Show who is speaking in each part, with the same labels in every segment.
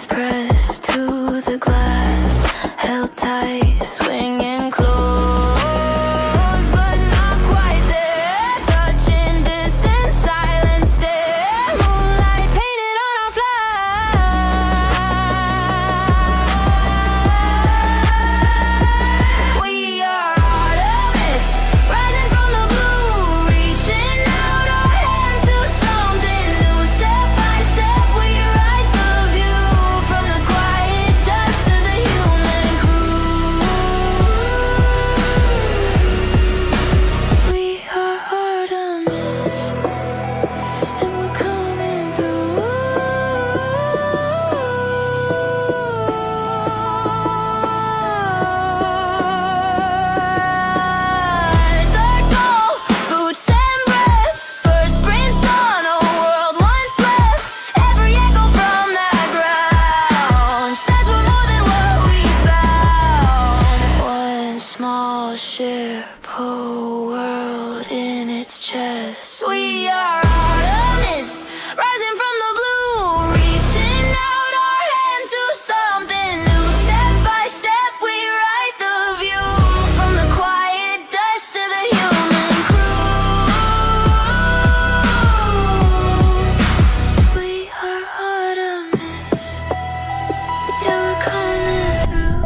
Speaker 1: pressed to the glass, held tight, swinging close, but not quite there. Touching distance, silent stare, moonlight painted on our flag. We are artists, rising from the blue, reaching out our hands to something new. Step by step, we write the view, from the quiet dust to the human crew. We are Artemis, and we're coming through. Third goal, boots and breath, first sprints on a world once left. Every echo from that ground says we're more than what we found. One small ship, whole world in its chest. We are Artemis, rising from the blue, reaching out our hands to something new. Step by step, we write the view, from the quiet dust to the human crew. We are Artemis, yeah, we're coming through.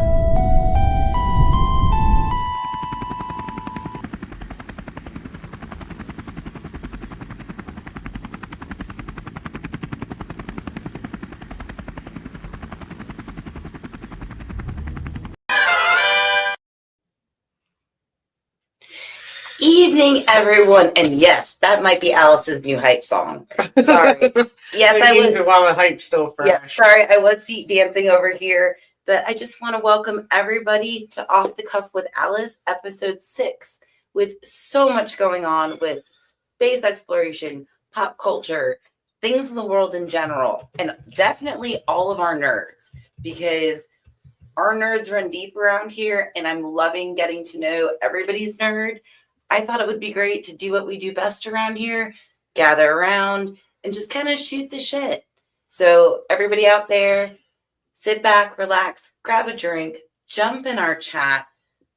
Speaker 2: Evening, everyone, and yes, that might be Alice's new hype song. Sorry. Yes, I was.
Speaker 3: While the hype's still fresh.
Speaker 2: Yeah, sorry, I was seat dancing over here, but I just want to welcome everybody to Off the Cuff with Alice, episode 6, with so much going on with space exploration, pop culture, things in the world in general, and definitely all of our nerds, because our nerds run deep around here, and I'm loving getting to know everybody's nerd. I thought it would be great to do what we do best around here, gather around, and just kind of shoot the shit. So everybody out there, sit back, relax, grab a drink, jump in our chat,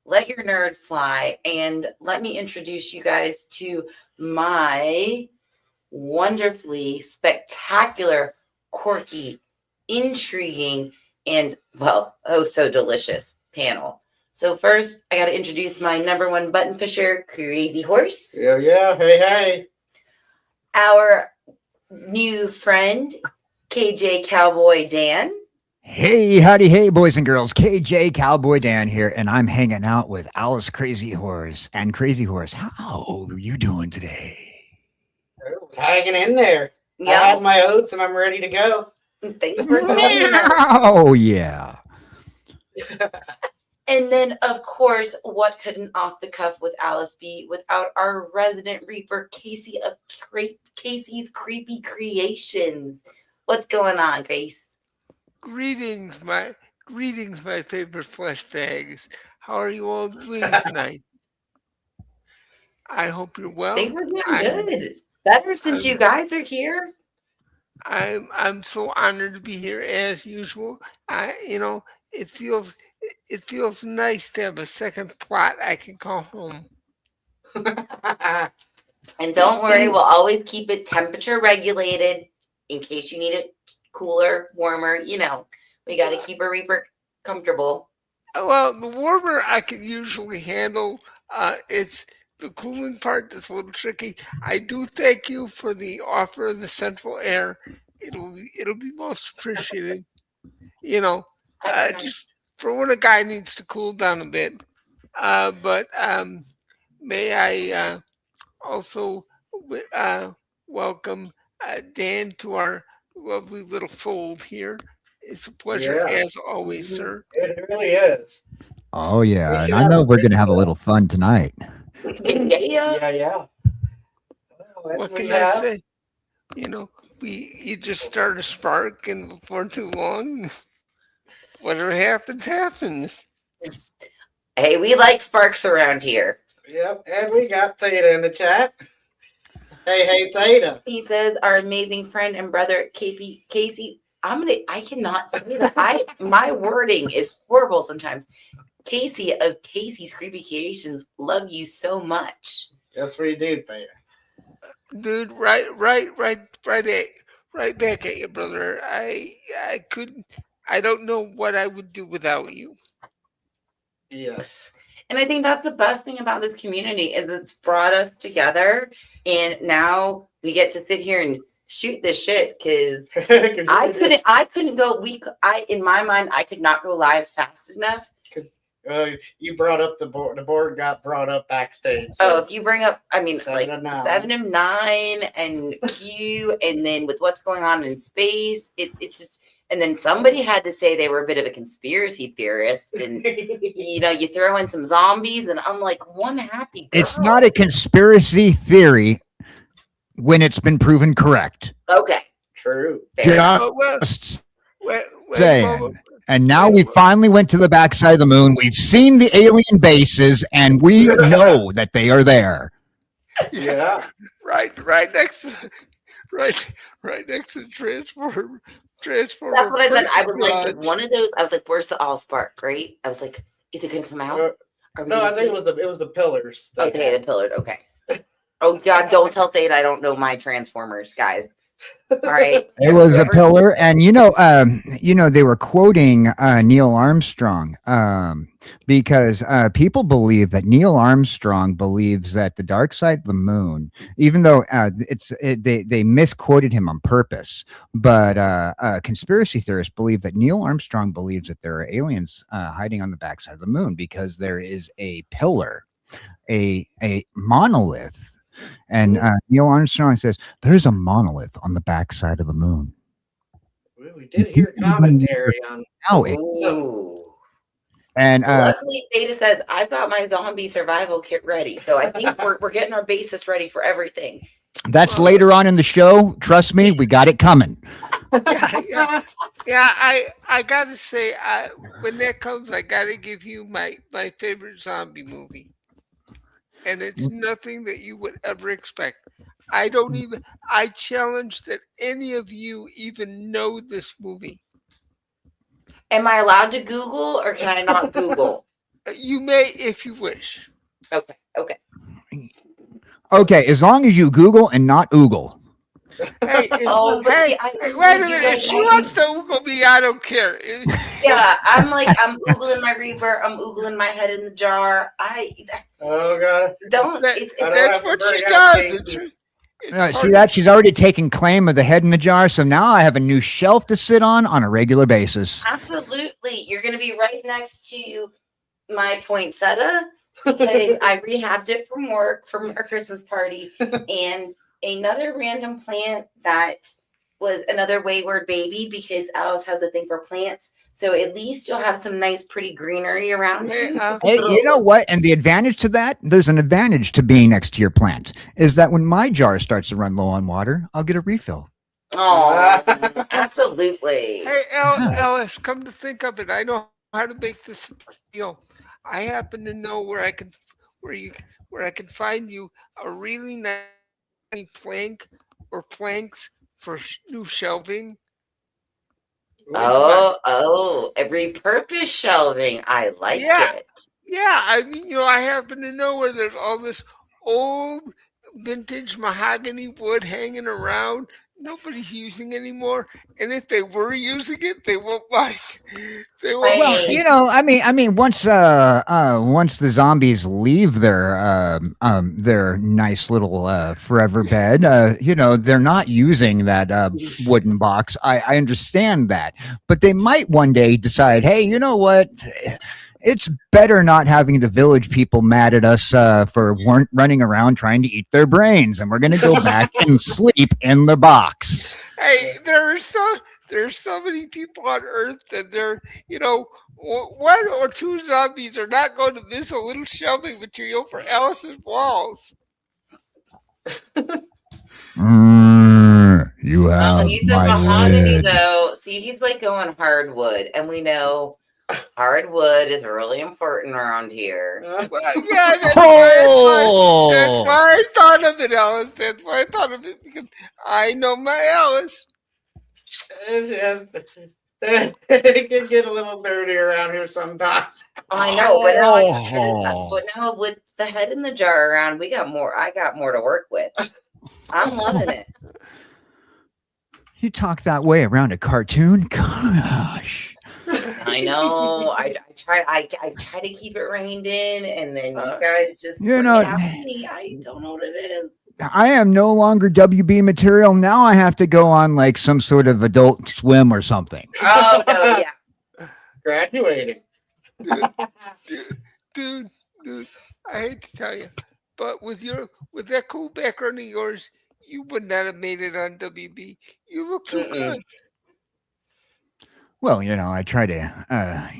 Speaker 2: let your nerd fly, and let me introduce you guys to my wonderfully spectacular, quirky, intriguing, and, well, oh so delicious panel. So first, I got to introduce my number one button pusher, Crazy Horse.
Speaker 3: Yeah. Hey.
Speaker 2: Our new friend, KJ Cowboy Dan.
Speaker 4: Hey, howdy, hey, boys and girls. KJ Cowboy Dan here, and I'm hanging out with Alice Crazy Horse. And Crazy Horse, how are you doing today?
Speaker 3: Hanging in there. I had my oats and I'm ready to go.
Speaker 2: Thanks for joining us.
Speaker 4: Oh, yeah.
Speaker 2: And then, of course, what could an Off the Cuff with Alice be without our resident reaper, Casey of Casey's Creepy Creations? What's going on, Grace?
Speaker 5: Greetings, my favorite flesh bags. How are you all doing tonight? I hope you're well.
Speaker 2: I think we're doing good. Better since you guys are here.
Speaker 5: I'm so honored to be here as usual. It feels nice to have a second plot I can call home.
Speaker 2: And don't worry, we'll always keep it temperature regulated in case you need it cooler, warmer. You know, we got to keep a reaper comfortable.
Speaker 5: Well, the warmer I can usually handle. It's the cooling part that's a little tricky. I do thank you for the offer of the central air. It'll be most appreciated. Just for when a guy needs to cool down a bit. But may I also welcome Dan to our lovely little fold here. It's a pleasure as always, sir.
Speaker 3: It really is.
Speaker 4: Oh, yeah. And I know we're going to have a little fun tonight.
Speaker 3: Yeah.
Speaker 5: What can I say? You just start a spark, and before too long, whatever happens.
Speaker 2: Hey, we like sparks around here.
Speaker 3: Yep, and we got Theta in the chat. Hey, Theta.
Speaker 2: He says our amazing friend and brother, Casey I cannot say that. My wording is horrible sometimes. Casey of Casey's Creepy Creations, love you so much.
Speaker 3: That's what you do, man.
Speaker 5: Dude, right back at you, brother. I couldn't. I don't know what I would do without you.
Speaker 3: Yes.
Speaker 2: And I think that's the best thing about this community is it's brought us together, and now we get to sit here and shoot this shit because I couldn't go. In my mind, I could not go live fast enough.
Speaker 3: Because you brought up the board. The board got brought up backstage.
Speaker 2: So if you bring up, I mean,
Speaker 3: 7 of 9.
Speaker 2: 7 of 9 and Q, and then with what's going on in space, it's just. And then somebody had to say they were a bit of a conspiracy theorist, and you throw in some zombies, and I'm like, one happy girl.
Speaker 4: It's not a conspiracy theory when it's been proven correct.
Speaker 2: Okay.
Speaker 3: True.
Speaker 4: Just saying. And now we finally went to the backside of the moon. We've seen the alien bases, and we know that they are there.
Speaker 3: Yeah.
Speaker 5: Right next to the transformer.
Speaker 2: That's what I said. I was like, one of those. I was like, "Where's the Allspark?" Right? I was like, "Is it going to come out?"
Speaker 3: No, I think it was the pillars.
Speaker 2: Okay, the pillars. Okay. Oh God! Don't tell Theta I don't know my Transformers, guys. All right.
Speaker 4: It was a pillar, and they were quoting Neil Armstrong because people believe that Neil Armstrong believes that the dark side of the moon, even though they misquoted him on purpose, but conspiracy theorists believe that Neil Armstrong believes that there are aliens hiding on the backside of the moon because there is a pillar, a monolith. And Neil Armstrong says, there's a monolith on the backside of the moon.
Speaker 3: We did hear commentary on
Speaker 4: how it. And
Speaker 2: luckily, Theta says, I've got my zombie survival kit ready. So I think we're getting our basis ready for everything.
Speaker 4: That's later on in the show. Trust me, we got it coming.
Speaker 5: Yeah, I got to say, when that comes, I got to give you my favorite zombie movie. And it's nothing that you would ever expect. I challenge that any of you even know this movie.
Speaker 2: Am I allowed to Google or can I not Google?
Speaker 5: You may if you wish.
Speaker 2: Okay.
Speaker 4: Okay, as long as you Google and not Oogle.
Speaker 5: Hey, wait a minute. If she wants to Oogle me, I don't care.
Speaker 2: Yeah, I'm Oogling my Reaper. I'm Oogling my head in the jar.
Speaker 3: Oh God!
Speaker 5: That's what she does.
Speaker 4: See that? She's already taken claim of the head in the jar, so now I have a new shelf to sit on a regular basis.
Speaker 2: Absolutely. You're going to be right next to my poinsettia because I rehabbed it from work from our Christmas party, and another random plant that was another wayward baby because Alice has a thing for plants. So at least you'll have some nice, pretty greenery around you.
Speaker 4: Hey, you know what? And the advantage to that, there's an advantage to being next to your plant, is that when my jar starts to run low on water, I'll get a refill.
Speaker 2: Oh, absolutely.
Speaker 5: Hey, Alice, come to think of it, I know how to make this deal. I happen to know where I can find you a really nice plank or planks for new shelving.
Speaker 2: Oh, a repurposed shelving. I like it.
Speaker 5: Yeah, I mean, I happen to know where there's all this old vintage mahogany wood hanging around. Nobody's using anymore, and if they were using it, they won't like.
Speaker 4: Well, I mean, once the zombies leave their nice little forever bed, they're not using that wooden box. I understand that, but they might one day decide, hey, you know what? It's better not having the village people mad at us for running around trying to eat their brains, and we're going to go back and sleep in the box.
Speaker 5: Hey, there's so many people on Earth that they're, one or two zombies are not going to miss a little shelving material for Alice's walls.
Speaker 4: You have
Speaker 2: he said mahogany though. See, he's like going hardwood, and we know hardwood is really important around here.
Speaker 5: Well, yeah, that's why I thought of it, Alice. That's why I thought of it, because I know my Alice.
Speaker 3: It can get a little dirty around here sometimes.
Speaker 2: I know, but now
Speaker 4: Oh.
Speaker 2: but now with the head in the jar around, we got more. I got more to work with. I'm loving it.
Speaker 4: You talk that way around a cartoon? Gosh.
Speaker 2: I know. I try to keep it reined in, and then you guys just
Speaker 4: You
Speaker 2: bring
Speaker 4: know,
Speaker 2: it out to me. I don't know what it is.
Speaker 4: I am no longer WB material. Now I have to go on like some sort of adult swim or something.
Speaker 2: Oh no, yeah.
Speaker 3: Graduating.
Speaker 5: dude, I hate to tell you, but with that cool background of yours, you would not have made it on WB. You look so good.
Speaker 4: Well, I try to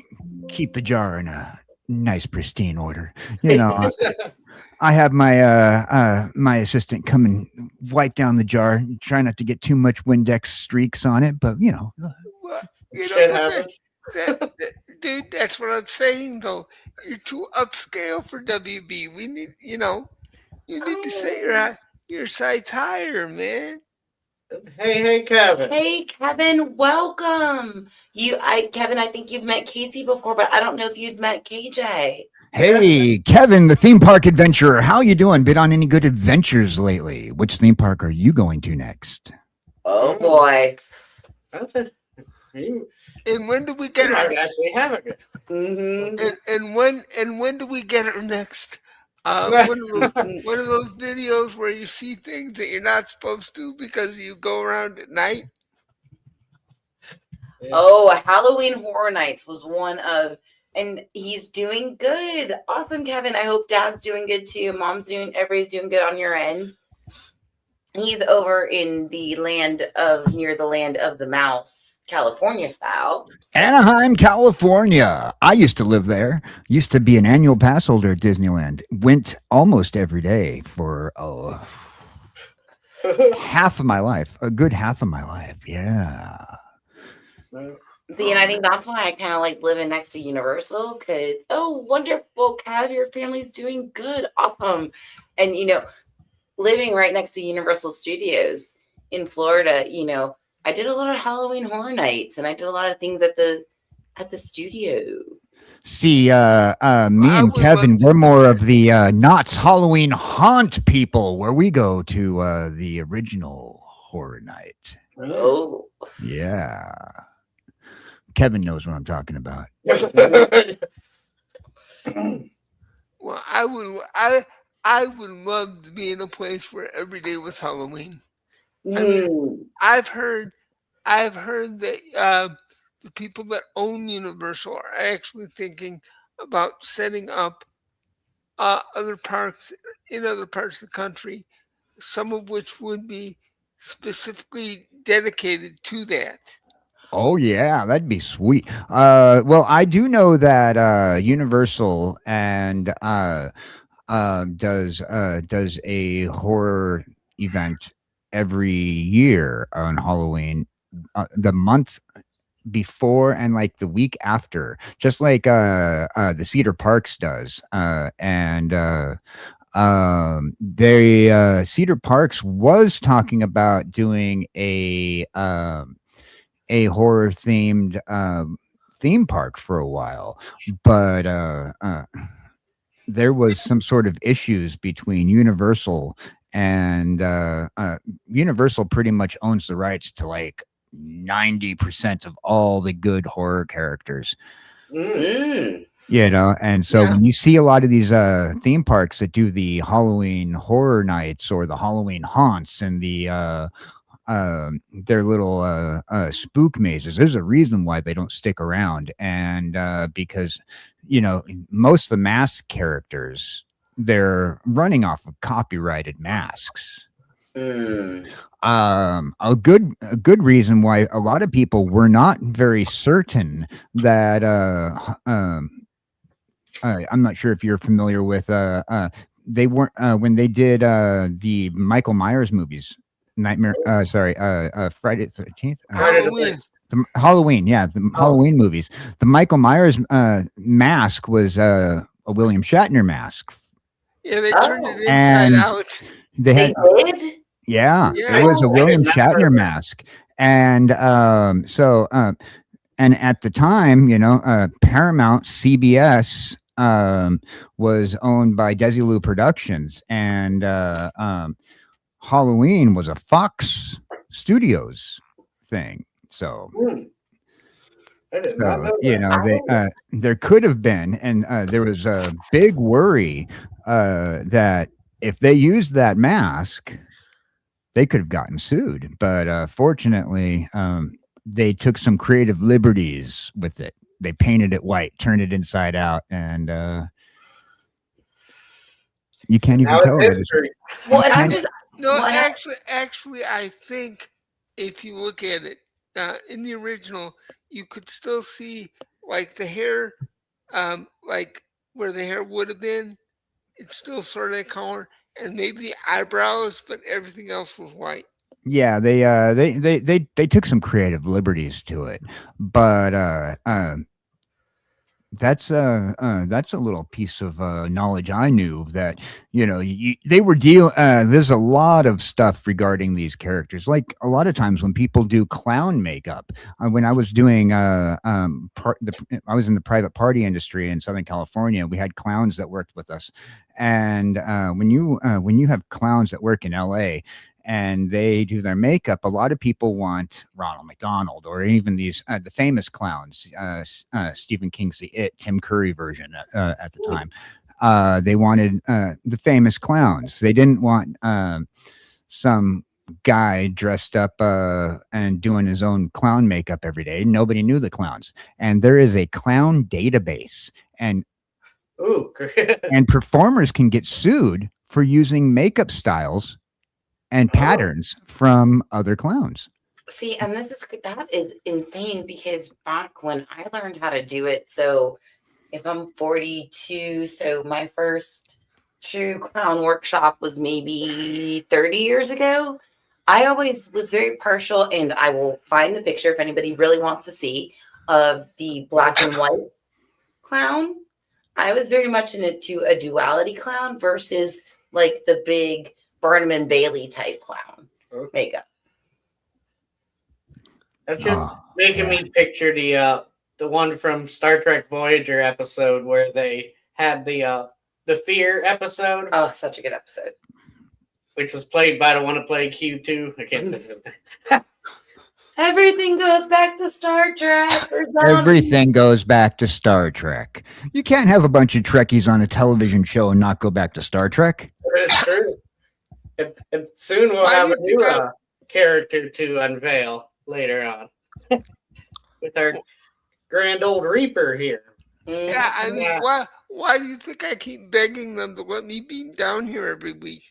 Speaker 4: keep the jar in a nice, pristine order. I have my assistant come and wipe down the jar. Try not to get too much Windex streaks on it, but
Speaker 5: Well,
Speaker 3: Shit
Speaker 5: but
Speaker 3: happens.
Speaker 5: dude, that's what I'm saying though. You're too upscale for WB. We need, you need to set your sights higher, man.
Speaker 3: Hey, Kevin.
Speaker 2: Hey, Kevin, welcome. Kevin, I think you've met Casey before, but I don't know if you've met KJ.
Speaker 4: hey, Kevin, the theme park adventurer, how you doing? Been on any good adventures lately? Which theme park are you going to next?
Speaker 2: Oh boy.
Speaker 3: That's it. You
Speaker 5: And when do we get
Speaker 3: might
Speaker 5: her?
Speaker 3: actually have it.
Speaker 2: Mm-hmm.
Speaker 5: And when do we get her next? One of those videos where you see things that you're not supposed to because you go around at night.
Speaker 2: Oh, Halloween Horror Nights was one of, and he's doing good. Awesome, Kevin. I hope Dad's doing good too. Everybody's doing good on your end. He's over in the near the land of the mouse, California style. So,
Speaker 4: Anaheim, California. I used to live there. Used to be an annual pass holder at Disneyland. Went almost every day for half of my life. A good half of my life. Yeah.
Speaker 2: see, and I think that's why I kind of like living next to Universal because, oh, wonderful, Kev, your family's doing good. Awesome. And, living right next to Universal Studios in Florida, I did a lot of Halloween Horror Nights and I did a lot of things at the studio.
Speaker 4: See, me and Kevin, we're more of the Knott's Halloween Haunt people, where we go to the original horror night.
Speaker 2: Oh.
Speaker 4: Yeah. Kevin knows what I'm talking about.
Speaker 5: Well, I would love to be in a place where every day was Halloween. I mean, I've heard that the people that own Universal are actually thinking about setting up other parks in other parts of the country, some of which would be specifically dedicated to that.
Speaker 4: Oh yeah, that'd be sweet. Well, I do know that Universal and does a horror event every year on Halloween, the month before and like the week after, just like the Cedar Parks does, and they Cedar Parks was talking about doing a horror themed theme park for a while, but there was some sort of issues between Universal and Universal pretty much owns the rights to like 90% of all the good horror characters. And so when you see a lot of these theme parks that do the Halloween Horror Nights or the Halloween Haunts and the their little spook mazes, there's a reason why they don't stick around, and because most of the mask characters, they're running off of copyrighted masks. A good reason why a lot of people were not very certain that I'm not sure if you're familiar with they weren't when they did the Michael Myers movies, Friday the 13th, Halloween, the Halloween movies. The Michael Myers mask was a William Shatner mask.
Speaker 5: Yeah, they turned it inside out.
Speaker 4: They did. Yeah, it was a William Shatner mask, And and at the time, Paramount CBS was owned by Desilu Productions, and Halloween was a Fox Studios thing. So,
Speaker 3: Hmm. I did not know
Speaker 4: they
Speaker 3: that.
Speaker 4: there could have been, and there was a big worry that if they used that mask, they could have gotten sued. But fortunately, they took some creative liberties with it. They painted it white, turned it inside out, and you can't even
Speaker 3: Now
Speaker 4: tell
Speaker 3: it's
Speaker 4: that it's.
Speaker 3: history.
Speaker 2: Well, and I'm
Speaker 4: can't-
Speaker 2: just
Speaker 5: No,
Speaker 2: what I-
Speaker 5: actually, I think if you look at it in the original, you could still see like the hair, like where the hair would have been. It's still sort of that color, and maybe the eyebrows, but everything else was white.
Speaker 4: Yeah, they took some creative liberties to it, but that's a little piece of knowledge I knew that they were there's a lot of stuff regarding these characters. Like a lot of times when people do clown makeup, when I was doing I was in the private party industry in Southern California. We had clowns that worked with us, and when you have clowns that work in LA and they do their makeup, a lot of people want Ronald McDonald or even these the famous clowns, Stephen King's The It, Tim Curry version at the time. They wanted the famous clowns. They didn't want some guy dressed up and doing his own clown makeup every day. Nobody knew the clowns, and there is a clown database, and
Speaker 3: Ooh.
Speaker 4: and performers can get sued for using makeup styles and patterns from other clowns.
Speaker 2: see, and that is insane because back when I learned how to do it, so if I'm 42, so my first true clown workshop was maybe 30 years ago. I always was very partial, and I will find the picture if anybody really wants to see of the black and white clown. I was very much into a duality clown versus like the big Barnum and Bailey type clown makeup.
Speaker 3: That's just
Speaker 4: Oh,
Speaker 3: making
Speaker 4: yeah.
Speaker 3: me picture the one from Star Trek Voyager episode where they had the Fear episode,
Speaker 2: Oh, such a good episode.
Speaker 3: which was played by the one who played Q2. I can't think of it.
Speaker 2: Everything goes back to Star Trek. Or something.
Speaker 4: Everything goes back to Star Trek. You can't have a bunch of Trekkies on a television show and not go back to Star Trek.
Speaker 3: It's true. And soon we'll
Speaker 5: Why
Speaker 3: have
Speaker 5: do
Speaker 3: a
Speaker 5: you
Speaker 3: new
Speaker 5: think
Speaker 3: character to unveil later on with our grand old Reaper here.
Speaker 5: Yeah, I mean,
Speaker 3: Yeah.
Speaker 5: why do you think I keep begging them to let me be down here every week?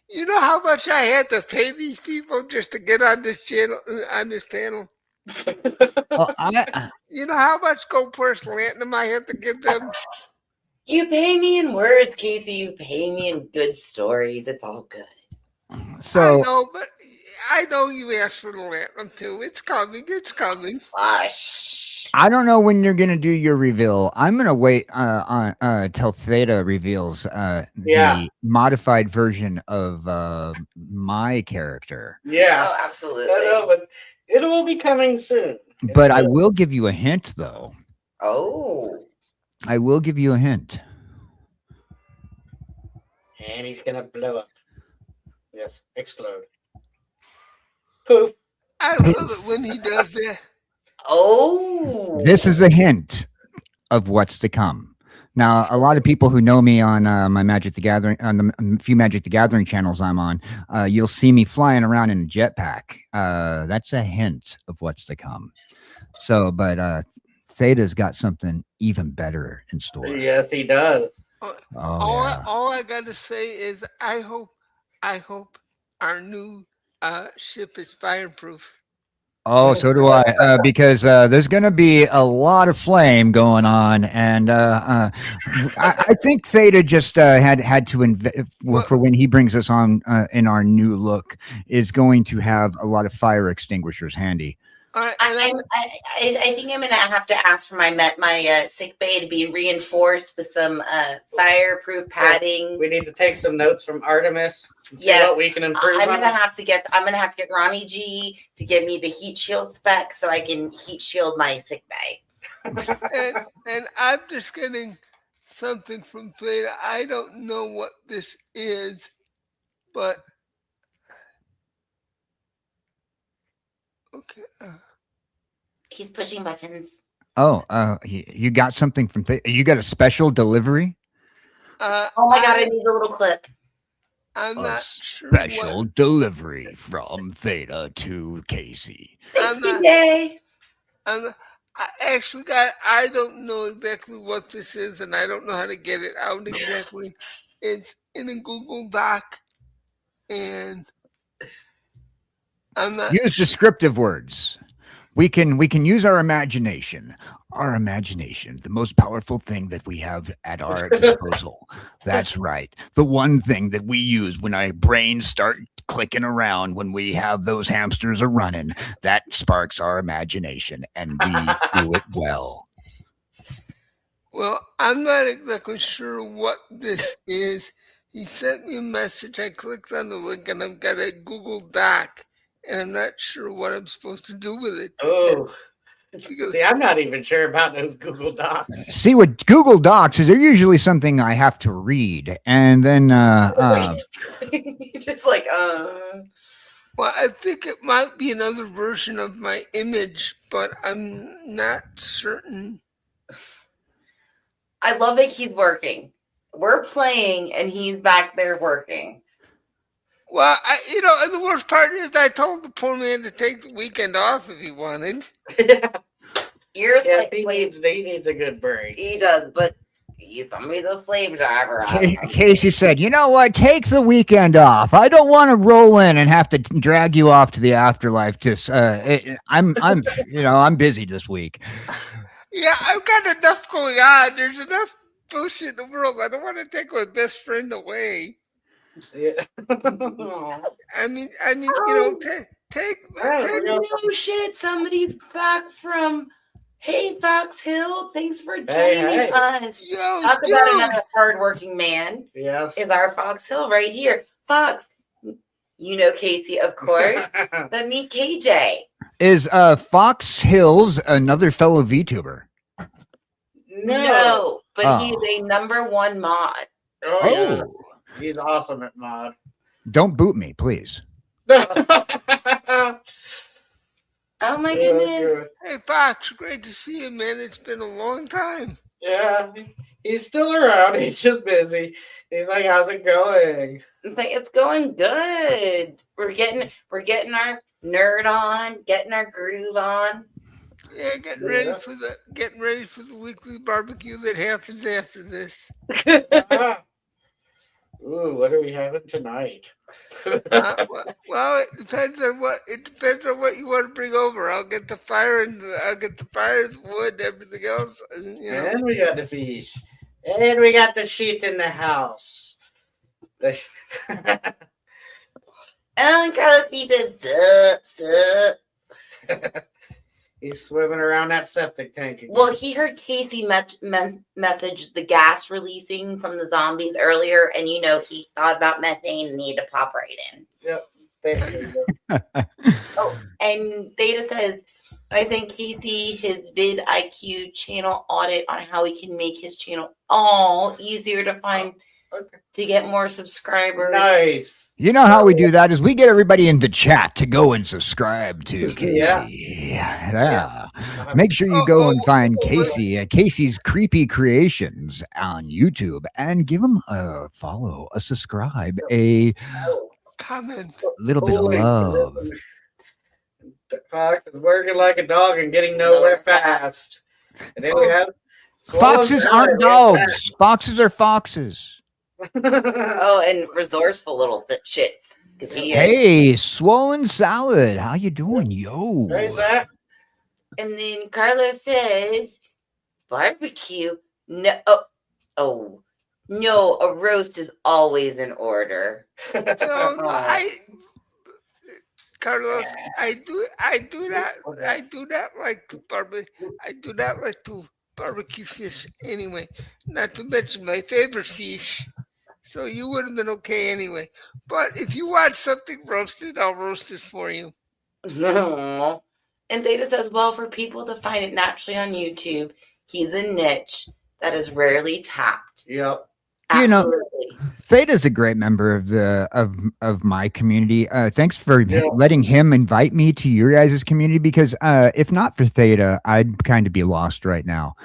Speaker 5: You know how much I had to pay these people just to get on this channel, on this panel?
Speaker 4: Well,
Speaker 5: You know how much gold platinum I have to give them?
Speaker 2: You pay me in words, Casey. You pay me in good stories. It's all good.
Speaker 4: so
Speaker 5: I know, but I know you asked for the platinum too. It's coming. It's coming.
Speaker 2: Gosh.
Speaker 4: I don't know when you're gonna do your reveal. I'm gonna wait till Theta reveals the modified version of my character.
Speaker 3: Yeah.
Speaker 2: Oh, absolutely.
Speaker 3: I know, but it will be coming soon.
Speaker 4: But I will give you a hint, though.
Speaker 2: Oh.
Speaker 4: I will give you a hint.
Speaker 3: And he's gonna blow up. Yes, explode. Poof.
Speaker 5: I love it when he does that.
Speaker 2: Oh.
Speaker 4: This is a hint of what's to come. Now, a lot of people who know me on my Magic the Gathering, on the few Magic the Gathering channels I'm on, you'll see me flying around in a jetpack. That's a hint of what's to come. So, but Theta's got something even better in store.
Speaker 3: Yes, he does.
Speaker 5: All I gotta say is I hope our new ship is fireproof.
Speaker 4: Oh, so do I, because there's going to be a lot of flame going on, and I think Theta just had to for when he brings us on in our new look is going to have a lot of fire extinguishers handy.
Speaker 5: All right, and
Speaker 2: I think I'm gonna have to ask for my sick bay to be reinforced with some fireproof padding.
Speaker 3: We need to take some notes from Artemis and see
Speaker 2: Yes.
Speaker 3: what we can improve
Speaker 2: I'm
Speaker 3: on.
Speaker 2: gonna have to get Ronnie G to give me the heat shield spec so I can heat shield my sick bay.
Speaker 5: and I'm just getting something from Theta. I don't know what this is, but okay.
Speaker 2: He's pushing buttons.
Speaker 4: Oh, you got something from you got a special delivery?
Speaker 2: Oh my god, I need a little clip.
Speaker 5: I'm
Speaker 4: A
Speaker 5: not sure
Speaker 4: special
Speaker 5: what.
Speaker 4: delivery from Theta to Casey.
Speaker 2: Thanks,
Speaker 5: I'm not-
Speaker 2: DJ.
Speaker 5: I don't know exactly what this is, and I don't know how to get it out exactly. It's in a Google Doc, and I'm not
Speaker 4: Use descriptive words. We can use our imagination. Our imagination, the most powerful thing that we have at our disposal. That's right. The one thing that we use when our brains start clicking around when we have those hamsters are running, that sparks our imagination, and we do it well.
Speaker 5: Well, I'm not exactly sure what this is. He sent me a message. I clicked on the link, and I've got a Google Doc, and I'm not sure what I'm supposed to do with it.
Speaker 3: Oh,
Speaker 5: Because
Speaker 3: see, I'm not even sure about those Google Docs.
Speaker 4: See, what Google Docs is, they're usually something I have to read, and then
Speaker 2: Just like
Speaker 5: well, I think it might be another version of my image, but I'm not certain.
Speaker 2: I love that he's working. We're playing and he's back there working.
Speaker 5: Well, and the worst part is I told the poor man to take the weekend off if he wanted.
Speaker 2: You're
Speaker 3: Yeah,
Speaker 2: like
Speaker 3: he needs a good break.
Speaker 2: He does, but he's gonna be the slave driver.
Speaker 4: Casey said, "You know what? Take the weekend off. I don't want to roll in and have to drag you off to the afterlife. I'm busy this week."
Speaker 5: Yeah, I've got enough going on. There's enough bullshit in the world. I don't want to take my best friend away.
Speaker 3: Yeah.
Speaker 5: I mean, take.
Speaker 2: Oh shit! Somebody's back from. Hey, Fox Hill, thanks for joining
Speaker 3: Hey.
Speaker 2: us.
Speaker 5: Yo,
Speaker 2: Talk
Speaker 5: dude.
Speaker 2: about another hardworking man.
Speaker 3: Yes.
Speaker 2: Is our Fox Hill right here? Fox, you know Casey, of course, but meet KJ.
Speaker 4: Is Fox Hills another fellow VTuber?
Speaker 2: No, but
Speaker 4: Oh.
Speaker 2: he's a #1 mod.
Speaker 3: Oh, yeah. He's awesome at mod.
Speaker 4: Don't boot me, please.
Speaker 2: Oh my goodness.
Speaker 5: Hey, Fox, great to see you, man. It's been a long time.
Speaker 3: Yeah, he's still around. He's just busy. He's like, "How's it going?"
Speaker 2: It's like it's going good. We're getting our nerd on, getting our groove on.
Speaker 5: Yeah, getting ready for the weekly barbecue that happens after this.
Speaker 3: Ooh, what are we having tonight?
Speaker 5: Well, it depends on what you want to bring over. I'll get the fire the wood, everything else.
Speaker 3: And we got the fish, and we got the shit in the house.
Speaker 2: And Carlos B says, sup.
Speaker 3: He's swimming around that septic tank again.
Speaker 2: Well, he heard Casey message the gas releasing from the zombies earlier, and he thought about methane and he had to pop right in.
Speaker 3: Yep. Thank you.
Speaker 2: Oh, and Theta says, I think Casey his vidIQ channel audit on how he can make his channel all easier to find to get more subscribers.
Speaker 3: Nice.
Speaker 4: You know how we do that is we get everybody in the chat to go and subscribe to Casey. Yeah. Make sure you go and find Casey, Casey's Creepy Creations on YouTube, and give him a follow, a subscribe, a
Speaker 5: comment,
Speaker 4: little bit of love.
Speaker 3: The Fox is working like a dog and getting nowhere fast. And then we have
Speaker 4: Foxes aren't dogs. Foxes are foxes.
Speaker 2: Oh, and resourceful little shits. Because he is.
Speaker 4: Hey, Swollen Salad, how you doing, yo?
Speaker 3: Hey, Zach.
Speaker 2: And then Carlos says, barbecue. No, no, a roast is always in order.
Speaker 5: So Carlos, I do not like to barbecue fish anyway. Not to mention my favorite fish. So you would have been okay anyway. But if you want something roasted, I'll roast it for you.
Speaker 2: No. And Theta says, well, for people to find it naturally on YouTube, he's a niche that is rarely tapped.
Speaker 3: Yep.
Speaker 4: You know,
Speaker 2: Absolutely.
Speaker 4: Theta's a great member of of my community. Thanks for
Speaker 3: Yeah.
Speaker 4: letting him invite me to your guys' community because if not for Theta, I'd kind of be lost right now.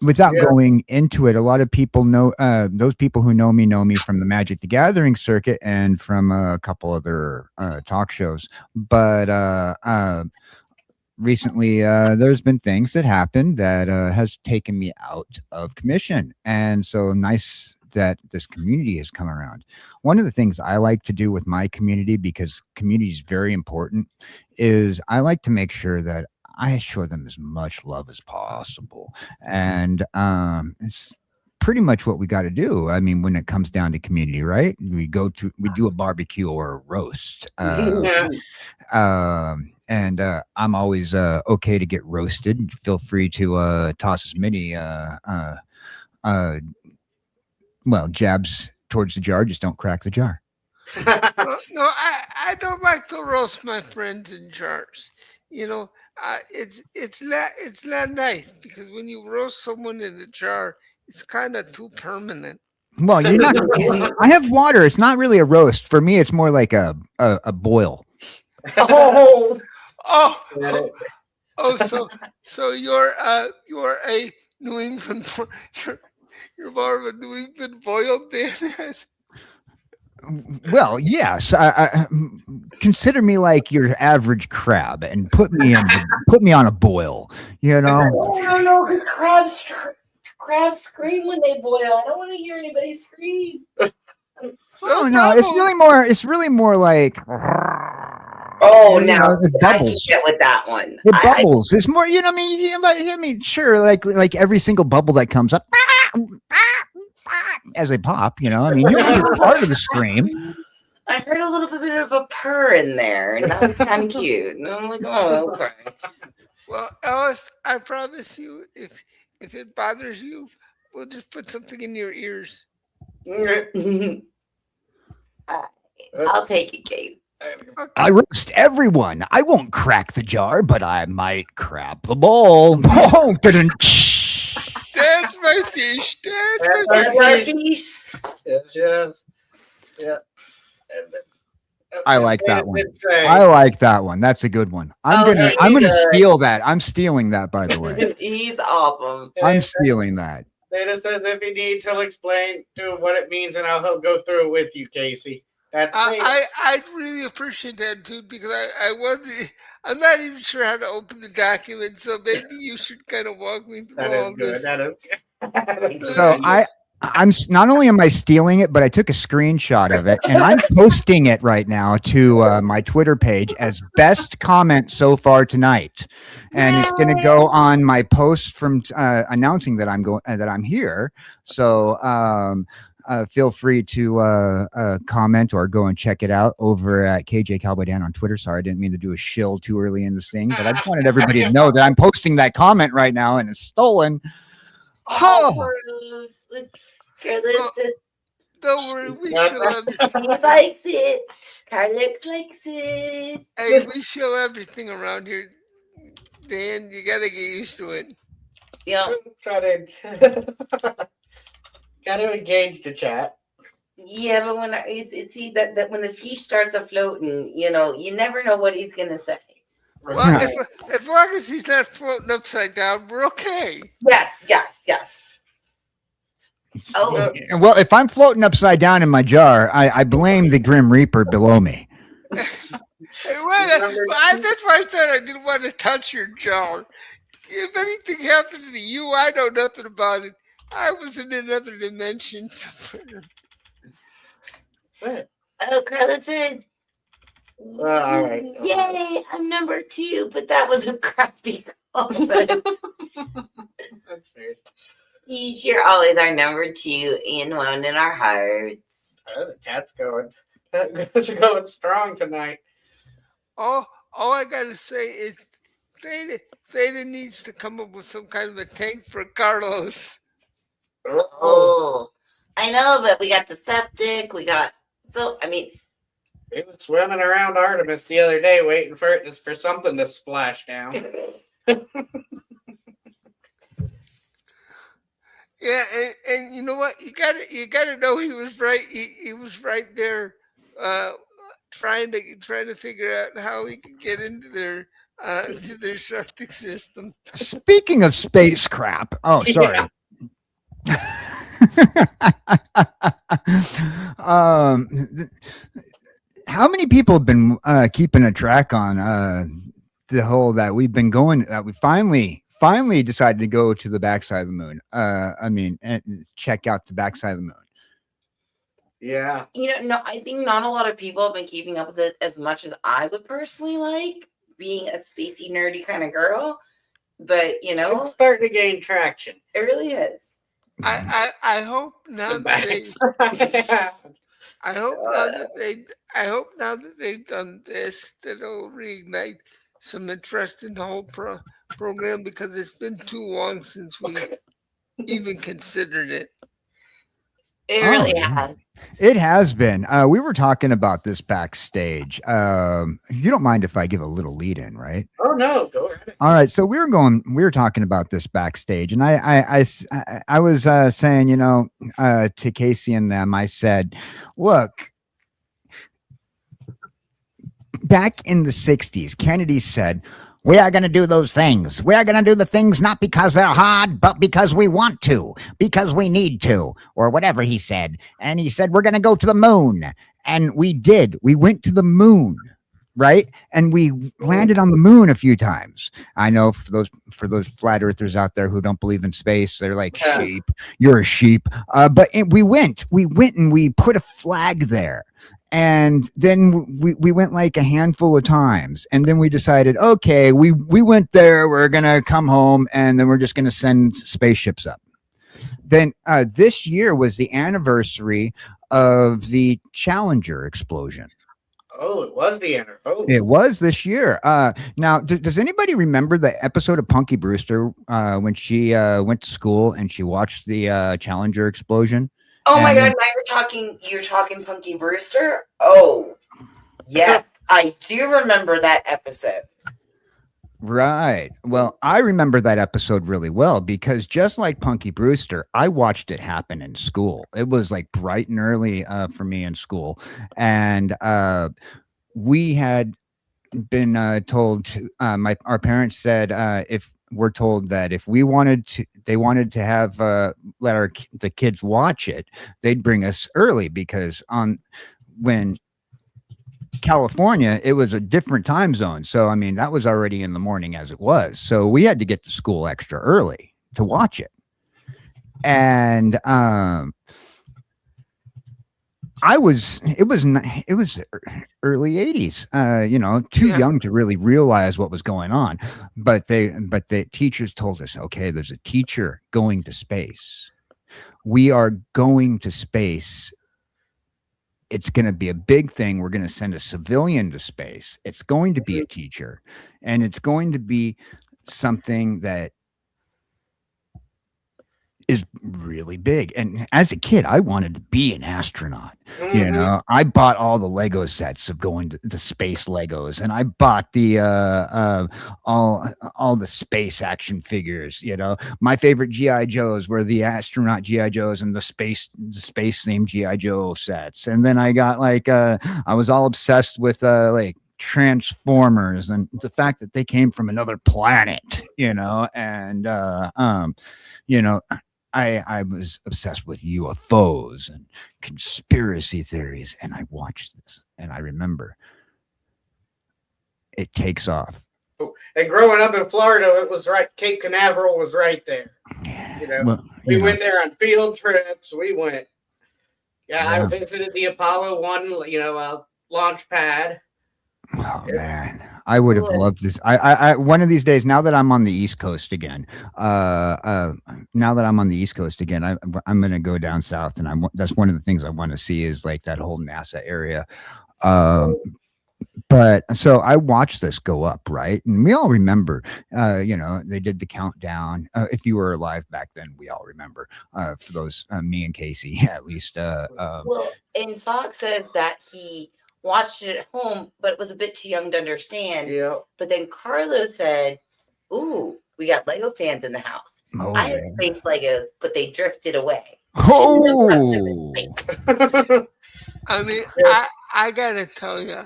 Speaker 4: Without
Speaker 3: Yeah.
Speaker 4: going into it, a lot of people know those people who know me from the Magic the Gathering circuit and from a couple other talk shows. But recently there's been things that happened that has taken me out of commission, and so nice that this community has come around. One of the things I like to do with my community, because community is very important, is I like to make sure that I show them as much love as possible, and it's pretty much what we got to do. I mean, when it comes down to community, right? We do a barbecue or a roast. And I'm always okay to get roasted. Feel free to toss as many jabs towards the jar. Just don't crack the jar.
Speaker 5: No, I don't like to roast my friends in jars. You know, it's not nice because when you roast someone in a jar, it's kind of too permanent.
Speaker 4: Well, you're not. I have water. It's not really a roast for me. It's more like a boil.
Speaker 2: Oh,
Speaker 5: Oh, so you're a New England you're more of a New England boiled man.
Speaker 4: Well, yes. I consider me like your average crab and put me on a boil. You know.
Speaker 2: no, crabs scream when they boil. I don't want to hear anybody scream.
Speaker 4: Oh no, it's really more like.
Speaker 2: Oh,
Speaker 4: you
Speaker 2: now
Speaker 4: know, it
Speaker 2: I can
Speaker 4: bubbles.
Speaker 2: get with that one.
Speaker 4: It bubbles. It's more, you know. I mean, sure. Like every single bubble that comes up as they pop. You know. I mean, you're part of the scream.
Speaker 2: I heard a little bit of a purr in there, and that was kind of cute. And I'm like, oh, okay.
Speaker 5: Well, Alice, I promise you, if it bothers you, we'll just put something in your ears.
Speaker 2: I'll take it, Kate.
Speaker 5: Okay.
Speaker 4: I roast everyone. I won't crack the jar, but I might crab the bowl. Oh,
Speaker 5: That's my fish. That's my
Speaker 2: That's
Speaker 5: fish.
Speaker 2: our fish.
Speaker 3: Yes. Yeah.
Speaker 4: I like that one.
Speaker 3: Did say-
Speaker 4: I like that one. That's a good one. I'm
Speaker 2: Okay,
Speaker 4: gonna
Speaker 2: good.
Speaker 4: steal that. I'm stealing that, by the way.
Speaker 2: He's awesome.
Speaker 4: I'm stealing that.
Speaker 3: Theta says if he needs, he'll explain to him what it means, and he'll go through it with you, Casey. That's Theta.
Speaker 5: I'd really appreciate that too because I'm not even sure how to open the document, so maybe you should kind of walk me through
Speaker 3: That
Speaker 5: all
Speaker 3: is good.
Speaker 5: this.
Speaker 3: That is good.
Speaker 4: So I'm not only am I stealing it, but I took a screenshot of it and I'm posting it right now to my Twitter page as best comment so far tonight, and it's going to go on my post from announcing that I'm here. So feel free to comment or go and check it out over at KJ Cowboy Dan on Twitter. Sorry, I didn't mean to do a shill too early in this thing, but I just wanted everybody to know that I'm posting that comment right now and it's stolen.
Speaker 2: Oh, Carlos,
Speaker 5: Don't worry, we show
Speaker 2: he likes it. Carlos likes it.
Speaker 5: hey, we show everything around here. Dan, you gotta get used to it.
Speaker 2: Yeah,
Speaker 3: Try to got to engage the chat.
Speaker 2: yeah, but when see that when the fish starts afloating, you know, you never know what he's gonna say.
Speaker 5: Well,
Speaker 3: Right.
Speaker 5: as long as he's not floating upside down, we're okay.
Speaker 2: Yes. Oh,
Speaker 4: Well, if I'm floating upside down in my jar, I blame the Grim Reaper below me.
Speaker 5: Hey, that's why I said I didn't want to touch your jar. If anything happens to you, I know nothing about it. I was in another dimension somewhere.
Speaker 2: oh, Carlos said,
Speaker 3: all right.
Speaker 2: yay, I'm number 2, but that was a crappy comment.
Speaker 3: That's fair.
Speaker 2: You're always our number 2 and one in our hearts.
Speaker 3: Oh, the chat's going. going strong tonight.
Speaker 5: All I gotta say is Theta needs to come up with some kind of a tank for Carlos.
Speaker 2: Oh, I know, but we got the septic.
Speaker 3: He was swimming around Artemis the other day, waiting for something to splash down.
Speaker 5: Yeah, and you know what? You gotta know he was right. He was right there, uh, trying to figure out how he could get into to their septic system.
Speaker 4: Speaking of space crap. Oh, sorry. How many people have been keeping a track on the whole that we've been going? We finally decided to go to the backside of the moon. And check out the backside of the moon.
Speaker 3: Yeah.
Speaker 2: No, I think not a lot of people have been keeping up with it as much as I would personally like, being a spacey, nerdy kind of girl. But
Speaker 3: It's starting to gain traction.
Speaker 2: it really is.
Speaker 5: I hope now
Speaker 3: The
Speaker 5: that they
Speaker 3: backside.
Speaker 5: I hope now that they've done this, that it'll reignite some interest in the whole program, because it's been too long since we even considered it.
Speaker 2: It
Speaker 4: Oh,
Speaker 2: really
Speaker 4: yeah.
Speaker 2: has.
Speaker 4: It has been. We were talking about this backstage. You don't mind if I give a little lead in, right?
Speaker 3: Oh no, go ahead.
Speaker 4: All right. So we were talking about this backstage, and I was saying, to Casey and them, I said, look, back in the 60s, Kennedy said, we are going to do those things. We are going to do the things not because they're hard, but because we want to, because we need to, or whatever he said. And he said, we're going to go to the moon. And we did. We went to the moon, right? And we landed on the moon a few times. I know for those flat earthers out there who don't believe in space, they're like, sheep, you're a sheep. But we went and we put a flag there. And then we went like a handful of times, and then we decided, okay, we went there, we're gonna come home, and then we're just gonna send spaceships up. Then this year was the anniversary of the Challenger explosion.
Speaker 3: Oh, it was the enter. Oh,
Speaker 4: It was this year. Now, does anybody remember the episode of Punky Brewster when she went to school and she watched the Challenger explosion?
Speaker 2: Oh my
Speaker 4: And-
Speaker 2: God! Now you're talking Punky Brewster. Oh, yes, I do remember that episode.
Speaker 4: Right. Well, I remember that episode really well because just like Punky Brewster, I watched it happen in school. It was like bright and early for me in school. And we had been told to, our parents said, if we're told that if we wanted to, they wanted to have let the kids watch it, they'd bring us early because when California, it was a different time zone. So, I mean, that was already in the morning as it was. So we had to get to school extra early to watch it. And it was early 80s, too young to really realize what was going on. But the teachers told us, okay, there's a teacher going to space. We are going to space. It's going to be a big thing. We're going to send a civilian to space. It's going to be a teacher, and it's going to be something that is really big. And as a kid, I wanted to be an astronaut. I bought all the Lego sets of going to the space Legos, and I bought the all the space action figures. My favorite GI Joes were the astronaut GI Joes and the space themed GI Joe sets. And then I got I was all obsessed with like Transformers and the fact that they came from another planet. I was obsessed with UFOs and conspiracy theories, and I watched this, and I remember it takes off.
Speaker 3: And growing up in Florida, it was right. Cape Canaveral was right there. We went there on field trips. We went. I visited the Apollo 1, launch pad.
Speaker 4: Oh man, I would have
Speaker 2: Cool.
Speaker 4: loved this. One of these days, now that I'm on the East Coast again, now that I'm on the East Coast again, I'm going to go down south, and that's one of the things I want to see is like that whole NASA area. Um, but so I watched this go up, right? And we all remember, they did the countdown. If you were alive back then, we all remember. For those, me and Casey, at least.
Speaker 2: Well, and Fox said that he watched it at home, but was a bit too young to understand.
Speaker 3: Yeah.
Speaker 2: But then Carlos said, "Ooh, we got Lego fans in the house.
Speaker 4: Oh,
Speaker 2: I had
Speaker 4: yeah.
Speaker 2: space Legos, but they drifted away."
Speaker 4: Oh,
Speaker 5: I mean, I gotta tell you,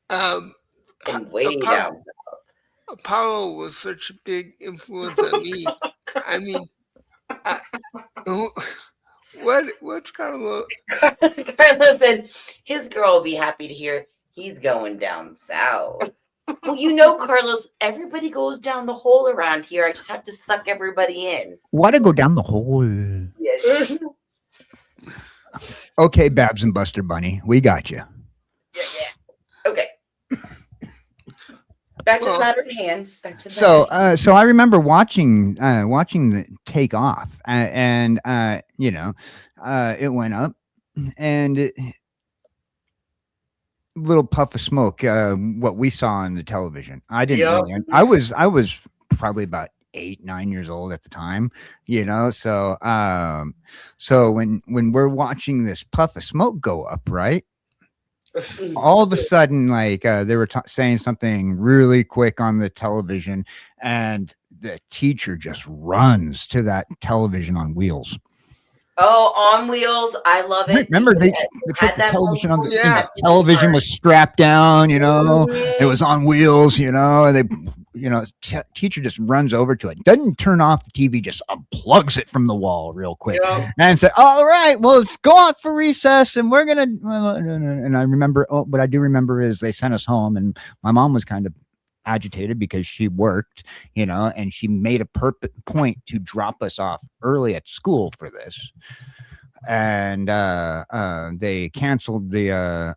Speaker 2: And waiting
Speaker 5: Apollo,
Speaker 2: down.
Speaker 5: Apollo was such a big influence on me. I mean, what's Carlo?
Speaker 2: Carlos said his girl will be happy to hear he's going down south. Well, Carlos, everybody goes down the hole around here. I just have to suck everybody in.
Speaker 4: want to go down the hole?
Speaker 2: Yes.
Speaker 4: Okay, Babs and Buster Bunny, we got you.
Speaker 2: Yeah. Okay. Back to the matter at hand.
Speaker 4: So I remember watching the take off, and it went up, and little puff of smoke. What we saw on the television, I didn't.
Speaker 3: Yep.
Speaker 4: Really, I was probably about 8-9 years old at the time. So when we're watching this puff of smoke go up, right? All of a sudden, like they were saying something really quick on the television, and the teacher just runs to that television on wheels.
Speaker 2: Oh, on wheels. I love it.
Speaker 4: Remember they put the television on the, and the television was strapped down, it was on wheels, and they, teacher just runs over to it, doesn't turn off the TV, just unplugs it from the wall real quick, and said, all right, well, let's go out for recess, and we're gonna, and I remember, what I do remember is they sent us home, and my mom was kind of agitated because she worked, and she made a point to drop us off early at school for this, and they canceled the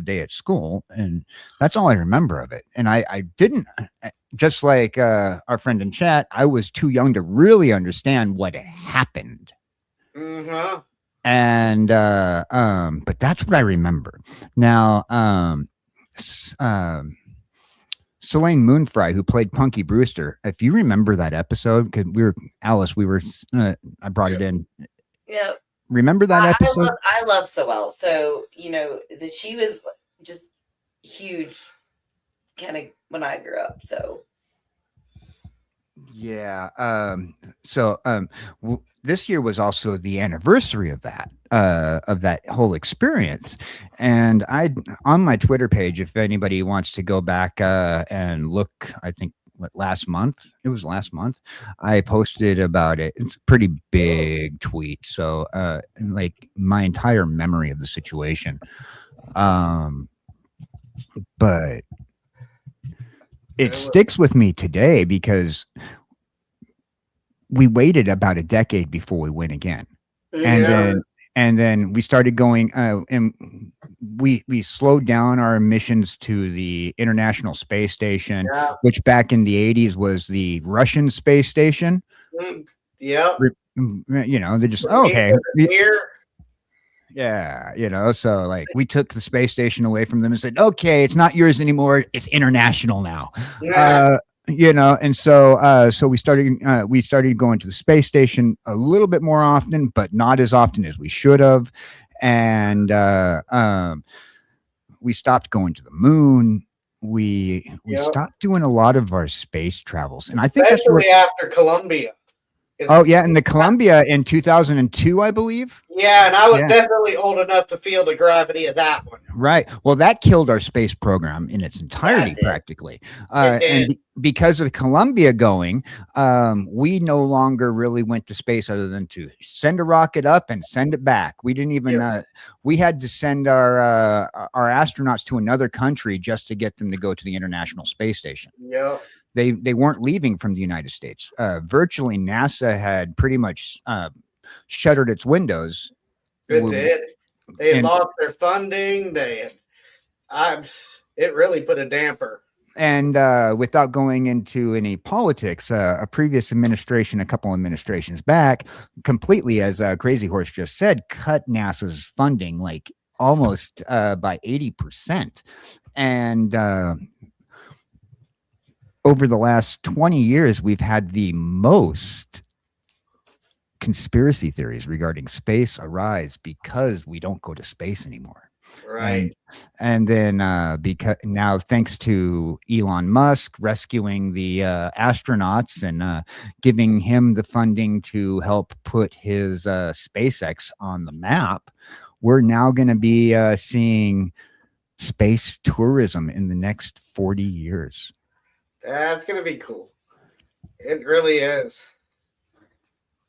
Speaker 4: day at school, and that's all I remember of it. And I didn't, just like our friend in chat, I was too young to really understand what happened.
Speaker 3: Mm-hmm.
Speaker 4: And but that's what I remember. Now Selene Moonfry, who played Punky Brewster, if you remember that episode, because I brought it in.
Speaker 2: Yeah.
Speaker 4: Remember that episode?
Speaker 2: I love Soel. So, that she was just huge kind of when I grew up. So.
Speaker 4: Yeah. This year was also the anniversary of that whole experience, and on my Twitter page, if anybody wants to go back and look, I think last month I posted about it. It's a pretty big tweet, so like my entire memory of the situation, but it sticks with me today because we waited about a decade before we went again. And then we started going, and we slowed down our emissions to the International Space Station, which back in the 80s was the Russian space station.
Speaker 3: Yeah.
Speaker 4: They just, okay. Yeah, so like we took the space station away from them and said, okay, it's not yours anymore. It's international now. And so we started going to the space station a little bit more often, but not as often as we should have. And we stopped going to the moon. We stopped doing a lot of our space travels. And I think
Speaker 3: especially after Columbia.
Speaker 4: And the Columbia in 2002, I believe.
Speaker 3: Yeah, and I was definitely old enough to feel the gravity of that one.
Speaker 4: Right. Well, that killed our space program in its entirety, practically. And because of Columbia going, we no longer really went to space other than to send a rocket up and send it back. We didn't even. We had to send our astronauts to another country just to get them to go to the International Space Station.
Speaker 3: Yeah.
Speaker 4: They weren't leaving from the United States. Virtually, NASA had pretty much shuttered its windows.
Speaker 3: It did. They had lost their funding. It it really put a damper.
Speaker 4: And without going into any politics, a previous administration, a couple administrations back, completely, as Crazy Horse just said, cut NASA's funding like almost by 80%. And over the last 20 years, we've had the most conspiracy theories regarding space arise because we don't go to space anymore.
Speaker 3: Right.
Speaker 4: And then because now, thanks to Elon Musk rescuing the astronauts and giving him the funding to help put his SpaceX on the map, we're now going to be seeing space tourism in the next 40 years.
Speaker 3: That's going to be cool. It really is.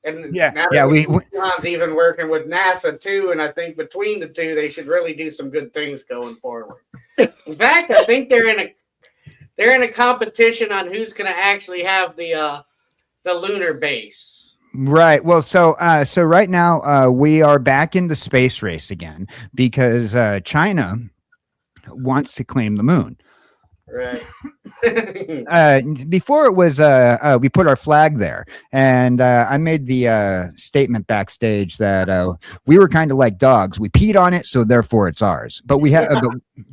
Speaker 3: And
Speaker 4: Yeah,
Speaker 3: now
Speaker 4: yeah,
Speaker 3: Elon's even working with NASA too, and I think between the two, they should really do some good things going forward. In fact, I think they're in a competition on who's going to actually have the lunar base.
Speaker 4: Right. Well, so right now we are back in the space race again because China wants to claim the moon.
Speaker 3: Right.
Speaker 4: Before it was we put our flag there, and I made the statement backstage that we were kind of like dogs. We peed on it, so therefore it's ours. But we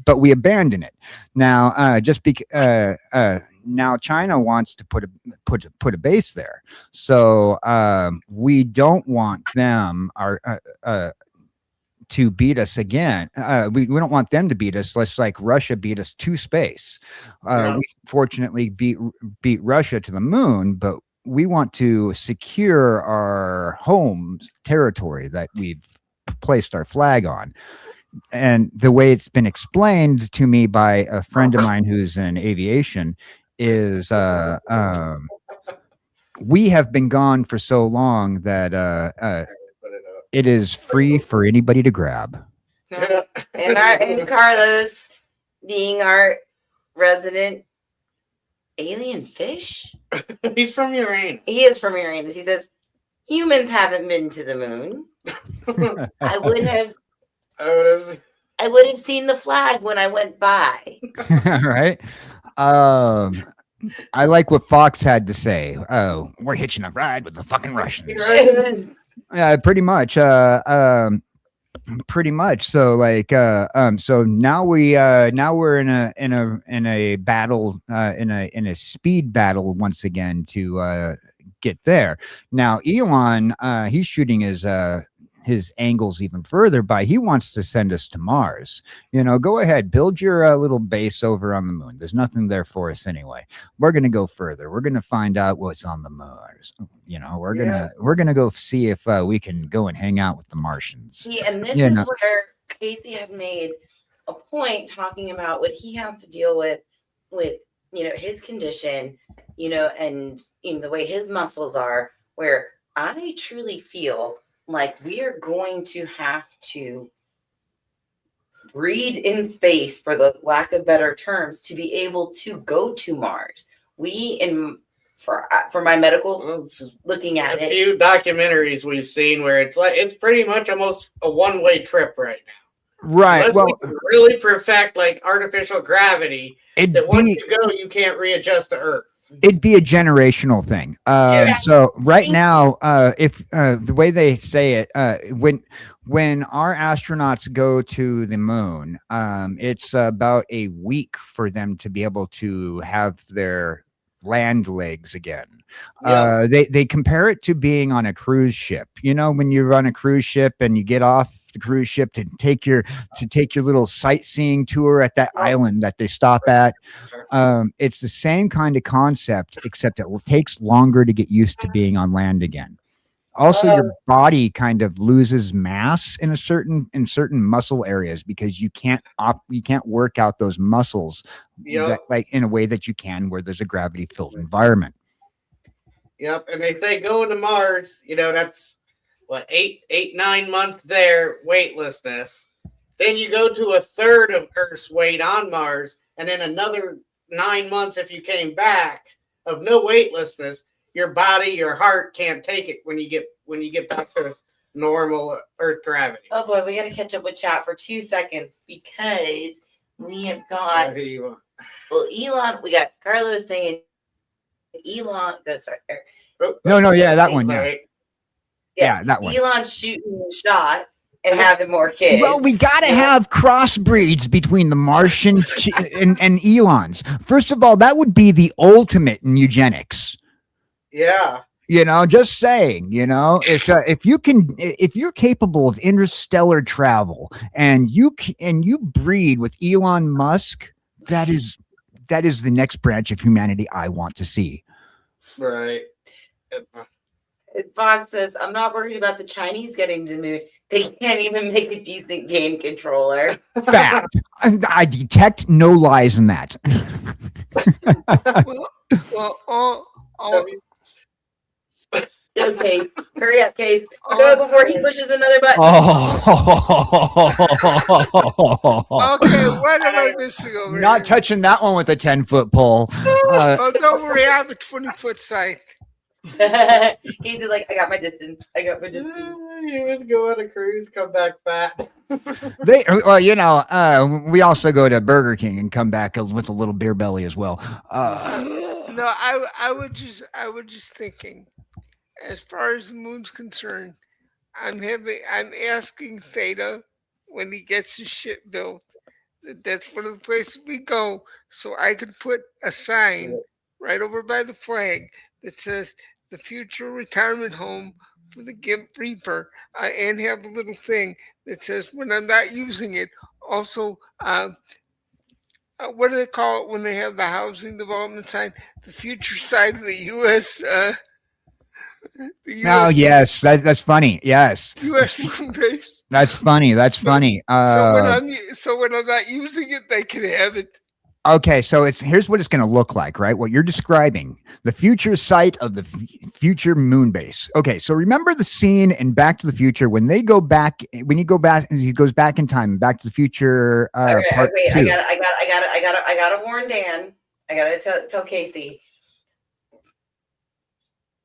Speaker 4: but we abandon it now. Just because now China wants to put a base there, so we don't want them to beat us again. We don't want them to beat us. Let's like Russia beat us to space. We fortunately beat Russia to the moon, but we want to secure our home territory that we've placed our flag on. And the way it's been explained to me by a friend of mine who's in aviation is we have been gone for so long that it is free for anybody to grab.
Speaker 2: And Carlos, being our resident alien fish,
Speaker 3: He's from Uranus.
Speaker 2: he is from Uranus. He says humans haven't been to the moon. I would have seen the flag when I went by.
Speaker 4: Right. I like what Fox had to say. Oh, we're hitching a ride with the fucking Russians. Pretty much. Pretty much. So like so now we're in a battle, in a speed battle once again to get there. Now Elon, he's shooting his angles even further by he wants to send us to Mars. Go ahead, build your little base over on the moon. There's nothing there for us anyway. We're gonna go further. We're gonna find out what's on the Mars. We're gonna go see if we can go and hang out with the Martians.
Speaker 2: And this is where Casey had made a point talking about what he has to deal with his condition, and the way his muscles are, where I truly feel like we are going to have to breed in space, for the lack of better terms, to be able to go to Mars. For my medical, looking at
Speaker 3: a few documentaries we've seen where it's pretty much almost a one-way trip right now.
Speaker 4: Right.
Speaker 3: Unless we can really perfect like artificial gravity, that once you go, you can't readjust to Earth.
Speaker 4: It'd be a generational thing. So right now, if the way they say it, when our astronauts go to the moon, it's about a week for them to be able to have their land legs again. They compare it to being on a cruise ship. When you're on a cruise ship and you get off the cruise ship to take your little sightseeing tour at that island that they stop at. It's the same kind of concept, except it takes longer to get used to being on land again. Also, your body kind of loses mass in certain muscle areas because you can't work out those muscles like in a way that you can where there's a gravity filled environment.
Speaker 3: Yep, and if they go to Mars, that's what 9 months there weightlessness. Then you go to a third of Earth's weight on Mars, and then another 9 months if you came back of no weightlessness. Your body, your heart can't take it when you get back to normal Earth gravity.
Speaker 2: Oh boy, we got to catch up with chat for 2 seconds because We have got Elon. We got Carlos saying Elon. Go sorry.
Speaker 4: No, yeah, that one, yeah.
Speaker 3: Sorry.
Speaker 4: Yeah, that one.
Speaker 2: Elon shooting a shot and having more kids.
Speaker 4: Well, we got to have crossbreeds between the Martian and Elon's. First of all, that would be the ultimate in eugenics.
Speaker 3: Yeah.
Speaker 4: You know, just saying, you know, if you're capable of interstellar travel and you breed with Elon Musk, that is the next branch of humanity I want to see.
Speaker 3: Right.
Speaker 2: Fox says, I'm not worried about the Chinese getting to the moon. They can't even make a decent game controller.
Speaker 4: Fact. I detect no lies in that.
Speaker 5: Well,
Speaker 2: Okay, hurry up, Case. Go before he pushes another button.
Speaker 5: okay, what am I missing over
Speaker 4: Not
Speaker 5: here?
Speaker 4: touching that one with a 10-foot pole.
Speaker 5: Oh, don't worry, I have a 20-foot sight.
Speaker 2: He's like, I got my distance.
Speaker 3: He was go on a cruise, come back fat.
Speaker 4: Well, you know, we also go to Burger King and come back with a little beer belly as well.
Speaker 5: No, I was just thinking, as far as the moon's concerned, I'm asking Theta when he gets his shit built. That's one of the places we go, so I can put a sign right over by the flag that says the future retirement home for the Gimp Reaper, and have a little thing that says when I'm not using it. Also, what do they call it when they have the housing development sign? The future side of the U.S.
Speaker 4: Oh, yes, that's funny. Yes,
Speaker 5: U.S. moon base.
Speaker 4: that's funny. That's funny.
Speaker 5: So when I'm not using it, they can have it.
Speaker 4: Okay, so here's what it's going to look like, right? What you're describing, the future site of the future moon base. Okay, so remember the scene in Back to the Future when he goes back in time, Back to the Future.
Speaker 2: Okay,
Speaker 4: part
Speaker 2: wait,
Speaker 4: 2.
Speaker 2: I gotta warn Dan. I gotta tell Casey.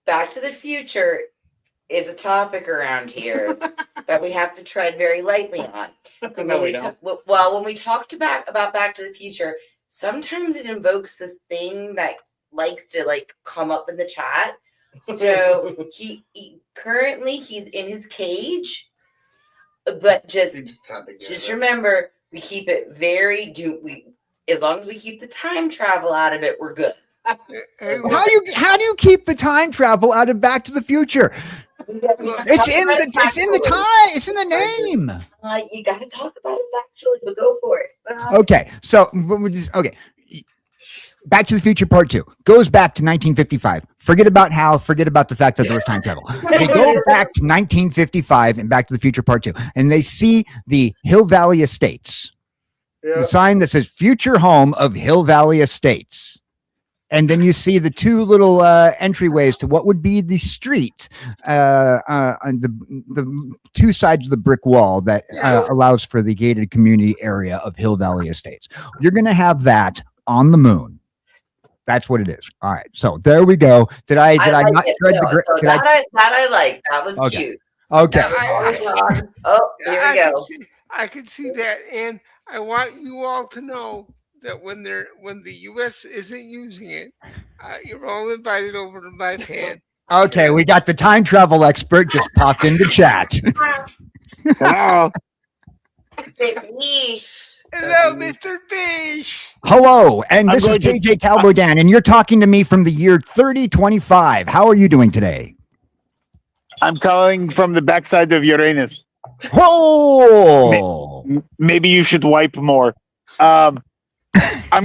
Speaker 2: Back to the Future is a topic around here that we have to tread very lightly on.
Speaker 3: No, we don't.
Speaker 2: When we talked about Back to the Future, sometimes it invokes the thing that likes to come up in the chat. So he currently he's in his cage, but just remember we keep it as long as we keep the time travel out of it, we're good.
Speaker 4: How do you keep the time travel out of Back to the Future? It's in the name.
Speaker 2: You got to talk about it factually, but go for it.
Speaker 4: Okay, so Back to the Future Part 2 goes back to 1955. Forget about the fact that there was time travel. They go back to 1955 and Back to the Future Part 2, and they see the Hill Valley Estates.
Speaker 3: Yeah.
Speaker 4: The sign that says future home of Hill Valley Estates. And then you see the two little entryways to what would be the street, on the two sides of the brick wall that allows for the gated community area of Hill Valley Estates. You're going to have that on the moon. That's what it is. All right. So there we go. Did I not tread the grid?
Speaker 2: I like. That was cute.
Speaker 4: Okay.
Speaker 2: Here we go.
Speaker 5: I can see that, and I want you all to know that when the U.S. isn't using it, you're all invited over to my pad.
Speaker 4: Okay, we got the time travel expert just popped into chat.
Speaker 6: Hello.
Speaker 5: Hello, Mr. Fish.
Speaker 4: Hello, and this is KJ Cowboy Dan, and you're talking to me from the year 3025. How are you doing today?
Speaker 6: I'm calling from the backside of Uranus.
Speaker 4: Oh!
Speaker 6: Maybe you should wipe more. I'm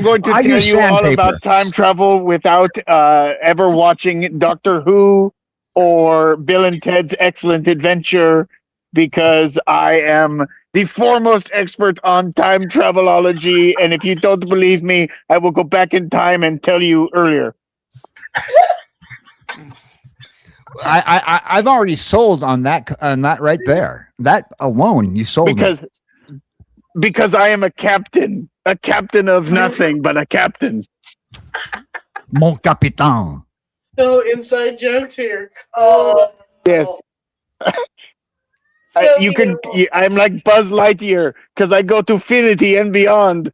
Speaker 6: going to tell you all about time travel without ever watching Doctor Who or Bill and Ted's Excellent Adventure, because I am the foremost expert on time travelology. And if you don't believe me, I will go back in time and tell you earlier.
Speaker 4: I've already sold on that right there. That alone, you sold
Speaker 6: because I am a captain of nothing but a captain.
Speaker 4: Mon capitaine.
Speaker 3: No inside jokes here.
Speaker 2: Oh
Speaker 6: yes.
Speaker 2: So
Speaker 6: You can.
Speaker 2: beautiful.
Speaker 6: I'm like Buzz Lightyear because I go to infinity and beyond.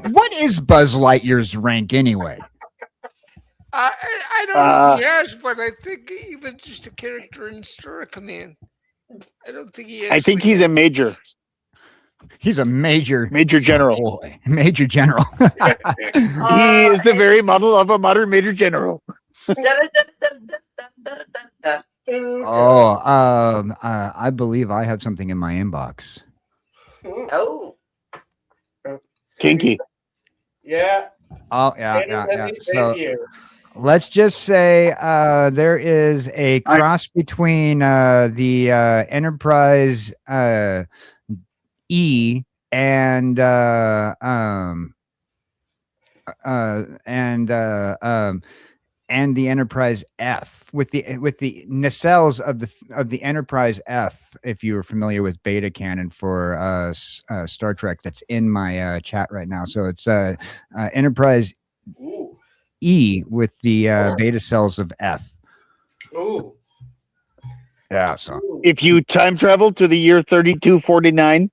Speaker 4: What is Buzz Lightyear's rank anyway?
Speaker 5: I don't know if he has, but I think he was just a character in Star Command. I don't think he
Speaker 6: I think
Speaker 5: actually
Speaker 6: he's
Speaker 5: has.
Speaker 6: a major
Speaker 4: He's a major
Speaker 6: general.
Speaker 4: boy, major general.
Speaker 6: He is the very model of a modern major general.
Speaker 4: I believe I have something in my inbox.
Speaker 2: Oh,
Speaker 6: Kinky.
Speaker 3: Yeah.
Speaker 4: Oh yeah,
Speaker 3: Tanner,
Speaker 4: yeah,
Speaker 3: as
Speaker 4: yeah.
Speaker 3: he said
Speaker 4: So
Speaker 3: you.
Speaker 4: let's just say there is a cross between the Enterprise E and and the Enterprise F with the nacelles of the Enterprise F. If you're familiar with beta canon for Star Trek, that's in my chat right now. So it's Enterprise
Speaker 3: Ooh.
Speaker 4: E with the beta cells of F.
Speaker 3: Ooh.
Speaker 4: Yeah. So
Speaker 3: Ooh.
Speaker 6: If you time travel to the year 3249,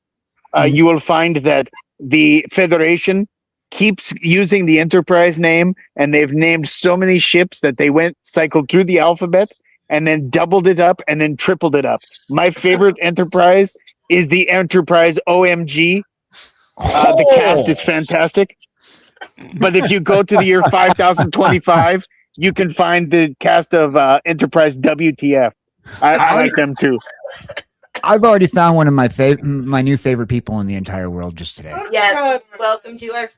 Speaker 4: Mhm.
Speaker 6: you will find that the Federation keeps using the Enterprise name, and they've named so many ships that they cycled through the alphabet and then doubled it up and then tripled it up. My favorite Enterprise is the Enterprise OMG. The cast is fantastic. But if you go to the year 5025, you can find the cast of Enterprise WTF. I like them too.
Speaker 4: I've already found one of my new favorite people in the entire world just today.
Speaker 2: yes. Welcome to our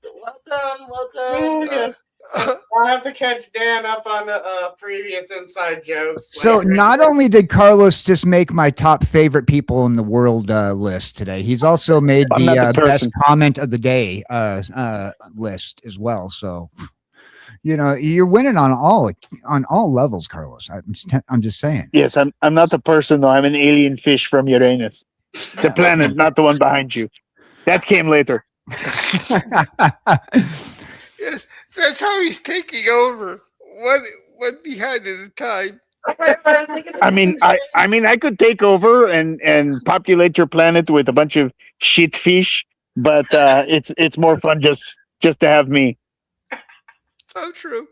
Speaker 2: welcome.
Speaker 3: Oh, yes. I'll have to catch Dan up on the previous inside jokes.
Speaker 4: So
Speaker 3: later.
Speaker 4: not only did Carlos just make my top favorite people in the world list today, he's also made
Speaker 6: I'm not
Speaker 4: the
Speaker 6: the
Speaker 4: best
Speaker 6: person.
Speaker 4: comment of the day list as well. So you know you're winning on all levels, Carlos. I'm just saying.
Speaker 6: Yes, I'm not the person though. I'm an alien fish from Uranus, the planet, not the one behind you. That came later.
Speaker 5: Yes, that's how he's taking over. One behind at a time.
Speaker 6: I mean, I could take over and populate your planet with a bunch of shit fish, but it's more fun just to have me.
Speaker 5: So true.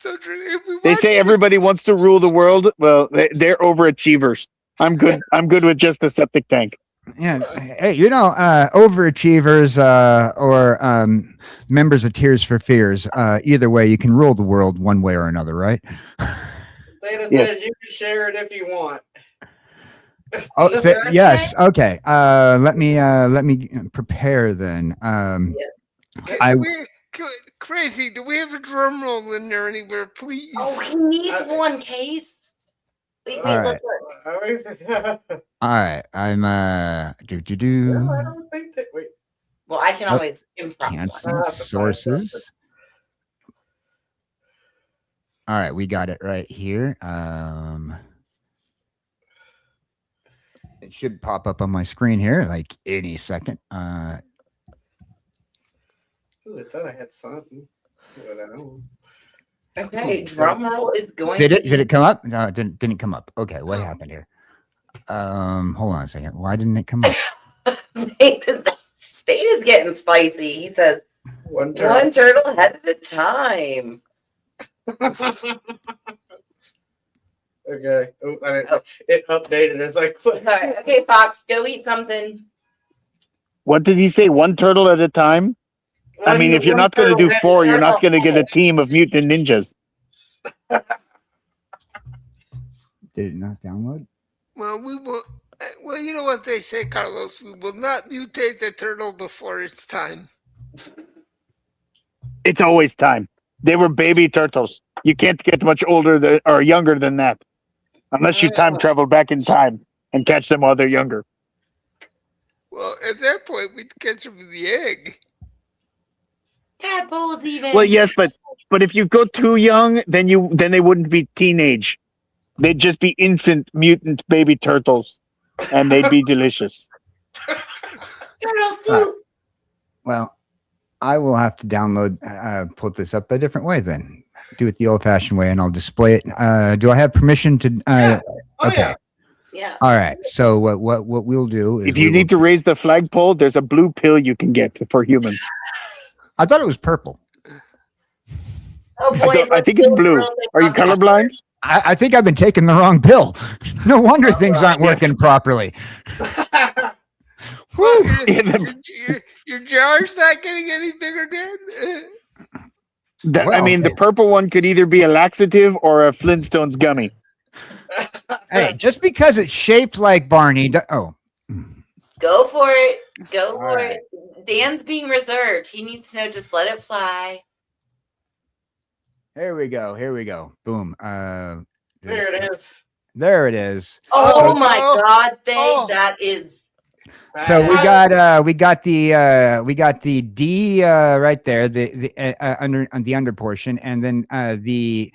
Speaker 5: So true. If we
Speaker 6: They
Speaker 5: watch
Speaker 6: say everybody wants to rule the world. Well, they're overachievers. I'm good. I'm good with just the septic tank.
Speaker 4: Yeah, hey, you know, overachievers or members of Tears for Fears. Either way, you can rule the world one way or another, right?
Speaker 3: Data
Speaker 6: Yes.
Speaker 3: said you can share it if you want.
Speaker 4: Oh,
Speaker 2: Is there a
Speaker 4: yes. Okay. Let me prepare then. I
Speaker 5: Crazy. Do we have a drum roll in there anywhere, please?
Speaker 2: Oh, he needs one case. Wait,
Speaker 4: All
Speaker 2: let's
Speaker 3: I
Speaker 4: all right. I'm do
Speaker 3: don't think that. Wait.
Speaker 2: Well, I can
Speaker 4: Oh,
Speaker 2: always improv.
Speaker 4: cancel
Speaker 3: I'll have to find
Speaker 4: sources. All right, we got it right here. It should pop up on my screen here like any second.
Speaker 3: Ooh, I thought I had something. But I don't.
Speaker 2: Okay, drum roll is going.
Speaker 4: Did
Speaker 2: to
Speaker 4: it come up? No, it didn't come up. Okay, what happened here? Hold on a second. Why didn't it come up?
Speaker 2: State is getting spicy. He says
Speaker 3: One
Speaker 2: one turtle head at a time.
Speaker 3: Okay. Oh, it updated. It's like.
Speaker 2: All right. Okay, Fox, go eat something.
Speaker 6: What did he say? One turtle at a time? I mean, if you're not going to do 4, you're not going to get a team of mutant ninjas.
Speaker 4: Did it not download?
Speaker 5: Well, we will. Well, you know what they say, Carlos. We will not mutate the turtle before it's time.
Speaker 6: It's always time. They were baby turtles. You can't get much older or younger than that, unless you time travel back in time and catch them while they're younger.
Speaker 5: Well, at that point, we'd catch them in the egg.
Speaker 2: Tadpoles even.
Speaker 6: Well, yes, but if you go too young, then they wouldn't be teenage. They'd just be infant mutant baby turtles, and they'd be delicious.
Speaker 2: Turtles too.
Speaker 4: Well, I will have to put this up a different way then. Do it the old-fashioned way, and I'll display it. Do I have permission to?
Speaker 3: Yeah. Oh,
Speaker 4: okay.
Speaker 3: yeah.
Speaker 2: Yeah.
Speaker 4: All right. So what we'll do is
Speaker 6: If you need to raise the flagpole, there's a blue pill you can get for humans.
Speaker 4: I thought it was purple.
Speaker 2: Oh boy,
Speaker 6: I think it's blue. Are you colorblind?
Speaker 4: I think I've been taking the wrong pill. No wonder things aren't
Speaker 6: Yes.
Speaker 4: working properly.
Speaker 5: Well,
Speaker 4: Whew.
Speaker 5: your jar's not getting any bigger, Dan.
Speaker 4: Well,
Speaker 6: the purple one could either be a laxative or a Flintstones gummy.
Speaker 4: hey, just because it's shaped like Barney.
Speaker 2: Go for it. Go for
Speaker 4: right.
Speaker 2: it. Dan's being reserved. He needs to know. Just let it fly.
Speaker 4: Here we go. Here we go. Boom.
Speaker 3: There it is.
Speaker 4: There it is.
Speaker 2: Oh,
Speaker 5: Oh,
Speaker 2: my
Speaker 5: oh,
Speaker 2: God, Faye,
Speaker 5: oh.
Speaker 2: that is.
Speaker 4: So we
Speaker 3: Badass.
Speaker 4: got the D right there, the under on the under portion, and then the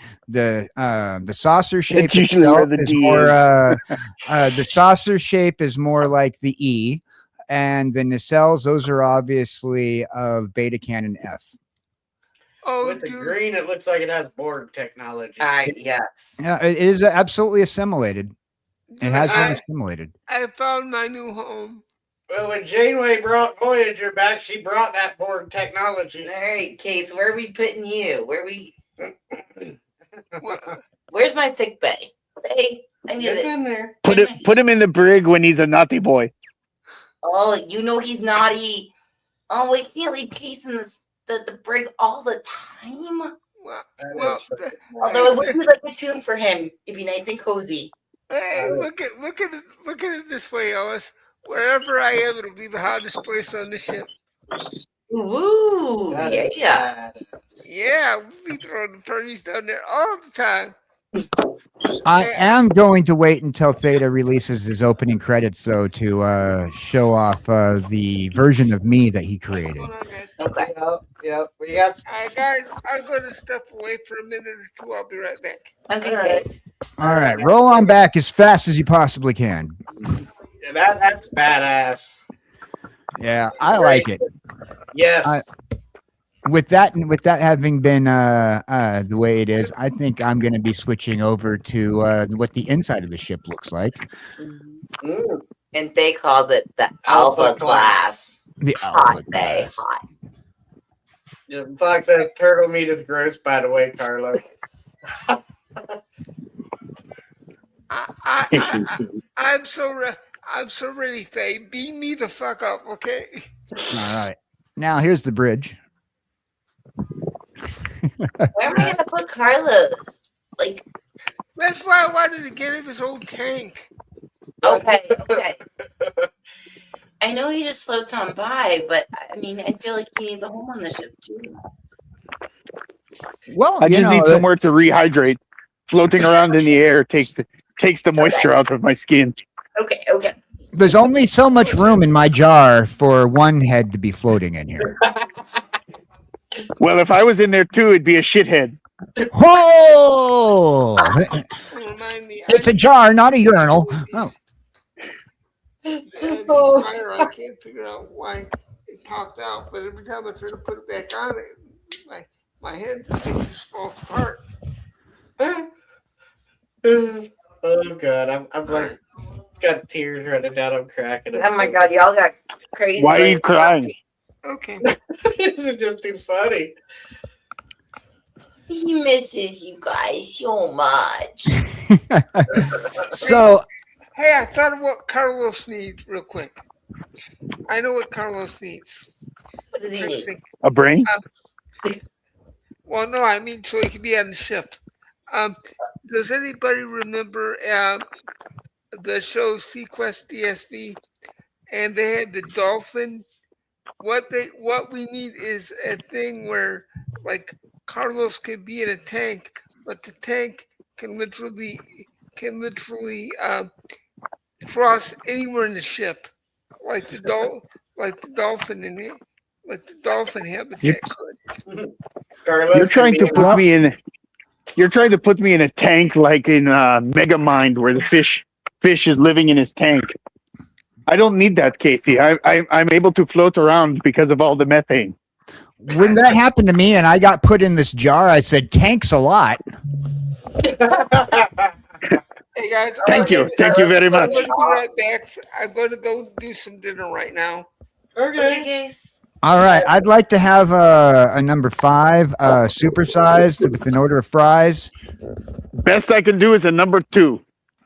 Speaker 4: saucer shape
Speaker 6: It's usually where the
Speaker 4: is
Speaker 6: D
Speaker 4: more
Speaker 6: is.
Speaker 4: the saucer shape is more like the E, and the nacelles, those are obviously of beta canon F.
Speaker 5: Oh,
Speaker 3: With the
Speaker 5: dude.
Speaker 3: green, it looks like it has Borg technology.
Speaker 2: Yes.
Speaker 4: Yeah, it is absolutely assimilated. It
Speaker 5: Dude,
Speaker 4: has been
Speaker 5: I,
Speaker 4: assimilated.
Speaker 5: I found my new home.
Speaker 3: Well, when Janeway brought Voyager back, she brought that Borg technology.
Speaker 2: All right, Case, where are we putting you?
Speaker 5: Well,
Speaker 2: Where's my sick bay? Say, I need
Speaker 3: It's
Speaker 2: it.
Speaker 3: in there.
Speaker 6: Put him in the brig when he's a naughty boy.
Speaker 2: Oh, you know he's naughty. Oh, we can't leave Case in the brig all the time.
Speaker 5: well,
Speaker 2: Although it would be like a tune for him. It'd be nice and cozy.
Speaker 5: hey, look at it this way, Alice. Wherever I am, it'll be the hottest place on the ship.
Speaker 2: Woo!
Speaker 3: That
Speaker 2: Yeah,
Speaker 3: is
Speaker 2: yeah.
Speaker 3: bad.
Speaker 5: Yeah, we throw the parties down there all the time.
Speaker 4: I am going to wait until Theta releases his opening credits, though, to show off the version of me that he
Speaker 5: What's
Speaker 4: created.
Speaker 5: going on, guys?
Speaker 2: Okay.
Speaker 3: Yep. We got.
Speaker 5: Guys, I'm going to step away for a minute or two. I'll be right back.
Speaker 2: Okay,
Speaker 3: All right.
Speaker 2: Case.
Speaker 4: All right, roll on back as fast as you possibly can.
Speaker 3: Yeah, that's badass.
Speaker 4: Yeah, I like it.
Speaker 3: Yes.
Speaker 4: With that having been the way it is, I think I'm going to be switching over to what the inside of the ship looks like.
Speaker 3: Mm.
Speaker 2: And they called it the
Speaker 3: Alpha
Speaker 2: Alpha class.
Speaker 4: The
Speaker 2: Hot
Speaker 4: Alpha
Speaker 2: day,
Speaker 4: class.
Speaker 2: hot.
Speaker 3: Yeah, Fox says turtle meat is gross, by the way, Carlo.
Speaker 5: I'm so ready, Faye. Beam me the fuck up, okay?
Speaker 4: All right. Now here's the bridge.
Speaker 2: Where am I gonna put Carlos? Like,
Speaker 5: That's why I wanted to get him his old tank.
Speaker 2: okay. I know he just floats on by, but I mean, I feel like he needs a home on the ship too.
Speaker 4: Well,
Speaker 6: I just need somewhere to rehydrate. Floating around in the air takes the moisture out of my skin.
Speaker 2: Okay.
Speaker 4: There's only so much room in my jar for one head to be floating in here.
Speaker 6: Well, if I was in there too, it'd be a shithead.
Speaker 4: Oh!
Speaker 5: Remind me,
Speaker 4: It's a jar, not a urinal. Oh.
Speaker 5: Fire, I can't figure out why it popped out, but every time I try to put it back on, my head just falls apart.
Speaker 3: Oh god, I'm like got tears running down. I'm cracking.
Speaker 2: Oh my god, y'all got crazy.
Speaker 6: Why are you crying?
Speaker 5: Okay.
Speaker 3: This is just too funny.
Speaker 2: He misses you guys so much.
Speaker 4: So,
Speaker 5: Hey, I thought of what Carlos needs real quick. I know what Carlos needs.
Speaker 2: What do they
Speaker 5: Trying to
Speaker 2: need?
Speaker 5: think.
Speaker 6: A brain?
Speaker 5: Well, no, I mean so he can be on the ship. Does anybody remember the show Sequest DSV? And they had the dolphin. What we need is a thing where like Carlos can be in a tank, but the tank can literally cross anywhere in the ship, like the dolphin in it, like the dolphin habitat could.
Speaker 3: Carlos,
Speaker 6: You're trying to put me in. You're trying to put me in a tank like in Megamind, where the fish is living in his tank. I don't need that, Casey. I'm able to float around because of all the methane.
Speaker 4: when that happened to me and I got put in this jar, I said, tanks a lot.
Speaker 5: Hey, Hey guys,
Speaker 6: Thank you. Thank you very
Speaker 5: I'm
Speaker 6: much.
Speaker 5: going to be right back. I'm going to go do some dinner right now.
Speaker 2: Okay,
Speaker 3: Okay.
Speaker 2: guys.
Speaker 4: All right, I'd like to have a number 5, supersized with an order of fries.
Speaker 6: Best I can do is a number 2.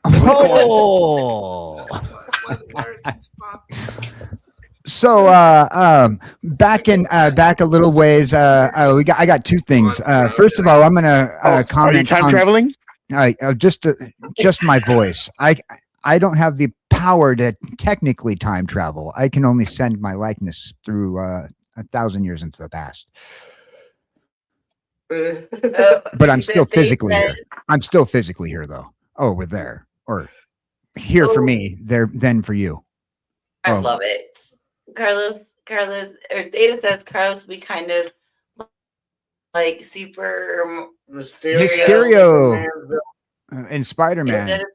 Speaker 4: Oh. So back a little ways. I got 2 things. First of all, I'm gonna
Speaker 6: Are you
Speaker 4: comment
Speaker 6: time
Speaker 4: on
Speaker 6: traveling?
Speaker 4: just my voice. I don't have the power to technically time travel. I can only send my likeness through 1,000 years into the past. But I'm still physically here. I'm still physically here, though. Oh, we're there, or here for me, there then for you.
Speaker 2: I
Speaker 4: Oh.
Speaker 2: love it. Carlos, or Data says Carlos we kind of like super
Speaker 4: Mysterio in Spider-Man.
Speaker 2: instead of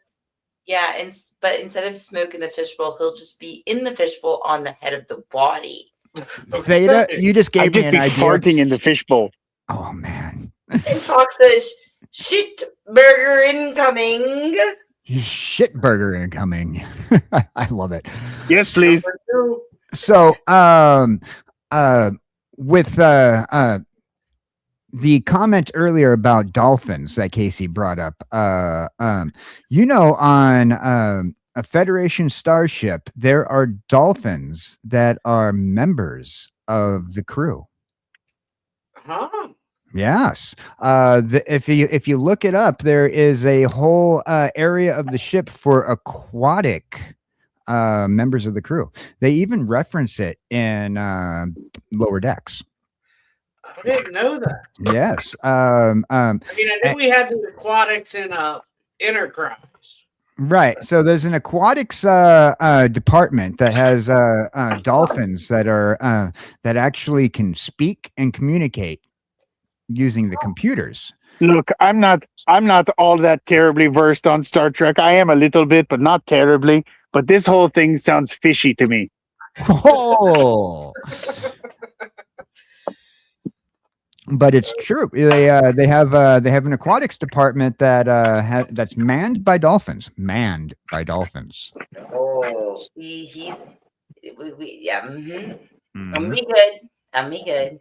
Speaker 2: but instead of smoking the fishbowl, he'll just be in the fishbowl on the head of the body.
Speaker 4: Theta, you just gave
Speaker 6: I'd just
Speaker 4: me
Speaker 6: be
Speaker 4: an idea.
Speaker 6: farting in the fishbowl.
Speaker 4: Oh man,
Speaker 2: And Fox says, "Shit burger incoming."
Speaker 4: shit burger incoming. I love it.
Speaker 6: Yes, please.
Speaker 4: So, with the comment earlier about dolphins that Casey brought up, on a Federation starship, there are dolphins that are members of the crew.
Speaker 3: Huh?
Speaker 4: Yes. If you look it up, there is a whole area of the ship for aquatic members of the crew. They even reference it in Lower Decks.
Speaker 3: I didn't know that.
Speaker 4: Yes.
Speaker 3: I mean, I knew we had the aquatics in Enterprise.
Speaker 4: Right. So there's an aquatics department that has dolphins that are that actually can speak and communicate using the computers.
Speaker 6: Look, I'm not all that terribly versed on Star Trek. I am a little bit, but not terribly. But this whole thing sounds fishy to me.
Speaker 4: Oh. But it's true. They have an aquatics department that that's manned by dolphins. Manned by dolphins.
Speaker 2: Oh, yeah. Mm-hmm.
Speaker 4: Mhm.
Speaker 2: I'm be good. I'm be good.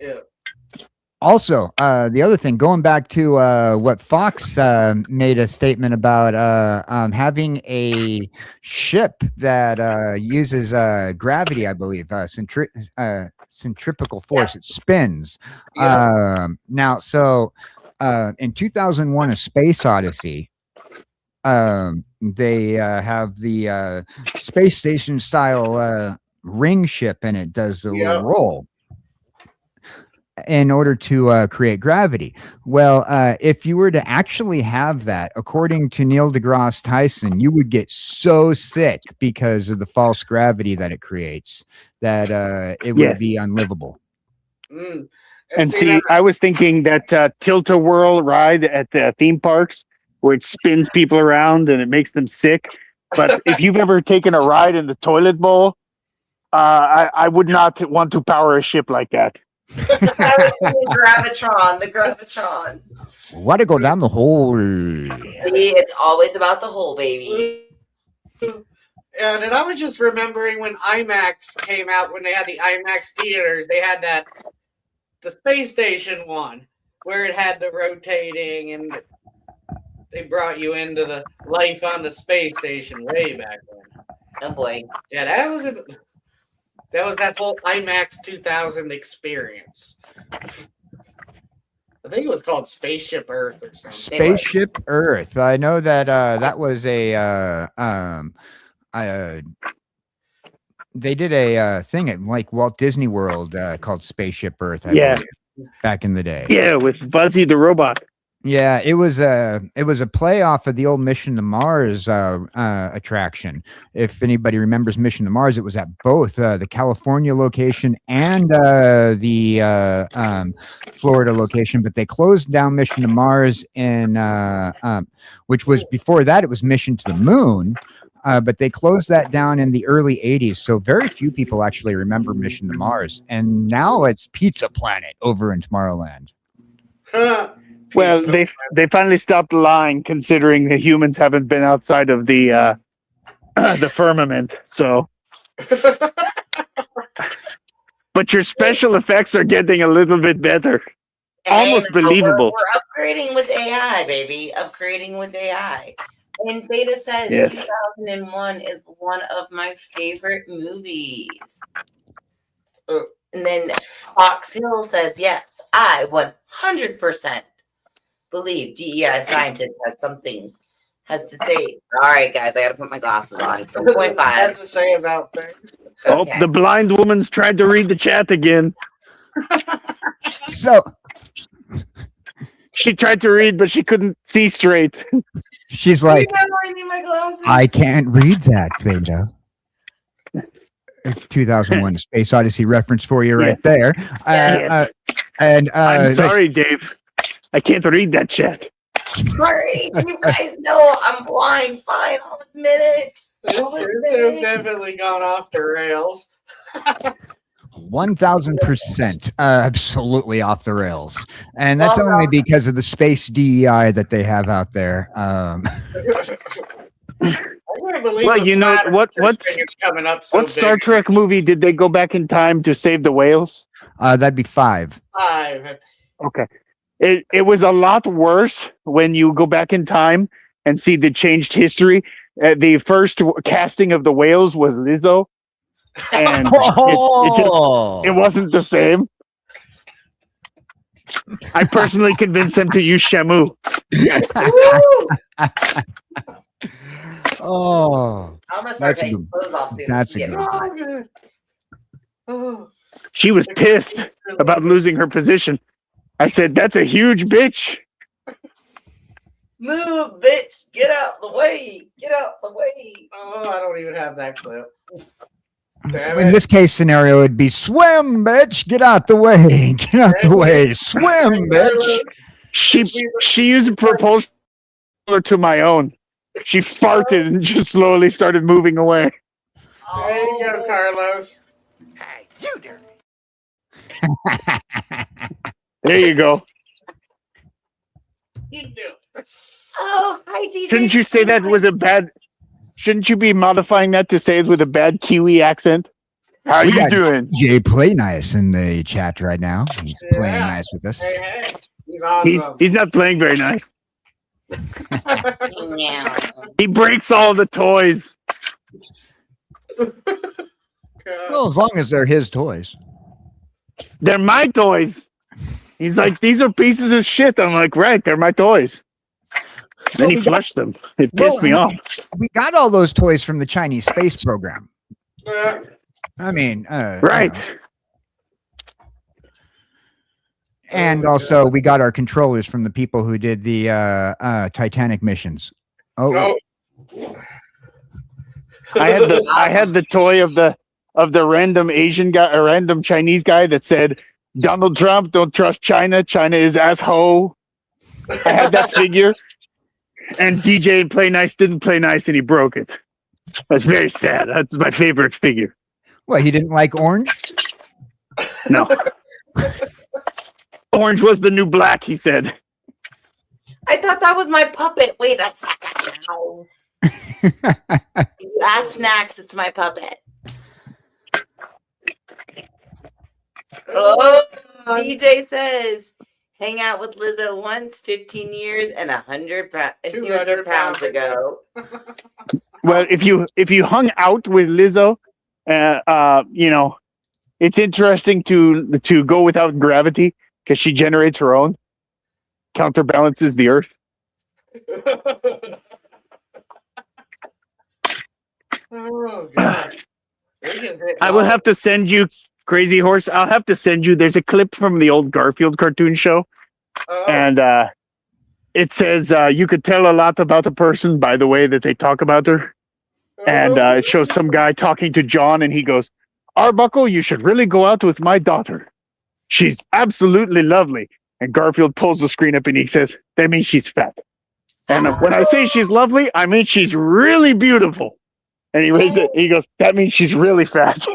Speaker 3: Yeah.
Speaker 4: Also, the other thing, going back to what Fox made a statement about having a ship that uses gravity, I believe, centripetal force. It spins.
Speaker 3: Yeah.
Speaker 4: Now, so in 2001, A Space Odyssey, they have the space station style ring ship, and it does the little roll in order to create gravity. Well, if you were to actually have that, according to Neil deGrasse Tyson, you would get so sick because of the false gravity that it creates that it would be unlivable.
Speaker 3: Mm.
Speaker 6: And see, I was thinking that tilt-a-whirl ride at the theme parks where it spins people around and it makes them sick. But if you've ever taken a ride in the toilet bowl, I would not want to power a ship like that.
Speaker 2: The gravitron.
Speaker 4: Why to go down the hole?
Speaker 2: It's always about the hole, baby.
Speaker 3: And I was just remembering when IMAX came out, when they had the IMAX theaters, they had the space station one where it had the rotating, and they brought you into the life on the space station way back then.
Speaker 2: Oh boy.
Speaker 3: Yeah, that was that whole IMAX 2000 experience. I think it was called Spaceship Earth or something.
Speaker 4: Spaceship Earth. I know that that was a they did a thing at like Walt Disney World called Spaceship Earth. I believe, back in the day.
Speaker 6: Yeah, with Buzzy the robot.
Speaker 4: Yeah, it was a play off of the old Mission to Mars attraction. If anybody remembers Mission to Mars, it was at both the California location and the Florida location. But they closed down Mission to Mars in which was before that. It was Mission to the Moon. But they closed that down in the early 80s. So very few people actually remember Mission to Mars. And now it's Pizza Planet over in Tomorrowland.
Speaker 6: Well, they finally stopped lying, considering the humans haven't been outside of the the firmament. So, but your special effects are getting a little bit better, almost believable.
Speaker 2: We're upgrading with AI, baby. Upgrading with AI. And Data says
Speaker 6: Yes.
Speaker 2: 2001 is one of my favorite movies. And then Fox Hill says, yes, I 100% believe DEI scientist has to say. All right, guys, I got to put my glasses on. 2.5.
Speaker 3: Has to say about things.
Speaker 6: Oh, the blind woman's tried to read the chat again.
Speaker 4: So
Speaker 6: she tried to read, but she couldn't see straight.
Speaker 4: She's like,
Speaker 2: I need my glasses.
Speaker 4: I can't read that, Veda. It's 2001 Space Odyssey reference for you right there.
Speaker 6: Yes.
Speaker 4: And
Speaker 6: I'm sorry, Dave. I can't read that chat.
Speaker 2: Sorry, you guys know I'm blind. Fine, I'll admit it.
Speaker 3: This has definitely gone off the rails.
Speaker 4: 1000% absolutely off the rails, and that's only because of the space DEI that they have out there.
Speaker 6: Well, you know what's
Speaker 3: coming up. So
Speaker 6: what Star Trek movie did they go back in time to save the whales?
Speaker 4: That'd be 5.
Speaker 3: 5.
Speaker 6: Okay. It was a lot worse when you go back in time and see the changed history. The first casting of the whales was Lizzo, and it wasn't the same. I personally convinced them to use Shamu.
Speaker 4: Oh,
Speaker 2: I'm gonna start
Speaker 4: that's a
Speaker 2: taking
Speaker 4: good.
Speaker 2: clothes off soon.
Speaker 4: That's a
Speaker 2: Get
Speaker 4: good.
Speaker 3: Oh.
Speaker 6: She was pissed about losing her position. I said, "That's a huge bitch."
Speaker 2: Move, bitch! Get out the way! Get out the way!
Speaker 3: Oh, I don't even have that clip. Damn
Speaker 4: In
Speaker 3: it.
Speaker 4: this case scenario, it'd be swim, bitch. Get out the way. Get out the way. Swim, bitch.
Speaker 6: She used a propulsion to my own. She farted and just slowly started moving away.
Speaker 3: There you go, Carlos.
Speaker 5: Hey, you there.
Speaker 6: There you go.
Speaker 3: You do.
Speaker 2: Oh, hi, DJ.
Speaker 6: Shouldn't you say that with a bad? Shouldn't you be modifying that to say it with a bad Kiwi accent? How
Speaker 4: We
Speaker 6: you
Speaker 4: got
Speaker 6: doing?
Speaker 4: Jay Play Nice in the chat right now. He's playing nice with us.
Speaker 3: Hey, he's awesome.
Speaker 6: He's not playing very nice.
Speaker 2: Meow.
Speaker 6: He breaks all the toys.
Speaker 4: Well, as long as they're his toys.
Speaker 6: They're my toys. He's like, these are pieces of shit. I'm like, right, they're my toys. Then he flushed them. It pissed me off.
Speaker 4: We got all those toys from the Chinese space program.
Speaker 3: Uh,
Speaker 4: I mean,
Speaker 6: Right.
Speaker 4: you know. And also, we got our controllers from the people who did the Titanic missions. Oh,
Speaker 3: no.
Speaker 6: I had the toy of the random Asian guy, or random Chinese guy that said, "Donald Trump, don't trust China. China is asshole." I had that figure, and DJ Play Nice didn't play nice, and he broke it. That's very sad. That's my favorite figure.
Speaker 4: what? He didn't like orange?
Speaker 6: No. Orange was the new black, he said.
Speaker 2: I thought that was my puppet. Wait a second now. You ask Snacks, it's my puppet. Oh, DJ says, hang out with Lizzo once, 15 years, and 200 pounds ago.
Speaker 6: Well, if you hung out with Lizzo, you know, it's interesting to go without gravity because she generates her own, counterbalances the Earth.
Speaker 3: Oh, God.
Speaker 6: I will have to send you, Crazy Horse. I'll have to send you. There's a clip from the old Garfield cartoon show, and it says you could tell a lot about a person by the way that they talk about her. And it shows some guy talking to John, and he goes, "Arbuckle, you should really go out with my daughter. She's absolutely lovely." And Garfield pulls the screen up and he says, "That means she's fat." And when I say she's lovely, I mean she's really beautiful. And he raises it. He goes, "That means she's really fat."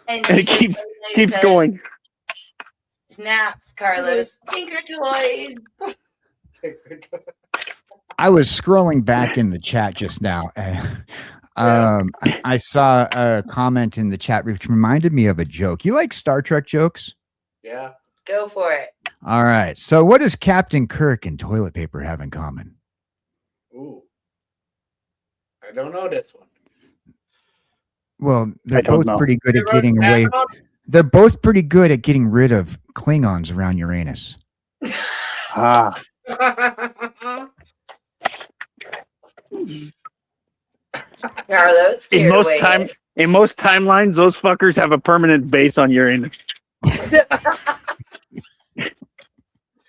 Speaker 6: And it keeps going.
Speaker 2: Snaps, Carlos. Tinker Toys.
Speaker 4: I was scrolling back in the chat just now. I saw a comment in the chat which reminded me of a joke. You like Star Trek jokes?
Speaker 3: Yeah.
Speaker 2: Go for it.
Speaker 4: All right. So, what does Captain Kirk and toilet paper have in common?
Speaker 3: Ooh. I don't know this one.
Speaker 4: Well, they're
Speaker 6: I don't
Speaker 4: both
Speaker 6: know.
Speaker 4: pretty good
Speaker 3: You
Speaker 4: at
Speaker 3: wrote
Speaker 4: getting
Speaker 3: that
Speaker 4: away.
Speaker 3: down?
Speaker 4: They're both pretty good at getting rid of Klingons around Uranus.
Speaker 6: Ah,
Speaker 2: Carlos,
Speaker 6: in
Speaker 2: scared
Speaker 6: most
Speaker 2: away.
Speaker 6: time, in most timelines, those fuckers have a permanent base on Uranus.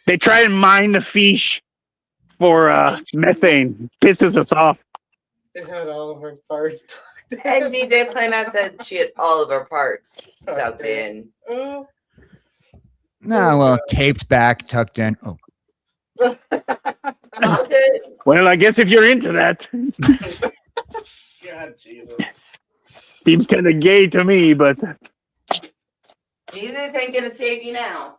Speaker 6: They try and mine the fish for methane. Pisses us off.
Speaker 3: It had all of her parts.
Speaker 2: And DJ Playmat said she had all of her parts tucked in.
Speaker 3: Oh.
Speaker 4: No, well, taped back, tucked in. Oh,
Speaker 2: All good.
Speaker 6: Well, I guess if you're into that,
Speaker 3: God, Jesus.
Speaker 6: seems kind of gay to me. But
Speaker 2: Jesus ain't gonna save you now.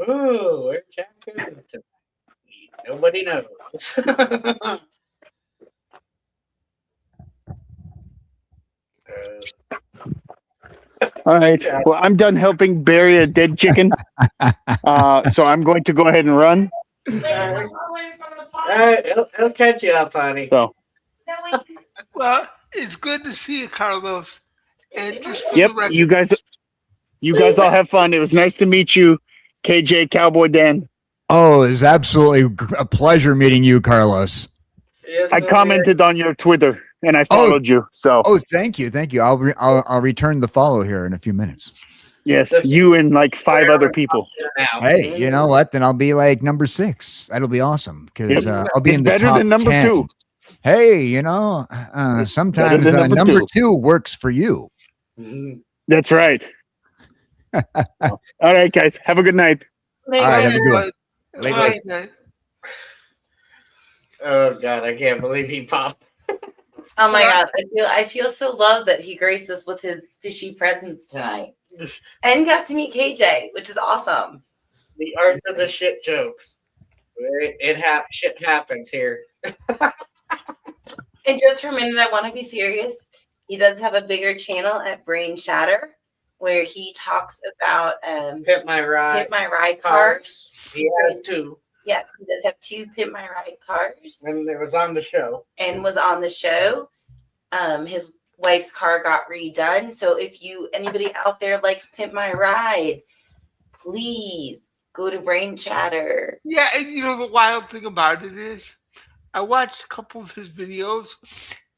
Speaker 3: Ooh, where Jack goes tonight? Nobody knows.
Speaker 6: all right, well, I'm done helping bury a dead chicken. So I'm going to go ahead and run.
Speaker 3: Alright, he'll catch you up, honey.
Speaker 6: So
Speaker 5: Well, it's good to see you, Carlos. And just for
Speaker 6: yep,
Speaker 5: the record,
Speaker 6: you guys all have fun. It was nice to meet you, KJ Cowboy Dan.
Speaker 4: oh, it's absolutely a pleasure meeting you, Carlos.
Speaker 6: I commented on your Twitter and I followed you. So
Speaker 4: Oh, thank you, thank you. I'll return the follow here in a few minutes.
Speaker 6: yes, you and like 5 other people.
Speaker 3: now.
Speaker 4: Hey, you know what? Then I'll be like number 6. That'll be awesome because I'll be
Speaker 6: It's
Speaker 4: in the
Speaker 6: better
Speaker 4: top
Speaker 6: than number
Speaker 4: 10.
Speaker 6: 2.
Speaker 4: Hey, you know, sometimes
Speaker 6: than number
Speaker 4: number
Speaker 6: two.
Speaker 4: 2 works for you.
Speaker 6: That's right. All right, guys. Have a good night.
Speaker 2: Thank
Speaker 4: All right, have a
Speaker 2: you.
Speaker 4: good one.
Speaker 5: Have
Speaker 4: Later.
Speaker 5: a great night.
Speaker 3: Oh God, I can't believe he popped.
Speaker 2: Oh my God, I feel so loved that he graced us with his fishy presence tonight, and got to meet KJ, which is awesome.
Speaker 3: The art of the shit jokes. Shit happens here.
Speaker 2: And just for a minute, I want to be serious. He does have a bigger channel at Brain Chatter where he talks about
Speaker 3: Pit my ride.
Speaker 2: Pit My Ride cars.
Speaker 3: He has 2,
Speaker 2: Yes, he does have 2 Pit My Ride cars,
Speaker 3: and it was on the show.
Speaker 2: and was on the show. His wife's car got redone. So if anybody out there likes Pimp My Ride, please go to Brain Chatter.
Speaker 5: Yeah, and you know the wild thing about it is, I watched a couple of his videos,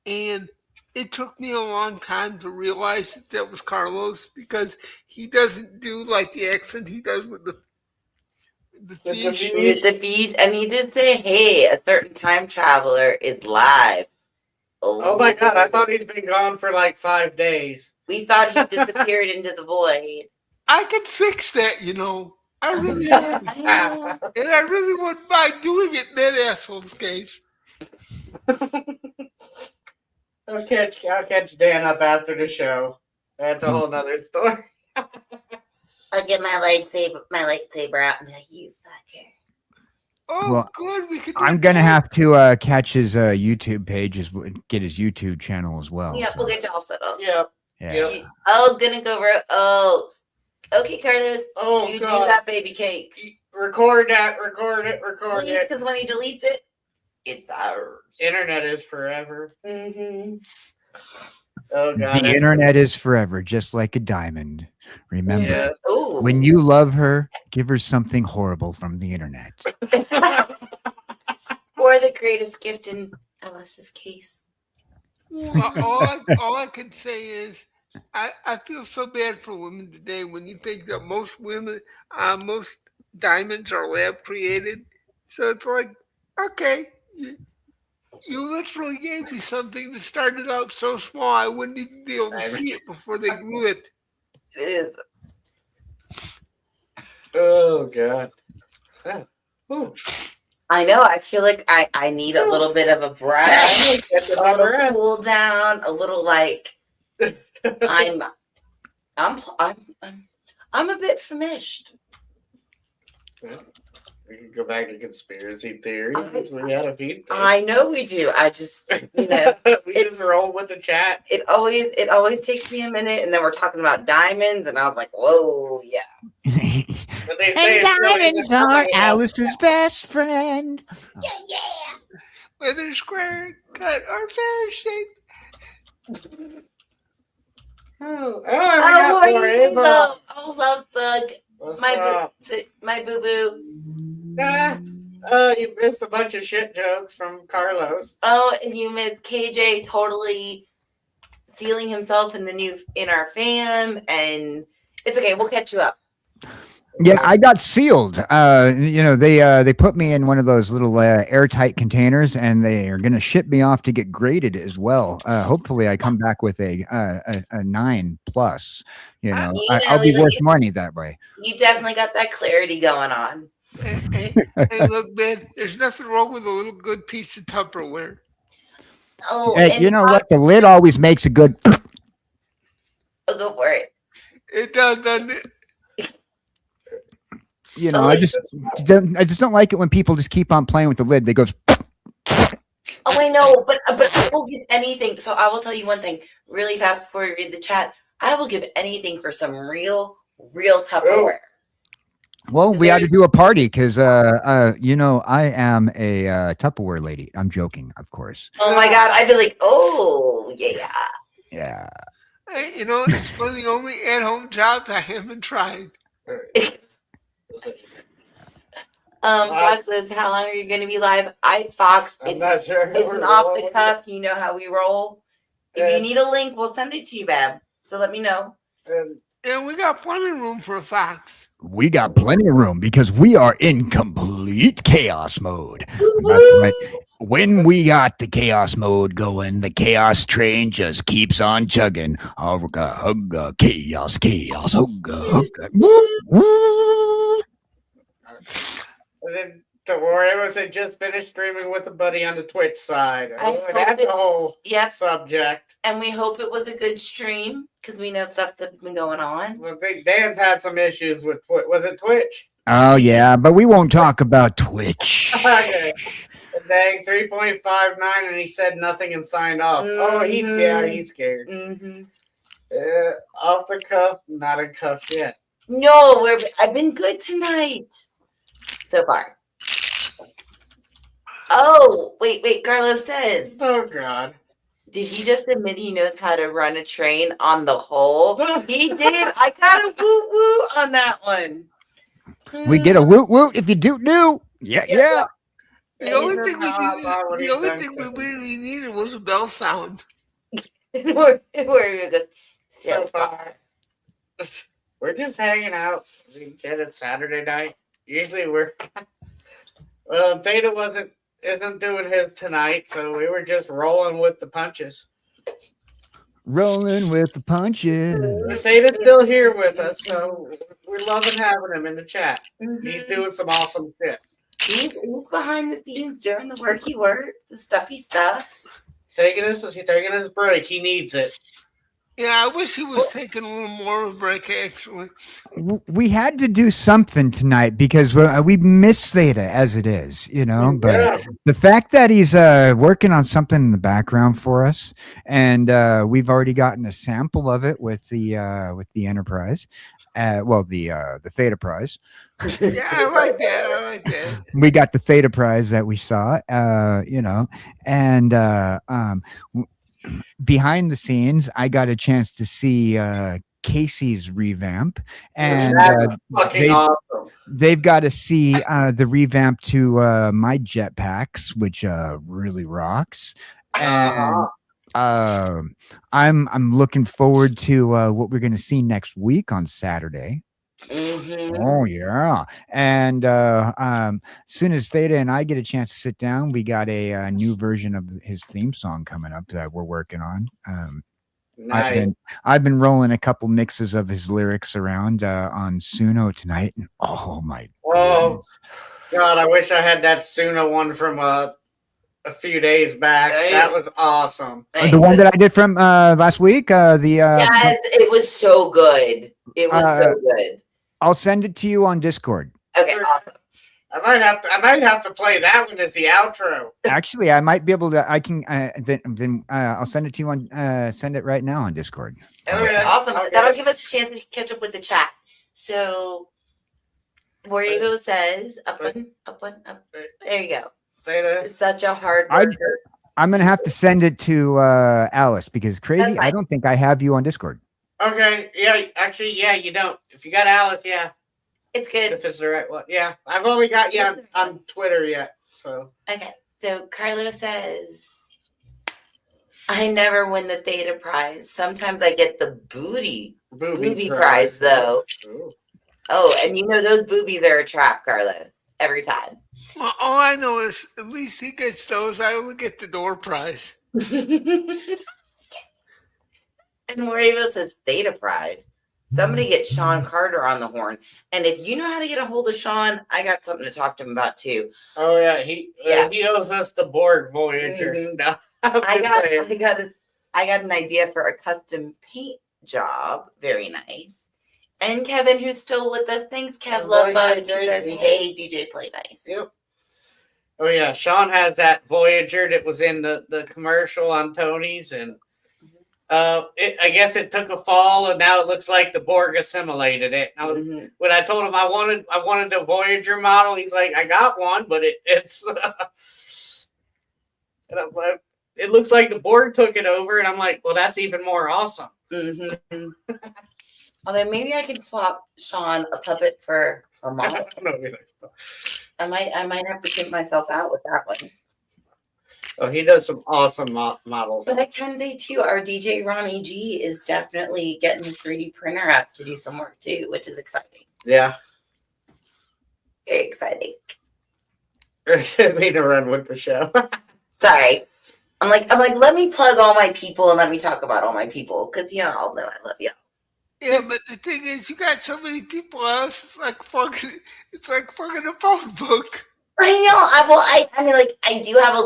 Speaker 5: and it took me a long time to realize that was Carlos because he doesn't do like the accent he does with the fish.
Speaker 2: The beach, and he did say, "Hey, a certain time traveler is live."
Speaker 3: Oh my God, I thought he'd been gone for like 5 days.
Speaker 2: We thought he disappeared into the void.
Speaker 5: I could fix that, you know. I really am.
Speaker 2: I know.
Speaker 5: And I really wouldn't mind doing it in that asshole's case.
Speaker 3: I'll catch Dan up after the show. That's a whole nother story.
Speaker 2: I'll get my lightsaber out and be like, "You fucker."
Speaker 5: Oh,
Speaker 4: Well,
Speaker 5: good. We could. Do
Speaker 4: I'm gonna
Speaker 5: that.
Speaker 4: have to catch his YouTube page, get his YouTube channel as well.
Speaker 2: Yeah,
Speaker 4: so,
Speaker 2: we'll get you all set up.
Speaker 3: Yeah.
Speaker 4: yeah.
Speaker 3: Yep.
Speaker 2: Oh, gonna go over. Oh, okay, Carlos.
Speaker 3: Oh
Speaker 2: you do
Speaker 3: God.
Speaker 2: that, baby cakes.
Speaker 3: Record that. Record it.
Speaker 2: Please, because when he deletes it, it's ours.
Speaker 3: Internet is forever.
Speaker 2: Mm-hmm.
Speaker 3: Oh God.
Speaker 4: The internet is forever, just like a diamond. Remember,
Speaker 3: Yes.
Speaker 2: Ooh.
Speaker 4: when you love her, give her something horrible from the internet.
Speaker 2: Or the greatest gift in Alice's case.
Speaker 5: All I can say is I feel so bad for women today when you think that most women, most diamonds are lab created. So it's like, okay, you literally gave me something that started out so small I wouldn't even be able to see it before they grew it.
Speaker 2: It is.
Speaker 3: Oh God. Ooh.
Speaker 2: I know. I feel like I need a little bit of a breath, a little cool down, a little like I'm a bit famished.
Speaker 3: We can go back to conspiracy theories. We had a few.
Speaker 2: I know we do. I just, you know,
Speaker 3: we just roll with the chat.
Speaker 2: it always takes me a minute, and then we're talking about diamonds, and I was like, whoa, yeah.
Speaker 3: But they say
Speaker 4: And
Speaker 3: it still
Speaker 4: diamonds
Speaker 3: isn't
Speaker 4: are
Speaker 3: coming out.
Speaker 4: Alice's best friend.
Speaker 5: Whether square, cut, or fair shape.
Speaker 3: Oh,
Speaker 2: How are you?
Speaker 3: Ava.
Speaker 2: Oh, love bug.
Speaker 3: What's
Speaker 2: My
Speaker 3: up?
Speaker 2: my boo boo.
Speaker 3: You missed a bunch of shit jokes from Carlos.
Speaker 2: Oh, and you missed KJ totally sealing himself in our fam, and it's okay. We'll catch you up.
Speaker 4: Yeah, I got sealed. They put me in one of those little airtight containers, and they are going to ship me off to get graded as well. Hopefully, I come back with a 9+. I'll be worth money that way.
Speaker 2: You definitely got that clarity going on.
Speaker 5: Hey, look, man, there's nothing wrong with a little good piece of Tupperware.
Speaker 2: Oh,
Speaker 4: Hey, you know what? The lid always makes a good.
Speaker 2: Oh, go for it.
Speaker 5: It does, doesn't it?
Speaker 4: I just don't like it when people just keep on playing with the lid. They go.
Speaker 2: Oh, I know, but I will give anything. So I will tell you one thing really fast before we read the chat. I will give anything for some real Tupperware.
Speaker 4: Well, we ought to do a party because, I am a Tupperware lady. I'm joking, of course.
Speaker 2: Oh my God, I'd be like, oh yeah.
Speaker 4: Yeah.
Speaker 5: Hey, it's one of the only at-home jobs I haven't tried.
Speaker 2: Fox says, how long are you going to be live? Fox,
Speaker 3: I'm not sure.
Speaker 2: it's an off the cuff. You know how we roll. If you need a link, we'll send it to you, Bab. So let me know.
Speaker 5: Yeah, we got plenty of room for a fox.
Speaker 4: We got plenty of room because we are in complete chaos mode. That's right. When we got the chaos mode going, the chaos train just keeps on chugging. Hugga, hugga, chaos, hugga, hugga.
Speaker 3: And then don't worry, I was just finished streaming with a buddy on the Twitch side. That's a whole subject.
Speaker 2: And we hope it was a good stream because we know stuff's been going on.
Speaker 3: I think Dan's had some issues with Twitch. Was it Twitch?
Speaker 4: Oh yeah, but we won't talk about Twitch.
Speaker 3: Okay. Dang, 3.59, and he said nothing and signed off. Oh, he's scared.
Speaker 2: Mm-hmm.
Speaker 3: Off the cuff, not in cuffs yet.
Speaker 2: No, I've been good tonight so far. Oh, wait, Carlos said.
Speaker 3: Oh God.
Speaker 2: Did he just admit he knows how to run a train on the hole? He did. I got a woo woo on that one.
Speaker 4: We get a woot woot if you do. Yeah.
Speaker 5: The only thing we really needed was a bell sound.
Speaker 2: Where he goes,
Speaker 3: So far, we're just hanging out. We said it's Saturday night. Usually Theta isn't doing his tonight, so we were just rolling with the punches.
Speaker 4: Rolling with the punches.
Speaker 3: Theta's still here with us, so we're loving having him in the chat.
Speaker 2: Mm-hmm.
Speaker 3: He's doing some awesome shit.
Speaker 2: He's behind the scenes doing the worky work, the stuffy stuffs.
Speaker 3: Taking his break. He needs it.
Speaker 5: Yeah, I wish he was taking a little more of a break, actually.
Speaker 4: We had to do something tonight because we miss Theta as it is, but the fact that he's working on something in the background for us, and we've already gotten a sample of it with the Enterprise, the Theta Prize.
Speaker 5: Yeah, I like that.
Speaker 4: We got the Theta Prize that we saw, and behind the scenes, I got a chance to see Casey's revamp, and
Speaker 3: awesome.
Speaker 4: They've got to see the revamp to my jetpacks, which really rocks. And I'm looking forward to what we're going to see next week on Saturday.
Speaker 2: Mm-hmm.
Speaker 4: Oh yeah, and as soon as Theta and I get a chance to sit down, we got a new version of his theme song coming up that we're working on.
Speaker 3: Nice.
Speaker 4: I've been rolling a couple mixes of his lyrics around on Suno tonight, and oh my
Speaker 3: God, I wish I had that Suno one from a few days back. That was awesome.
Speaker 4: The one that I did from last week.
Speaker 2: Yes, it was so good. It was so good.
Speaker 4: I'll send it to you on Discord.
Speaker 2: Okay, awesome.
Speaker 3: I might have to play that one as the outro.
Speaker 4: Actually, I might be able to. I can. Then I'll send it to you on. Send it right now on Discord.
Speaker 2: Okay, awesome.
Speaker 3: Okay.
Speaker 2: That'll give us a chance to catch up with the chat. So, Borrego says, up. There you go.
Speaker 3: Theta.
Speaker 2: It's such a hard
Speaker 4: I-
Speaker 2: worker.
Speaker 4: I'm gonna have to send it to Alice because crazy.
Speaker 2: That's fine.
Speaker 4: I don't think I have you on Discord.
Speaker 3: Okay, yeah, actually, yeah, you don't. If you got Alice, yeah,
Speaker 2: It's good.
Speaker 3: if it's the right one. Yeah, I've only got you on Twitter yet, so.
Speaker 2: Okay, so Carlos says, I never win the Theta prize. Sometimes I get the booby prize, though.
Speaker 3: Ooh.
Speaker 2: Oh, and you know those boobies are a trap, Carlos. Every time.
Speaker 5: Well, all I know is at least he gets those. I only get the door prize.
Speaker 2: And Moravo says Theta prize. Somebody get Sean Carter on the horn. And if you know how to get a hold of Sean, I got something to talk to him about too.
Speaker 3: Oh yeah, he owes us the Borg Voyager.
Speaker 2: Mhm.
Speaker 3: No,
Speaker 2: I got an idea for a custom paint job. Very nice. And Kevin, who's still with us, thanks, Kev. Love bug. He says, "Hey, DJ, play nice."
Speaker 3: Yep. Oh yeah, Sean has that Voyager that was in the commercial on Tony's, and I guess it took a fall, and now it looks like the Borg assimilated it. Now, when I told him I wanted the Voyager model, he's like, "I got one, but it's." And I'm like, it looks like the Borg took it over, and I'm like, well, that's even more awesome.
Speaker 2: Mm-hmm. Although maybe I could swap Sean a puppet for a model. I might have to take myself out with that one.
Speaker 3: Oh, he does some awesome models.
Speaker 2: But I can say too, our DJ Ronnie G is definitely getting the 3D printer up to do some work too, which is exciting.
Speaker 3: Yeah.
Speaker 2: Very exciting.
Speaker 3: Me to run with the show.
Speaker 2: Sorry. I'm like, let me plug all my people and let me talk about all my people. Because you all know I love you.
Speaker 5: Yeah, but the thing is, you got so many people else. It's like fucking a phone book.
Speaker 2: I know. I mean, like, I do have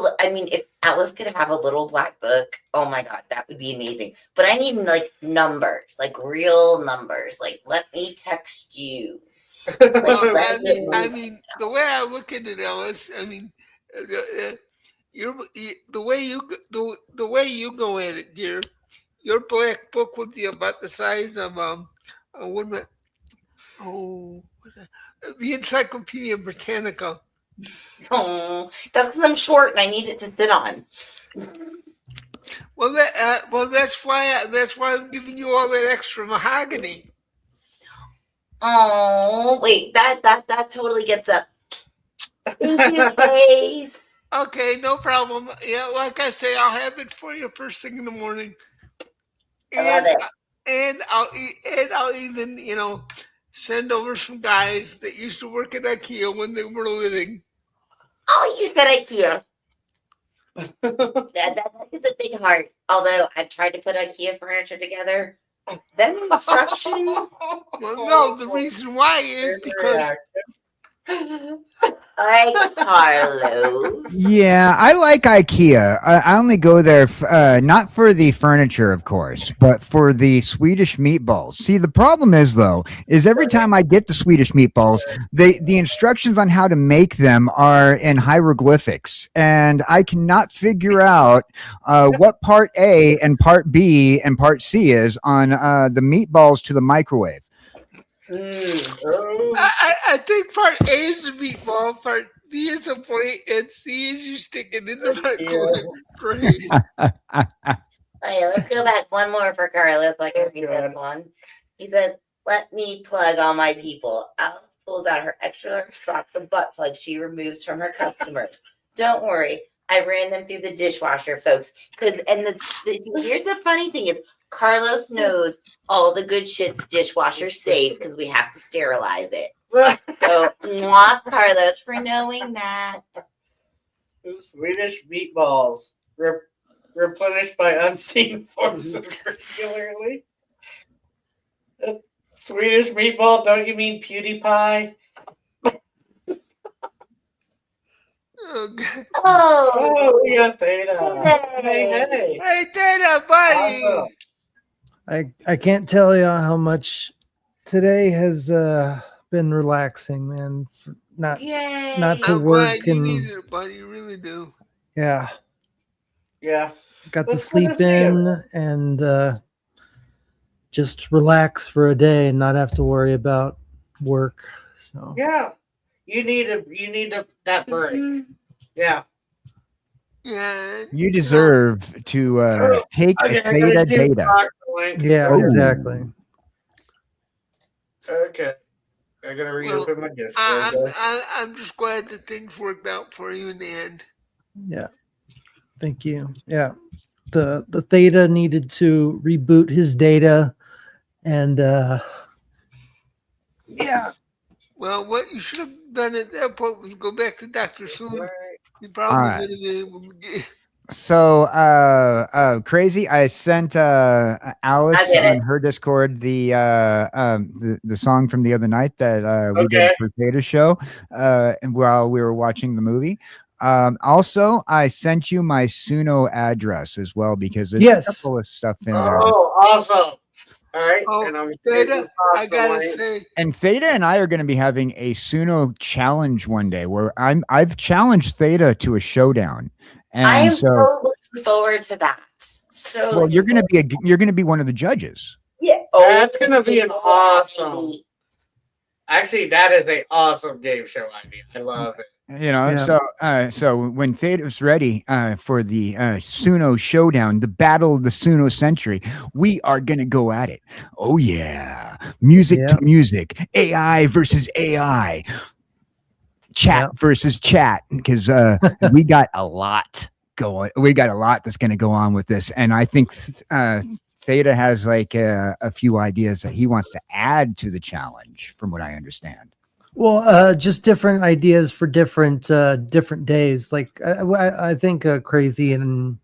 Speaker 2: if Alice could have a little black book, oh my God, that would be amazing. But I need like numbers, like real numbers. Like, let me text you.
Speaker 5: Well, I mean, the way I look at it, Alice, I mean, the way you go at it, dear. Your black book would be about the size of the Encyclopedia Britannica.
Speaker 2: Oh, that's because I'm short and I need it to sit on.
Speaker 5: Well, that's why I'm giving you all that extra mahogany.
Speaker 2: Oh, wait, that totally gets up. Thank you, Grace.
Speaker 5: Okay, no problem. Yeah, like I say, I'll have it for you first thing in the morning.
Speaker 2: I love it.
Speaker 5: And I'll even, send over some guys that used to work at IKEA when they were living.
Speaker 2: Oh, you said IKEA. that is a big heart. Although I've tried to put IKEA furniture together. Then instructions.
Speaker 5: Well, no, the reason why is because
Speaker 2: Hi, Carlos.
Speaker 4: Yeah, I like IKEA. I only go there not for the furniture, of course, but for the Swedish meatballs. See, the problem is though, is every time I get the Swedish meatballs, the instructions on how to make them are in hieroglyphics, and I cannot figure out what part A and part B and part C is on the meatballs to the microwave.
Speaker 5: I think part A is the meatball, part B is a plate, and C is you stick it in the microwave. Great.
Speaker 2: Okay, let's go back one more for Carlos. Like I said, one. He said, "Let me plug all my people." Alice pulls out her extra box of butt plugs she removes from her customers. Don't worry, I ran them through the dishwasher, folks. Here's the funny thing is, Carlos knows all the good shit's dishwasher safe because we have to sterilize it. So, mwah, Carlos, for knowing that.
Speaker 3: Swedish meatballs replenished by unseen forces regularly. Swedish meatball? Don't you mean PewDiePie?
Speaker 2: Oh,
Speaker 3: we got Theta. Hey.
Speaker 5: Hey, Theta, buddy.
Speaker 3: Awesome.
Speaker 7: I can't tell you how much today has been relaxing, man. Not
Speaker 2: Yay!
Speaker 7: to
Speaker 5: I'm
Speaker 7: work
Speaker 5: glad you
Speaker 7: and
Speaker 5: needed it, buddy. You really do.
Speaker 7: yeah,
Speaker 3: Yeah.
Speaker 7: got to
Speaker 3: That's good to
Speaker 7: sleep
Speaker 3: see
Speaker 7: in and just relax for a day and not have to worry about work. So
Speaker 3: Yeah. You need that break.
Speaker 2: Mhm.
Speaker 3: Yeah.
Speaker 5: Yeah.
Speaker 4: You deserve to
Speaker 3: Oh,
Speaker 4: take
Speaker 3: okay, I gotta
Speaker 4: theta
Speaker 3: see the
Speaker 4: data.
Speaker 3: box link.
Speaker 7: yeah,
Speaker 4: Oh.
Speaker 7: exactly.
Speaker 3: Okay. I gotta
Speaker 5: Well,
Speaker 3: reopen my Discord. though.
Speaker 5: I'm just glad that things worked out for you in the end.
Speaker 7: Yeah. Thank you. Yeah. The theta needed to reboot his data and yeah.
Speaker 5: Well, what you should have done at that point was go back to Dr. Soon.
Speaker 3: Right.
Speaker 5: You
Speaker 4: All
Speaker 5: probably
Speaker 4: right.
Speaker 5: would have been able to get.
Speaker 4: So, crazy. I sent
Speaker 2: I
Speaker 4: Alice
Speaker 2: did
Speaker 4: on
Speaker 2: it.
Speaker 4: her Discord the song from the other night that we did
Speaker 3: Okay.
Speaker 4: for Theta show, and while we were watching the movie. Also, I sent you my Suno address as well because there's a
Speaker 7: Yes.
Speaker 4: couple of stuff in there.
Speaker 3: Oh, awesome. All right.
Speaker 5: Oh,
Speaker 3: and I'm
Speaker 5: Theta, I gotta say,
Speaker 4: And Theta and I are going to be having a Suno challenge one day where I've challenged Theta to a showdown,
Speaker 2: I
Speaker 4: and
Speaker 2: am so looking forward to that. So
Speaker 4: well, you're going to be one of the judges.
Speaker 2: yeah.
Speaker 3: That's gonna be an awesome. Actually, that is an awesome game show idea. I love it.
Speaker 4: You know,
Speaker 7: Yeah.
Speaker 4: so when Theta was ready for the Suno showdown, the battle of the Suno century, we are gonna go at it. Oh yeah, music
Speaker 7: Yeah.
Speaker 4: to music, AI versus AI, chat
Speaker 7: Yeah.
Speaker 4: versus chat, because we got a lot going. We got a lot that's gonna go on with this, and I think Theta has like a few ideas that he wants to add to the challenge, from what I understand.
Speaker 7: Well, just different ideas for different days. Like I think Crazy and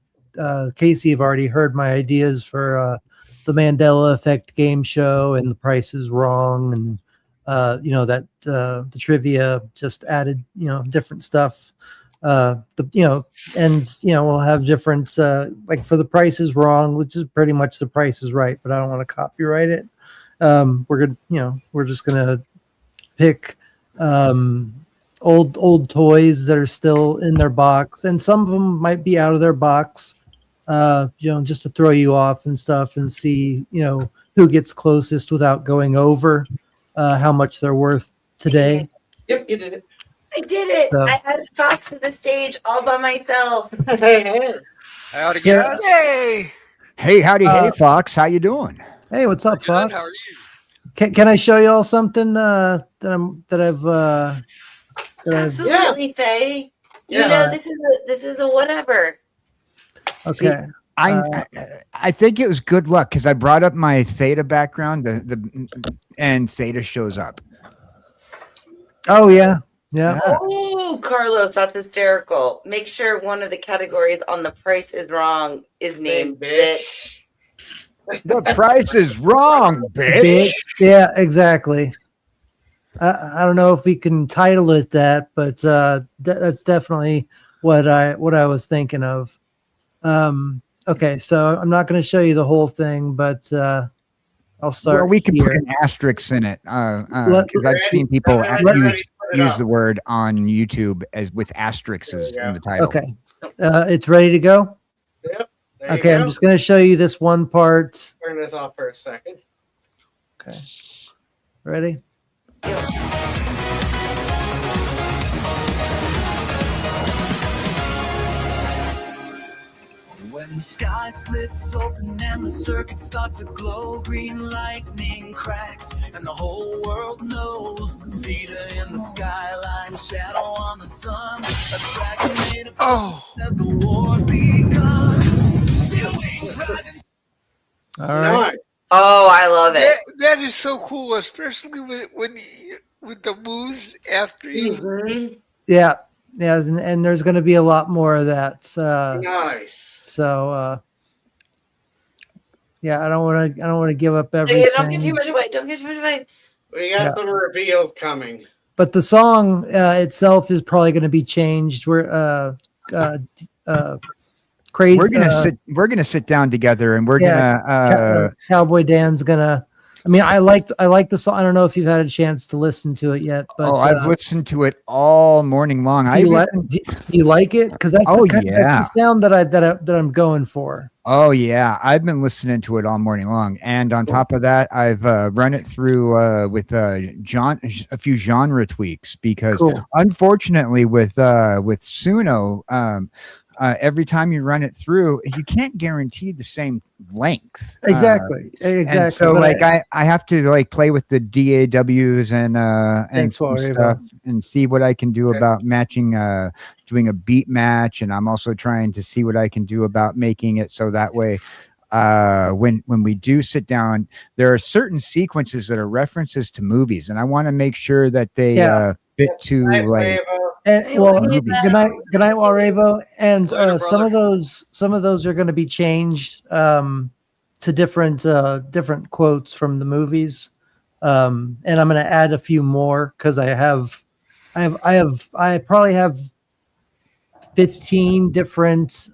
Speaker 7: Casey have already heard my ideas for the Mandela Effect game show and The Price is Wrong, and that the trivia just added different stuff. And we'll have different like for The Price is Wrong, which is pretty much The Price is Right, but I don't want to copyright it. We're just gonna pick old toys that are still in their box, and some of them might be out of their box, just to throw you off and stuff, and see who gets closest without going over how much they're worth today.
Speaker 3: Yep, you did it.
Speaker 2: I did it.
Speaker 7: So-
Speaker 2: I had Fox to the stage all by myself.
Speaker 8: Howdy,
Speaker 7: Yeah.
Speaker 8: guys.
Speaker 5: hey,
Speaker 4: Hey, howdy, hey,
Speaker 7: Uh,
Speaker 4: Fox, how you doing?
Speaker 7: Hey, what's up,
Speaker 8: Good.
Speaker 7: Fox?
Speaker 8: How are you?
Speaker 7: Can I show you all something that I've
Speaker 2: Absolutely, Faye. You
Speaker 3: Yeah.
Speaker 2: know this is a whatever.
Speaker 7: okay.
Speaker 4: I think it was good luck because I brought up my Theta background, and Theta shows up.
Speaker 7: Oh yeah. Yeah.
Speaker 2: Oh, Carlos, that's hysterical. Make sure one of the categories on The Price is Wrong is named bitch.
Speaker 4: The price is wrong, bitch.
Speaker 7: Big. Yeah, exactly. I don't know if we can title it that, but that's definitely what I was thinking of. Okay, so I'm not going to show you the whole thing, but I'll start.
Speaker 4: Well, we can put
Speaker 7: here.
Speaker 4: an asterisk in it because
Speaker 7: Let-
Speaker 4: I've seen people
Speaker 3: Let-
Speaker 4: use the word on YouTube as with asterisks
Speaker 3: There you
Speaker 4: in the title.
Speaker 7: Okay, it's ready to go.
Speaker 3: Yep. There you
Speaker 7: Okay, I'm
Speaker 3: go.
Speaker 7: just going to show you this one part.
Speaker 3: Turn this off for a second.
Speaker 7: Okay, ready?
Speaker 9: When the sky splits open and the circuits start to glow, green lightning cracks and the whole world knows. Vita in the skyline, shadow on the sun, a dragon made of as the wars begun. Still wings rising.
Speaker 7: All right.
Speaker 3: Nice.
Speaker 2: Oh, I love it.
Speaker 5: that is so cool, especially with the moves after you.
Speaker 2: Mhm.
Speaker 7: Yeah, and there's going to be a lot more of that.
Speaker 3: Nice.
Speaker 7: So yeah, I don't want to give up
Speaker 2: Yeah,
Speaker 7: everything.
Speaker 2: don't get too much away. Don't get too much away.
Speaker 3: We got the reveal coming.
Speaker 7: But the song itself is probably going to be changed. We're crazy.
Speaker 4: We're gonna sit down together and we're
Speaker 7: Yeah,
Speaker 4: gonna
Speaker 7: Cowboy Dan's gonna I mean, I like the song. I don't know if you've had a chance to listen to it yet, but
Speaker 4: I've listened to it all morning long.
Speaker 7: do you like it? Because that's
Speaker 4: Oh,
Speaker 7: that's the
Speaker 4: yeah.
Speaker 7: sound that I'm going for.
Speaker 4: Oh yeah, I've been listening to it all morning long, and on top of that, I've run it through with a few genre tweaks because
Speaker 7: Cool.
Speaker 4: unfortunately with Suno, every time you run it through, you can't guarantee the same length.
Speaker 7: Exactly.
Speaker 4: And so
Speaker 7: But
Speaker 4: like I have to like play with the DAWs and
Speaker 7: Thanks,
Speaker 4: some
Speaker 7: Florida.
Speaker 4: stuff and see what I can do about matching doing a beat match, and I'm also trying to see what I can do about making it so that way when we do sit down, there are certain sequences that are references to movies, and I want to make sure that they fit to like
Speaker 7: And
Speaker 2: Hey,
Speaker 7: well,
Speaker 2: Wave.
Speaker 7: good night, Walrevo. And
Speaker 8: Later,
Speaker 7: some
Speaker 8: brother.
Speaker 7: of those are going to be changed to different quotes from the movies. And I'm going to add a few more because I probably have 15 different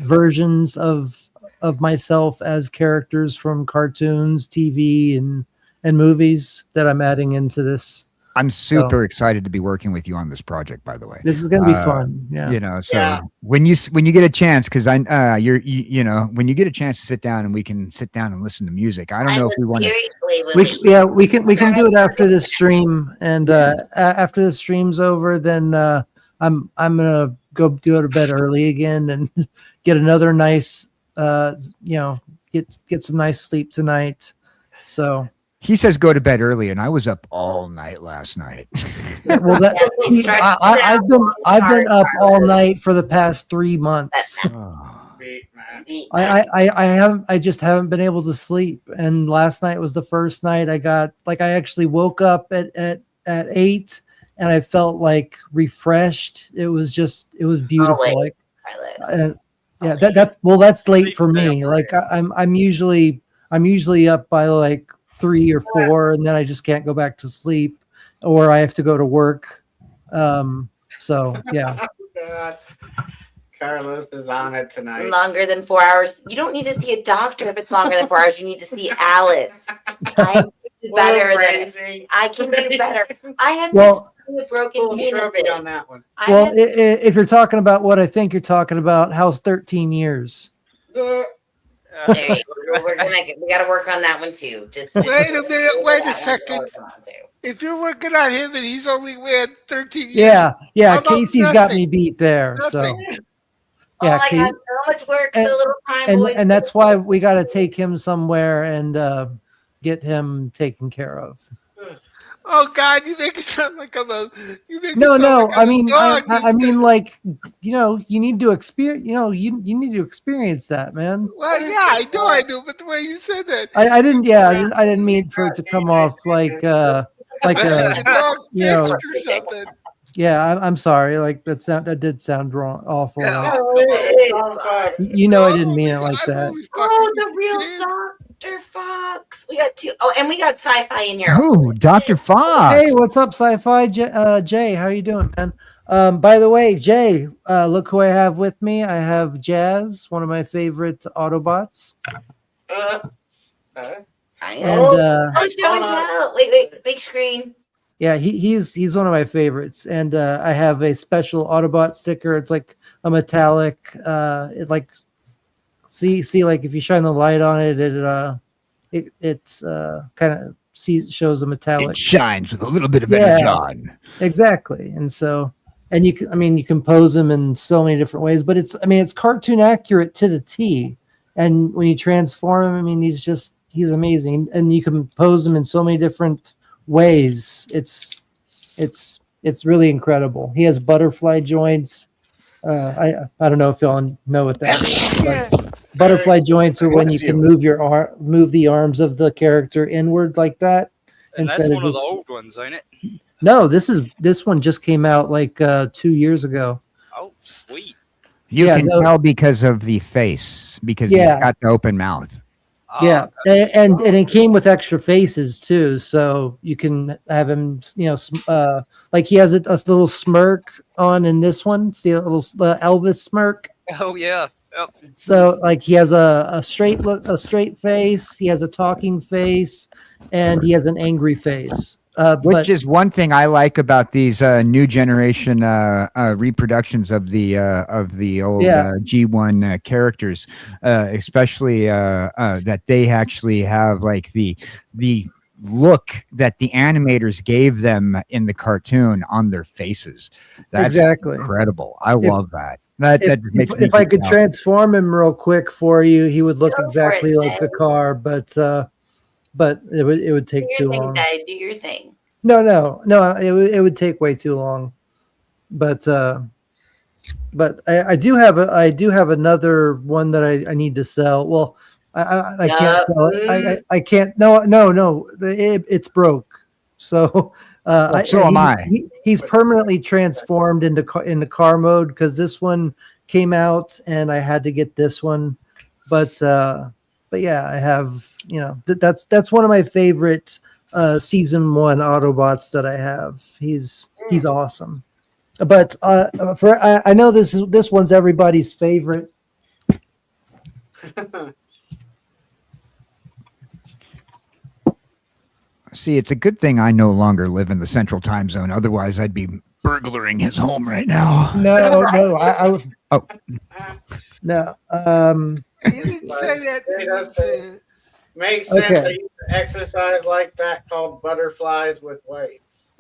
Speaker 7: versions of myself as characters from cartoons, TV, and movies that I'm adding into this.
Speaker 4: I'm super excited to be working with you on this project, by the way.
Speaker 7: This is going to be fun. Yeah.
Speaker 4: You know, so when you get a chance, because you know, when you get a chance to sit down and we can sit down and listen to music. I don't know if we want to.
Speaker 7: We can do it after this stream, and after the stream's over, then I'm gonna go do it to bed early again and get another nice get some nice sleep tonight. So
Speaker 4: He says go to bed early, and I was up all night last night.
Speaker 7: well, I've been up all night for the past 3 months. I just haven't been able to sleep, and last night was the first night I actually woke up at 8, and I felt like refreshed. It was beautiful. That's late for me. Like I'm usually up by like 3 or 4, and then I just can't go back to sleep, or I have to go to work. So yeah.
Speaker 3: God. Carlos is on it tonight.
Speaker 2: Longer than 4 hours. You don't need to see a doctor if it's longer than 4 hours. You need to see Alice. I can do better. I can do better. I have a broken penises
Speaker 3: on that one.
Speaker 7: If you're talking about what I think you're talking about, how's 13 years?
Speaker 2: There you go. We got to work on that one too. Just
Speaker 5: wait a minute. Wait a second. If you're working on him and he's only had 13 years.
Speaker 7: Yeah. Casey's got me beat there.
Speaker 5: Nothing.
Speaker 7: So.
Speaker 2: Yeah, my God, so much work, so little time, boys.
Speaker 7: And that's why we got to take him somewhere and get him taken care of.
Speaker 5: Oh God, you make it sound like I'm a.
Speaker 7: No. I mean, like, you know, you need to experience. You know, you need to experience that, man.
Speaker 5: Well, yeah, I do. But the way you said that,
Speaker 7: I didn't. Yeah, I didn't mean for it to come off like a you know.
Speaker 5: or something.
Speaker 7: Yeah, I'm sorry. Like that did sound wrong, awful.
Speaker 5: Yeah.
Speaker 7: You know, I didn't mean it like that.
Speaker 2: Oh, the real Dr. Fox. We got 2. Oh, and we got sci-fi in here.
Speaker 4: Oh, Dr. Fox.
Speaker 7: Hey, what's up, Sci-Fi? Jay, how you doing, man? By the way, Jay, look who I have with me. I have Jazz, one of my favorite Autobots.
Speaker 2: I know. Wait, big screen.
Speaker 7: Yeah, he's one of my favorites, and I have a special Autobot sticker. It's like a metallic. It like see like if you shine the light on it, it's kind of shows a metallic.
Speaker 4: It shines with a little bit of energy on.
Speaker 7: Exactly, and so you can pose him in so many different ways, but it's cartoon accurate to the T. And when you transform him, he's amazing, and you can pose him in so many different ways. It's really incredible. He has butterfly joints. I don't know if y'all know what that is. But butterfly joints are when you can move the arms of the character inward like that.
Speaker 8: And that's one of the old ones, ain't it?
Speaker 7: No, this one just came out like 2 years ago.
Speaker 8: Oh, sweet.
Speaker 4: You can tell because of the face, because he's got the open mouth.
Speaker 7: Yeah, and it came with extra faces too, so you can have him, like he has a little smirk on in this one. See a little Elvis smirk.
Speaker 8: Oh yeah. Yep.
Speaker 7: So like he has a straight look, a straight face. He has a talking face, and he has an angry face.
Speaker 4: Which
Speaker 7: But
Speaker 4: is one thing I like about these new generation reproductions of the old
Speaker 7: Yeah.
Speaker 4: G1 characters, especially that they actually have like the look that the animators gave them in the cartoon on their faces. That's
Speaker 7: exactly.
Speaker 4: incredible. I
Speaker 7: If
Speaker 4: love that. That just makes me
Speaker 7: if I could
Speaker 4: geek out.
Speaker 7: transform him real quick for you, he would look
Speaker 2: Go for
Speaker 7: exactly
Speaker 2: it,
Speaker 7: like the
Speaker 2: then.
Speaker 7: car, but it would
Speaker 2: Do
Speaker 7: take
Speaker 2: your
Speaker 7: too
Speaker 2: thing,
Speaker 7: long.
Speaker 2: Dad. Do your thing.
Speaker 7: No, it would take way too long. But I do have I do have another one that I need to sell. Well, I can't
Speaker 2: Yup.
Speaker 7: sell it. I can't. No. It's broke. So
Speaker 4: Well, so am I.
Speaker 7: he's permanently transformed into car mode because this one came out and I had to get this one. But yeah, I have that's one of my favorite season 1 Autobots that I have. He's awesome. But I know this one's everybody's favorite.
Speaker 4: See, it's a good thing I no longer live in the central time zone. Otherwise, I'd be burglaring his home right now.
Speaker 7: No,
Speaker 4: Oh.
Speaker 7: No.
Speaker 5: You didn't say that.
Speaker 3: It does
Speaker 5: It's,
Speaker 3: say- Makes sense.
Speaker 7: Okay.
Speaker 3: I used to exercise like that called butterflies with weights.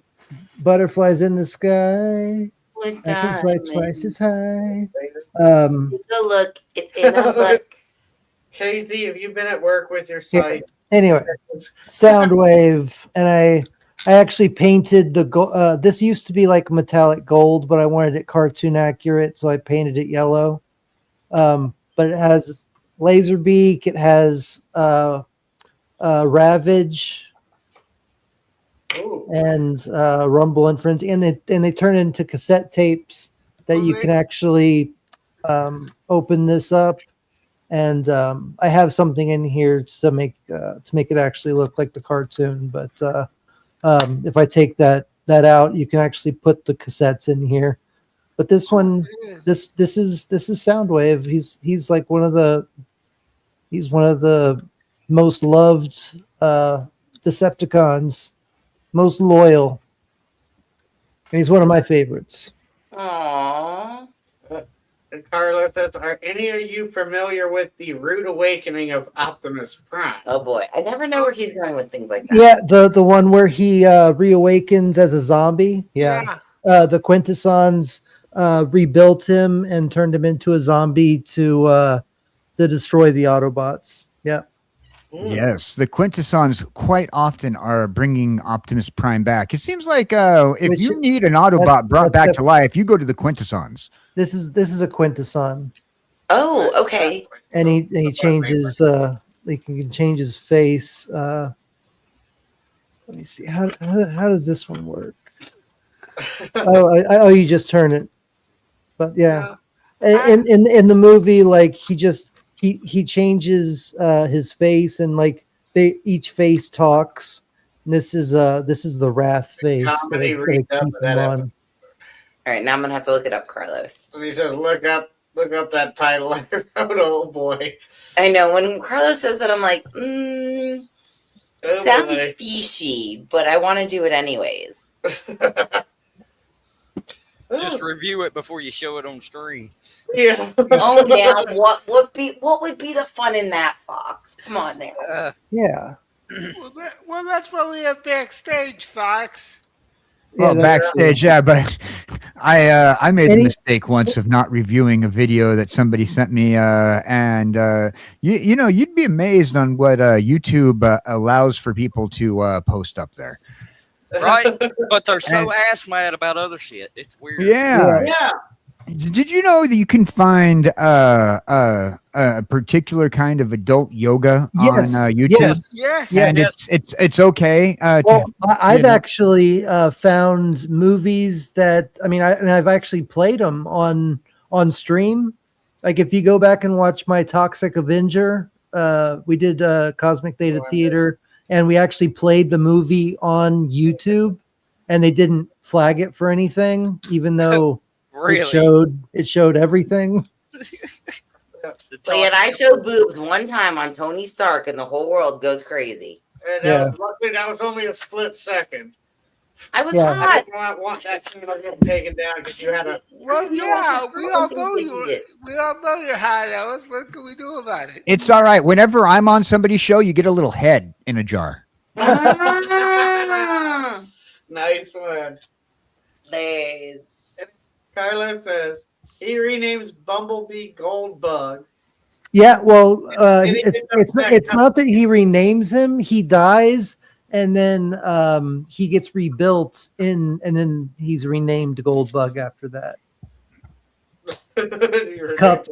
Speaker 7: Butterflies in the sky.
Speaker 2: With
Speaker 7: I can fly
Speaker 2: diamonds.
Speaker 7: twice as high.
Speaker 2: Take a look. It's in a book.
Speaker 3: Casey, have you been at work with your site?
Speaker 7: Anyway, Soundwave, and I actually painted the gold. This used to be like metallic gold, but I wanted it cartoon accurate, so I painted it yellow. But it has Laserbeak. It has Ravage
Speaker 3: Ooh.
Speaker 7: and Rumble and Frenzy, and they turn into cassette tapes that you can actually open this up. And I have something in here to make it actually look like the cartoon. But if I take that out, you can actually put the cassettes in here. But this one, this is Soundwave. He's like one of the most loved Decepticons, most loyal. And he's one of my favorites.
Speaker 2: Aww.
Speaker 3: And Carlos says, are any of you familiar with the rude awakening of Optimus Prime?
Speaker 2: Oh boy, I never know where he's going with things like that.
Speaker 7: Yeah, the one where he reawakens as a zombie. Yeah. The Quintessons rebuilt him and turned him into a zombie to destroy the Autobots. Yeah.
Speaker 4: Yes, the Quintessons quite often are bringing Optimus Prime back. It seems like if you need an Autobot brought back to life, you go to the Quintessons.
Speaker 7: This is a Quintesson.
Speaker 2: Oh, okay.
Speaker 7: And he changes he can change his face. Let me see. How does this one work? Oh, you just turn it. But yeah. In the movie, like he changes his face, and like each face talks. And this is the Wrath face.
Speaker 3: Comedy
Speaker 7: that I
Speaker 3: reads up
Speaker 7: keep
Speaker 3: to that
Speaker 7: him on.
Speaker 3: episode.
Speaker 2: All right, now I'm gonna have to look it up, Carlos.
Speaker 3: And he says, look up that title I wrote, oh boy.
Speaker 2: I know when Carlos says that, I'm like,
Speaker 3: Oh
Speaker 2: sounds
Speaker 3: boy.
Speaker 2: fishy, but I want to do it anyways.
Speaker 8: Just review it before you show it on stream.
Speaker 3: Yeah.
Speaker 2: Oh, now what would be the fun in that, Fox? Come on now.
Speaker 7: Yeah.
Speaker 5: Well, that's what we have backstage, Fox.
Speaker 4: Well,
Speaker 7: Yeah,
Speaker 4: backstage, yeah, but I made the mistake once of not reviewing a video that somebody sent me, and you know you'd be amazed on what YouTube allows for people to post up there.
Speaker 8: Right? But they're so ass mad about other shit. It's weird.
Speaker 4: Yeah.
Speaker 3: Yeah.
Speaker 4: Did you know that you can find a particular kind of adult yoga on YouTube?
Speaker 5: Yes.
Speaker 4: And it's okay.
Speaker 7: Well, I've actually found movies that I've actually played them on stream. Like if you go back and watch my Toxic Avenger, we did Cosmic Theta Theater, and we actually played the movie on YouTube, and they didn't flag it for anything, even though
Speaker 8: Really?
Speaker 7: it showed everything.
Speaker 2: And I showed boobs one time on Tony Stark, and the whole world goes crazy.
Speaker 3: And luckily, that was only a split second.
Speaker 2: I was
Speaker 7: Yeah.
Speaker 3: I
Speaker 2: hot.
Speaker 3: did not want that channel getting taken down because you had a.
Speaker 5: Well,
Speaker 2: You don't
Speaker 5: yeah,
Speaker 2: want to
Speaker 5: we
Speaker 2: throw
Speaker 5: all
Speaker 2: things
Speaker 5: know
Speaker 2: like
Speaker 5: you.
Speaker 2: you did.
Speaker 5: We all know you're hot, Alice. What can we do about it?
Speaker 4: It's all right. Whenever I'm on somebody's show, you get a little head in a jar.
Speaker 3: Nice one.
Speaker 2: Slays.
Speaker 3: Carla says he renames Bumblebee Goldbug.
Speaker 7: Yeah, well,
Speaker 3: And he
Speaker 7: it's
Speaker 3: ends up
Speaker 7: it's not,
Speaker 3: back
Speaker 7: it's
Speaker 3: up.
Speaker 7: not that he renames him. He dies, and then he gets rebuilt and then he's renamed Goldbug after that. Cup,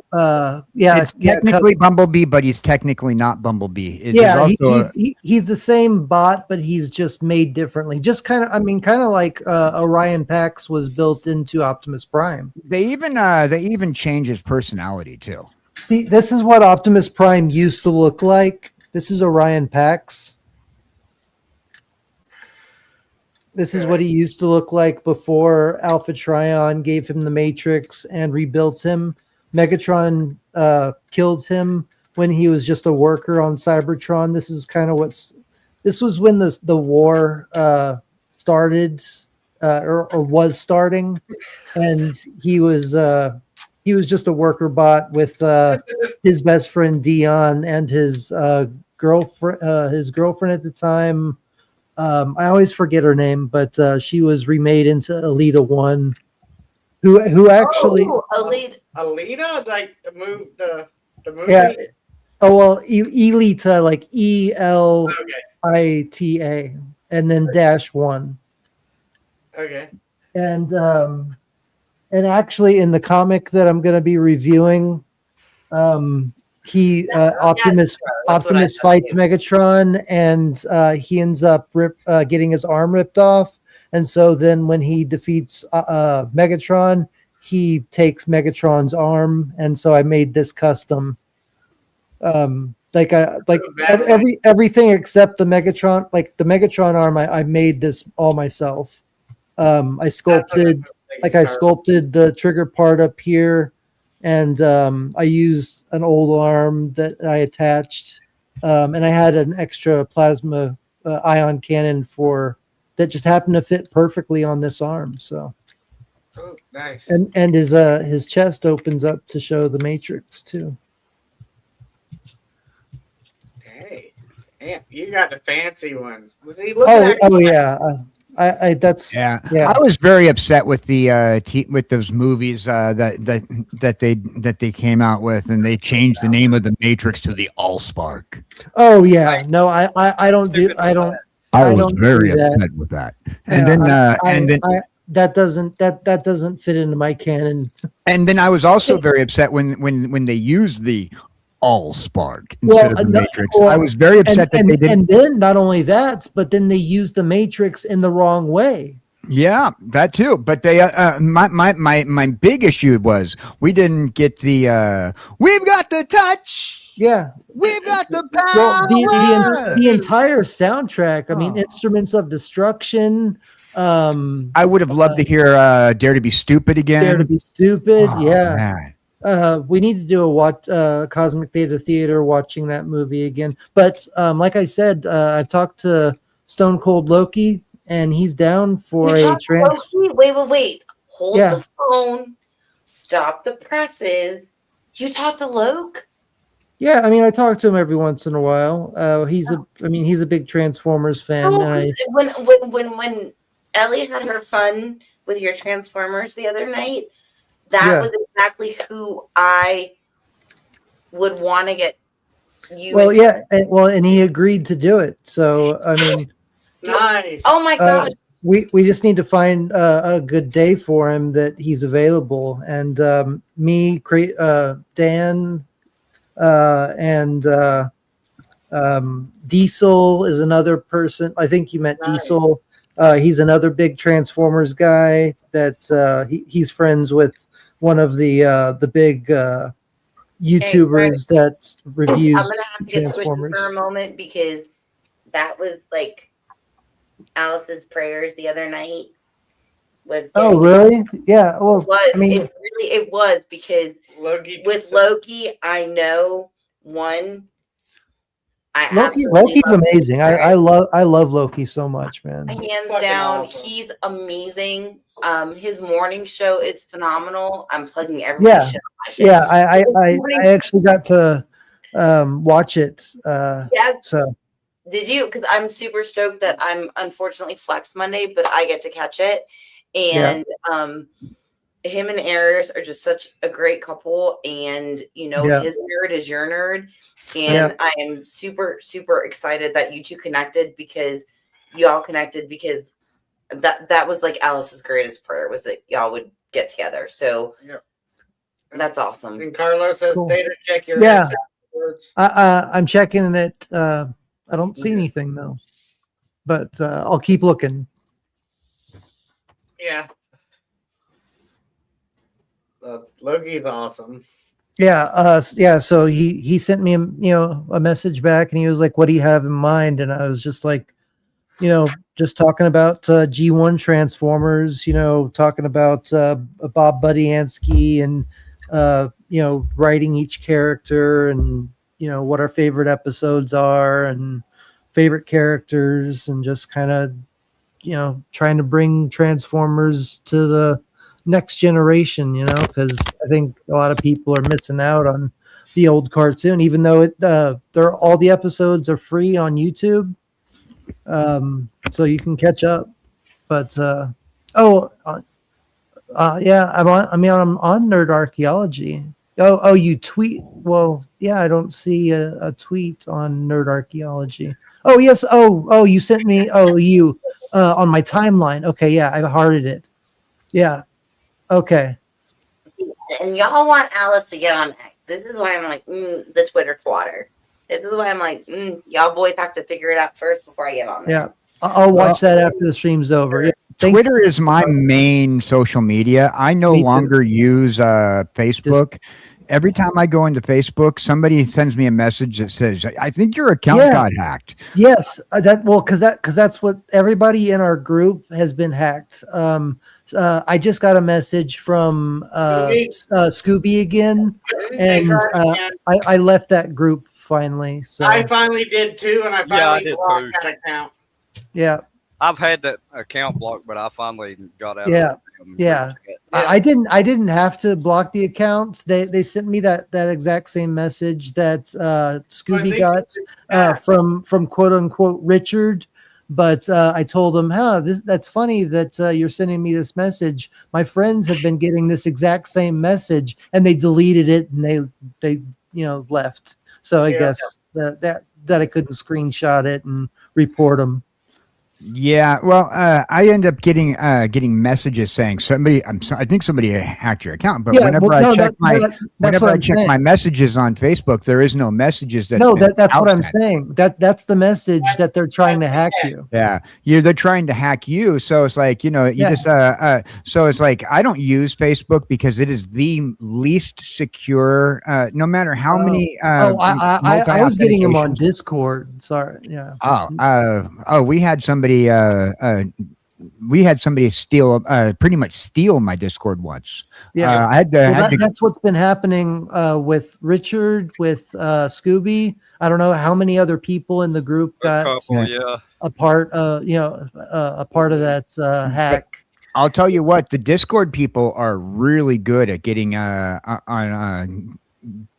Speaker 4: It's technically Bumblebee, but he's technically not Bumblebee. There's also
Speaker 7: he's the same bot, but he's just made differently. Just kind of like Orion Pax was built into Optimus Prime.
Speaker 4: they even change his personality too.
Speaker 7: See, this is what Optimus Prime used to look like. This is Orion Pax. This is what he used to look like before Alpha Trion gave him the Matrix and rebuilt him. Megatron killed him when he was just a worker on Cybertron. This is kind of this was when the war started or was starting, and he was just a worker bot with his best friend Dion and his girlfriend at the time. I always forget her name, but she was remade into Alita 1, who actually
Speaker 3: Alita, like the movie.
Speaker 7: yeah. Oh well, Elita, like ELITA, and then -1.
Speaker 3: Okay.
Speaker 7: And actually, in the comic that I'm going to be reviewing, Optimus fights Megatron, and he ends up getting his arm ripped off. And so then when he defeats Megatron, he takes Megatron's arm. And so I made this custom. Everything except the Megatron, like the Megatron arm, I made this all myself. I sculpted the trigger part up here. And I used an old arm that I attached, and I had an extra plasma ion cannon that just happened to fit perfectly on this arm. So,
Speaker 3: nice.
Speaker 7: And his chest opens up to show the Matrix too.
Speaker 3: Hey, man, you got the fancy ones. Was he
Speaker 7: Oh yeah. I
Speaker 4: was very upset with the with those movies that they came out with, and they changed the name of the Matrix to the Allspark.
Speaker 7: Oh yeah, no, I was very
Speaker 4: upset with that. And then
Speaker 7: that doesn't fit into my canon.
Speaker 4: And then I was also very upset when they used the Allspark instead of the Matrix. I was very upset that they didn't.
Speaker 7: And then not only that, but then they used the Matrix in the wrong way.
Speaker 4: Yeah, that too. But they, my big issue was we didn't get the. We've got the touch.
Speaker 7: Yeah,
Speaker 4: we've got the power.
Speaker 7: Well, the entire soundtrack. I mean, Instruments of Destruction.
Speaker 4: I would have loved to hear "Dare to Be Stupid" again.
Speaker 7: Dare to Be Stupid.
Speaker 4: Oh,
Speaker 7: yeah.
Speaker 4: Man.
Speaker 7: We need to do a Cosmic Theater watching that movie again. But like I said, I talked to Stone Cold Loki, and he's down for a
Speaker 2: Wait. Hold the phone. Stop the presses. You talked to Loke?
Speaker 7: Yeah, I mean, I talk to him every once in a while. He's a big Transformers fan.
Speaker 2: When Ellie had her fun with your Transformers the other night, that was exactly who I would want to get you.
Speaker 7: Well, yeah, and he agreed to do it. So I mean,
Speaker 3: nice.
Speaker 2: Oh my gosh.
Speaker 7: We just need to find a good day for him that he's available. And Dan, and Diesel is another person. I think you met Diesel. He's another big Transformers guy that he's friends with one of the big YouTubers that reviews
Speaker 2: I'm gonna have to get
Speaker 7: Transformers
Speaker 2: for a moment because that was like Alice's prayers the other night.
Speaker 7: Oh really? Yeah. Well,
Speaker 2: it was.
Speaker 7: I mean,
Speaker 2: It was because
Speaker 3: Loki.
Speaker 2: With Loki, I know one. I
Speaker 7: Loki,
Speaker 2: absolutely
Speaker 7: Loki's
Speaker 2: love
Speaker 7: amazing. I love Loki so much, man.
Speaker 2: hands
Speaker 3: Fucking
Speaker 2: down.
Speaker 3: awesome.
Speaker 2: He's amazing. His morning show is phenomenal. I'm plugging everybody's
Speaker 7: Yeah,
Speaker 2: shit on my shit.
Speaker 7: yeah.
Speaker 2: His morning-
Speaker 7: I actually got to watch it.
Speaker 2: Yes.
Speaker 7: So
Speaker 2: Did you? Because I'm super stoked that I'm unfortunately Flex Monday, but I get to catch it. And him and Aries are just such a great couple. And
Speaker 7: Yeah.
Speaker 2: his nerd is your nerd.
Speaker 7: Yeah.
Speaker 2: And I am super, super excited that you two connected because y'all connected because that was like Alice's greatest prayer was that y'all would get together. So
Speaker 3: Yep.
Speaker 2: that's awesome.
Speaker 3: And Carlos says,
Speaker 7: Cool.
Speaker 3: Data, check your
Speaker 7: Yeah.
Speaker 3: hits afterwards.
Speaker 7: I'm checking it. I don't see anything though, but I'll keep looking.
Speaker 3: Yeah. Loki's awesome.
Speaker 7: Yeah, yeah. So he sent me a message back, and he was like, "What do you have in mind?" And I was just like, just talking about G1 Transformers. Talking about Bob Budiansky and writing each character and what our favorite episodes are and favorite characters and just kind of trying to bring Transformers to the next generation, because I think a lot of people are missing out on the old cartoon, even though they're all the episodes are free on YouTube, so you can catch up. But yeah, I'm on Nerd Archaeology. Oh, you tweet? Well, yeah, I don't see a tweet on Nerd Archaeology. Oh yes. Oh, you sent me. Oh, you on my timeline. Okay, yeah, I hearted it. Yeah. Okay.
Speaker 2: And y'all want Alice to get on X. This is why I'm like, the Twitter twatter. This is why I'm like, y'all boys have to figure it out first before I get on there.
Speaker 7: Yeah. I'll watch that after the stream's over. Yeah.
Speaker 4: Twitter is my main social media. I no
Speaker 7: Me too.
Speaker 4: longer use Facebook. Every time I go into Facebook, somebody sends me a message that says, "I think your account got hacked."
Speaker 7: Yes, because that's what everybody in our group has been hacked. I just got a message from Scooby again, and I left that group finally. So
Speaker 3: I finally did too, and I finally
Speaker 8: did
Speaker 3: blocked
Speaker 8: too.
Speaker 3: that account.
Speaker 7: Yeah.
Speaker 8: I've had that account blocked, but I finally got out.
Speaker 7: Yeah.
Speaker 8: Of it.
Speaker 7: Yeah. I didn't have to block the accounts. They sent me that exact same message that Scooby got from quote unquote Richard. But I told him, that's funny that you're sending me this message. My friends have been getting this exact same message, and they deleted it and they left. So I guess that I couldn't screenshot it and report them.
Speaker 4: Yeah, well, I end up getting messages saying I think somebody hacked your account. But whenever I check my messages on Facebook, there is no messages. That's
Speaker 7: what I'm saying. That's the message that they're trying to hack you.
Speaker 4: Yeah, they're trying to hack you. So it's like just so it's like I don't use Facebook because it is the least secure. No matter how many.
Speaker 7: I was getting them on Discord. Sorry. Yeah.
Speaker 4: We had somebody. We had somebody pretty much steal my Discord once.
Speaker 7: Yeah, that's what's been happening with Richard, with Scooby. I don't know how many other people in the group got a part of that hack.
Speaker 4: I'll tell you what, the Discord people are really good at getting on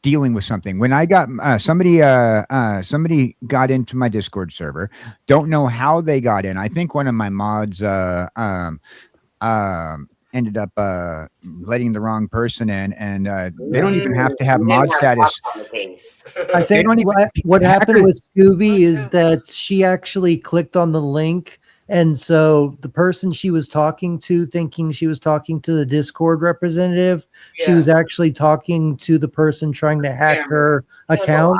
Speaker 4: dealing with something. When I got somebody got into my Discord server, don't know how they got in. I think one of my mods ended up letting the wrong person in, and they don't even have to have mod status.
Speaker 7: I think what happened with Scooby is that she actually clicked on the link, and so the person she was talking to, thinking she was talking to the Discord representative, she was actually talking to the person trying to hack her account.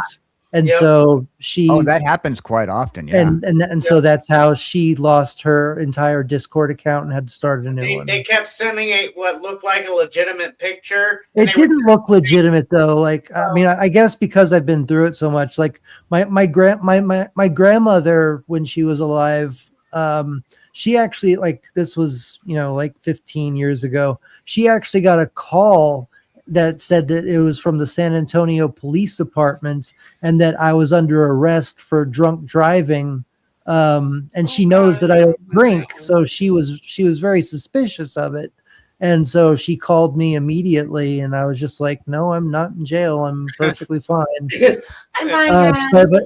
Speaker 7: And so
Speaker 4: that happens quite often. Yeah.
Speaker 7: And so that's how she lost her entire Discord account and had to start a new one.
Speaker 3: They kept sending what looked like a legitimate picture.
Speaker 7: It didn't look legitimate though. Like, I mean, I guess because I've been through it so much, like my grandmother, when she was alive, she actually, this was, 15 years ago, she actually got a call that said that it was from the San Antonio Police Department and that I was under arrest for drunk driving. And she knows that I don't drink, so she was very suspicious of it. And so she called me immediately, and I was just like, "No, I'm not in jail. I'm perfectly fine."
Speaker 2: I'm fine.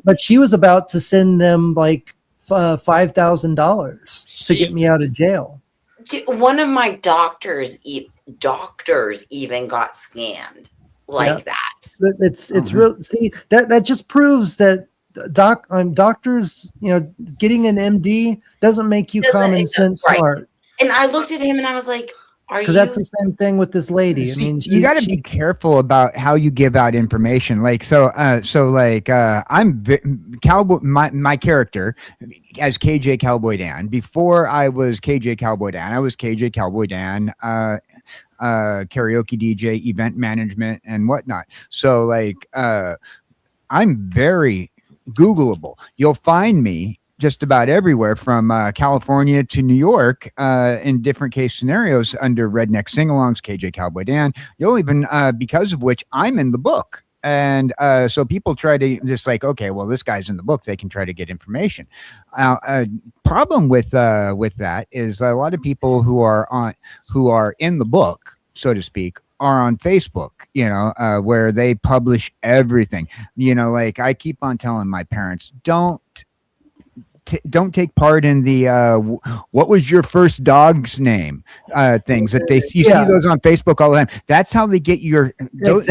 Speaker 7: But she was about to send them like $5,000 to get me out of jail.
Speaker 2: One of my doctors even got scammed like that.
Speaker 7: It's real. See, that just proves that doctors, getting an MD doesn't make you common sense smart.
Speaker 2: And I looked at him and I was like, "Are you?"
Speaker 7: Because that's the same thing with this lady.
Speaker 4: See, you got to be careful about how you give out information. Like, I'm Cowboy. My character as KJ Cowboy Dan. Before I was KJ Cowboy Dan, I was KJ Cowboy Dan. Karaoke DJ, event management, and whatnot. So, I'm very Googleable. You'll find me just about everywhere from California to New York in different case scenarios under Redneck Sing-Alongs, KJ Cowboy Dan. You'll even, because of which I'm in the book. And so people try to just like, okay, well, this guy's in the book. They can try to get information. Problem with that is a lot of people who are in the book, so to speak, are on Facebook, where they publish everything. Like I keep on telling my parents, don't take part in the what was your first dog's name things that you see those on Facebook all the time. That's how they get your those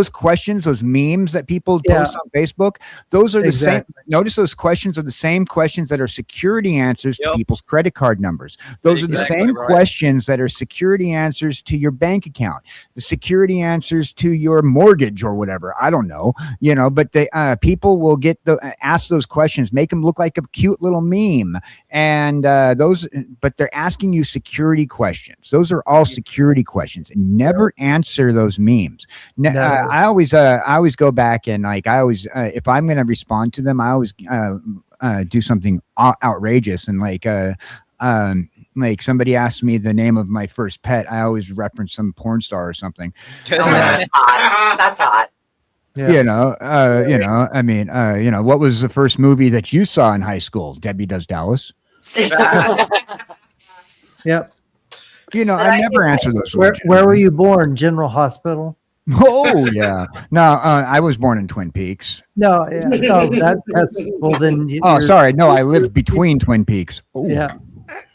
Speaker 4: questions, those memes that people post on Facebook. Those are the same. Notice those questions are the same questions that are security answers to people's credit card numbers. Those are the same questions that are security answers to your bank account, the security answers to your mortgage or whatever. I don't know, but they people will ask those questions, make them look like a cute little meme, and but they're asking you security questions. Those are all security questions. Never answer those memes. I always go back and if I'm going to respond to them, I always do something outrageous and like somebody asked me the name of my first pet, I always reference some porn star or something.
Speaker 2: That's hot.
Speaker 4: Yeah. What was the first movie that you saw in high school? Debbie Does Dallas.
Speaker 7: Yep.
Speaker 4: I never answered those.
Speaker 7: Where were you born? General Hospital.
Speaker 4: Oh yeah. No, I was born in Twin Peaks.
Speaker 7: No, that's well then.
Speaker 4: Sorry. No, I lived between Twin Peaks. Ooh.
Speaker 7: Yeah.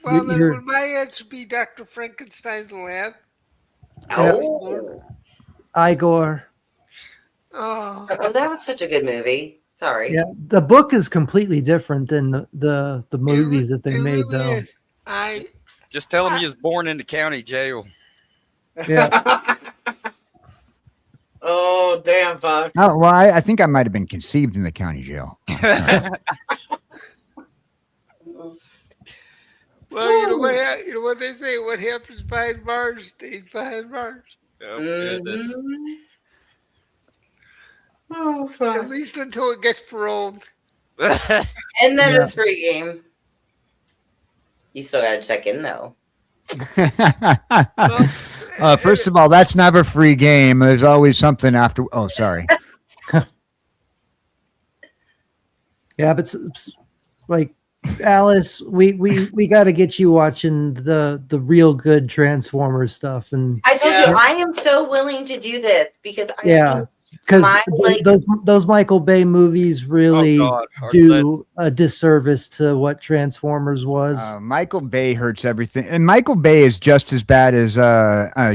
Speaker 5: Well, then would my answer be Dr. Frankenstein's lab?
Speaker 2: Oh.
Speaker 7: Igor.
Speaker 2: Oh, that was such a good movie. Sorry.
Speaker 7: Yeah, the book is completely different than the movies that they made, though.
Speaker 8: Just tell him he was born in the county jail.
Speaker 7: Yeah.
Speaker 3: Oh, damn, Fox.
Speaker 4: Oh, well, I think I might have been conceived in the county jail.
Speaker 5: Well, you know what they say. What happens behind bars stays behind bars.
Speaker 8: Oh, goodness.
Speaker 3: Oh, fuck.
Speaker 5: At least until it gets paroled.
Speaker 2: And then it's free game. You still got to check in though.
Speaker 4: First of all, that's never free game. There's always something after. Oh, sorry.
Speaker 7: Yeah, but like Alice, we got to get you watching the real good Transformers stuff. And
Speaker 2: I told you I am so willing to do this because I think
Speaker 7: because those Michael Bay movies really do a disservice to what Transformers was.
Speaker 4: Michael Bay hurts everything, and Michael Bay is just as bad as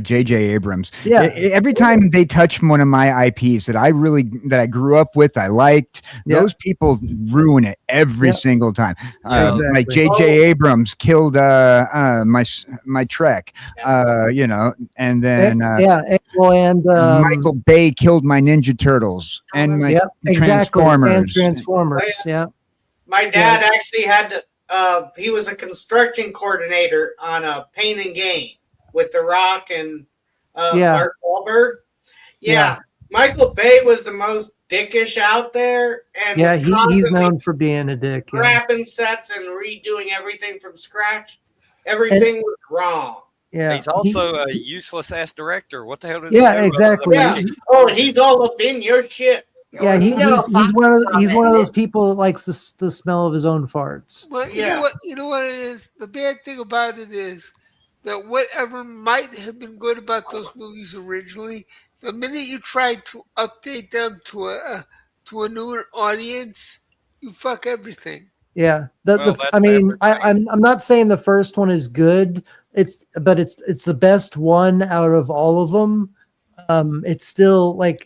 Speaker 4: J.J. Abrams.
Speaker 7: Yeah,
Speaker 4: every time they touch one of my IPs that I grew up with, I liked, those people ruin it every single time.
Speaker 7: Exactly.
Speaker 4: Like J.J. Abrams killed my Trek, and then Michael Bay killed my Ninja Turtles and my Transformers.
Speaker 7: And Transformers.
Speaker 3: My dad actually had to, he was a construction coordinator on a Pain and Gain with The Rock and Mark Wahlberg. Yeah. Michael Bay was the most dickish out there. And
Speaker 7: he's known for being a dick.
Speaker 3: Scrapping sets and redoing everything from scratch. Everything was wrong.
Speaker 7: Yeah.
Speaker 8: He's also a useless ass director. What the hell did
Speaker 7: Yeah,
Speaker 8: he do?
Speaker 7: exactly.
Speaker 3: Yeah. Oh, he's all up in your shit.
Speaker 7: Yeah, he's he's one of those people that likes the smell of his own farts.
Speaker 5: Well, you know what? You know what it is. The bad thing about it is that whatever might have been good about those movies originally, the minute you try to update them to a newer audience, you fuck everything.
Speaker 7: Yeah.
Speaker 8: Well,
Speaker 7: I
Speaker 8: that's
Speaker 7: mean,
Speaker 8: everything.
Speaker 7: I'm not saying the first one is good. It's the best one out of all of them. It's still like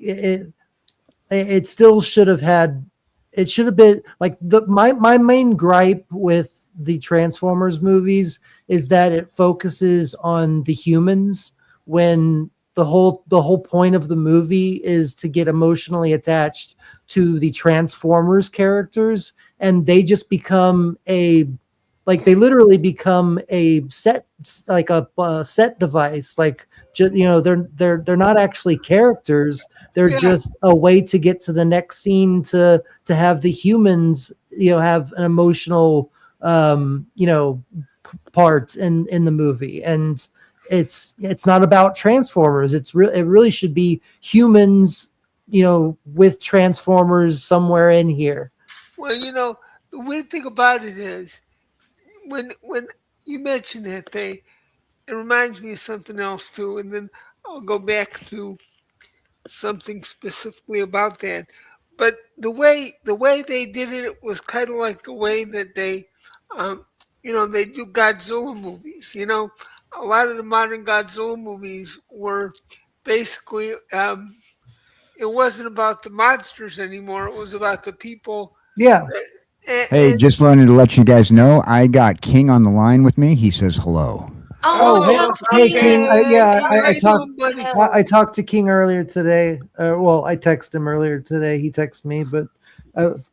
Speaker 7: it still should have had, it should have been like my main gripe with the Transformers movies is that it focuses on the humans when the whole point of the movie is to get emotionally attached to the Transformers characters, and they just become they literally become a set, like a set device. Like, they're not actually characters. They're just a way to get to the next scene to have the humans, have an emotional, part in the movie. And it's not about Transformers. It really should be humans, with Transformers somewhere in here.
Speaker 5: Well, the weird thing about it is when you mention that it reminds me of something else too, and then I'll go back to something specifically about that. But the way they did it was kind of like the way that um, they do Godzilla movies. A lot of the modern Godzilla movies were basically it wasn't about the monsters anymore. It was about the people.
Speaker 7: Yeah.
Speaker 4: Hey, just wanted to let you guys know I got King on the line with me. He says hello.
Speaker 7: Oh, hey, King. I talked.
Speaker 5: doing, buddy?
Speaker 7: I talked to King earlier today. Well, I texted him earlier today. He texted me, but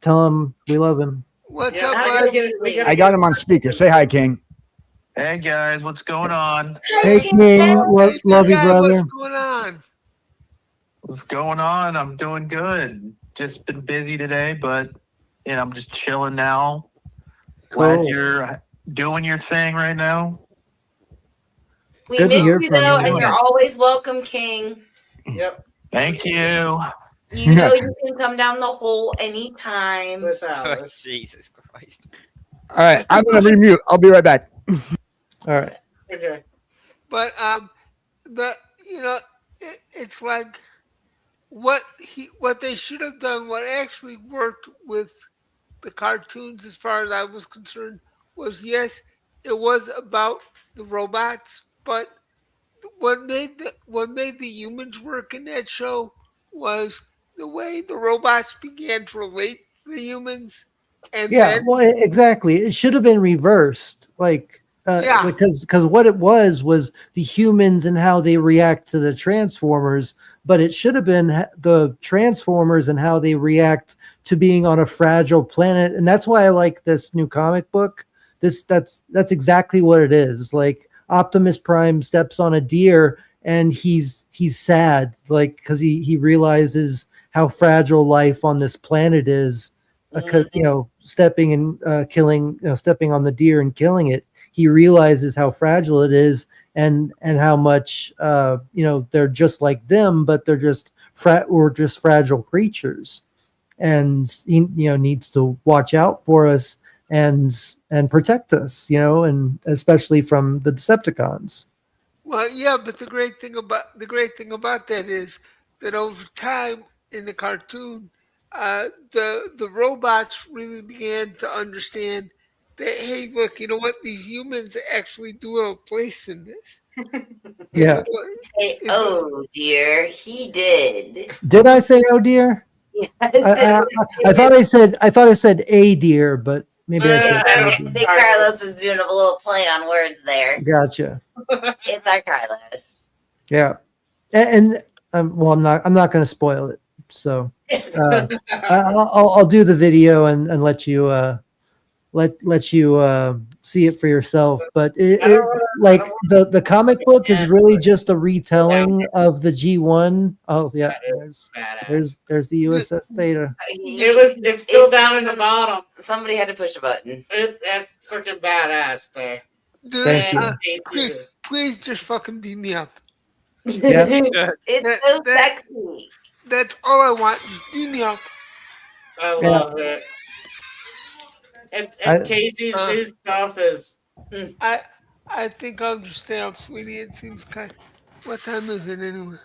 Speaker 7: tell him we love him.
Speaker 5: What's
Speaker 3: Yeah,
Speaker 5: up,
Speaker 3: we
Speaker 5: bud?
Speaker 3: gotta
Speaker 4: I got him on speaker. Say hi, King.
Speaker 10: Hey guys, what's going on?
Speaker 7: Hey, King. Love you, brother.
Speaker 5: What's going on?
Speaker 10: What's going on? I'm doing good. Just been busy today, but I'm just chilling now. Glad
Speaker 7: Cool.
Speaker 10: you're doing your thing right now.
Speaker 2: We
Speaker 7: Good to
Speaker 2: miss
Speaker 7: hear
Speaker 2: you
Speaker 7: from
Speaker 2: though,
Speaker 7: you.
Speaker 2: and you're always welcome, King.
Speaker 3: Yep.
Speaker 10: Thank you.
Speaker 2: You know you can come down the hole anytime.
Speaker 3: With Alice.
Speaker 8: Jesus Christ.
Speaker 4: All right, I'm going to remute. I'll be right back.
Speaker 7: All right.
Speaker 3: Okay.
Speaker 5: But it's like what they should have done. What actually worked with the cartoons, as far as I was concerned, was yes, it was about the robots, but what made the humans work in that show was the way the robots began to relate to the humans, and
Speaker 7: Yeah,
Speaker 5: then
Speaker 7: well, exactly. It should have been reversed, because what it was the humans and how they react to the Transformers, but it should have been the Transformers and how they react to being on a fragile planet. And that's why I like this new comic book. That's exactly what it is. Like, Optimus Prime steps on a deer and he's sad, like, because he realizes how fragile life on this planet is. Stepping and killing, stepping on the deer and killing it, he realizes how fragile it is, and how much they're just like them, but they're just we're just fragile creatures, and he needs to watch out for us and protect us, and especially from the Decepticons.
Speaker 5: well, yeah, but the great thing about that is that over time in the cartoon, the robots really began to understand that, hey, look, you know what? These humans actually do have a place in this.
Speaker 7: Yeah.
Speaker 2: Say, oh dear, he did.
Speaker 7: Did I say oh dear?
Speaker 2: Yes,
Speaker 7: I thought I said a deer, but maybe I said
Speaker 2: I
Speaker 7: oh deer.
Speaker 2: think Carlos was doing a little play on words there.
Speaker 7: Gotcha.
Speaker 2: It's our Carlos.
Speaker 7: Yeah, and well, I'm not going to spoil it. So I'll do the video and let you let you see it for yourself. But the comic book is really just a retelling of the G1. Oh yeah, there's the USS Theta.
Speaker 3: It's still down in the bottom.
Speaker 2: Somebody had to push a button.
Speaker 3: That's freaking badass there.
Speaker 5: Dude,
Speaker 7: Thank you.
Speaker 5: Please just fucking beat me up.
Speaker 2: It's so
Speaker 5: That-
Speaker 2: sexy.
Speaker 5: That's all I want. Just beat me up.
Speaker 3: I
Speaker 7: Yeah.
Speaker 3: love it. And
Speaker 7: I-
Speaker 3: Casey's new stuff is
Speaker 5: I think I'll just stay up, sweetie. It seems kind. What time is it anyway?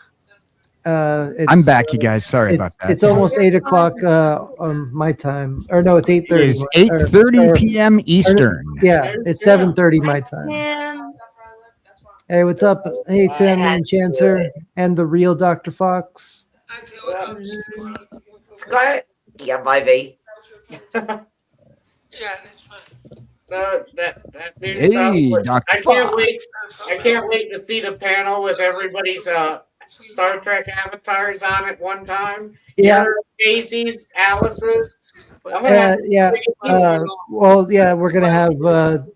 Speaker 4: I'm back, you guys. Sorry about that.
Speaker 7: It's almost 8 o'clock my time, or no, it's 8:30.
Speaker 4: It is 8:30 p.m. Eastern.
Speaker 7: Yeah, it's 7:30 my time.
Speaker 2: Man,
Speaker 7: Hey, what's up? Hey, Tim, the Enchanter, and the real Dr. Fox.
Speaker 2: Scott. Yeah, baby.
Speaker 5: Yeah, that's fine.
Speaker 3: that new
Speaker 4: Hey,
Speaker 3: stuff.
Speaker 4: Dr.
Speaker 3: I can't wait. I can't wait to see the panel with everybody's Star Trek avatars on at one time.
Speaker 7: Yeah.
Speaker 3: Your Casey's, Alice's. I'm gonna have to
Speaker 7: Yeah.
Speaker 3: think about it.
Speaker 7: Well, yeah, we're gonna have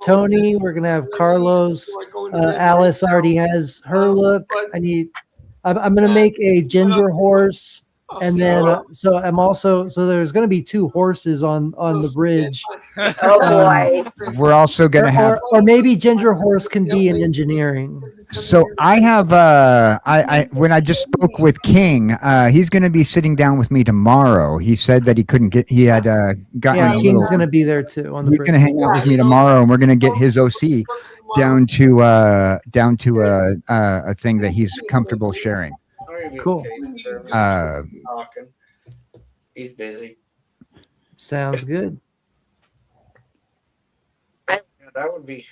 Speaker 7: Tony. We're gonna have Carlos. Alice already has her look. I'm gonna make a ginger horse, and then so there's gonna be 2 horses on the bridge.
Speaker 2: Oh boy.
Speaker 4: We're also going to have.
Speaker 7: Or maybe ginger horse can be in engineering.
Speaker 4: So I have. I when I just spoke with King, he's going to be sitting down with me tomorrow. He said that he couldn't get. He had gotten.
Speaker 7: Yeah,
Speaker 4: a
Speaker 7: King's
Speaker 4: little,
Speaker 7: gonna be there too on the
Speaker 4: He's
Speaker 7: bridge.
Speaker 4: going to hang out with me tomorrow, and we're going to get his OC down to a thing that he's comfortable sharing.
Speaker 7: Cool.
Speaker 3: Talking. He's busy.
Speaker 7: Sounds good.
Speaker 3: Yeah, that would be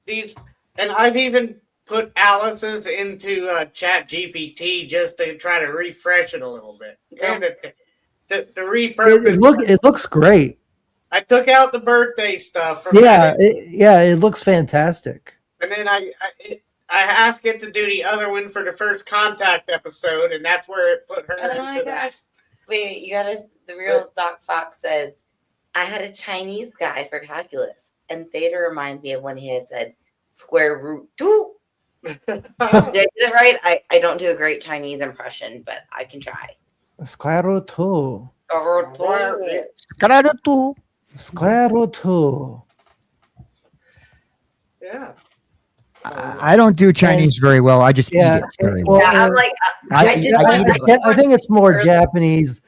Speaker 3: these, and I've even put Alice's into Chat GPT just to try to refresh it a little bit. And the repurpose.
Speaker 7: It looks great.
Speaker 3: I took out the birthday stuff from
Speaker 7: Yeah,
Speaker 3: that,
Speaker 7: it looks fantastic.
Speaker 3: and then I asked it to do the other one for the first contact episode, and that's where it put her
Speaker 2: Oh
Speaker 3: into
Speaker 2: my
Speaker 3: that.
Speaker 2: gosh. Wait, you gotta. The real Doc Fox says, I had a Chinese guy for calculus, and theta reminds me of when he had said square root 2. Did I do it right? I don't do a great Chinese impression, but I can try.
Speaker 7: Square root 2. Square root 2.
Speaker 3: Yeah.
Speaker 4: I don't do Chinese very well. I just eat it very well.
Speaker 2: Yeah, I'm like,
Speaker 4: I eat it.
Speaker 7: I think it's more Japanese.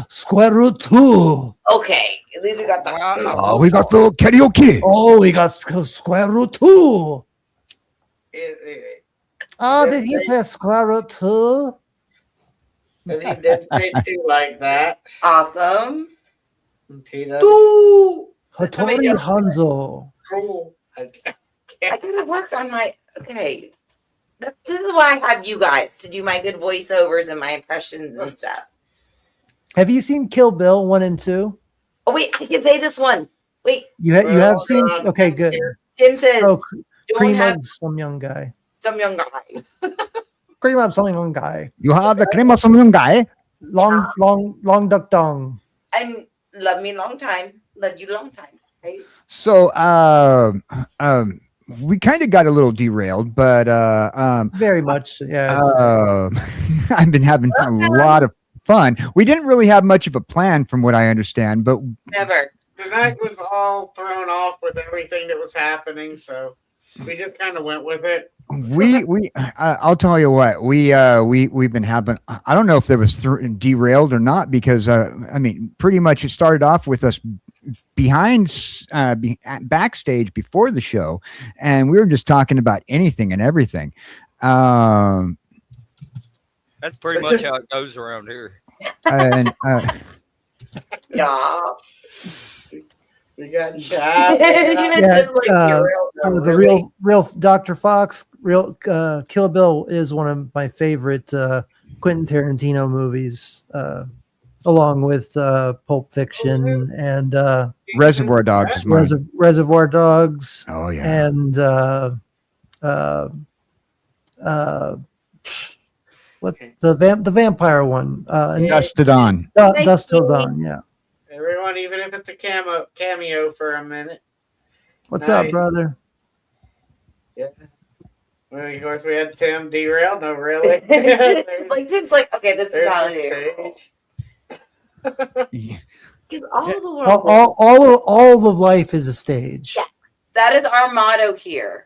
Speaker 7: Square root 2.
Speaker 2: okay, at least we got the.
Speaker 4: Oh, we got the karaoke.
Speaker 7: Oh, we got square root 2. Oh, did he say square root 2?
Speaker 3: And he did say 2 like that.
Speaker 2: Awesome.
Speaker 3: Two.
Speaker 7: Hattori Hanzo.
Speaker 3: Cool.
Speaker 2: I gotta work on my. Okay. This is why I have you guys to do my good voiceovers and my impressions and stuff.
Speaker 7: Have you seen Kill Bill 1 and 2?
Speaker 2: Oh, wait, I can say this one. Wait,
Speaker 7: You have seen? Okay, good.
Speaker 2: Tim says,
Speaker 7: Oh,
Speaker 2: don't
Speaker 7: cream
Speaker 2: have
Speaker 7: of some young guy.
Speaker 2: some young guys.
Speaker 7: Cream of some young guy.
Speaker 4: You have the cream of some young guy.
Speaker 7: Long duck dong.
Speaker 2: And love me long time. Love you long time. Right?
Speaker 4: So, we kind of got a little derailed, but
Speaker 7: Very much. Yeah.
Speaker 4: I've been having a lot of fun. We didn't really have much of a plan, from what I understand, but
Speaker 2: Never.
Speaker 3: The night was all thrown off with everything that was happening, so we just kind of went with it.
Speaker 4: I'll tell you what, we've been having. I don't know if there was derailed or not, because I mean, pretty much it started off with us backstage before the show, and we were just talking about anything and everything.
Speaker 8: That's pretty much how it goes around here.
Speaker 4: And
Speaker 2: Yeah.
Speaker 3: We got chat.
Speaker 7: The real Dr. Fox, real Kill Bill is one of my favorite Quentin Tarantino movies, along with Pulp Fiction and
Speaker 4: Reservoir Dogs is mine.
Speaker 7: Reservoir Dogs.
Speaker 4: Oh yeah.
Speaker 7: And what the vampire one?
Speaker 4: Dusk to Dawn.
Speaker 7: Dusk Till Dawn. Yeah.
Speaker 3: Everyone, even if it's a cameo for a minute.
Speaker 7: What's up, brother?
Speaker 3: Yeah. Well, of course, we had Tim derailed. No, really.
Speaker 2: Like Tim's like, okay, this is how it is. Because all the world,
Speaker 7: all of life is a stage.
Speaker 2: Yeah. That is our motto here.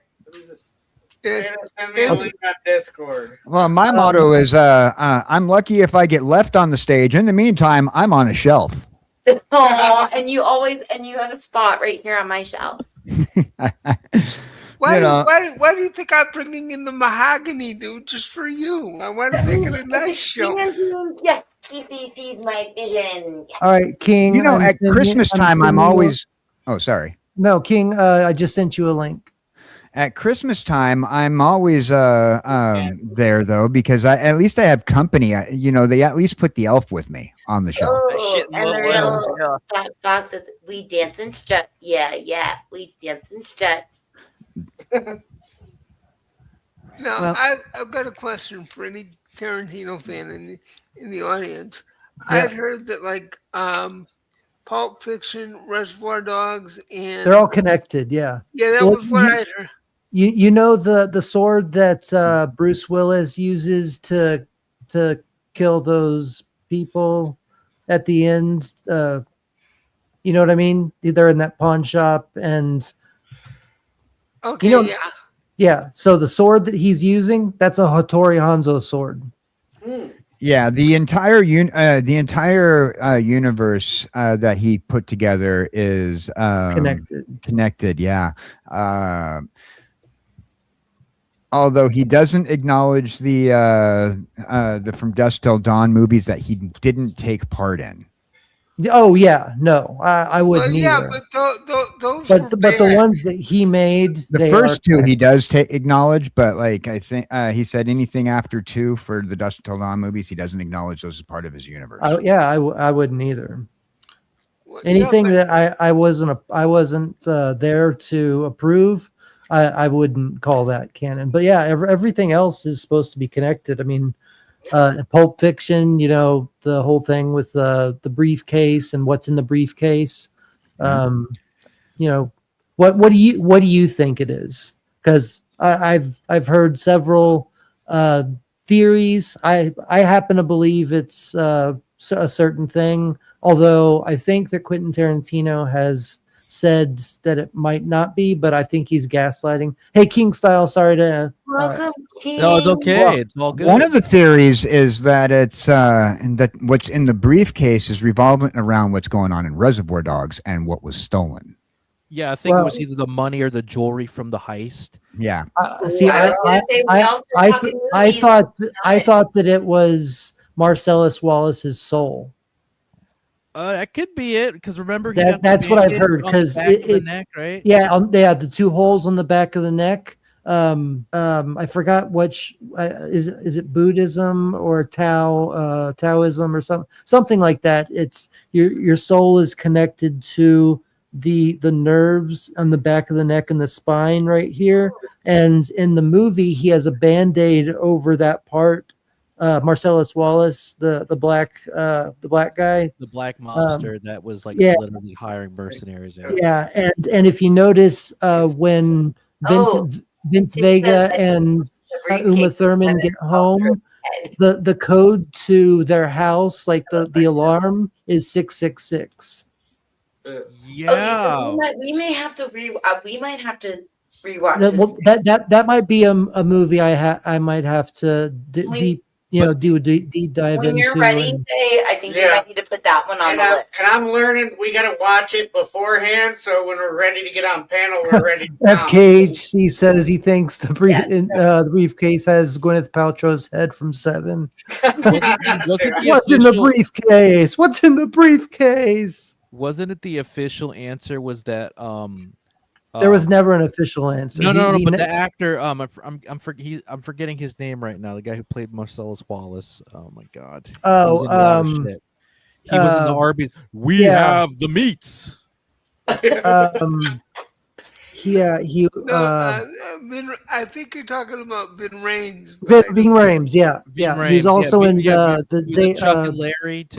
Speaker 5: It's,
Speaker 3: Send me a link on Discord.
Speaker 4: Well, my motto is I'm lucky if I get left on the stage. In the meantime, I'm on a shelf.
Speaker 2: Aw, and you have a spot right here on my shelf.
Speaker 5: why,
Speaker 4: You know.
Speaker 5: why do you think I'm bringing in the mahogany, dude? Just for you. I want to make it a nice show.
Speaker 2: Yes, he sees my vision. Yes.
Speaker 7: All right, King.
Speaker 4: You know,
Speaker 7: I'm
Speaker 4: at
Speaker 7: sending-
Speaker 4: Christmas
Speaker 7: I'm
Speaker 4: time, I'm
Speaker 7: sending you-
Speaker 4: always. Oh, sorry.
Speaker 7: No, King. I just sent you a link.
Speaker 4: At Christmas time, I'm always there though because at least I have company. They at least put the elf with me on the shelf.
Speaker 8: That shit in
Speaker 2: And the
Speaker 8: Little Elves,
Speaker 2: real
Speaker 8: yeah.
Speaker 2: fat fox says, "We dance and strut." Yeah, we dance and strut.
Speaker 5: Now,
Speaker 7: Well-
Speaker 5: I've got a question for any Tarantino fan in the audience.
Speaker 7: Yeah.
Speaker 5: I'd heard that like Pulp Fiction, Reservoir Dogs, and
Speaker 7: They're all connected. Yeah.
Speaker 5: yeah, that
Speaker 7: Well,
Speaker 5: was what I'd heard.
Speaker 7: You know the sword that Bruce Willis uses to kill those people at the end. You know what I mean? They're in that pawn shop, and
Speaker 5: Okay,
Speaker 7: know-
Speaker 5: yeah.
Speaker 7: yeah. So the sword that he's using, that's a Hattori Hanzo sword.
Speaker 4: Yeah, the entire universe that he put together is
Speaker 7: Connected.
Speaker 4: Connected, yeah. Although he doesn't acknowledge the From Dusk Till Dawn movies that he didn't take part in.
Speaker 7: Oh yeah, no, I
Speaker 5: Well,
Speaker 7: wouldn't
Speaker 5: yeah,
Speaker 7: either.
Speaker 5: but those
Speaker 7: But
Speaker 5: were
Speaker 7: the
Speaker 5: bad.
Speaker 7: ones that he made,
Speaker 4: The
Speaker 7: they
Speaker 4: first
Speaker 7: are
Speaker 4: two he does acknowledge, but like I think he said anything after 2 for the Dusk Till Dawn movies, he doesn't acknowledge those as part of his universe.
Speaker 7: I wouldn't either.
Speaker 5: Well,
Speaker 7: Anything
Speaker 5: yeah,
Speaker 7: that I wasn't there to approve, I wouldn't call that canon. But yeah, everything else is supposed to be connected. I mean, Pulp Fiction, the whole thing with the briefcase and what's in the briefcase. What do you think it is? Because I've heard several theories. I happen to believe it's a certain thing, although I think that Quentin Tarantino has said that it might not be, but I think he's gaslighting. Hey, King Style, sorry to
Speaker 2: Welcome, King.
Speaker 11: No, it's okay.
Speaker 4: Well,
Speaker 11: It's all good.
Speaker 4: One of the theories is that it's that what's in the briefcase is revolving around what's going on in Reservoir Dogs and what was stolen.
Speaker 11: Yeah, I think
Speaker 7: Well-
Speaker 11: it was either the money or the jewelry from the heist.
Speaker 4: Yeah.
Speaker 7: see.
Speaker 2: I was gonna say, we all start talking movies.
Speaker 7: I thought that it was Marcellus Wallace's soul.
Speaker 11: That could be it because remember he got the
Speaker 7: That's what I've
Speaker 11: bandage
Speaker 7: heard,
Speaker 11: on the
Speaker 7: 'cause
Speaker 11: back of the
Speaker 7: it-
Speaker 11: neck, right?
Speaker 7: Yeah, they had the 2 holes on the back of the neck. I forgot which is it Buddhism or Taoism or something like that. It's your soul is connected to the nerves on the back of the neck and the spine right here. And in the movie, he has a band-aid over that part. Marcellus Wallace, the black guy.
Speaker 11: The black mobster that was like
Speaker 7: yeah.
Speaker 11: literally hiring mercenaries.
Speaker 7: Yeah, and if you notice when Vince Vega and Uma Thurman get home, the code to their house, like the alarm, is 666.
Speaker 11: Yeah.
Speaker 2: Okay, so we may have to we might have to rewatch
Speaker 7: That,
Speaker 2: this.
Speaker 7: that might be a movie I might have to do a deep dive
Speaker 2: When
Speaker 7: into.
Speaker 2: you're ready, I think we might need to put that one on the list.
Speaker 3: And I'm learning we got to watch it beforehand, so when we're ready to get on panel, we're ready. To
Speaker 7: FKHC says he thinks the briefcase has Gwyneth Paltrow's head from Seven. What's in the briefcase? What's in the briefcase?
Speaker 11: Wasn't it the official answer? Was that
Speaker 7: there was never an official answer.
Speaker 11: No. But the actor, I'm forgetting his name right now. The guy who played Marcellus Wallace. Oh my god.
Speaker 7: Oh,
Speaker 11: he was in a lot of shit. He was in the Arby's. We have the meats.
Speaker 5: I think you're talking about Vin Rames.
Speaker 7: Ving Rhames, yeah. He's also in
Speaker 11: Chuck and Larry too.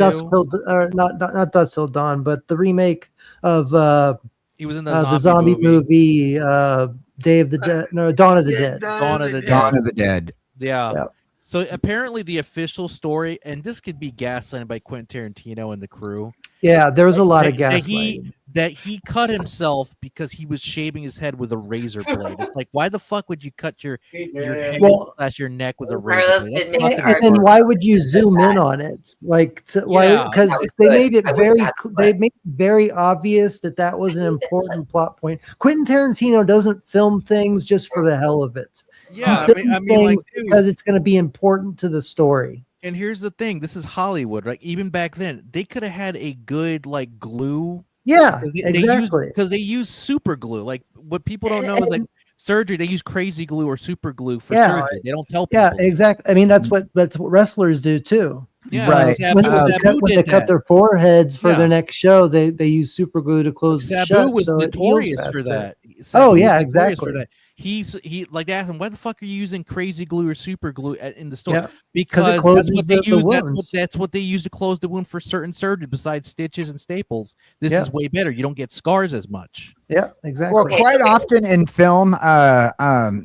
Speaker 7: Not Dusk Till Dawn, but the remake of
Speaker 11: he was in
Speaker 7: the zombie movie Day of the Dead. No, Dawn of the Dead.
Speaker 4: Dawn of the Dead.
Speaker 11: Yeah. So apparently the official story, and this could be gaslighted by Quentin Tarantino and the crew,
Speaker 7: Yeah, there was a lot of
Speaker 11: that
Speaker 7: gaslighting.
Speaker 11: he cut himself because he was shaving his head with a razor blade. It's like, why the fuck would you cut your head
Speaker 7: Well-
Speaker 11: slash your neck with a razor
Speaker 2: Carlos
Speaker 11: blade?
Speaker 2: did
Speaker 11: That's
Speaker 2: make
Speaker 11: fucking
Speaker 2: it
Speaker 7: And then
Speaker 11: retarded.
Speaker 7: why would you zoom in on it? Like, why?
Speaker 11: Yeah.
Speaker 7: Because
Speaker 2: That was
Speaker 7: they
Speaker 2: good.
Speaker 7: made it
Speaker 2: I would
Speaker 7: very,
Speaker 2: have
Speaker 7: they made it very obvious that was an important plot point. Quentin Tarantino doesn't film things just for the hell of it.
Speaker 11: Yeah,
Speaker 7: He films
Speaker 11: I mean, like,
Speaker 7: things
Speaker 11: dude.
Speaker 7: because it's going to be important to the story.
Speaker 11: And here's the thing: this is Hollywood, right? Even back then, they could have had a good like glue.
Speaker 7: Yeah,
Speaker 11: Exactly.
Speaker 7: exactly.
Speaker 11: Because they use super glue. Like what people don't know is like surgery. They use crazy glue or super glue for
Speaker 7: Yeah.
Speaker 11: surgery. They don't tell people.
Speaker 7: Yeah, exactly. I mean, that's what wrestlers do too.
Speaker 11: Yeah,
Speaker 4: Right.
Speaker 11: Sabu, Sabu
Speaker 7: When they
Speaker 11: did
Speaker 7: cut
Speaker 11: that.
Speaker 7: their foreheads for
Speaker 11: Yeah.
Speaker 7: their next show, they use super glue to close it
Speaker 11: Sabu
Speaker 7: shut,
Speaker 11: was
Speaker 7: so it heals
Speaker 11: notorious for
Speaker 7: faster.
Speaker 11: that.
Speaker 7: Oh,
Speaker 11: Sabu was
Speaker 7: yeah,
Speaker 11: notorious
Speaker 7: exactly.
Speaker 11: For that. He like they asked him, why the fuck are you using crazy glue or super glue in the store?
Speaker 7: Yeah,
Speaker 11: Because that's
Speaker 7: closes
Speaker 11: what they
Speaker 7: the
Speaker 11: use.
Speaker 7: wounds.
Speaker 11: That's what they use to close the wound for certain surgery. Besides stitches and staples, this
Speaker 7: Yeah.
Speaker 11: is way better. You don't get scars as much.
Speaker 7: Yeah, exactly.
Speaker 4: Well, quite often in film,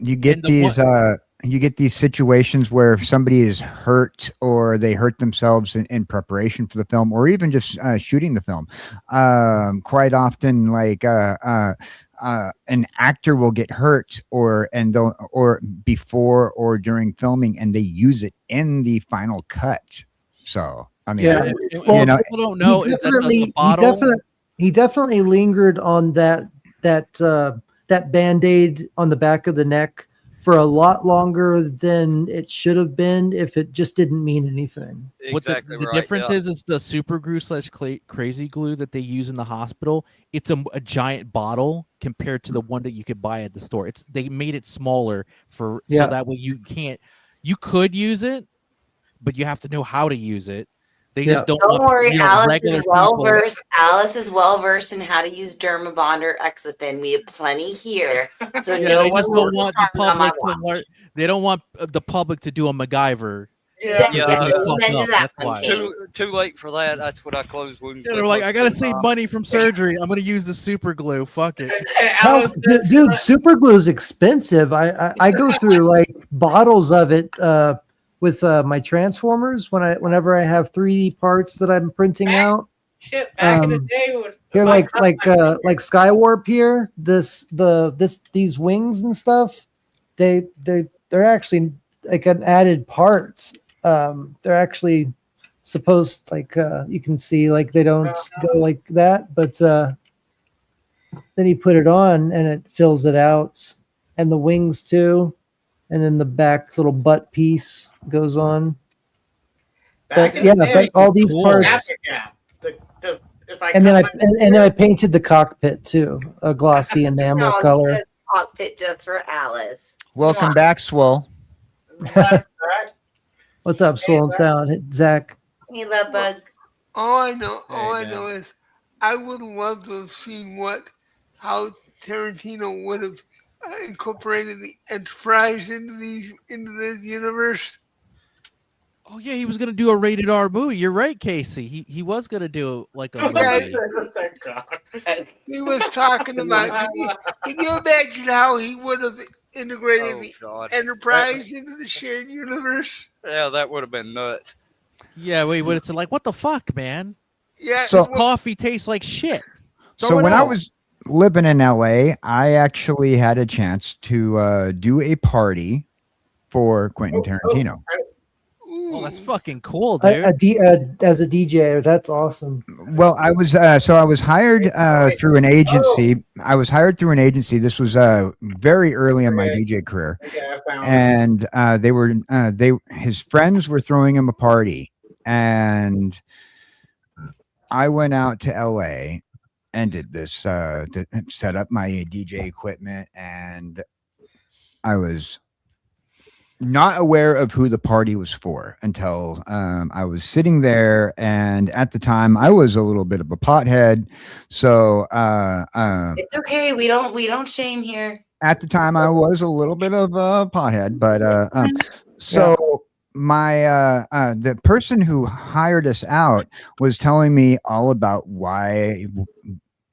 Speaker 4: you get
Speaker 11: And the
Speaker 4: you get these situations where somebody is hurt or they hurt themselves in preparation for the film, or even just shooting the film. Quite often, like an actor will get hurt, or before or during filming, and they use it in the final cut. So I mean,
Speaker 7: Yeah.
Speaker 11: Well,
Speaker 4: you know,
Speaker 11: people don't know is that the
Speaker 7: he
Speaker 11: bottle.
Speaker 7: definitely lingered on that Band-Aid on the back of the neck for a lot longer than it should have been if it just didn't mean anything.
Speaker 11: What
Speaker 8: Exactly
Speaker 11: the
Speaker 8: right.
Speaker 11: difference
Speaker 8: yeah.
Speaker 11: is the super glue slash crazy glue that they use in the hospital. It's a giant bottle compared to the one that you could buy at the store. They made it smaller so
Speaker 7: Yeah.
Speaker 11: that way you could use it, but you have to know how to use it. They
Speaker 7: Yeah.
Speaker 11: just don't
Speaker 2: Don't
Speaker 11: want
Speaker 2: worry, Alice is
Speaker 11: regular
Speaker 2: well
Speaker 11: people.
Speaker 2: versed. Alice is well versed in how to use Dermabond or Exafin. We have plenty here, so
Speaker 11: Yeah,
Speaker 2: no
Speaker 11: they
Speaker 2: one
Speaker 11: just
Speaker 2: will
Speaker 11: don't
Speaker 2: be
Speaker 11: want the
Speaker 2: harmed on my
Speaker 11: public to
Speaker 2: watch.
Speaker 11: learn. They don't want the public to do a MacGyver.
Speaker 2: Yeah,
Speaker 8: Yeah,
Speaker 11: They may fuck
Speaker 2: amen to
Speaker 11: up,
Speaker 2: that
Speaker 11: that's
Speaker 2: one,
Speaker 11: why.
Speaker 2: King.
Speaker 8: Too late for that. That's what I close wounds.
Speaker 11: Yeah,
Speaker 8: with
Speaker 11: they're like,
Speaker 8: most
Speaker 11: I gotta
Speaker 8: of the
Speaker 11: save
Speaker 8: time.
Speaker 11: money from surgery. I'm gonna use the super glue. Fuck it.
Speaker 3: And
Speaker 7: Hell,
Speaker 3: Alice,
Speaker 7: dude, super glue is expensive. I go through like bottles of it with my Transformers whenever I have 3D parts that I'm printing out.
Speaker 3: shit, back in the
Speaker 7: Um,
Speaker 3: day, when
Speaker 7: Here,
Speaker 3: if I cut my finger-
Speaker 7: like Skywarp here, these wings and stuff, they're actually like an added part. They're actually supposed you can see like they don't go like that, but then you put it on and it fills it out, and the wings too, and then the back little butt piece goes on.
Speaker 3: back
Speaker 7: But
Speaker 3: in
Speaker 7: yeah,
Speaker 3: the day,
Speaker 7: but all these
Speaker 11: cool.
Speaker 7: parts.
Speaker 3: If I
Speaker 7: And then
Speaker 3: cut
Speaker 7: and then I painted the cockpit too, a glossy enamel
Speaker 2: No,
Speaker 7: color.
Speaker 2: this cockpit just for Alice.
Speaker 4: welcome
Speaker 2: Mwah.
Speaker 4: back, Swole.
Speaker 3: my
Speaker 7: What's up, Swollen Sound? Zach.
Speaker 2: Hey, love bug.
Speaker 5: All I know
Speaker 8: man.
Speaker 5: is I would love to have seen how Tarantino would have incorporated the Enterprise into this universe.
Speaker 11: Oh yeah, he was gonna do a rated R movie. You're right, Casey. He was gonna do like a
Speaker 5: Okay.
Speaker 11: movie.
Speaker 5: He was talking about. Can you imagine how he would have integrated
Speaker 8: Oh,
Speaker 5: the
Speaker 8: God.
Speaker 5: Enterprise into the shared universe?
Speaker 8: Yeah, that would have been nuts.
Speaker 11: Yeah, wait, but it's like, what the fuck, man?
Speaker 5: Yeah.
Speaker 4: So-
Speaker 11: This coffee tastes like shit.
Speaker 4: So
Speaker 11: Throw it
Speaker 4: when I
Speaker 11: out.
Speaker 4: was living in LA, I actually had a chance to do a party for Quentin Tarantino.
Speaker 11: Oh, that's fucking cool, dude.
Speaker 7: As a DJ, that's awesome.
Speaker 4: Well, I was I was hired through an agency. I was hired through an agency. This was very early in my DJ career, and his friends were throwing him a party, and I went out to LA and did this to set up my DJ equipment, and I was not aware of who the party was for until I was sitting there, and at the time I was a little bit of a pothead. So
Speaker 2: It's okay. We don't shame here.
Speaker 4: at the time I was a little bit of a pothead, but so my the person who hired us out was telling me all about why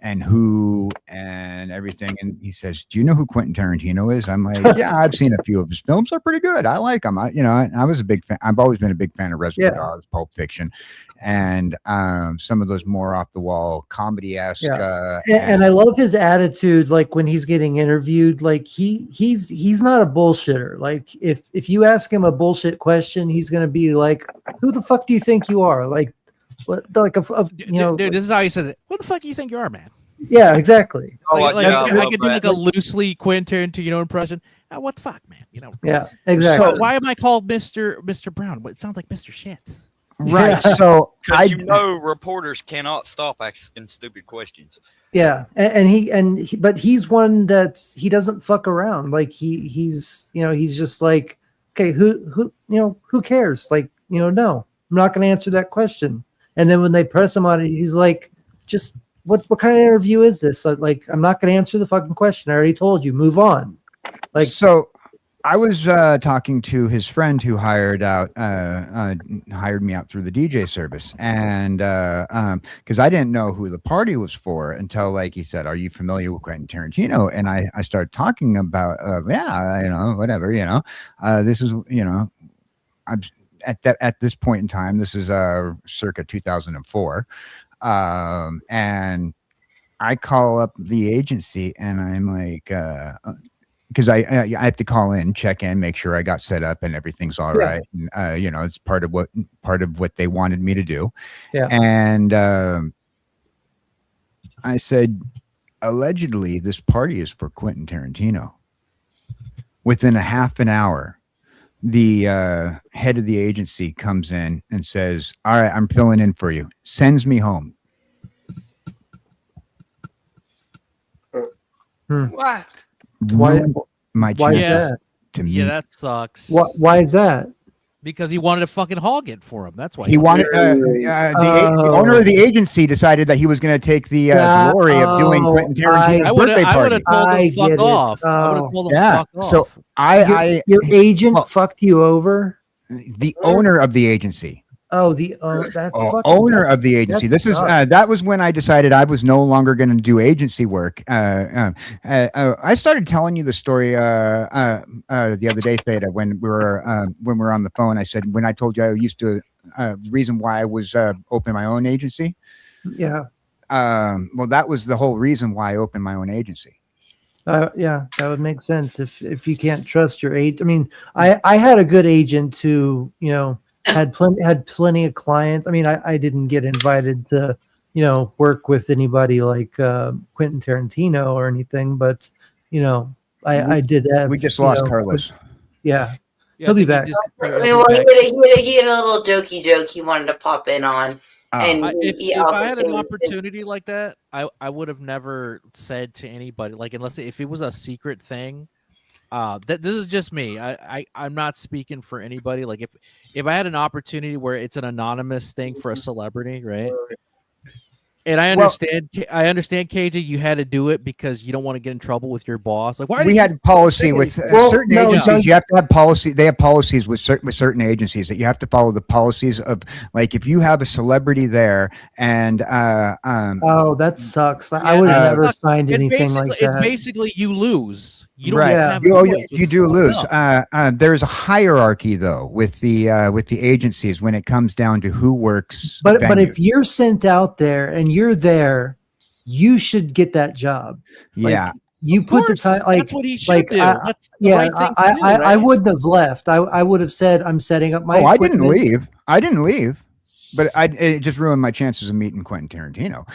Speaker 4: and who and everything. And he says, "Do you know who Quentin Tarantino is?" I'm like, "Yeah, I've seen a few of his films. They're pretty good. I like them. I was a big fan. I've always been a big fan of Reservoir
Speaker 7: Yeah.
Speaker 4: Dogs, Pulp Fiction, and some of those more off the wall comedy esque.
Speaker 7: Yeah. And I love his attitude. Like when he's getting interviewed, like he's not a bullshitter. Like if you ask him a bullshit question, he's gonna be like, "Who the fuck do you think you are?" Like what? Like
Speaker 11: Dude, this is how he says it. What the fuck do you think you are, man?
Speaker 7: Yeah, exactly.
Speaker 8: Oh,
Speaker 11: Like,
Speaker 8: yeah, I
Speaker 11: I
Speaker 8: love
Speaker 11: could do
Speaker 8: that.
Speaker 11: like a loosely Quentin Tarantino impression. What the fuck, man?
Speaker 7: Yeah, exactly.
Speaker 11: So why am I called Mr. Brown? Well, it sounds like Mr. Shits.
Speaker 4: Right.
Speaker 7: Yeah.
Speaker 4: So
Speaker 8: Because reporters cannot stop asking stupid questions.
Speaker 7: Yeah, but he's one he doesn't fuck around. Like he's just like, okay, who cares? Like, no, I'm not going to answer that question. And then when they press him on it, he's like, just what kind of interview is this? Like, I'm not going to answer the fucking question. I already told you, move on. Like,
Speaker 4: so I was talking to his friend who hired me out through the DJ service, and because I didn't know who the party was for until like he said, "Are you familiar with Quentin Tarantino?" And I started talking about, whatever, this is, I'm at this point in time, this is circa 2004, and I call up the agency and I'm like, because I have to call in, check in, make sure I got set up and everything's all right. And, it's part of what they wanted me to do.
Speaker 7: Yeah.
Speaker 4: And I said, allegedly, this party is for Quentin Tarantino. Within a half an hour, the head of the agency comes in and says, "All right, I'm filling in for you." Sends me home.
Speaker 8: What?
Speaker 7: Why?
Speaker 4: My
Speaker 7: Why is
Speaker 4: chances
Speaker 7: that?
Speaker 4: to meet.
Speaker 11: Yeah, that sucks.
Speaker 7: Why is that?
Speaker 11: Because he wanted to fucking hog it for him. That's why
Speaker 4: He wanted the owner of the agency decided that he was going to take the glory of doing Quentin Tarantino's birthday
Speaker 11: I would
Speaker 4: party.
Speaker 11: have told
Speaker 7: I
Speaker 11: him fuck
Speaker 7: get it.
Speaker 11: off. I would
Speaker 7: Oh.
Speaker 11: have told him
Speaker 4: Yeah.
Speaker 11: fuck off.
Speaker 4: So
Speaker 7: Your agent
Speaker 4: well,
Speaker 7: fucked you over.
Speaker 4: the owner of the agency.
Speaker 7: Oh, the that's fucking,
Speaker 4: Owner of the agency. This is that was when I decided I was no longer going to do agency work. I started telling you the story the other day, Theta, when we were on the phone. I said when I told you I used to the reason why I was open my own agency.
Speaker 7: Yeah.
Speaker 4: Well, that was the whole reason why I opened my own agency.
Speaker 7: Yeah, that would make sense if you can't trust your agent. I mean, I had a good agent who, had plenty of clients. I mean, I didn't get invited to, work with anybody like Quentin Tarantino or anything, but I did have.
Speaker 4: We just lost Carlos.
Speaker 7: Yeah,
Speaker 11: Yeah,
Speaker 7: he'll be
Speaker 11: I
Speaker 7: back.
Speaker 11: think he
Speaker 2: He had a little jokey joke he wanted to pop in on. And
Speaker 11: if I had an opportunity like that, I would have never said to anybody, like, unless if it was a secret thing. This is just me. I'm not speaking for anybody. Like if I had an opportunity where it's an anonymous thing for a celebrity, right? And I understand, KJ, you had to do it because you don't want to get in trouble with your boss. Like,
Speaker 4: we had policy with certain agencies. You have to have policy. They have policies with certain agencies that you have to follow the policies of. Like, if you have a celebrity there, and
Speaker 7: oh, that sucks. I would have never signed anything like that.
Speaker 11: It's basically you lose. You don't have
Speaker 4: you do lose. There's a hierarchy though with the agencies when it comes down to who works.
Speaker 7: But if you're sent out there and you're there, you should get that job.
Speaker 4: Yeah.
Speaker 7: You put the time. Like,
Speaker 11: that's what he should do. That's the
Speaker 7: yeah,
Speaker 11: right thing to do, right?
Speaker 7: I wouldn't have left. I would have said, I'm setting up my.
Speaker 4: I didn't leave. But it just ruined my chances of meeting Quentin Tarantino.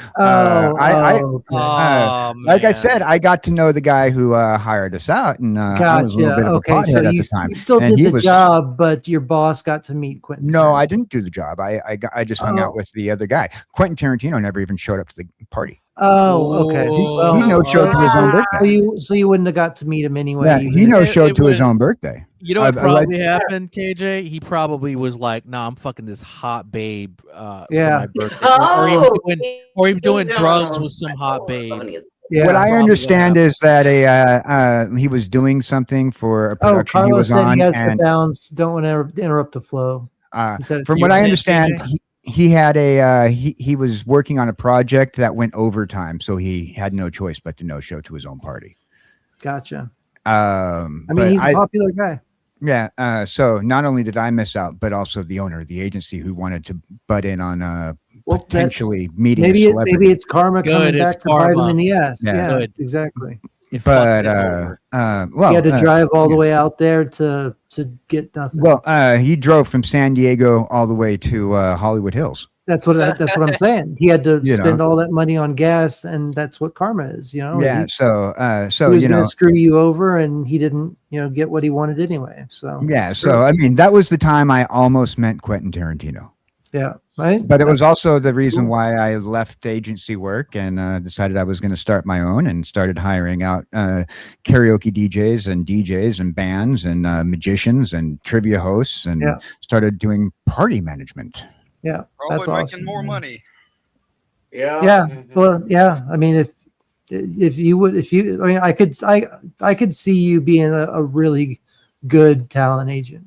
Speaker 4: Like I said, I got to know the guy who hired us out, and I was a little bit of a pothead at the time.
Speaker 7: You still did the job, but your boss got to meet Quentin.
Speaker 4: No, I didn't do the job. I just hung out with the other guy. Quentin Tarantino never even showed up to the party.
Speaker 7: Oh, okay.
Speaker 4: He no-showed to his own birthday.
Speaker 7: So you wouldn't have got to meet him anyway.
Speaker 4: Yeah, he no-showed to his own birthday.
Speaker 11: You know what probably happened, KJ? He probably was like, "Nah, I'm fucking this hot babe for my birthday," or he was doing drugs with some hot babe.
Speaker 4: Yeah, what I understand is that he was doing something for a production he was on.
Speaker 7: He has to bounce. Don't want to interrupt the flow.
Speaker 4: From what I understand, he had he was working on a project that went overtime, so he had no choice but to no show to his own party.
Speaker 7: Gotcha.
Speaker 4: I
Speaker 7: I mean, he's a popular guy.
Speaker 4: Yeah. So not only did I miss out, but also the owner of the agency who wanted to butt in on potentially meeting a celebrity.
Speaker 7: Maybe it's karma
Speaker 11: Good,
Speaker 7: coming
Speaker 11: it's
Speaker 7: back to bite him
Speaker 11: karma.
Speaker 7: in the ass.
Speaker 4: Yeah.
Speaker 7: Yeah,
Speaker 11: Good.
Speaker 7: exactly.
Speaker 11: It
Speaker 4: But
Speaker 11: fucked him over.
Speaker 4: well,
Speaker 7: He had to drive all the
Speaker 4: yeah.
Speaker 7: way out there to get nothing.
Speaker 4: Well, he drove from San Diego all the way to Hollywood Hills.
Speaker 7: That's what I'm saying. He had to
Speaker 4: You
Speaker 7: spend
Speaker 4: know.
Speaker 7: all that money on gas, and that's what karma is. You know.
Speaker 4: Yeah.
Speaker 7: He
Speaker 4: So
Speaker 7: was
Speaker 4: you
Speaker 7: going
Speaker 4: know.
Speaker 7: to screw you over, and he didn't, get what he wanted anyway. So
Speaker 4: Yeah.
Speaker 7: screw
Speaker 4: So
Speaker 7: it.
Speaker 4: I mean, that was the time I almost met Quentin Tarantino.
Speaker 7: Yeah. Right.
Speaker 4: But it was
Speaker 7: That's-
Speaker 4: also the
Speaker 7: that's
Speaker 4: reason
Speaker 7: cool.
Speaker 4: why I left agency work and decided I was going to start my own and started hiring out karaoke DJs and bands and magicians and trivia hosts and
Speaker 7: Yeah.
Speaker 4: started doing party management.
Speaker 7: Yeah.
Speaker 8: Probably
Speaker 7: That's
Speaker 8: making
Speaker 7: awesome.
Speaker 8: more
Speaker 7: man.
Speaker 8: money.
Speaker 3: Yeah.
Speaker 7: Yeah.
Speaker 3: Mhm.
Speaker 7: Well, yeah. I mean, I mean, I could see you being a really good talent agent.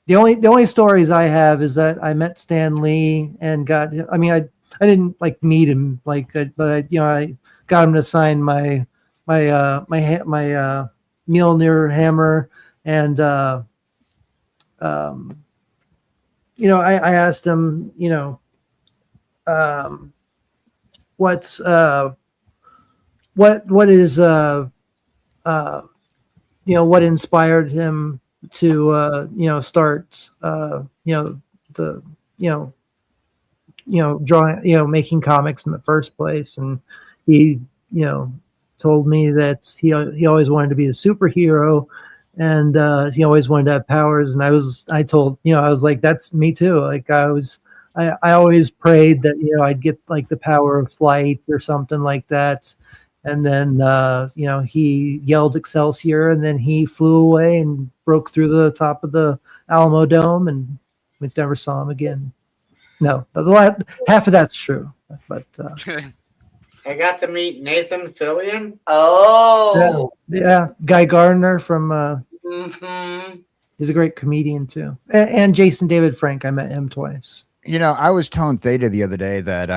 Speaker 7: The only stories I have is that I met Stan Lee and I mean, I didn't like meet him but I got him to sign my Mjolnir hammer and I asked him what's what is what inspired him to start the drawing making comics in the first place, and he told me that he always wanted to be a superhero, and he always wanted to have powers, and I was like, that's me too. Like I always prayed that I'd get like the power of flight or something like that. And then he yelled Excelsior, and then he flew away and broke through the top of the Alamo Dome, and we never saw him again. No, half of that's true, but
Speaker 3: I got to meet Nathan Fillion.
Speaker 2: Oh.
Speaker 7: yeah, Guy Gardner from
Speaker 2: Mhm.
Speaker 7: he's a great comedian too, and Jason David Frank. I met him twice.
Speaker 4: I was telling Theta the other day that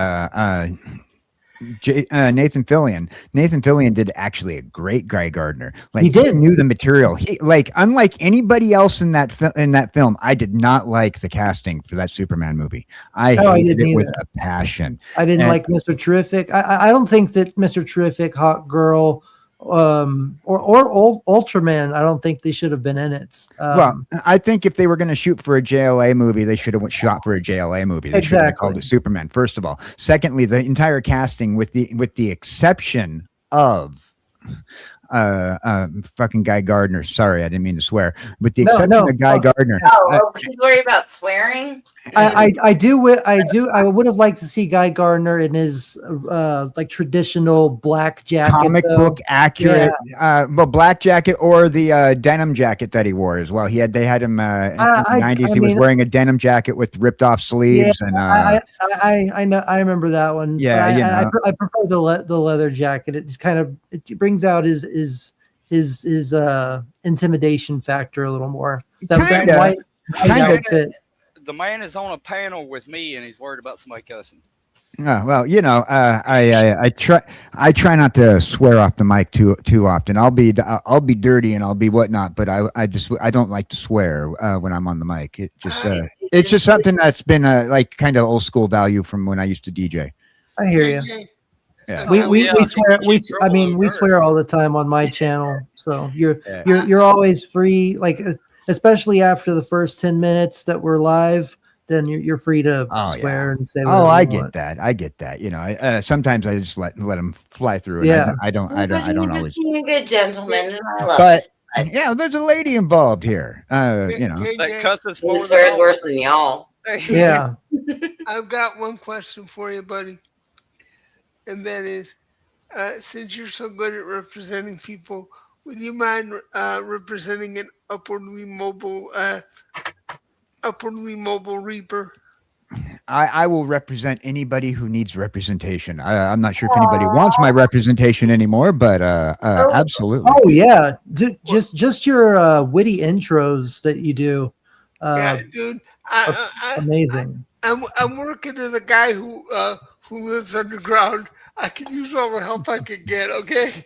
Speaker 4: Nathan Fillion did actually a great Guy Gardner. Like
Speaker 7: He did.
Speaker 4: knew the material. He unlike anybody else in that film. I did not like the casting for that Superman movie. I hated
Speaker 7: didn't
Speaker 4: it with
Speaker 7: either.
Speaker 4: a passion.
Speaker 7: I didn't
Speaker 4: And-
Speaker 7: like Mr. Terrific. I don't think that Mr. Terrific, Hot Girl, or Ultraman, I don't think they should have been in it.
Speaker 4: Well, I think if they were going to shoot for a JLA movie, they should have shot for a JLA movie. They should have called it Superman. First of all, secondly, the entire casting, with the exception of fucking Guy Gardner. Sorry, I didn't mean to swear. With the exception of Guy Gardner.
Speaker 2: Oh, he's worried about swearing.
Speaker 7: I would have liked to see Guy Gardner in his like traditional black jacket,
Speaker 4: comic book accurate, black jacket or the denim jacket that he wore as well. They had him in the 90s. He was wearing a denim jacket with ripped off sleeves, and
Speaker 7: I know, I remember that one.
Speaker 4: Yeah,
Speaker 7: I prefer the leather jacket. It brings out his intimidation factor a little more. That white outfit.
Speaker 8: The man is on a panel with me, and he's worried about somebody cussing.
Speaker 4: Well, I try not to swear off the mic too often. I'll be dirty and I'll be whatnot, but I don't like to swear when I'm on the mic. It's just something that's been like kind of old school value from when I used to DJ.
Speaker 7: I hear you.
Speaker 4: Yeah.
Speaker 7: We swear. We swear all the time on my channel. So you're always free. Like especially after the first 10 minutes that we're live, then you're free to swear and say.
Speaker 4: I get that. I get that. Sometimes I just let them fly through.
Speaker 7: Yeah.
Speaker 4: I don't always.
Speaker 2: Being a good gentleman, and I love
Speaker 4: But
Speaker 2: it.
Speaker 4: yeah, there's a lady involved here.
Speaker 8: That cusses
Speaker 2: He
Speaker 8: more
Speaker 2: swears
Speaker 8: than
Speaker 2: worse than y'all.
Speaker 7: Yeah.
Speaker 5: I've got one question for you, buddy. And that is, since you're so good at representing people, would you mind representing an upwardly mobile Reaper?
Speaker 4: I will represent anybody who needs representation. I'm not sure if anybody wants my representation anymore, but absolutely.
Speaker 7: Oh yeah, just your witty intros that you do.
Speaker 5: Yeah, dude.
Speaker 7: Amazing.
Speaker 5: I'm working with a guy who lives underground. I can use all the help I can get. Okay.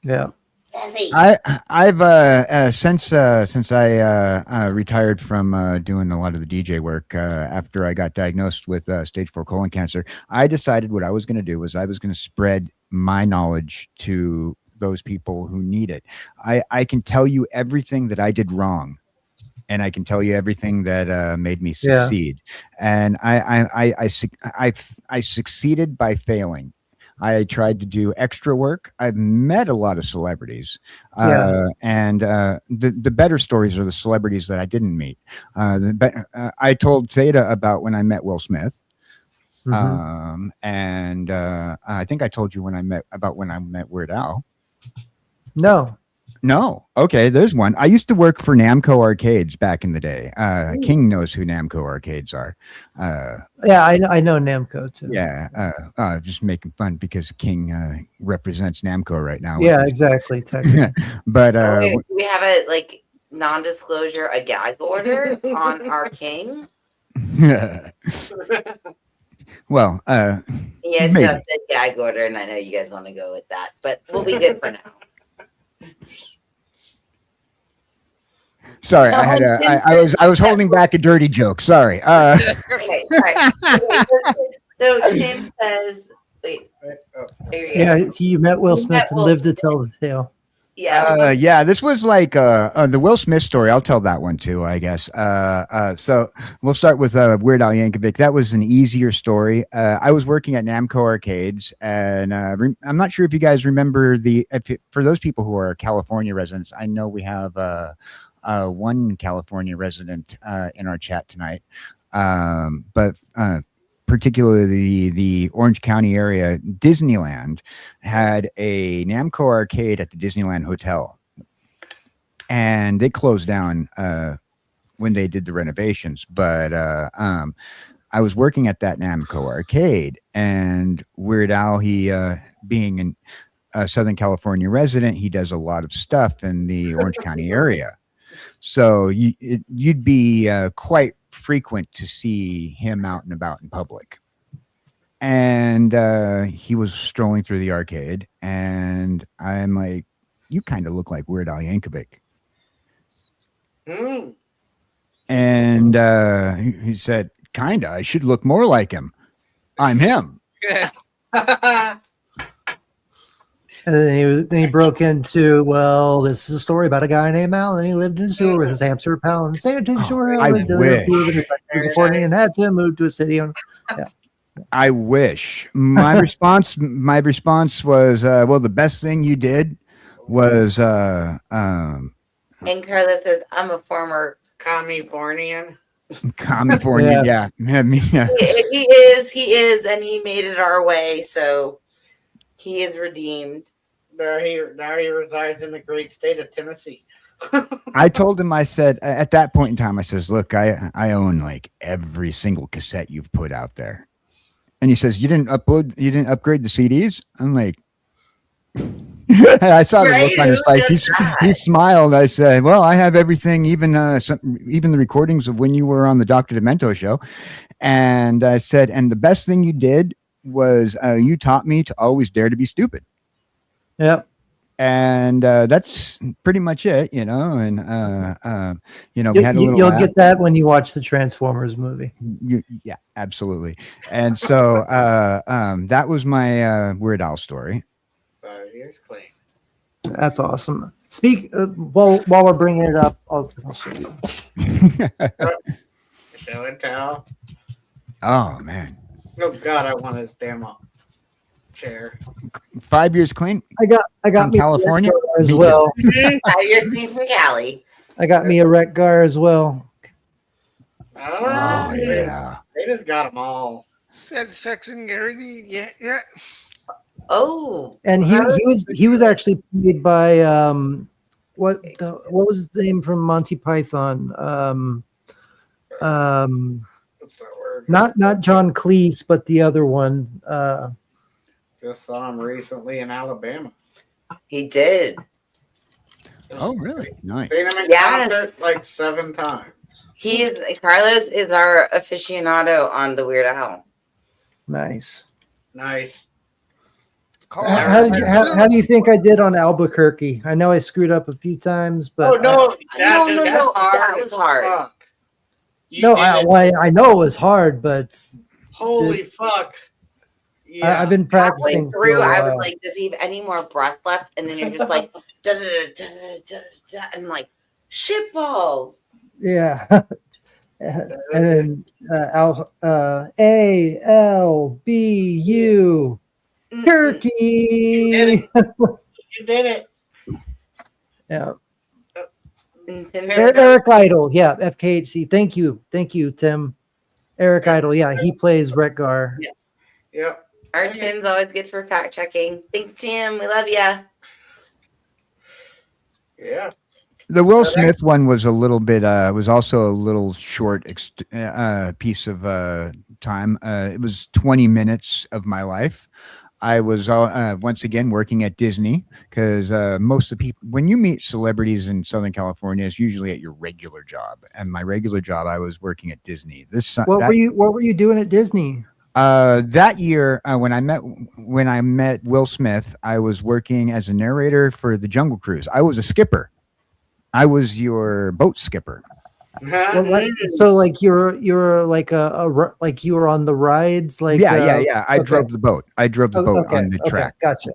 Speaker 7: Yeah.
Speaker 2: Sassy.
Speaker 4: I've since I retired from doing a lot of the DJ work after I got diagnosed with stage 4 colon cancer, I decided what I was going to do was I was going to spread my knowledge to those people who need it. I can tell you everything that I did wrong, and I can tell you everything that made me
Speaker 7: Yeah.
Speaker 4: succeed. And I succeeded by failing. I tried to do extra work. I've met a lot of celebrities,
Speaker 7: Yeah.
Speaker 4: and the better stories are the celebrities that I didn't meet. I told Theta about when I met Will Smith,
Speaker 7: Mhm.
Speaker 4: and I think I told you when I met Weird Al.
Speaker 7: No.
Speaker 4: No. Okay, there's one. I used to work for Namco Arcades back in the day. King knows who Namco Arcades are.
Speaker 7: Yeah, I know Namco too.
Speaker 4: Yeah, just making fun because King represents Namco right now.
Speaker 7: Yeah, exactly. Technically.
Speaker 4: But
Speaker 2: We have a like non-disclosure, a gag order on our king.
Speaker 4: well,
Speaker 2: Yes,
Speaker 4: maybe.
Speaker 2: that's the gag order, and I know you guys want to go with that, but we'll be good for now.
Speaker 4: Sorry, I was holding back a dirty joke. Sorry.
Speaker 2: Okay, all right. So Tim says, wait, there you go.
Speaker 7: Yeah, he met Will
Speaker 2: You
Speaker 7: Smith
Speaker 2: met
Speaker 7: and
Speaker 2: Will
Speaker 7: lived to tell the tale.
Speaker 2: Yeah.
Speaker 4: Yeah, this was like the Will Smith story. I'll tell that one too, I guess. So we'll start with Weird Al Yankovic. That was an easier story. I was working at Namco Arcades, and I'm not sure if you guys remember for those people who are California residents. I know we have one California resident in our chat tonight, but particularly the Orange County area, Disneyland had a Namco arcade at the Disneyland Hotel, and they closed down when they did the renovations. But I was working at that Namco arcade, and Weird Al, he being a Southern California resident, he does a lot of stuff in the Orange County area. So you'd be quite frequent to see him out and about in public. And he was strolling through the arcade, and I'm like, "You kind of look like Weird Al Yankovic." And he said, "Kinda. I should look more like him. I'm him."
Speaker 7: And then he broke into, well, this is a story about a guy named Al, and he lived in a sewer with his hamster pal in the San Antonio shore.
Speaker 4: I
Speaker 7: He
Speaker 4: wish.
Speaker 7: was recording and had to move to a city. Yeah.
Speaker 4: I wish. My response was, well, the best thing you did was
Speaker 2: And Carla says, I'm a former
Speaker 3: Californian.
Speaker 4: California. Yeah.
Speaker 2: He is, and he made it our way, so he is redeemed.
Speaker 3: Now he resides in the great state of Tennessee.
Speaker 4: I told him, I said, at that point in time, I says, look, I own like every single cassette you've put out there. And he says, you didn't upgrade the CDs? I'm like, I saw the look on his face. He smiled. I said, well, I have everything, even the recordings of when you were on the Dr. Demento show. And I said, and the best thing you did was you taught me to always dare to be stupid.
Speaker 7: Yep.
Speaker 4: And that's pretty much it, you know. And we had a little.
Speaker 7: You'll get that when you watch the Transformers movie.
Speaker 4: Yeah, absolutely. And so that was my Weird Al story.
Speaker 3: 5 years clean.
Speaker 7: That's awesome. While we're bringing it up, I'll show you.
Speaker 3: Show and tell.
Speaker 4: Oh man.
Speaker 3: Oh God, I want his damn chair.
Speaker 4: 5 years clean.
Speaker 7: I got
Speaker 4: from
Speaker 7: me
Speaker 4: California
Speaker 7: as well.
Speaker 2: 5 years clean from Cali.
Speaker 7: I got me a wreck gar as well.
Speaker 3: Oh
Speaker 4: yeah.
Speaker 3: They just got them all.
Speaker 5: Satisfaction guaranteed. Yeah.
Speaker 2: Oh.
Speaker 7: And he was actually played by what was the name from Monty Python?
Speaker 3: What's that word?
Speaker 7: Not John Cleese, but the other one.
Speaker 3: Just saw him recently in Alabama.
Speaker 2: He did.
Speaker 4: Oh, really? Nice.
Speaker 3: Seen him in
Speaker 2: Yes.
Speaker 3: concert like 7 times.
Speaker 2: Carlos is our aficionado on the Weird Al.
Speaker 7: Nice.
Speaker 3: Nice.
Speaker 7: How do you think I did on Albuquerque? I know I screwed up a few times, but
Speaker 3: Oh no,
Speaker 2: No,
Speaker 3: hard
Speaker 2: that was
Speaker 3: as
Speaker 2: hard.
Speaker 3: fuck. You did it.
Speaker 7: I know it was hard, but
Speaker 3: Holy fuck. Yeah.
Speaker 7: I've been
Speaker 2: Halfway
Speaker 7: practicing for
Speaker 2: through,
Speaker 7: a
Speaker 2: I
Speaker 7: while.
Speaker 2: was like, does he have any more breath left? And then you're just like, da, da, da, da, da, da, and like, shit balls.
Speaker 7: Yeah. And then ALBU Turkey.
Speaker 3: You did it.
Speaker 7: Yeah.
Speaker 2: Mm-hmm.
Speaker 7: Eric Idle. Yeah. FKHC. Thank you, Tim. Eric Idle. Yeah, he plays Retgar.
Speaker 3: Yeah.
Speaker 2: Our Tim's always good for fact checking. Thanks, Tim. We love ya.
Speaker 3: Yeah.
Speaker 4: The Will Smith one was a little bit, was also a little short piece of time. It was 20 minutes of my life. I was once again working at Disney because most of the people, when you meet celebrities in Southern California, it's usually at your regular job. And my regular job, I was working at Disney.
Speaker 7: What were you doing at Disney?
Speaker 4: That year, when I met Will Smith, I was working as a narrator for the Jungle Cruise. I was a skipper. I was your boat skipper.
Speaker 7: So like you're like like you were on the rides, like
Speaker 4: yeah. I drove the boat. I drove the boat on the track.
Speaker 7: Gotcha.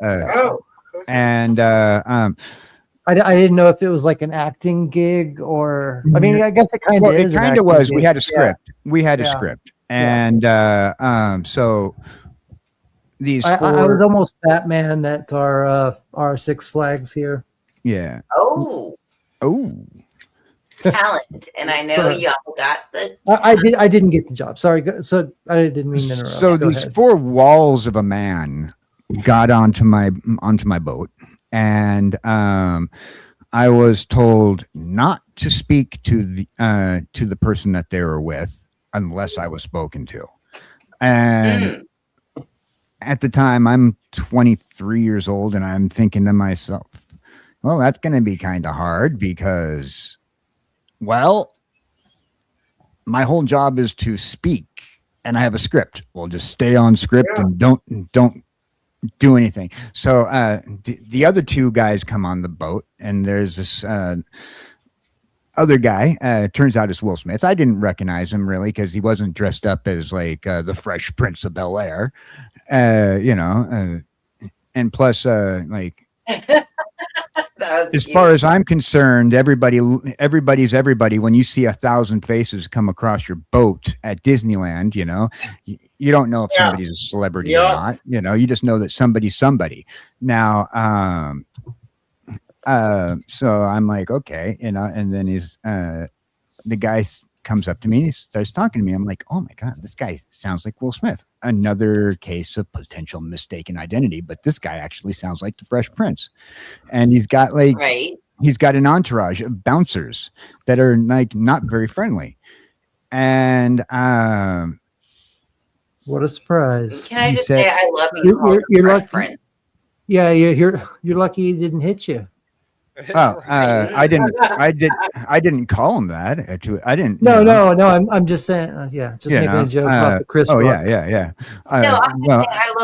Speaker 4: And
Speaker 7: I didn't know if it was like an acting gig or I mean I guess it kind of is.
Speaker 4: It kind of was.
Speaker 7: Gig.
Speaker 4: We had a script. Yeah. We had a script, and so these four.
Speaker 7: I was almost Batman at our Six Flags here.
Speaker 4: Yeah.
Speaker 2: Oh. Talent, and I know y'all got the.
Speaker 7: I didn't get the job. Sorry, so I didn't mean to interrupt.
Speaker 4: So these four walls of a man got onto my boat, and I was told not to speak to the person that they were with unless I was spoken to, and. At the time, I'm 23 years old, and I'm thinking to myself, well, that's going to be kind of hard because, well, my whole job is to speak, and I have a script. Well, just stay on script and don't do anything. So the other two guys come on the boat, and there's this other guy. Turns out it's Will Smith. I didn't recognize him really because he wasn't dressed up as like the Fresh Prince of Bel-Air. And plus, like, as far as I'm concerned, everybody's everybody. When you see 1,000 faces come across your boat at Disneyland, you don't know if somebody's a celebrity or not. You just know that somebody's somebody. Now, so I'm like, okay, and then the guy comes up to me and he starts talking to me. I'm like, oh my God, this guy sounds like Will Smith. Another case of potential mistaken identity, but this guy actually sounds like the Fresh Prince. And he's got he's got an entourage of bouncers that are like not very friendly. And
Speaker 7: what a surprise.
Speaker 2: Can I just say I love you.
Speaker 7: You're lucky. Yeah, you're lucky he didn't hit you.
Speaker 4: Oh, I didn't call him that. I didn't.
Speaker 7: No. I'm just saying. Just making a joke about the Chris.
Speaker 4: Oh
Speaker 7: Rock.
Speaker 4: yeah.
Speaker 2: I love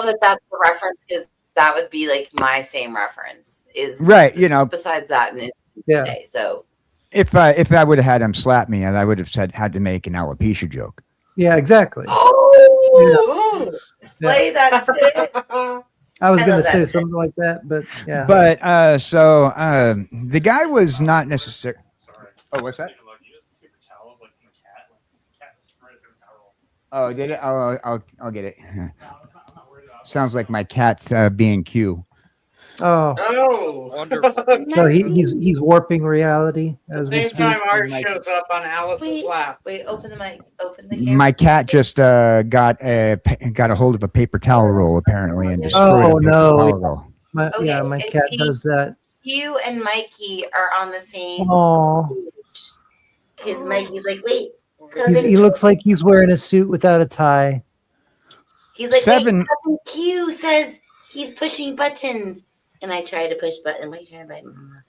Speaker 2: that that's the reference because that would be like my same reference. Is
Speaker 4: right.
Speaker 2: Besides that, okay, so
Speaker 4: if I would have had him slap me, I would have had to make an alopecia joke.
Speaker 7: Yeah, exactly.
Speaker 2: Oh, slay that shit.
Speaker 7: I was going to say something like that, but yeah.
Speaker 4: But so the guy was not necessarily. Oh, what's that? Oh, did it? I'll get it. Sounds like my cat's being Q.
Speaker 7: Oh,
Speaker 8: wonderful.
Speaker 7: So he's warping reality as we
Speaker 3: Same
Speaker 7: speak.
Speaker 3: time Art shows up on Alice's lap.
Speaker 2: Wait, open the mic. Open the camera.
Speaker 4: My cat just got a hold of a paper towel roll apparently and destroyed a paper towel roll.
Speaker 7: My cat does that.
Speaker 2: You and Mikey are on the same.
Speaker 7: Oh,
Speaker 2: Because Mikey's like, wait.
Speaker 7: he looks like he's wearing a suit without a tie.
Speaker 2: He's like, Cousin Q says he's pushing buttons. And I try to push button. What are you trying to button?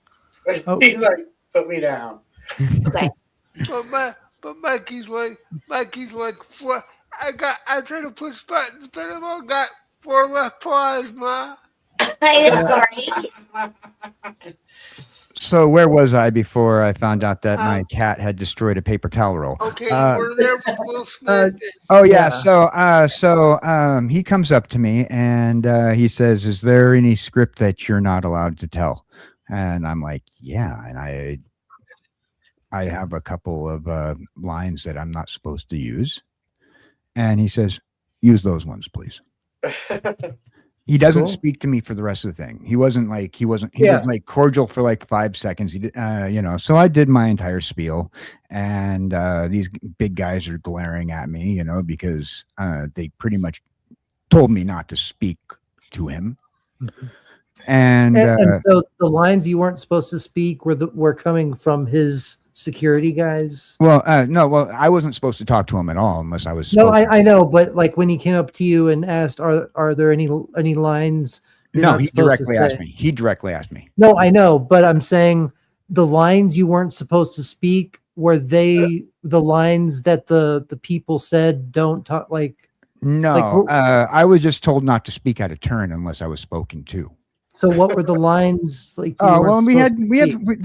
Speaker 3: He's like, put me down.
Speaker 2: Okay.
Speaker 5: but Mikey's like, four. I tried to push buttons, but I've all got 4 left paws, Ma.
Speaker 2: I
Speaker 7: Yeah.
Speaker 2: know, right?
Speaker 4: So where was I before I found out that my cat had destroyed a paper towel roll?
Speaker 5: Okay, you were there with Will Smith.
Speaker 4: Oh yeah.
Speaker 7: Yeah.
Speaker 4: So he comes up to me and he says, "Is there any script that you're not allowed to tell?" And I'm like, "Yeah." And I have a couple of lines that I'm not supposed to use. And he says, "Use those ones, please." He doesn't
Speaker 7: Cool.
Speaker 4: speak to me for the rest of the thing. He was
Speaker 7: Yeah.
Speaker 4: like cordial for like 5 seconds. He did, so I did my entire spiel, and these big guys are glaring at me, because they pretty much told me not to speak to him. And
Speaker 7: And so the lines you weren't supposed to speak were coming from his security guys.
Speaker 4: no, I wasn't supposed to talk to him at all unless I was.
Speaker 7: No,
Speaker 4: Supposed to.
Speaker 7: I know, but like when he came up to you and asked, "Are there any lines?" You're
Speaker 4: No,
Speaker 7: not
Speaker 4: he
Speaker 7: supposed to
Speaker 4: directly asked
Speaker 7: say?
Speaker 4: me. He directly asked me.
Speaker 7: No, I know, but I'm saying the lines you weren't supposed to speak were they the lines that the people said don't talk like
Speaker 4: No, I was just told not to speak out of turn unless I was spoken to.
Speaker 7: so what were the lines like you
Speaker 4: Oh
Speaker 7: weren't
Speaker 4: well,
Speaker 7: supposed to
Speaker 4: we have
Speaker 7: speak?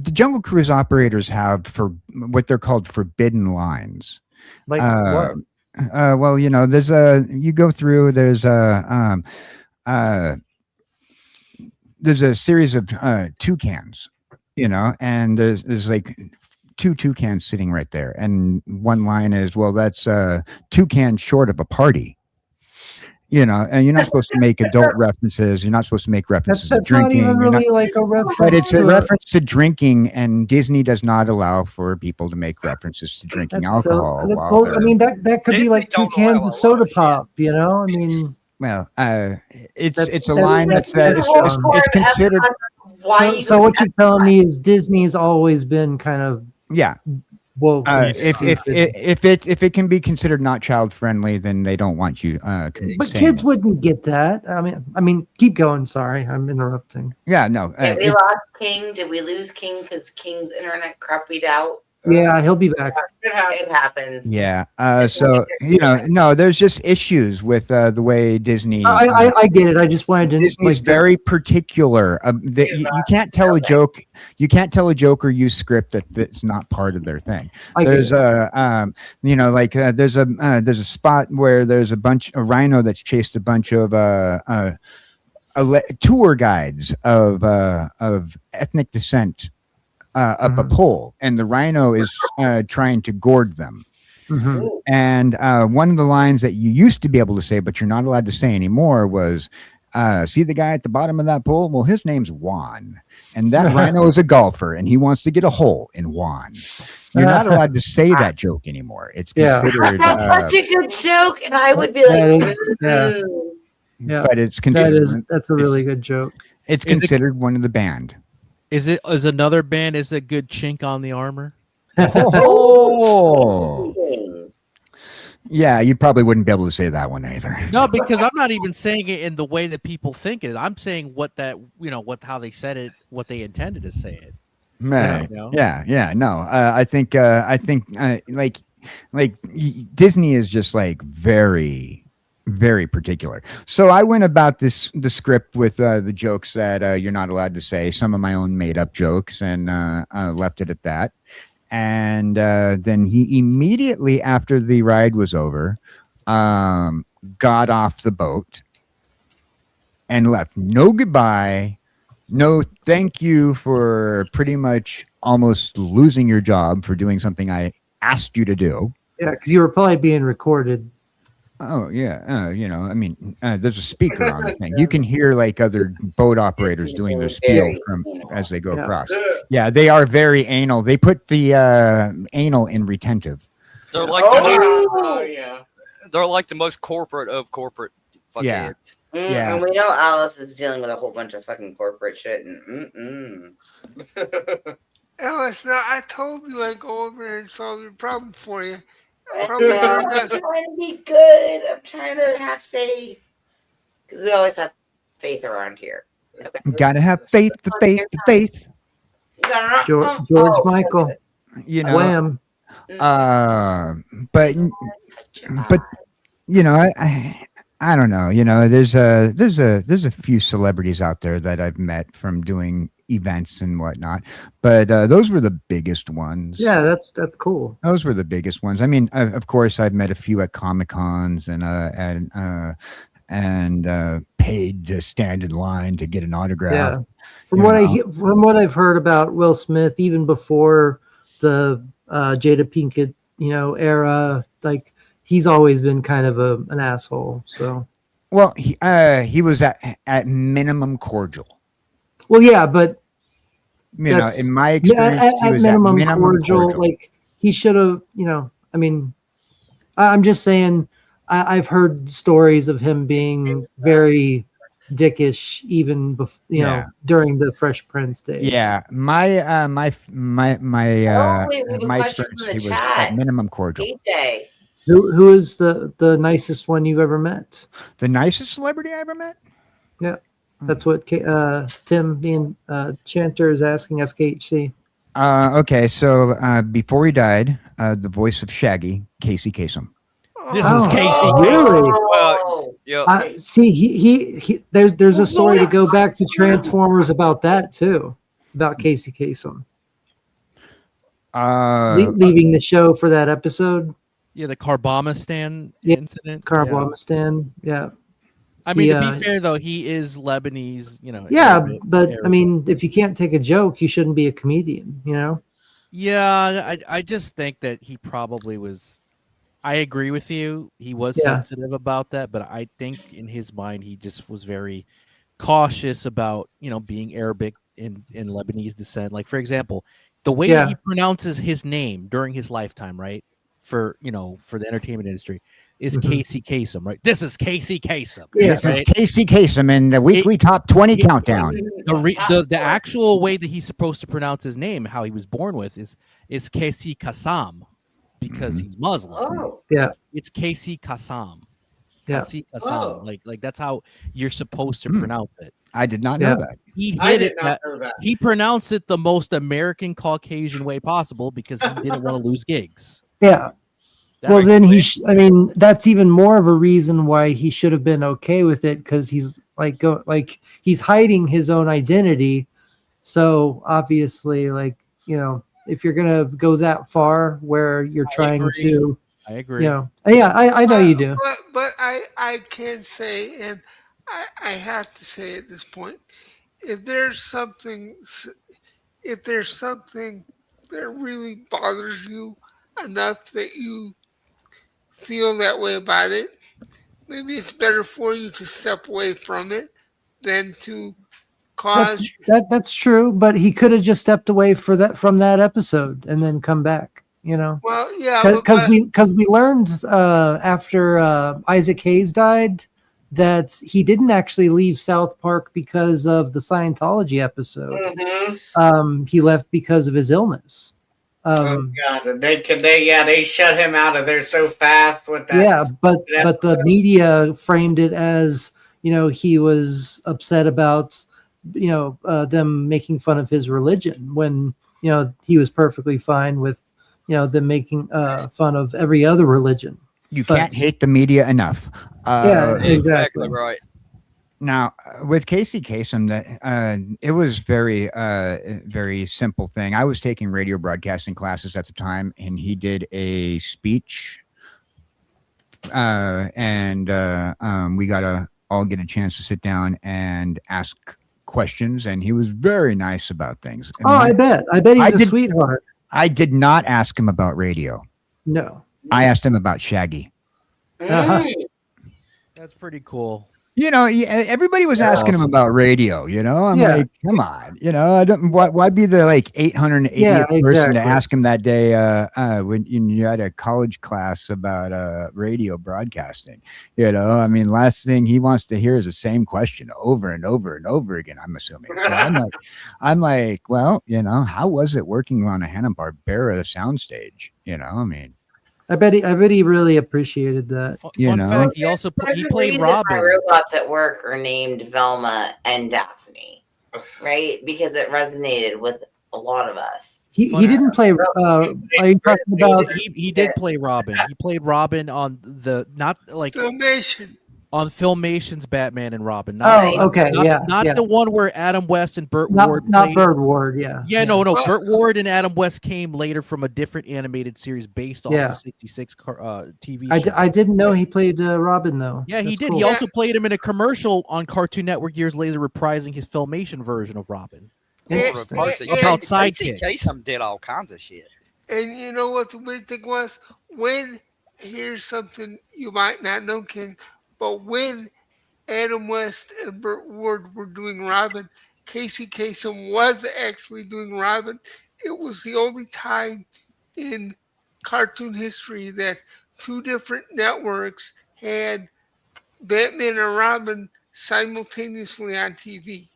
Speaker 4: the Jungle Cruise operators have for what they're called forbidden lines.
Speaker 7: Like
Speaker 4: Uh,
Speaker 7: what?
Speaker 4: well, there's you go through. There's a series of toucans, and there's like two toucans sitting right there, and one line is, "Well, that's toucan short of a party." And you're not supposed to make adult references. You're not supposed to make references to
Speaker 7: That's not
Speaker 4: drinking.
Speaker 7: even
Speaker 4: You're not,
Speaker 7: really like a reference
Speaker 4: but it's a
Speaker 7: to
Speaker 4: reference to drinking, and Disney does not allow for people to make references to drinking
Speaker 7: that's so
Speaker 4: alcohol. While
Speaker 7: well, I mean that could be
Speaker 8: Disney
Speaker 7: like 2
Speaker 8: don't allow
Speaker 7: cans
Speaker 8: a
Speaker 7: of
Speaker 8: lot
Speaker 7: soda
Speaker 8: of shit.
Speaker 7: pop, I mean
Speaker 4: well, it's
Speaker 7: that's
Speaker 4: a line that's
Speaker 7: that's dumb.
Speaker 4: it's considered.
Speaker 2: Why
Speaker 7: So,
Speaker 2: you
Speaker 7: so
Speaker 2: go
Speaker 7: what you're telling me is Disney's always been kind of
Speaker 4: Yeah,
Speaker 7: woke and
Speaker 4: if
Speaker 7: stupid.
Speaker 4: if it can be considered not child friendly, then they don't want you.
Speaker 7: But
Speaker 4: saying
Speaker 7: kids
Speaker 4: it.
Speaker 7: wouldn't get that. I mean, keep going. Sorry, I'm interrupting.
Speaker 4: Yeah, no.
Speaker 2: And we lost King. Did we lose King because King's internet crappied out?
Speaker 7: Yeah, he'll be back.
Speaker 2: It happens.
Speaker 4: Yeah.
Speaker 2: Just wanna
Speaker 4: So
Speaker 2: get your
Speaker 4: no, there's just issues with the way Disney.
Speaker 7: I get it. I just wanted to
Speaker 4: Disney's very particular. You can't tell a joke. You can't tell a joke or use script that's not part of their thing.
Speaker 7: I get
Speaker 4: There's
Speaker 7: it.
Speaker 4: there's a spot where there's a rhino that's chased a bunch of tour guides of ethnic descent up a pole, and the rhino is trying to gourd them.
Speaker 7: Mhm.
Speaker 4: And one of the lines that you used to be able to say, but you're not allowed to say anymore, was, "See the guy at the bottom of that pole? Well, his name's Juan, and that rhino is a golfer, and he wants to get a hole in Juan." You're not allowed to say that joke anymore. It's
Speaker 7: Yeah.
Speaker 4: considered,
Speaker 2: That's such a good joke, and I would be
Speaker 7: That
Speaker 2: like,
Speaker 7: is- yeah. Yeah,
Speaker 4: but it's considered.
Speaker 7: that's a really good joke.
Speaker 4: It's
Speaker 11: Is it-
Speaker 4: considered one of the band.
Speaker 11: Is another band? Is a good chink on the armor?
Speaker 4: Oh, yeah. You probably wouldn't be able to say that one either.
Speaker 11: No, because I'm not even saying it in the way that people think it. I'm saying how they said it, what they intended to say it.
Speaker 4: Right.
Speaker 11: You know?
Speaker 4: Yeah. No, I think Disney is just like very, very particular. So I went about the script with the jokes that you're not allowed to say, some of my own made up jokes, and left it at that. And then he immediately after the ride was over, got off the boat and left. No goodbye. No, thank you for pretty much almost losing your job for doing something I asked you to do.
Speaker 7: Yeah, because you were probably being recorded.
Speaker 4: Oh yeah, there's a speaker on the thing. You can hear like other boat operators doing their spiel as they go across. Yeah, they are very anal. They put the anal in retentive.
Speaker 8: They're like they're like the most corporate of corporate.
Speaker 4: Yeah.
Speaker 2: And we know Alice is dealing with a whole bunch of fucking corporate shit. And
Speaker 5: Alice, now I told you I'd go over there and solve your problem for you.
Speaker 2: I'm trying to be good. I'm trying to have faith. Because we always have faith around here. Okay.
Speaker 4: Gotta have faith.
Speaker 7: George Michael.
Speaker 4: You know,
Speaker 7: Wham.
Speaker 4: But but you know, I don't know. You know, there's a few celebrities out there that I've met from doing events and whatnot, but those were the biggest ones.
Speaker 7: Yeah, that's cool.
Speaker 4: Those were the biggest ones. I mean, of course, I've met a few at Comic Cons and paid to stand in line to get an autograph.
Speaker 7: Yeah.
Speaker 4: You
Speaker 7: From what I've heard about Will Smith, even before the Jada Pinkett, era, like he's always been kind of an asshole. So,
Speaker 4: Well, he was at minimum cordial.
Speaker 7: well, yeah, but
Speaker 4: You know,
Speaker 7: that's
Speaker 4: in my experience, he
Speaker 7: at
Speaker 4: was
Speaker 7: minimum,
Speaker 4: at minimum
Speaker 7: cordial. Like he should have, I mean, I'm just saying, I've heard stories of him being very dickish, even
Speaker 4: Yeah.
Speaker 7: during the Fresh Prince days.
Speaker 4: Yeah, my
Speaker 2: Oh, wait, we have a
Speaker 4: my
Speaker 2: question
Speaker 4: experience,
Speaker 2: from the
Speaker 4: he was
Speaker 2: chat.
Speaker 4: at minimum cordial.
Speaker 2: AJ.
Speaker 7: Who is the nicest one you've ever met?
Speaker 4: The nicest celebrity I ever met?
Speaker 7: Yeah, that's what Tim being Chanter is asking FKHC.
Speaker 4: Okay, so before he died, the voice of Shaggy, Casey Kasem.
Speaker 11: This is Casey.
Speaker 7: Really?
Speaker 2: Oh,
Speaker 8: Yeah.
Speaker 7: See, he there's a story to go back to Transformers about that too, about Casey Kasem leaving the show for that episode.
Speaker 11: Yeah, the Carbomistan
Speaker 7: Yeah,
Speaker 11: incident.
Speaker 7: Carbomistan. Yeah.
Speaker 11: I mean, to be fair though, he is Lebanese.
Speaker 7: Yeah,
Speaker 11: Arabic-
Speaker 7: but I
Speaker 11: Arabic.
Speaker 7: mean, if you can't take a joke, you shouldn't be a comedian.
Speaker 11: Yeah, I just think that he probably was. I agree with you. He was
Speaker 7: Yeah.
Speaker 11: sensitive about that, but I think in his mind he just was very cautious about being Arabic in Lebanese descent. Like for example, the way that he pronounces his name during his lifetime, right? For the entertainment industry, is Casey Kasem, right? This is Casey Kasem.
Speaker 4: This
Speaker 11: right?
Speaker 4: is Casey Kasem in the weekly top 20 countdown.
Speaker 11: The actual way that he's supposed to pronounce his name, how he was born with, is Casey Kasam, because he's Muslim.
Speaker 2: Oh.
Speaker 7: Yeah.
Speaker 11: It's Casey Kasam.
Speaker 7: Yeah.
Speaker 11: Casey Kasam. Like that's how you're supposed to pronounce it.
Speaker 4: I did not know that.
Speaker 3: I did not know that.
Speaker 11: He pronounced it the most American Caucasian way possible because he didn't want to lose gigs.
Speaker 7: Yeah. Well, then I mean, that's even more of a reason why he should have been okay with it, because he's he's hiding his own identity. So obviously, if you're gonna go that far where you're trying to,
Speaker 11: I agree.
Speaker 7: yeah, I know you do.
Speaker 5: But I can say, and I have to say at this point, if there's something that really bothers you enough that you feel that way about it, maybe it's better for you to step away from it than to cause.
Speaker 7: That's true, but he could have just stepped away from that episode and then come back.
Speaker 5: Well, yeah,
Speaker 7: because we learned after Isaac Hayes died that he didn't actually leave South Park because of the Scientology episode. He left because of his illness.
Speaker 3: Oh God! They shut him out of there so fast with that.
Speaker 7: Yeah, but the media framed it as he was upset about them making fun of his religion when he was perfectly fine with them making fun of every other religion.
Speaker 4: You can't hate the media enough.
Speaker 7: Yeah, exactly
Speaker 8: right.
Speaker 4: Now, with Casey Kasem, it was very simple thing. I was taking radio broadcasting classes at the time, and he did a speech, and we got to all get a chance to sit down and ask questions, and he was very nice about things. And
Speaker 7: I bet he's a sweetheart.
Speaker 4: I did not ask him about radio.
Speaker 7: No,
Speaker 4: I asked him about Shaggy.
Speaker 11: That's pretty cool.
Speaker 4: Everybody was asking him about radio. I'm like, come on. I don't. Why be the 880th person to ask him that day when you had a college class about radio broadcasting? I mean, last thing he wants to hear is the same question over and over and over again. I'm assuming. So I'm like, well, how was it working on a Hanna-Barbera soundstage? I mean.
Speaker 7: I bet he really appreciated that.
Speaker 11: Fun fact, he played Robin.
Speaker 2: My robots at work are named Velma and Daphne, right? Because it resonated with a lot of us.
Speaker 7: He didn't play. Are you talking about?
Speaker 11: He did play Robin. He played Robin on the not like
Speaker 5: Filmation.
Speaker 11: on Filmation's Batman and Robin. Not
Speaker 7: Oh, okay,
Speaker 11: not
Speaker 7: yeah.
Speaker 11: the one where Adam West and Burt Ward
Speaker 7: Not
Speaker 11: played.
Speaker 7: Bird Ward. Yeah.
Speaker 11: Yeah, no. Burt Ward and Adam West came later from a different animated series based off
Speaker 7: Yeah.
Speaker 11: the '66 TV show.
Speaker 7: I didn't know he played Robin though.
Speaker 11: Yeah, he
Speaker 7: That's
Speaker 11: did.
Speaker 7: cool.
Speaker 11: He also played him in a commercial on Cartoon Network years later, reprising his Filmation version of Robin. About Sidekick.
Speaker 8: Kasem did all kinds of shit.
Speaker 5: And you know what the weird thing was? Here's something you might not know, King, but when Adam West and Burt Ward were doing Robin, Casey Kasem was actually doing Robin. It was the only time in cartoon history that two different networks had Batman and Robin simultaneously on TV.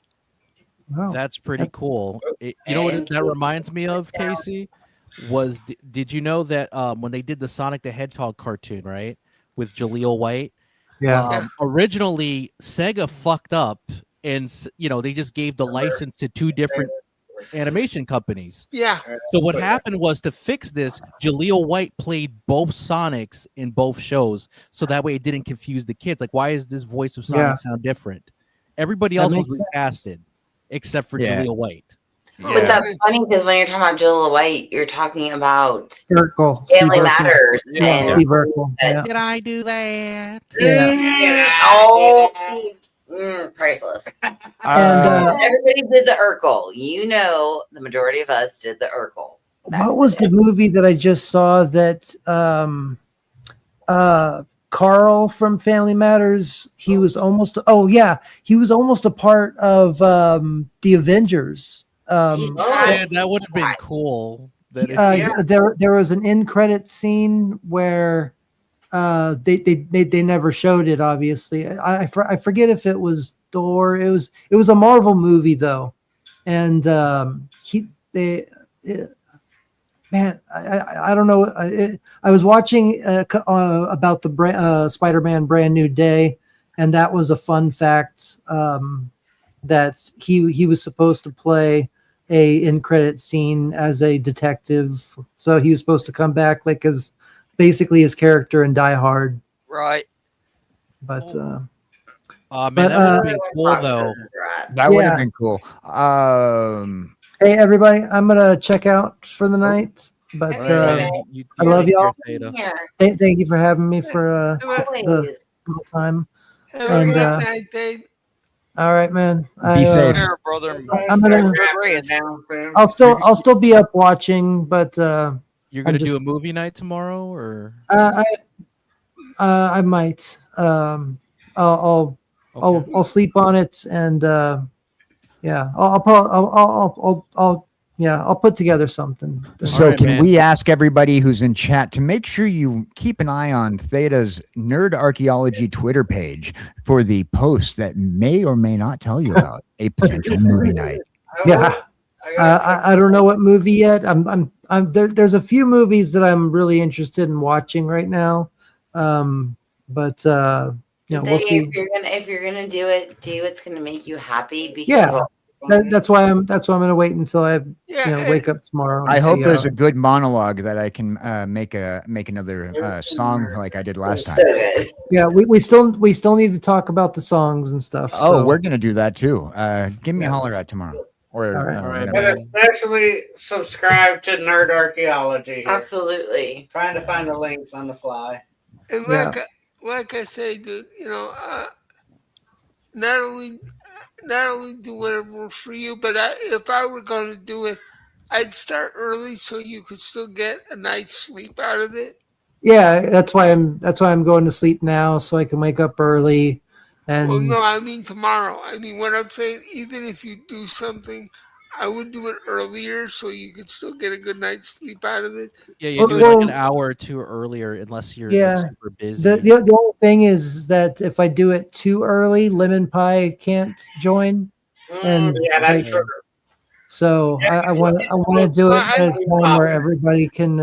Speaker 7: Wow.
Speaker 11: That's pretty cool. You know what that reminds me of, Casey? Did you know that when they did the Sonic the Hedgehog cartoon, right, with Jaleel White?
Speaker 7: Yeah.
Speaker 11: Originally, Sega fucked up, and they just gave the license to two different animation companies.
Speaker 5: Yeah.
Speaker 11: So what happened was, to fix this, Jaleel White played both Sonics in both shows, so that way it didn't confuse the kids. Like, why is this voice of Sonic sound different? Everybody else was recasted except for Jaleel White.
Speaker 2: But that's funny because when you're talking about Jaleel White, you're talking about
Speaker 7: Urkel.
Speaker 2: Family Matters.
Speaker 7: Yeah.
Speaker 2: And
Speaker 7: Steve Urkel. Yeah.
Speaker 11: Did I do that?
Speaker 7: Yeah.
Speaker 2: Oh, Steve. Priceless. Everybody did the Urkel. The majority of us did the Urkel.
Speaker 7: What was the movie that I just saw that Carl from Family Matters, he was almost he was almost a part of the Avengers.
Speaker 11: That would have been cool.
Speaker 7: There was an end credit scene where they never showed it, obviously. I forget if it was Thor. It was a Marvel movie though. And man, I don't know. I was watching about the Spider-Man Brand New Day, and that was a fun fact that he was supposed to play a in credit scene as a detective. So he was supposed to come back like as basically his character in Die Hard.
Speaker 8: Right.
Speaker 7: But
Speaker 11: man, that would have been cool though.
Speaker 4: That would have been cool.
Speaker 7: Hey everybody, I'm gonna check out for the night. But I love y'all. Thank you for having me for the time.
Speaker 5: Have a good night, Dave.
Speaker 7: All right, man.
Speaker 4: Be safe,
Speaker 8: brother.
Speaker 7: I'm gonna. I'll still be up watching, but
Speaker 11: you're gonna do a movie night tomorrow, or
Speaker 7: I might. I'll sleep on it, and I'll put together something.
Speaker 4: So can we ask everybody who's in chat to make sure you keep an eye on Theta's Nerd Archaeology Twitter page for the post that may or may not tell you about a potential movie night.
Speaker 7: Yeah. I don't know what movie yet. There's a few movies that I'm really interested in watching right now. But we'll see.
Speaker 2: If you're gonna do what's gonna make you happy. Because
Speaker 7: that's why I'm going to wait until I wake up tomorrow.
Speaker 4: I hope there's a good monologue that I can make another song like I did last time.
Speaker 7: Yeah, we still need to talk about the songs and stuff.
Speaker 4: Oh, we're gonna do that too. Give me a holler at tomorrow.
Speaker 3: And especially subscribe to Nerd Archaeology.
Speaker 2: Absolutely.
Speaker 3: Trying to find the links on the fly.
Speaker 5: And like I say, dude, not only do whatever works for you, but if I were going to do it, I'd start early so you could still get a night's sleep out of it.
Speaker 7: Yeah, that's why I'm going to sleep now so I can wake up early. And
Speaker 5: well, no, I mean tomorrow. I mean, what I'm saying, even if you do something, I would do it earlier so you could still get a good night's sleep out of it.
Speaker 11: Yeah, you do it like an hour or two earlier, unless you're super busy.
Speaker 7: The only thing is that if I do it too early, Lemon Pie can't join. And
Speaker 3: that's true.
Speaker 7: So I want to do it at a time where everybody can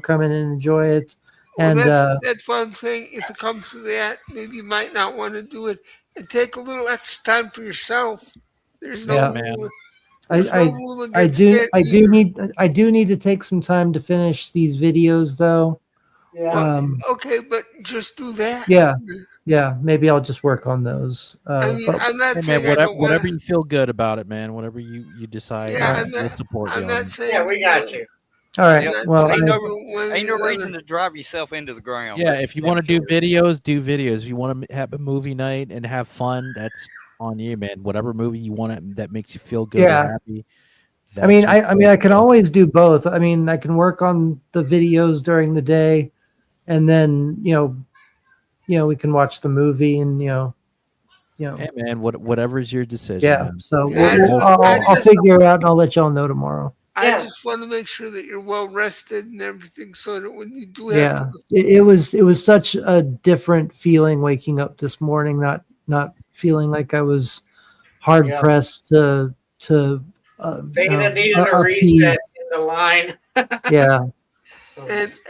Speaker 7: come in and enjoy it.
Speaker 5: Well,
Speaker 7: And
Speaker 5: that's what I'm saying. If it comes to that, maybe you might not want to do it and take a little extra time for yourself. There's no There's no
Speaker 7: I
Speaker 5: rule against that either.
Speaker 7: I do need to take some time to finish these videos though.
Speaker 3: Yeah.
Speaker 5: Okay, but just do that.
Speaker 7: Yeah, yeah. Maybe I'll just work on those.
Speaker 5: I mean,
Speaker 7: But
Speaker 5: I'm not
Speaker 11: Hey man,
Speaker 5: saying I
Speaker 11: whatever
Speaker 5: don't want
Speaker 11: whatever
Speaker 5: to.
Speaker 11: you feel good about it, man. Whatever you decide,
Speaker 5: Yeah,
Speaker 11: we'll support you
Speaker 5: I'm
Speaker 11: on
Speaker 5: not
Speaker 11: it.
Speaker 5: saying.
Speaker 3: Yeah, we got you.
Speaker 7: all right.
Speaker 8: Yep.
Speaker 7: Well,
Speaker 8: Ain't
Speaker 7: I,
Speaker 8: no,
Speaker 5: one
Speaker 8: ain't
Speaker 5: or
Speaker 8: no
Speaker 5: the
Speaker 8: reason
Speaker 5: other.
Speaker 8: to drive yourself into the ground.
Speaker 11: Yeah,
Speaker 8: That's
Speaker 11: if you
Speaker 8: for
Speaker 11: want to do
Speaker 8: damn sure.
Speaker 11: videos, do videos. If you want to have a movie night and have fun, that's on you, man. Whatever movie you want that makes you feel good or
Speaker 7: yeah.
Speaker 11: happy.
Speaker 7: I mean,
Speaker 11: That's your
Speaker 7: I mean, I can
Speaker 11: thing.
Speaker 7: always do both. I mean, I can work on the videos during the day, and then we can watch the movie, and
Speaker 11: Hey man, whatever's your decision,
Speaker 7: yeah.
Speaker 11: man.
Speaker 7: So
Speaker 5: Yeah, I,
Speaker 7: I'll figure it out, and I'll let y'all know tomorrow.
Speaker 5: I
Speaker 3: Yeah.
Speaker 5: just want to make sure that you're well rested and everything, so that when you do have
Speaker 7: Yeah,
Speaker 5: to,
Speaker 7: it was such a different feeling waking up this morning, not feeling like I was hard
Speaker 3: Yeah.
Speaker 7: pressed to
Speaker 3: Dana needed a
Speaker 7: appease.
Speaker 3: reset in the line.
Speaker 7: Yeah.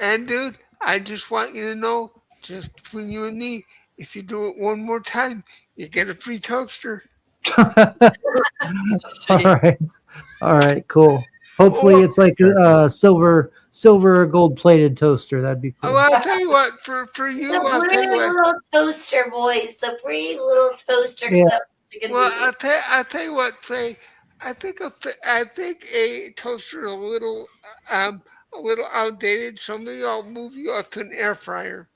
Speaker 5: and dude, I just want you to know, just between you and me, if you do it one more time, you get a free toaster.
Speaker 7: All right. All right. Cool. Hopefully,
Speaker 5: Or,
Speaker 7: it's like a silver gold plated toaster. That'd be cool.
Speaker 5: I'll tell you what, for you,
Speaker 2: The
Speaker 5: I'll tell you
Speaker 2: brave
Speaker 5: what.
Speaker 2: little toaster, boys. The brave little toaster. 'Cause
Speaker 7: Yeah.
Speaker 2: that's what you can
Speaker 5: Well,
Speaker 2: do.
Speaker 5: I'll tell you what, Trey. I think a toaster is a little outdated. So maybe I'll move you up to an air fryer.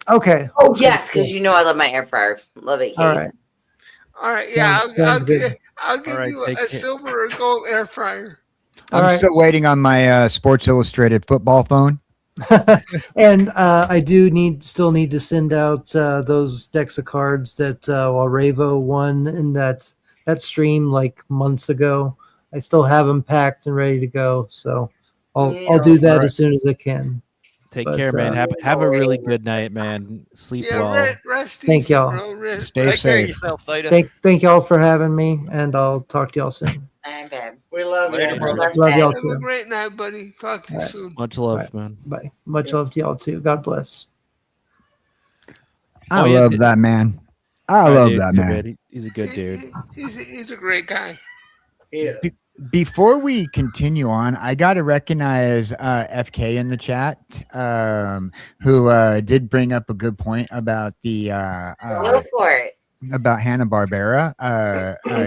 Speaker 7: Okay.
Speaker 2: Oh
Speaker 7: Okay,
Speaker 2: yes, because
Speaker 7: cool.
Speaker 2: you know I love my air fryer. Love it,
Speaker 7: All
Speaker 2: Case.
Speaker 7: right.
Speaker 5: All right, yeah,
Speaker 7: Sounds good.
Speaker 5: I'll
Speaker 11: All
Speaker 5: give
Speaker 11: right,
Speaker 5: you
Speaker 11: take
Speaker 5: a
Speaker 11: care.
Speaker 5: silver or gold air fryer.
Speaker 7: All
Speaker 4: I'm
Speaker 7: right.
Speaker 4: still waiting on my Sports Illustrated football phone.
Speaker 7: And I do still need to send out those decks of cards that Revo won in that stream like months ago. I still have them packed and ready to go, so I'll do
Speaker 11: All
Speaker 7: that
Speaker 11: right.
Speaker 7: as soon as I can.
Speaker 11: Take
Speaker 7: But,
Speaker 11: care, man. Have a really good night, man. Sleep
Speaker 5: Yeah,
Speaker 11: well.
Speaker 5: rest
Speaker 7: Thank
Speaker 5: easy,
Speaker 7: y'all.
Speaker 5: bro.
Speaker 4: Stay
Speaker 8: Take care of
Speaker 4: safe.
Speaker 8: yourself, Theta.
Speaker 7: Thank y'all for having me, and I'll talk to y'all soon.
Speaker 2: I'm bad.
Speaker 3: We love
Speaker 8: Later,
Speaker 3: you.
Speaker 8: brother.
Speaker 7: Love y'all
Speaker 5: Have a
Speaker 7: too.
Speaker 5: great night, buddy. Talk to you
Speaker 7: All right.
Speaker 5: soon.
Speaker 11: Much love,
Speaker 7: Right.
Speaker 11: man.
Speaker 7: Bye. Much love to y'all too. God bless.
Speaker 4: I
Speaker 11: Oh, yeah,
Speaker 4: love that man. I
Speaker 11: I
Speaker 4: love
Speaker 11: do
Speaker 4: that
Speaker 11: too,
Speaker 4: man.
Speaker 11: He's a good dude.
Speaker 5: He's a great guy.
Speaker 3: Yeah.
Speaker 4: Before we continue on, I got to recognize FK in the chat, who did bring up a good point about the
Speaker 2: Go for it.
Speaker 4: about Hanna-Barbera.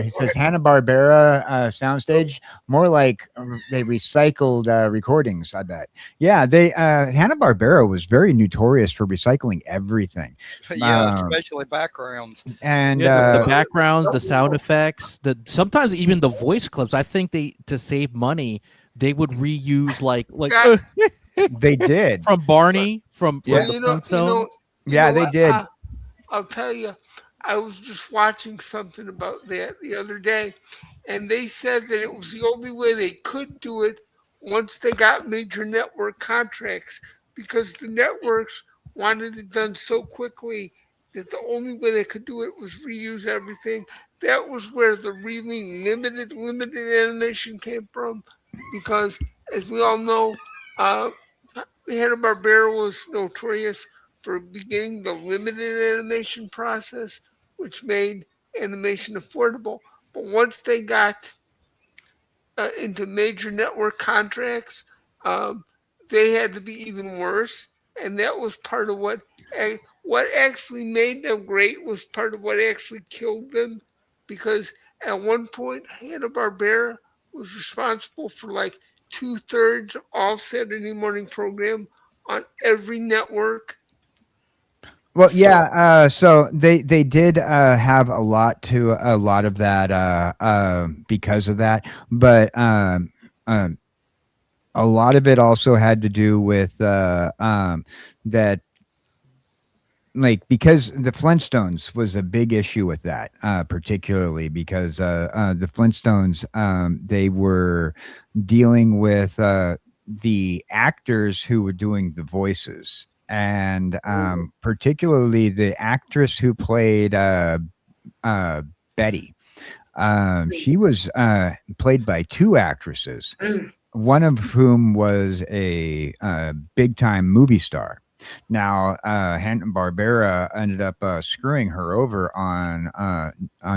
Speaker 4: He says Hanna-Barbera soundstage, more like they recycled recordings, I bet. Yeah, they Hanna-Barbera was very notorious for recycling everything.
Speaker 8: Yeah, especially backgrounds.
Speaker 4: And
Speaker 11: Yeah, the backgrounds, the sound effects, sometimes even the voice clips. I think to save money, they would reuse like
Speaker 4: they did
Speaker 11: from Barney from
Speaker 4: Yeah.
Speaker 11: the
Speaker 5: You know,
Speaker 11: Flintstones.
Speaker 4: Yeah, they
Speaker 5: what?
Speaker 4: did.
Speaker 5: I'll tell you, I was just watching something about that the other day, and they said that it was the only way they could do it once they got major network contracts, because the networks wanted it done so quickly that the only way they could do it was reuse everything. That was where the really limited animation came from, because as we all know, Hanna-Barbera was notorious for beginning the limited animation process, which made animation affordable. But once they got into major network contracts, um, they had to be even worse, and that was part of what actually made them great. Was part of what actually killed them, because at one point Hanna Barbera was responsible for like 2/3 of all Saturday morning program on every network.
Speaker 4: Well,
Speaker 5: So-
Speaker 4: yeah. So they did have a lot of that because of that, but a lot of it also had to do with that, like, because the Flintstones was a big issue with that, particularly because the Flintstones, they were dealing with the actors who were doing the voices, and particularly the actress who played Betty. She was played by two actresses, one of whom was a big time movie star. Now, Hanna-Barbera ended up screwing her over on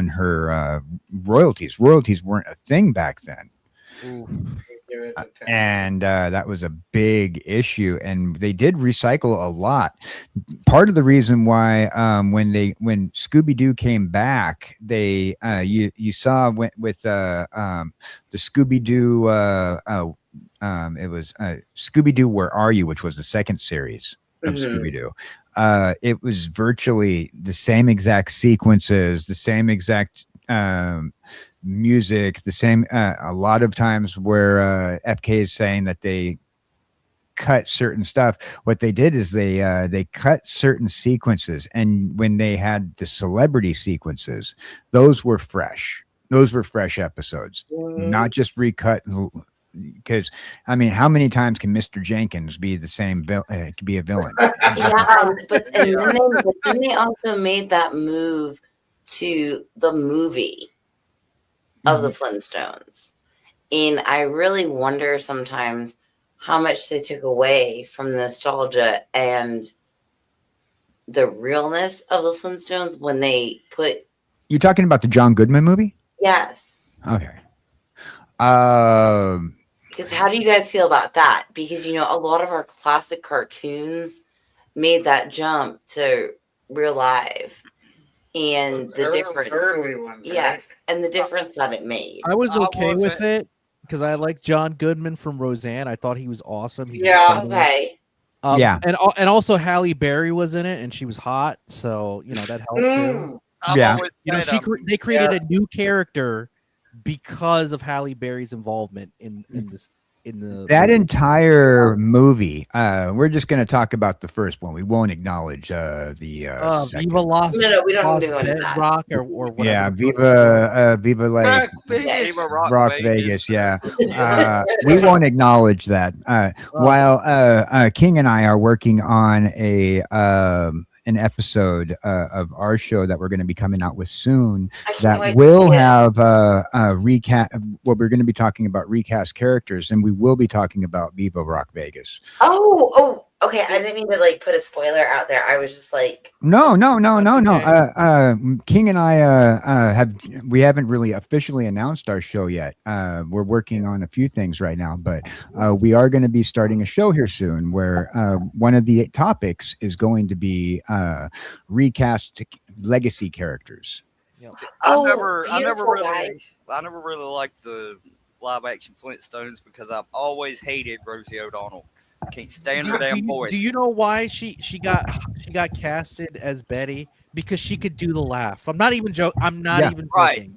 Speaker 4: her royalties. Royalties weren't a thing back then.
Speaker 11: Ooh.
Speaker 3: Give it to 10.
Speaker 4: And that was a big issue, and they did recycle a lot. Part of the reason why when Scooby-Doo came back, they you saw with the Scooby-Doo it was Scooby-Doo Where Are You, which was the second series of Scooby-Doo. It was virtually the same exact sequences, the same exact music, the same a lot of times where FK is saying that they cut certain stuff. What they did is they cut certain sequences, and when they had the celebrity sequences, those were fresh. Those were fresh episodes, not just recut. Because I mean, how many times can Mr. Jenkins be the same be a villain?
Speaker 2: Yeah, but then they also made that move to the movie of the Flintstones. And I really wonder sometimes how much they took away from the nostalgia and the realness of the Flintstones when they put.
Speaker 4: You talking about the John Goodman movie?
Speaker 2: Yes.
Speaker 4: Okay.
Speaker 2: Because how do you guys feel about that? Because, you know, a lot of our classic cartoons made that jump to real life. And the difference.
Speaker 3: Early ones. Right?
Speaker 2: Yes. And the difference that it made.
Speaker 11: I was okay with
Speaker 8: wasn't-
Speaker 11: it because I like John Goodman from Roseanne. I thought he was awesome. He was
Speaker 3: Yeah.
Speaker 11: funny.
Speaker 2: Okay.
Speaker 4: Yeah.
Speaker 11: and also Halle Berry was in it, and she was hot, so you know that helped too.
Speaker 8: I've
Speaker 4: Yeah.
Speaker 8: always
Speaker 11: You know,
Speaker 8: said
Speaker 11: they created a new character because of Halle Berry's involvement in this in the
Speaker 4: That
Speaker 11: movie.
Speaker 4: entire movie, we're just going to talk about the first one. We won't acknowledge the second.
Speaker 11: Viva Las
Speaker 2: No, we don't
Speaker 11: Las
Speaker 2: do any of that.
Speaker 11: Rock or whatever.
Speaker 4: Yeah,
Speaker 11: the fuck
Speaker 4: Viva like
Speaker 2: Yes.
Speaker 8: Viva Rock,
Speaker 4: Rock Vegas. Yeah, we won't acknowledge that. While King and I are working on an episode of our show that we're going to be coming out with soon
Speaker 2: I can't
Speaker 4: that
Speaker 2: wait to
Speaker 4: will
Speaker 2: see it.
Speaker 4: have a recast. Well, we're going to be talking about recast characters, and we will be talking about Viva Rock Vegas.
Speaker 2: Oh, okay. I didn't mean to like put a spoiler out there. I was just like,
Speaker 4: No.
Speaker 8: okay.
Speaker 4: King and I haven't really officially announced our show yet. We're working on a few things right now, but we are going to be starting a show here soon where one of the topics is going to be recast legacy characters.
Speaker 8: I
Speaker 2: oh,
Speaker 8: never
Speaker 2: beautiful guy.
Speaker 8: really liked the live action Flintstones because I've always hated Rosie O'Donnell. Can't stand her damn voice.
Speaker 11: Do you know why she got casted as Betty? Because she could do the laugh. I'm not even joking. I'm not even
Speaker 8: Right.
Speaker 11: joking.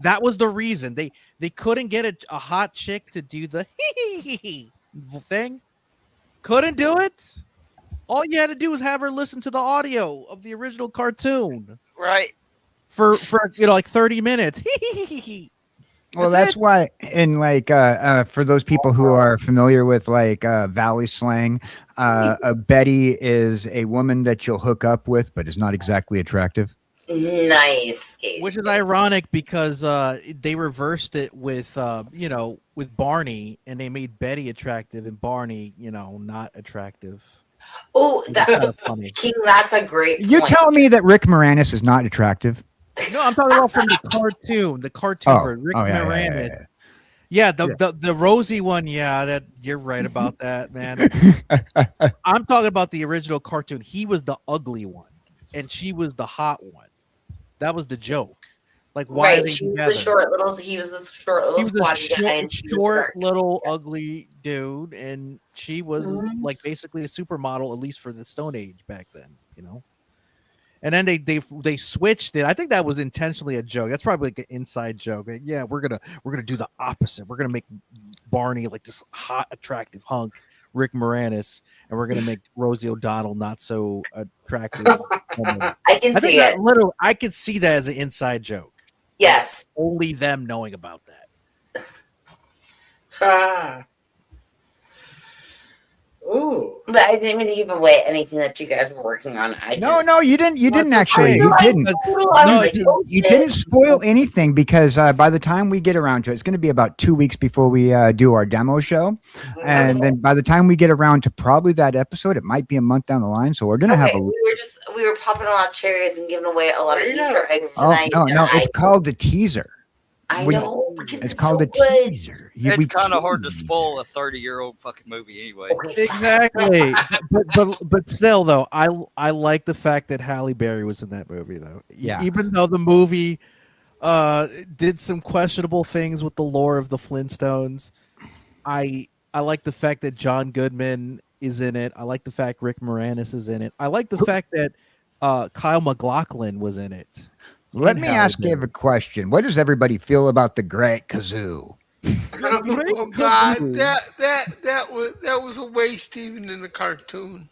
Speaker 11: That was the reason they couldn't get a hot chick to do the thing. Couldn't do it. All you had to do was have her listen to the audio of the original cartoon
Speaker 8: Right.
Speaker 11: for like 30 minutes.
Speaker 4: Well, that's why, and like for those people who are familiar with like Valley slang, Betty is a woman that you'll hook up with, but is not exactly attractive.
Speaker 2: Nice.
Speaker 11: Which is ironic because they reversed it with with Barney, and they made Betty attractive and Barney, not attractive.
Speaker 2: Oh,
Speaker 11: It's kind of
Speaker 2: that
Speaker 11: funny.
Speaker 2: King. That's a great.
Speaker 4: You
Speaker 2: point.
Speaker 4: tell me that Rick Moranis is not attractive?
Speaker 11: No, I'm talking about from the cartoon. The cartoon
Speaker 4: Oh,
Speaker 11: for Rick
Speaker 4: oh, yeah,
Speaker 11: Moranis.
Speaker 4: yeah,
Speaker 11: The Rosie one, that you're right about that, man. I'm talking about the original cartoon. He was the ugly one, and she was the hot one. That was the joke. Like, why are
Speaker 2: Right.
Speaker 11: they
Speaker 2: She
Speaker 11: together?
Speaker 2: was the short little. He was the short little
Speaker 11: He was a
Speaker 2: squatty guy. and she was the
Speaker 11: short
Speaker 2: dark.
Speaker 11: little ugly dude, and she was like basically a supermodel, at least for the Stone Age back then, And then they switched it. I think that was intentionally a joke. That's probably like an inside joke. Like, yeah, we're gonna do the opposite. We're gonna make Barney like this hot, attractive hunk, Rick Moranis, and we're gonna make Rosie O'Donnell not so attractive.
Speaker 2: I can
Speaker 11: I think
Speaker 2: see
Speaker 11: that
Speaker 2: it.
Speaker 11: literally, I could see that as an inside joke.
Speaker 2: Yes.
Speaker 11: Only them knowing about that.
Speaker 3: Ooh.
Speaker 2: But I didn't mean to give away anything that you guys were working on.
Speaker 4: No, you didn't. You didn't
Speaker 11: That's
Speaker 4: actually.
Speaker 11: okay.
Speaker 4: You didn't.
Speaker 11: No,
Speaker 4: You didn't spoil anything because by the time we get around to it, it's going to be about 2 weeks before we do our demo show, and then by the time we get around to probably that episode, it might be a month down the line. So we're going to have a.
Speaker 2: We were popping a lot of cherries and giving away a lot of Easter eggs
Speaker 4: Oh
Speaker 2: tonight.
Speaker 4: no! It's called the teaser.
Speaker 2: I know because
Speaker 4: it's called
Speaker 2: so
Speaker 4: a teaser.
Speaker 8: It's kind of hard to spoil a 30-year-old fucking movie anyway.
Speaker 11: Exactly. but still though, I like the fact that Halle Berry was in that movie though.
Speaker 4: Yeah.
Speaker 11: Even though the movie did some questionable things with the lore of the Flintstones, I like the fact that John Goodman is in it. I like the fact Rick Moranis is in it. I like the fact that Kyle MacLachlan was in it.
Speaker 4: Let me ask you a question. What does everybody feel about the Great Kazoo?
Speaker 5: Oh God, that was a waste even in the cartoon.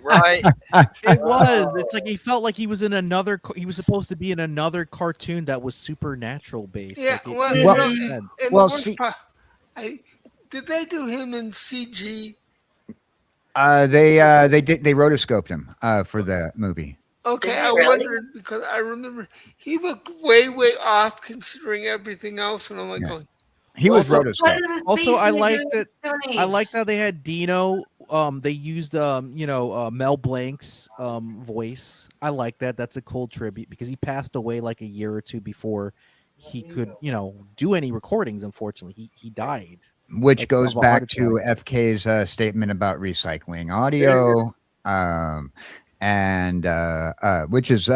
Speaker 8: Right?
Speaker 11: It was. It's like he felt like he was in another. He was supposed to be in another cartoon that was supernatural based.
Speaker 5: Yeah. Did they do him in CG?
Speaker 4: They did. They rotoscoped him for the movie.
Speaker 5: Okay, I wondered because I remember he looked way off considering everything else, and I'm like, going.
Speaker 4: He was rotoscoped.
Speaker 11: Also, I like that. I liked how they had Dino. They used Mel Blanc's voice. I like that. That's a cool tribute because he passed away like a year or two before he could do any recordings. Unfortunately, he died.
Speaker 4: Which goes back to FK's statement about recycling audio. And which is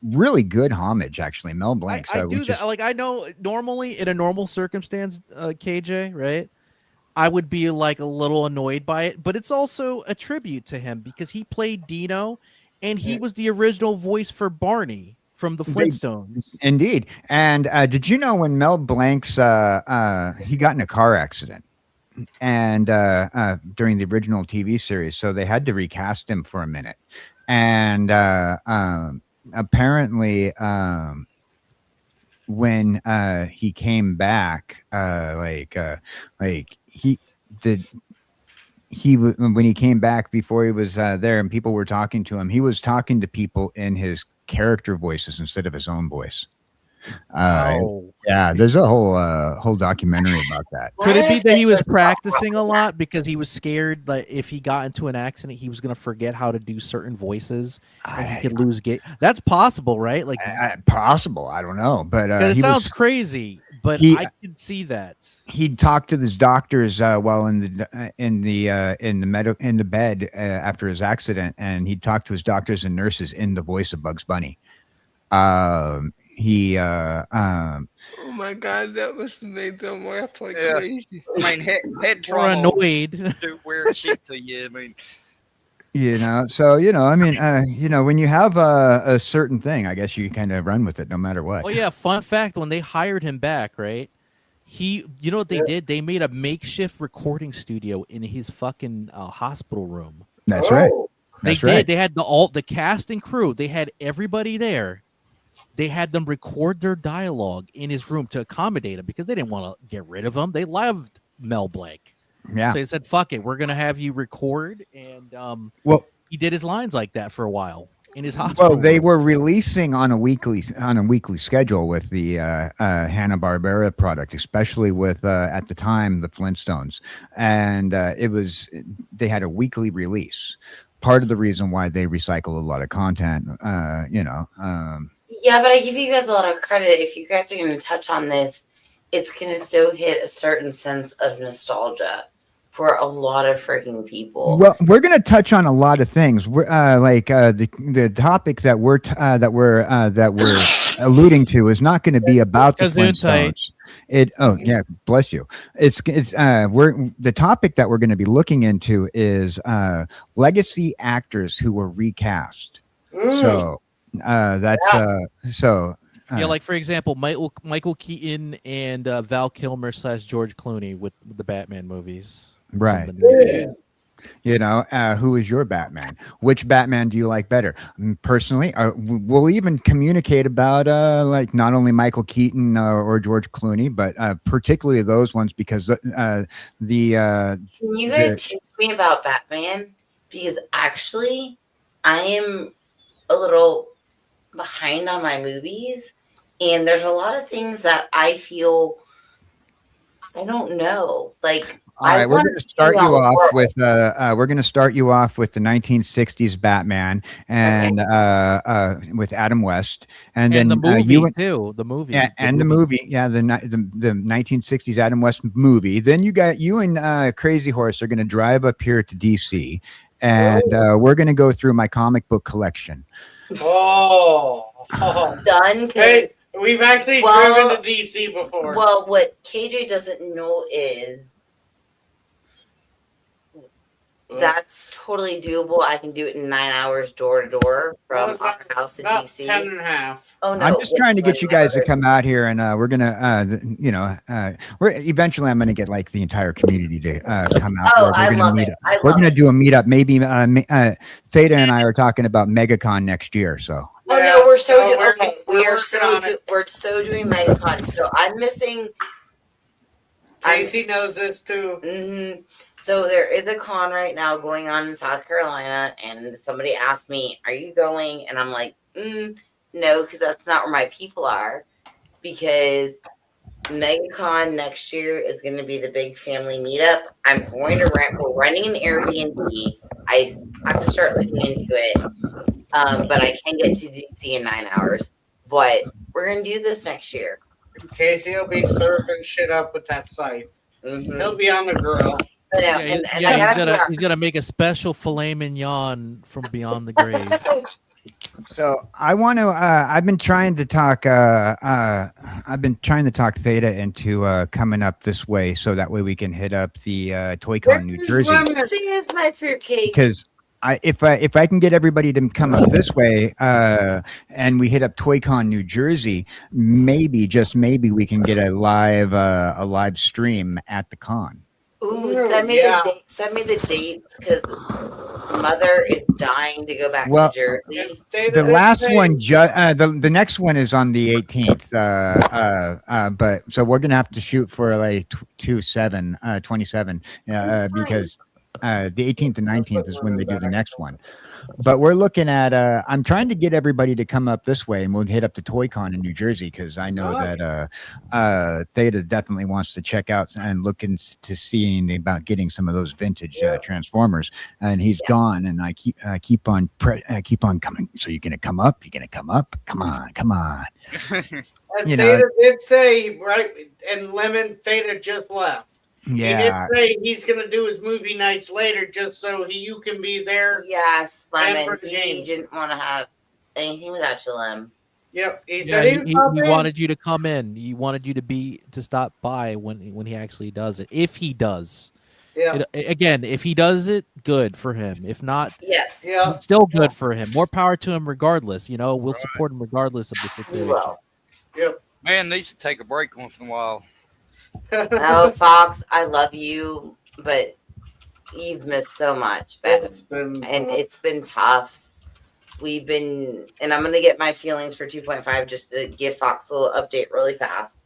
Speaker 4: really good homage, actually. Mel Blanc.
Speaker 11: I do that. Like I know normally in a normal circumstance, KJ, right? I would be like a little annoyed by it, but it's also a tribute to him because he played Dino, and he was the original voice for Barney from the Flintstones.
Speaker 4: Indeed. And did you know when Mel Blanc's he got in a car accident? And during the original TV series, so they had to recast him for a minute, and apparently when he came back, when he came back before he was there, and people were talking to him, he was talking to people in his character voices instead of his own voice. Yeah, there's a whole documentary about that.
Speaker 11: Could it be that he was practicing a lot because he was scared that if he got into an accident, he was going to forget how to do certain voices and he could lose gait? That's possible, right? Like
Speaker 4: possible. I don't know, but
Speaker 11: it sounds crazy. But I can see that
Speaker 4: he talked to his doctors while in the bed after his accident, and he talked to his doctors and nurses in the voice of Bugs Bunny.
Speaker 5: Oh my God, that must have made them laugh like crazy.
Speaker 8: I mean, head trauma.
Speaker 11: Annoyed.
Speaker 8: Do weird shit to you. I mean,
Speaker 4: when you have a certain thing, I guess you kind of run with it no matter what.
Speaker 11: Oh yeah, fun fact: when they hired him back, right? You know what they did? They made a makeshift recording studio in his fucking hospital room.
Speaker 4: That's right.
Speaker 11: They did. They had the cast and crew. They had everybody there. They had them record their dialogue in his room to accommodate him because they didn't want to get rid of him. They loved Mel Blanc.
Speaker 4: Yeah.
Speaker 11: So they said, "Fuck it, we're gonna have you record." And he did his lines like that for a while in his hospital.
Speaker 4: Well, they were releasing on a weekly schedule with the Hanna-Barbera product, especially with at the time the Flintstones, and they had a weekly release. Part of the reason why they recycle a lot of content,
Speaker 2: Yeah, but I give you guys a lot of credit. If you guys are going to touch on this, it's going to so hit a certain sense of nostalgia for a lot of freaking people.
Speaker 4: Well, we're going to touch on a lot of things. We're the topic that we're alluding to is not going to be about the Flintstones. Bless you. The topic that we're going to be looking into is legacy actors who were recast. So.
Speaker 11: Like for example, Michael Keaton and Val Kilmer / George Clooney with the Batman movies,
Speaker 4: right? Who is your Batman? Which Batman do you like better? Personally, we'll even communicate about not only Michael Keaton or George Clooney, but particularly those ones because
Speaker 2: Can you guys teach me about Batman? because actually I am a little behind on my movies, and there's a lot of things that I feel I don't know. Like
Speaker 4: All
Speaker 2: I
Speaker 4: right, we're
Speaker 2: want
Speaker 4: going
Speaker 2: to
Speaker 4: to
Speaker 2: see
Speaker 4: start
Speaker 2: that
Speaker 4: you off
Speaker 2: world.
Speaker 4: with we're going to start you off with the 1960s Batman
Speaker 2: Okay.
Speaker 4: and with Adam West, and
Speaker 11: And the
Speaker 4: then
Speaker 11: movie
Speaker 4: you
Speaker 11: too.
Speaker 4: and the movie, yeah, the 1960s Adam West movie. Then you got you and Crazy Horse are going to drive up here to DC, and we're going to go through my comic book collection.
Speaker 3: Oh.
Speaker 2: Done. 'Cause-
Speaker 3: Hey, we've actually driven to DC before.
Speaker 2: Well, what KJ doesn't know is that's totally doable. I can do it in 9 hours door to door from our house to
Speaker 3: about
Speaker 2: DC.
Speaker 3: 10 and a half.
Speaker 2: Oh no!
Speaker 4: I'm just trying to get you guys to come out here, and we're gonna, we're eventually I'm gonna get like the entire community to come out.
Speaker 2: Oh,
Speaker 4: Where we're
Speaker 2: I
Speaker 4: gonna
Speaker 2: love
Speaker 4: meet
Speaker 2: it.
Speaker 4: up.
Speaker 2: I
Speaker 4: We're
Speaker 2: love
Speaker 4: gonna
Speaker 2: it.
Speaker 4: do a meetup. Maybe Theta and I are talking about MegaCon next year. So.
Speaker 2: Oh no, we're so
Speaker 3: we're-
Speaker 2: okay.
Speaker 3: we're
Speaker 2: We're
Speaker 3: working on it.
Speaker 2: we're so doing MegaCon. So I'm missing.
Speaker 3: Casey knows this too.
Speaker 2: Mm-hmm. So there is a con right now going on in South Carolina, and somebody asked me, "Are you going?" And I'm like, "No, because that's not where my people are." Because MegaCon next year is going to be the big family meetup. I'm going to rent. We're renting an Airbnb. I have to start looking into it, but I can get to DC in 9 hours. But we're going to do this next year.
Speaker 3: Casey will be surfing shit up with that scythe.
Speaker 2: Mm-hmm.
Speaker 3: He'll be on the grill.
Speaker 2: I know,
Speaker 11: Yeah,
Speaker 2: and I
Speaker 11: yeah,
Speaker 2: have
Speaker 11: he's gonna make a special filet mignon from beyond the grave.
Speaker 4: So I want to. I've been trying to talk. I've been trying to talk Theta into coming up this way, so that way we can hit up the ToyCon New Jersey.
Speaker 2: There's my fruitcake.
Speaker 4: Because if I can get everybody to come up this way, and we hit up ToyCon New Jersey, maybe just maybe we can get a live stream at the con.
Speaker 2: Ooh, send me the dates because Mother is dying to go back to Jersey.
Speaker 4: The last one, the next one is on the 18th. But so we're gonna have to shoot for like 27, because the 18th and 19th is when they do the next one. But we're looking at. I'm trying to get everybody to come up this way, and we'll hit up the ToyCon in New Jersey because I know that Theta definitely wants to check out and look into seeing about getting some of those vintage Transformers. And he's gone, and I keep on coming. So you're gonna come up? You're gonna come up? Come on, come on.
Speaker 3: And Theta did say right, and Lemon Theta just left.
Speaker 4: Yeah.
Speaker 3: He did say he's going to do his movie nights later just so you can be there.
Speaker 2: Yes, Lemon. He
Speaker 3: games.
Speaker 2: didn't want to have anything without you, Lem.
Speaker 3: Yep. He
Speaker 11: Yeah,
Speaker 3: said
Speaker 11: he wanted you to come in. He wanted you to stop by when he actually does it. If he does.
Speaker 3: Yeah.
Speaker 11: Again, if he does it, good for him. If not,
Speaker 2: yes,
Speaker 3: yeah,
Speaker 11: still good for him. More power to him regardless. We'll support him regardless of the situation.
Speaker 2: Well.
Speaker 3: Yep.
Speaker 8: Man needs to take a break once in a while.
Speaker 2: Oh, Fox, I love you, but you've missed so much, Beth.
Speaker 3: It's been
Speaker 2: tough. And I'm gonna get my feelings for 2.5 just to give Fox a little update really fast.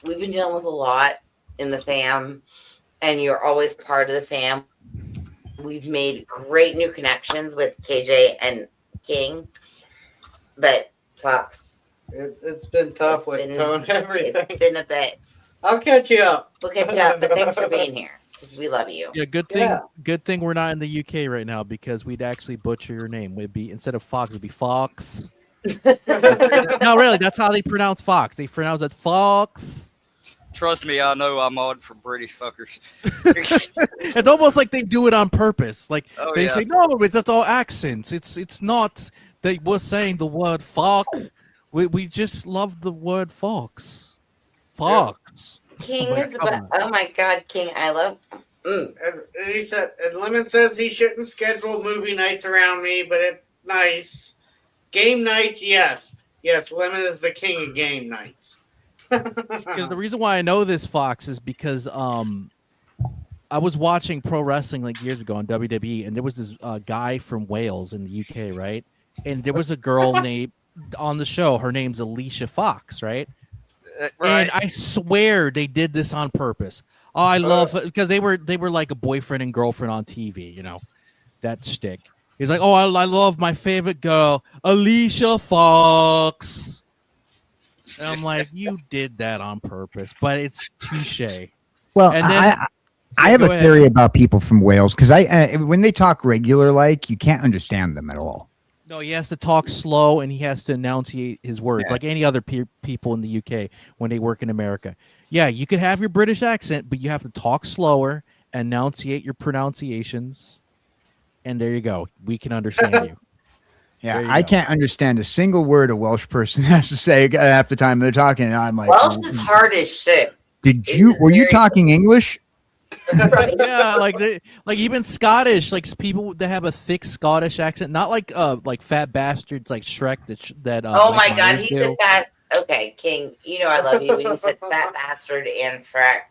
Speaker 2: We've been dealing with a lot in the fam, and you're always part of the fam. We've made great new connections with KJ and King, but Fox,
Speaker 3: it's been tough with everything.
Speaker 2: It's been a bit.
Speaker 3: I'll catch you up.
Speaker 2: We'll catch you up, but thanks for being here because we love you.
Speaker 11: Yeah, good thing we're not in the UK right now because we'd actually butcher your name. It'd be instead of Fox, it'd be Fox. No, really, that's how they pronounce Fox. They pronounce it Fox.
Speaker 8: Trust me, I know I'm odd for British fuckers.
Speaker 11: It's almost like they do it on purpose. Like they say, no, it's all accents. It's not they were saying the word fuck. We just love the word fox. Fox.
Speaker 2: King is the best. Oh my God, King, I love.
Speaker 3: And he said, and Lemon says he shouldn't schedule movie nights around me, but it's nice. Game nights, yes. Lemon is the king of game nights.
Speaker 11: Because the reason why I know this, Fox, is because I was watching pro wrestling like years ago on WWE, and there was this guy from Wales in the UK, right? And there was a girl named on the show. Her name's Alicia Fox, right? And I swear they did this on purpose. Oh, I love because they were like a boyfriend and girlfriend on TV, that shtick. He's like, "Oh, I love my favorite girl, Alicia Fox," and I'm like, "You did that on purpose," but it's touche.
Speaker 4: Well,
Speaker 11: And then
Speaker 4: I
Speaker 11: yeah,
Speaker 4: have
Speaker 11: go
Speaker 4: a
Speaker 11: ahead.
Speaker 4: theory about people from Wales because when they talk regular, like you can't understand them at all.
Speaker 11: No, he has to talk slow and he has to enunciate his words like any other people in the UK when they work in America. Yeah, you can have your British accent, but you have to talk slower, enunciate your pronunciations, and there you go. We can understand you.
Speaker 4: Yeah,
Speaker 11: There you
Speaker 4: I
Speaker 11: go.
Speaker 4: can't understand a single word a Welsh person has to say half the time they're talking, and I'm like,
Speaker 2: Welsh is hard as shit.
Speaker 4: Were you talking English?
Speaker 2: Right?
Speaker 11: Yeah, like even Scottish, like people that have a thick Scottish accent, not like fat bastards like Shrek that
Speaker 2: Oh
Speaker 11: Mike
Speaker 2: my God,
Speaker 11: Myers
Speaker 2: he
Speaker 11: do.
Speaker 2: said fat. Okay, King, you know I love you when you said fat bastard and Shrek.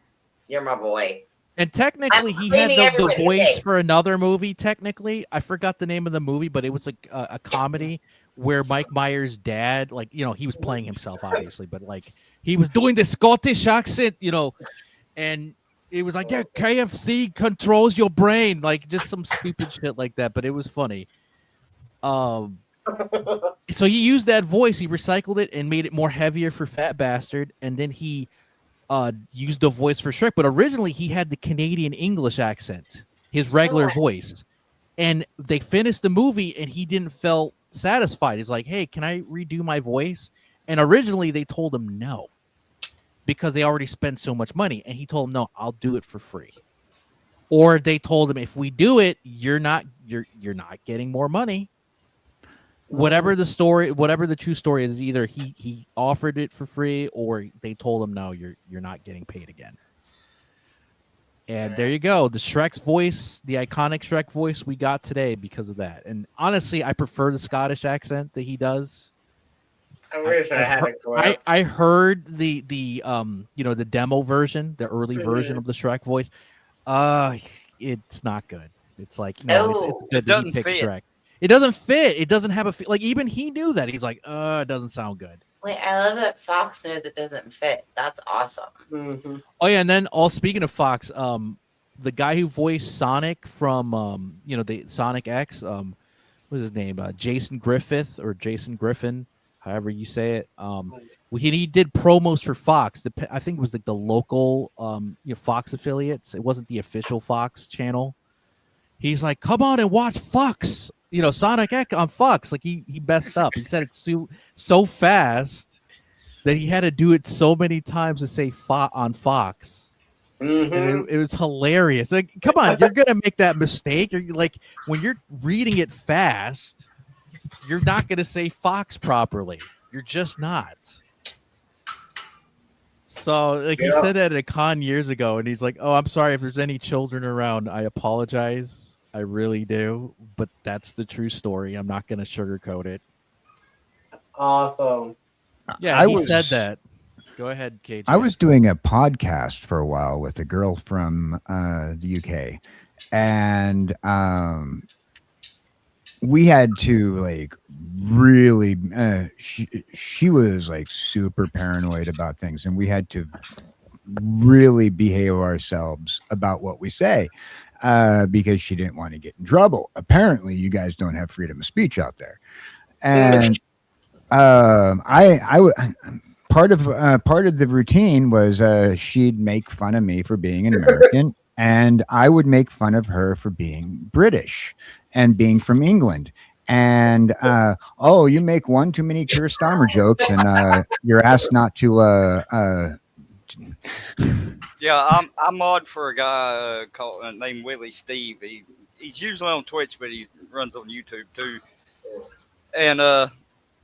Speaker 2: You're my boy.
Speaker 11: And technically,
Speaker 2: I'm
Speaker 11: he had
Speaker 2: claiming
Speaker 11: the
Speaker 2: everybody,
Speaker 11: voice
Speaker 2: okay.
Speaker 11: for another movie. Technically, I forgot the name of the movie, but it was like a comedy where Mike Myers' dad, like he was playing himself, obviously, but like he was doing the Scottish accent, and it was like, yeah, KFC controls your brain, like just some stupid shit like that. But it was funny. Um, so he used that voice, he recycled it and made it more heavier for Fat Bastard, and then he used the voice for Shrek, but originally he had the Canadian English accent, his regular voice. And they finished the movie and he didn't feel satisfied. He's like, "Hey, can I redo my voice?" And originally they told him no because they already spent so much money. And he told them, "No, I'll do it for free." Or they told him, "If we do it, you're not getting more money." Whatever the story, whatever the true story is, either he offered it for free or they told him, "No, you're not getting paid again." And there you go. The Shrek's voice, the iconic Shrek voice we got today because of that. And honestly, I prefer the Scottish accent that he does.
Speaker 3: I wish I had a clip.
Speaker 11: I heard the the demo version, the early version of the Shrek voice. It's not good. It's like no, it's good that he picked Shrek. It doesn't fit. It doesn't have a like even he knew that. He's like, it doesn't sound good.
Speaker 2: Wait, I love that Fox knows it doesn't fit. That's awesome.
Speaker 3: Mm-hmm.
Speaker 11: Oh yeah, and then speaking of Fox, the guy who voiced Sonic from the Sonic X, what's his name? Jason Griffin, however you say it. He did promos for Fox. I think it was like the local Fox affiliates. It wasn't the official Fox channel. He's like, "Come on and watch Fox." Sonic X on Fox. Like he messed up. He said it so fast that he had to do it so many times to say on Fox.
Speaker 3: Mm-hmm.
Speaker 11: And it was hilarious. Like, come on, you're gonna make that mistake. You're like when you're reading it fast, you're not gonna say Fox properly. You're just not. So he said that at a con years ago, and he's like, "Oh, I'm sorry if there's any children around. I apologize. I really do, but that's the true story. I'm not going to sugarcoat it."
Speaker 3: Awesome.
Speaker 11: Yeah, he said that. Go ahead, KJ.
Speaker 4: I was doing a podcast for a while with a girl from the UK, and we had to like really. She was like super paranoid about things, and we had to really behave ourselves about what we say. Because she didn't want to get in trouble. Apparently, you guys don't have freedom of speech out there, and part of the routine was she'd make fun of me for being an American, and I would make fun of her for being British and being from England. And you make one too many Keir Starmer jokes, and you're asked not to.
Speaker 8: Yeah, I'm odd for a guy named Willie Steve. He's usually on Twitch, but he runs on YouTube too. And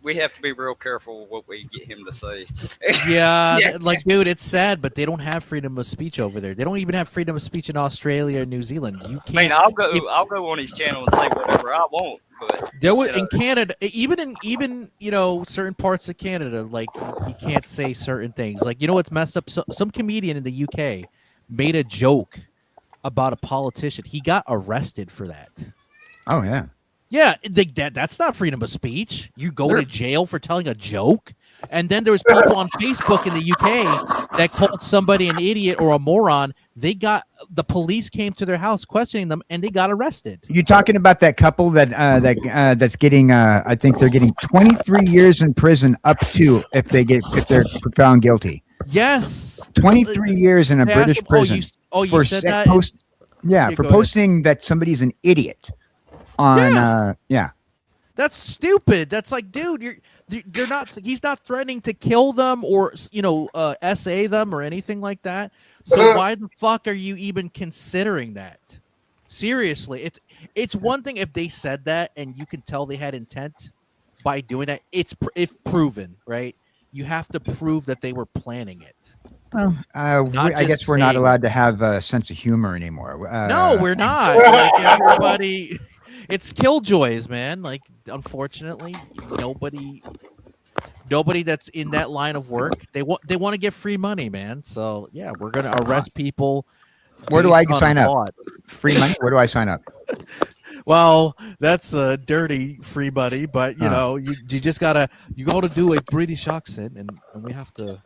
Speaker 8: we have to be real careful what we get him to say.
Speaker 11: Yeah, like dude, it's sad, but they don't have freedom of speech over there. They don't even have freedom of speech in Australia or New Zealand. You can't.
Speaker 8: I mean, I'll go on his channel and say whatever I want. But
Speaker 11: there was in Canada, even certain parts of Canada, like you can't say certain things. Like what's messed up? Some comedian in the UK made a joke about a politician. He got arrested for that.
Speaker 4: Oh yeah.
Speaker 11: Yeah, that's not freedom of speech. You go to jail for telling a joke. And then there was people on Facebook in the UK that called somebody an idiot or a moron. The police came to their house questioning them, and they got arrested.
Speaker 4: You talking about that couple that's getting? I think they're getting 23 years in prison, up to if they're found guilty.
Speaker 11: Yes,
Speaker 4: 23 years in a
Speaker 11: They asked
Speaker 4: British
Speaker 11: them,
Speaker 4: prison.
Speaker 11: you
Speaker 4: for
Speaker 11: said
Speaker 4: sa-
Speaker 11: that.
Speaker 4: post, yeah,
Speaker 11: Yeah,
Speaker 4: for
Speaker 11: go ahead.
Speaker 4: posting that somebody's an idiot on. Yeah.
Speaker 11: That's stupid. That's like, dude, they're not. He's not threatening to kill them or SA them or anything like that. So why the fuck are you even considering that? Seriously, it's one thing if they said that and you can tell they had intent by doing that. If proven, right? You have to prove that they were planning it.
Speaker 4: Well,
Speaker 11: Not
Speaker 4: I
Speaker 11: just
Speaker 4: guess we're not
Speaker 11: saying
Speaker 4: allowed to have a sense of humor anymore.
Speaker 11: No, we're not. Like everybody, it's killjoys, man. Like unfortunately, nobody that's in that line of work they want to get free money, man. So yeah, we're gonna arrest people.
Speaker 4: Where do I
Speaker 11: based on
Speaker 4: sign up?
Speaker 11: thought.
Speaker 4: Free money? Where do I sign up?
Speaker 11: Well, that's a dirty free money, but you just gotta do a British accent, and we have to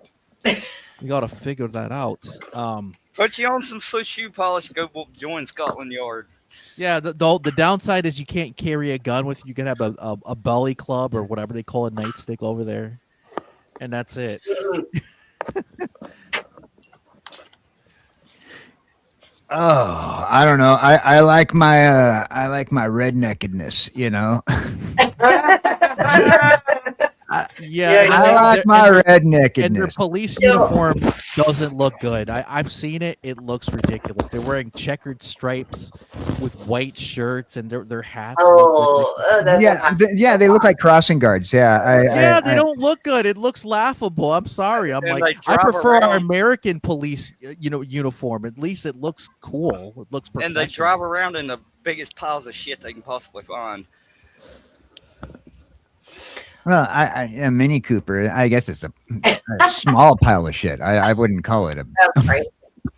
Speaker 11: we gotta figure that out.
Speaker 8: Put you on some shoe polish and go join Scotland Yard.
Speaker 11: Yeah, the downside is you can't carry a gun with you. You can have a belly club or whatever they call a nightstick over there, and that's it.
Speaker 4: Oh, I don't know. I like my redneckedness,
Speaker 11: Yeah,
Speaker 4: I like my redneckedness.
Speaker 11: And their police uniform doesn't look good. I've seen it. It looks ridiculous. They're wearing checkered stripes with white shirts, and their hats.
Speaker 4: Yeah, they look like crossing guards. Yeah,
Speaker 11: they don't look good. It looks laughable. I'm sorry. I'm
Speaker 8: And
Speaker 11: like,
Speaker 8: they
Speaker 11: I
Speaker 8: drive
Speaker 11: prefer our
Speaker 8: around-
Speaker 11: American police, uniform. At least it looks cool. It looks professional.
Speaker 8: And they drive around in the biggest piles of shit they can possibly find.
Speaker 4: Well, a Mini Cooper. I guess it's a small pile of shit. I wouldn't call it a.
Speaker 2: That's right.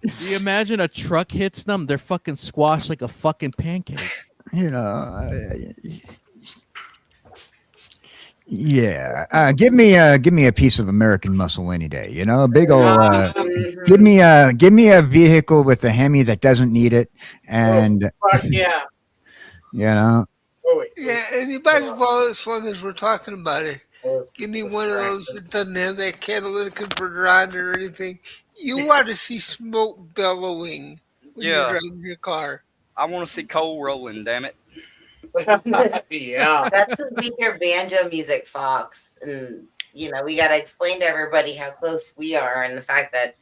Speaker 11: Do you imagine a truck hits them? They're fucking squashed like a fucking pancake.
Speaker 4: Yeah. Give me a piece of American muscle any day. A big old. Give me a vehicle with a Hemi that doesn't need it, and
Speaker 3: Fuck yeah.
Speaker 5: Yeah, and you might as well, as long as we're talking about it, give me one of those that doesn't have that catalytic converter on it or anything. You want to see smoke bellowing when you're driving your car.
Speaker 8: I want to see coal rolling, damn it.
Speaker 3: Yeah.
Speaker 2: That's to be your banjo music, Fox. And, we got to explain to everybody how close we are and the fact that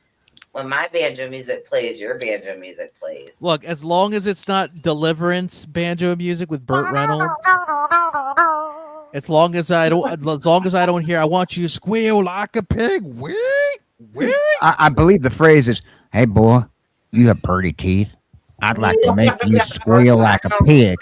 Speaker 2: when my banjo music plays, your banjo music plays.
Speaker 11: Look, as long as it's not Deliverance banjo music with Burt Reynolds, as long as I don't hear, I want you to squeal like a pig. Wee, wee.
Speaker 4: I believe the phrase is, "Hey boy, you have pretty teeth. I'd like to make you squeal like a pig."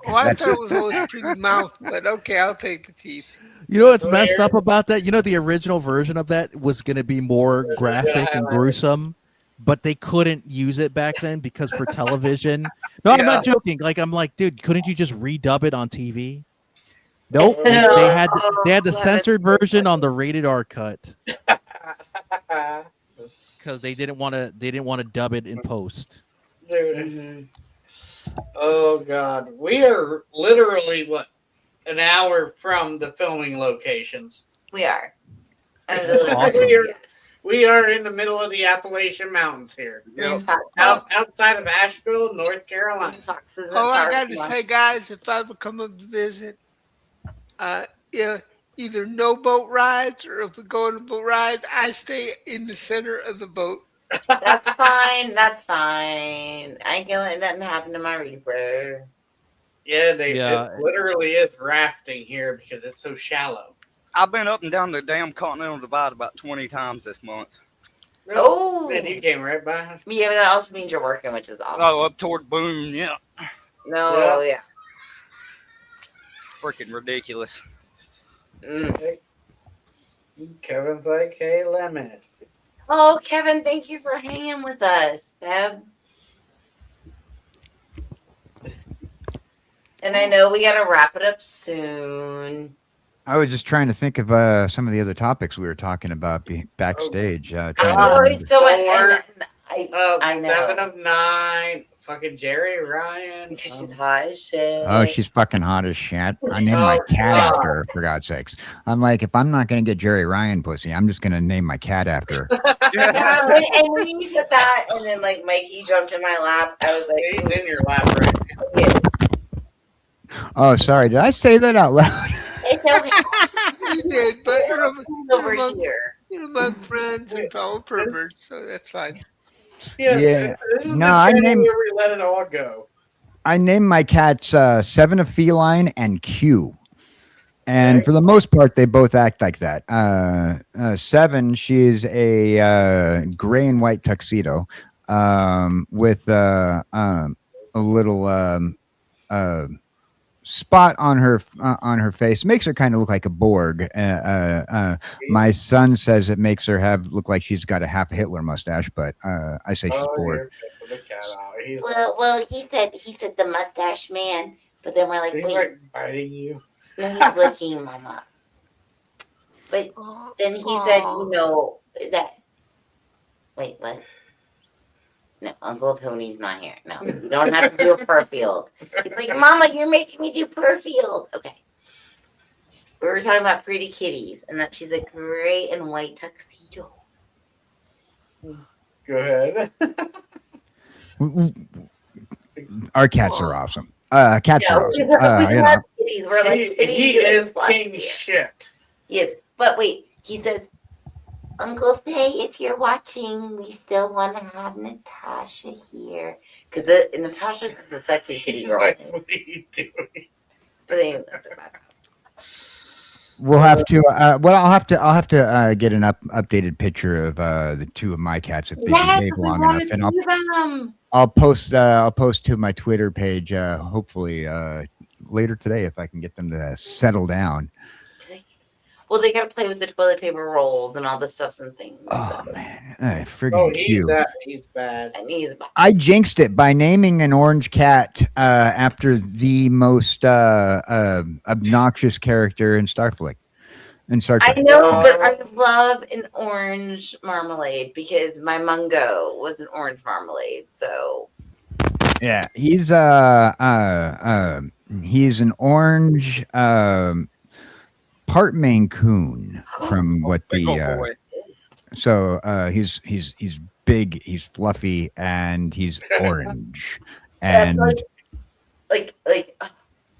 Speaker 5: Oh, I thought it was always pretty mouth, but okay, I'll take the teeth.
Speaker 11: You know what's messed up about that? The original version of that was going to be more graphic and gruesome, but they couldn't use it back then because for television. No, I'm not joking. I'm like, dude, couldn't you just redub it on TV? Nope. They had the censored version on the rated R cut because they didn't want to dub it in post.
Speaker 3: Dude. Oh God, we are literally an hour from the filming locations.
Speaker 2: We are.
Speaker 11: Awesome.
Speaker 3: We are in the middle of the Appalachian Mountains here. Outside of Asheville, North Carolina.
Speaker 5: All I got to say, guys, if I ever come up to visit, either no boat rides or if we go on a boat ride, I stay in the center of the boat.
Speaker 2: That's fine. That's fine. I ain't gonna let nothing happen to my Reaper.
Speaker 3: Yeah, it literally is rafting here because it's so shallow.
Speaker 8: I've been up and down the damn Continental Divide about 20 times this month.
Speaker 2: Oh,
Speaker 3: then you came right by us.
Speaker 2: Yeah, but that also means you're working, which is awesome.
Speaker 8: Oh, up toward Boone, yeah.
Speaker 2: No, yeah.
Speaker 8: Freaking ridiculous.
Speaker 3: Kevin's like, hey, lemon.
Speaker 2: Oh, Kevin, thank you for hanging with us, Beb. And I know we got to wrap it up soon.
Speaker 4: I was just trying to think of some of the other topics we were talking about backstage.
Speaker 2: I
Speaker 4: Trying to
Speaker 2: know
Speaker 4: remember.
Speaker 2: it's so much.
Speaker 3: Four.
Speaker 2: I know.
Speaker 3: 7 of 9. Fucking Jerry Ryan.
Speaker 2: Because she's hot as shit.
Speaker 4: Oh, she's fucking hot as shit. I named my cat
Speaker 3: God.
Speaker 4: after her, for God's sakes. I'm like, if I'm not going to get Jerry Ryan pussy, I'm just going to name my cat after her.
Speaker 2: Yeah, and when you said that, and then like Mikey jumped in my lap, I was like,
Speaker 3: He's in your lap right now.
Speaker 2: yes.
Speaker 4: Oh, sorry. Did I say that out loud?
Speaker 2: It's okay.
Speaker 5: You did, but
Speaker 2: Over here.
Speaker 5: you're among friends and fellow perverts, so that's fine.
Speaker 3: Yeah.
Speaker 4: Yeah.
Speaker 3: This is
Speaker 4: No,
Speaker 3: the
Speaker 4: I
Speaker 3: channel
Speaker 4: named-
Speaker 3: where we let it all go.
Speaker 4: I named my cats Seven of Feline and Q. And for the most part, they both act like that. Seven, she's a gray and white tuxedo with a little spot on her face. Makes her kind of look like a Borg. My son says it makes her look like she's got a half Hitler mustache, but I say she's Borg.
Speaker 3: You're pissing the cat out. He's
Speaker 2: Well, he said the mustache man, but then we're like,
Speaker 3: he's
Speaker 2: wait,
Speaker 3: like biting you.
Speaker 2: no, he's licking Mama. But then he said, that. Wait, what? No, Uncle Tony's not here. No, you don't have to do a Perfield. He's like, Mama, you're making me do Perfield. Okay. We were talking about pretty kitties and that she's a gray and white tuxedo.
Speaker 3: Go ahead.
Speaker 4: Our cats are awesome. Cats are awesome.
Speaker 2: we
Speaker 4: You know.
Speaker 2: love kitties. We're like,
Speaker 3: He
Speaker 2: kitties
Speaker 3: is
Speaker 2: like
Speaker 3: king
Speaker 2: fluffy.
Speaker 3: shit.
Speaker 2: Yes, but wait, he says, Uncle Faye, if you're watching, we still want to have Natasha here. Because Natasha's the sexy kitty
Speaker 3: He's
Speaker 2: girl.
Speaker 3: like, what are you doing?
Speaker 2: But they,
Speaker 4: We'll have to. I'll have to get an updated picture of the two of my cats if they
Speaker 2: yes,
Speaker 4: behave
Speaker 2: we
Speaker 4: long
Speaker 2: want
Speaker 4: enough,
Speaker 2: to
Speaker 4: and
Speaker 2: see them.
Speaker 4: I'll post to my Twitter page. Hopefully later today if I can get them to settle down.
Speaker 2: Well, they got to play with the toilet paper rolls and all the stuffs and things.
Speaker 4: Oh
Speaker 2: so.
Speaker 4: man, friggin'
Speaker 3: Oh, he's
Speaker 4: cute.
Speaker 3: he's bad.
Speaker 2: And he's
Speaker 4: I jinxed it by naming an orange cat after the most obnoxious character in Starfleet.
Speaker 2: I know, but I love an orange marmalade because my Mungo was an orange marmalade. So
Speaker 4: Yeah, he's an orange part Maine Coon from what
Speaker 8: Big old
Speaker 4: the
Speaker 8: boy.
Speaker 4: so he's big, he's fluffy, and he's orange. And
Speaker 2: that's like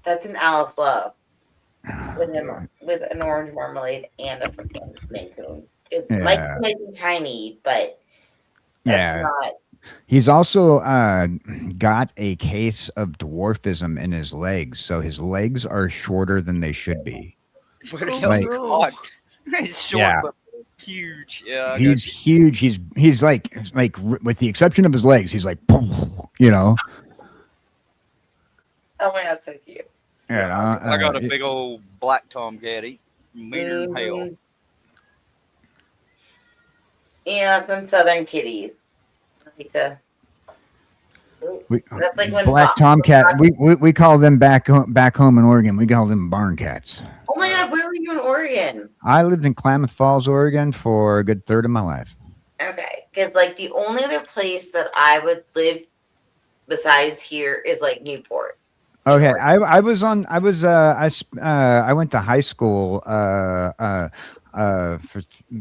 Speaker 2: that's an Alice Love with an orange marmalade and a freaking Maine Coon. It might be tiny, but that's not.
Speaker 4: He's also got a case of dwarfism in his legs, so his legs are shorter than they should be.
Speaker 8: But
Speaker 4: Like-
Speaker 8: God. He's short
Speaker 4: Yeah.
Speaker 8: but huge. Yeah. I
Speaker 4: He's
Speaker 8: got
Speaker 4: huge. He's like with the exception of his legs, he's like, you know.
Speaker 2: Oh my God, so cute.
Speaker 4: Yeah,
Speaker 8: I got a big old black tomcat. Meaner than hell.
Speaker 2: Yeah, some southern kitties. I like to. That's like when
Speaker 4: Black Tomcat. We call them back home in Oregon. We call them barn cats.
Speaker 2: Oh my God, where were you in Oregon?
Speaker 4: I lived in Klamath Falls, Oregon, for a good third of my life.
Speaker 2: Okay, because like the only other place that I would live besides here is like Newport.
Speaker 4: Okay, I went to high school for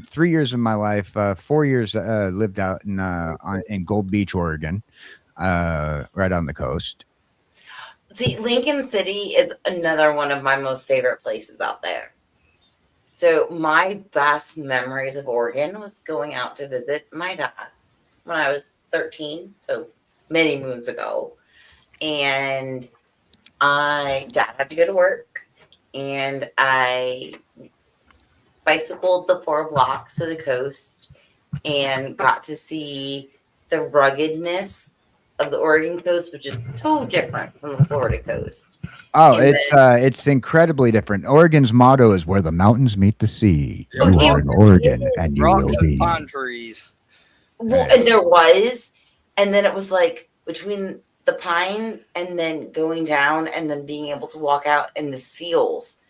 Speaker 4: 3 years of my life. 4 years lived out in Gold Beach, Oregon, right on the coast.
Speaker 2: See, Lincoln City is another one of my most favorite places out there. So my best memories of Oregon was going out to visit my dad when I was 13, so many moons ago. And dad had to go to work, and I bicycled the 4 blocks to the coast and got to see the ruggedness of the Oregon coast, which is so different from the Florida coast.
Speaker 4: Oh,
Speaker 2: And
Speaker 4: it's incredibly different. Oregon's motto is "Where the mountains meet the sea."
Speaker 2: Oh,
Speaker 4: You
Speaker 2: it
Speaker 4: are in Oregon, and you
Speaker 8: Rocks
Speaker 4: will
Speaker 8: and
Speaker 4: be.
Speaker 8: pine trees.
Speaker 2: Well, and there was, and then it was like between the pine and then going down and then being able to walk out and the seals.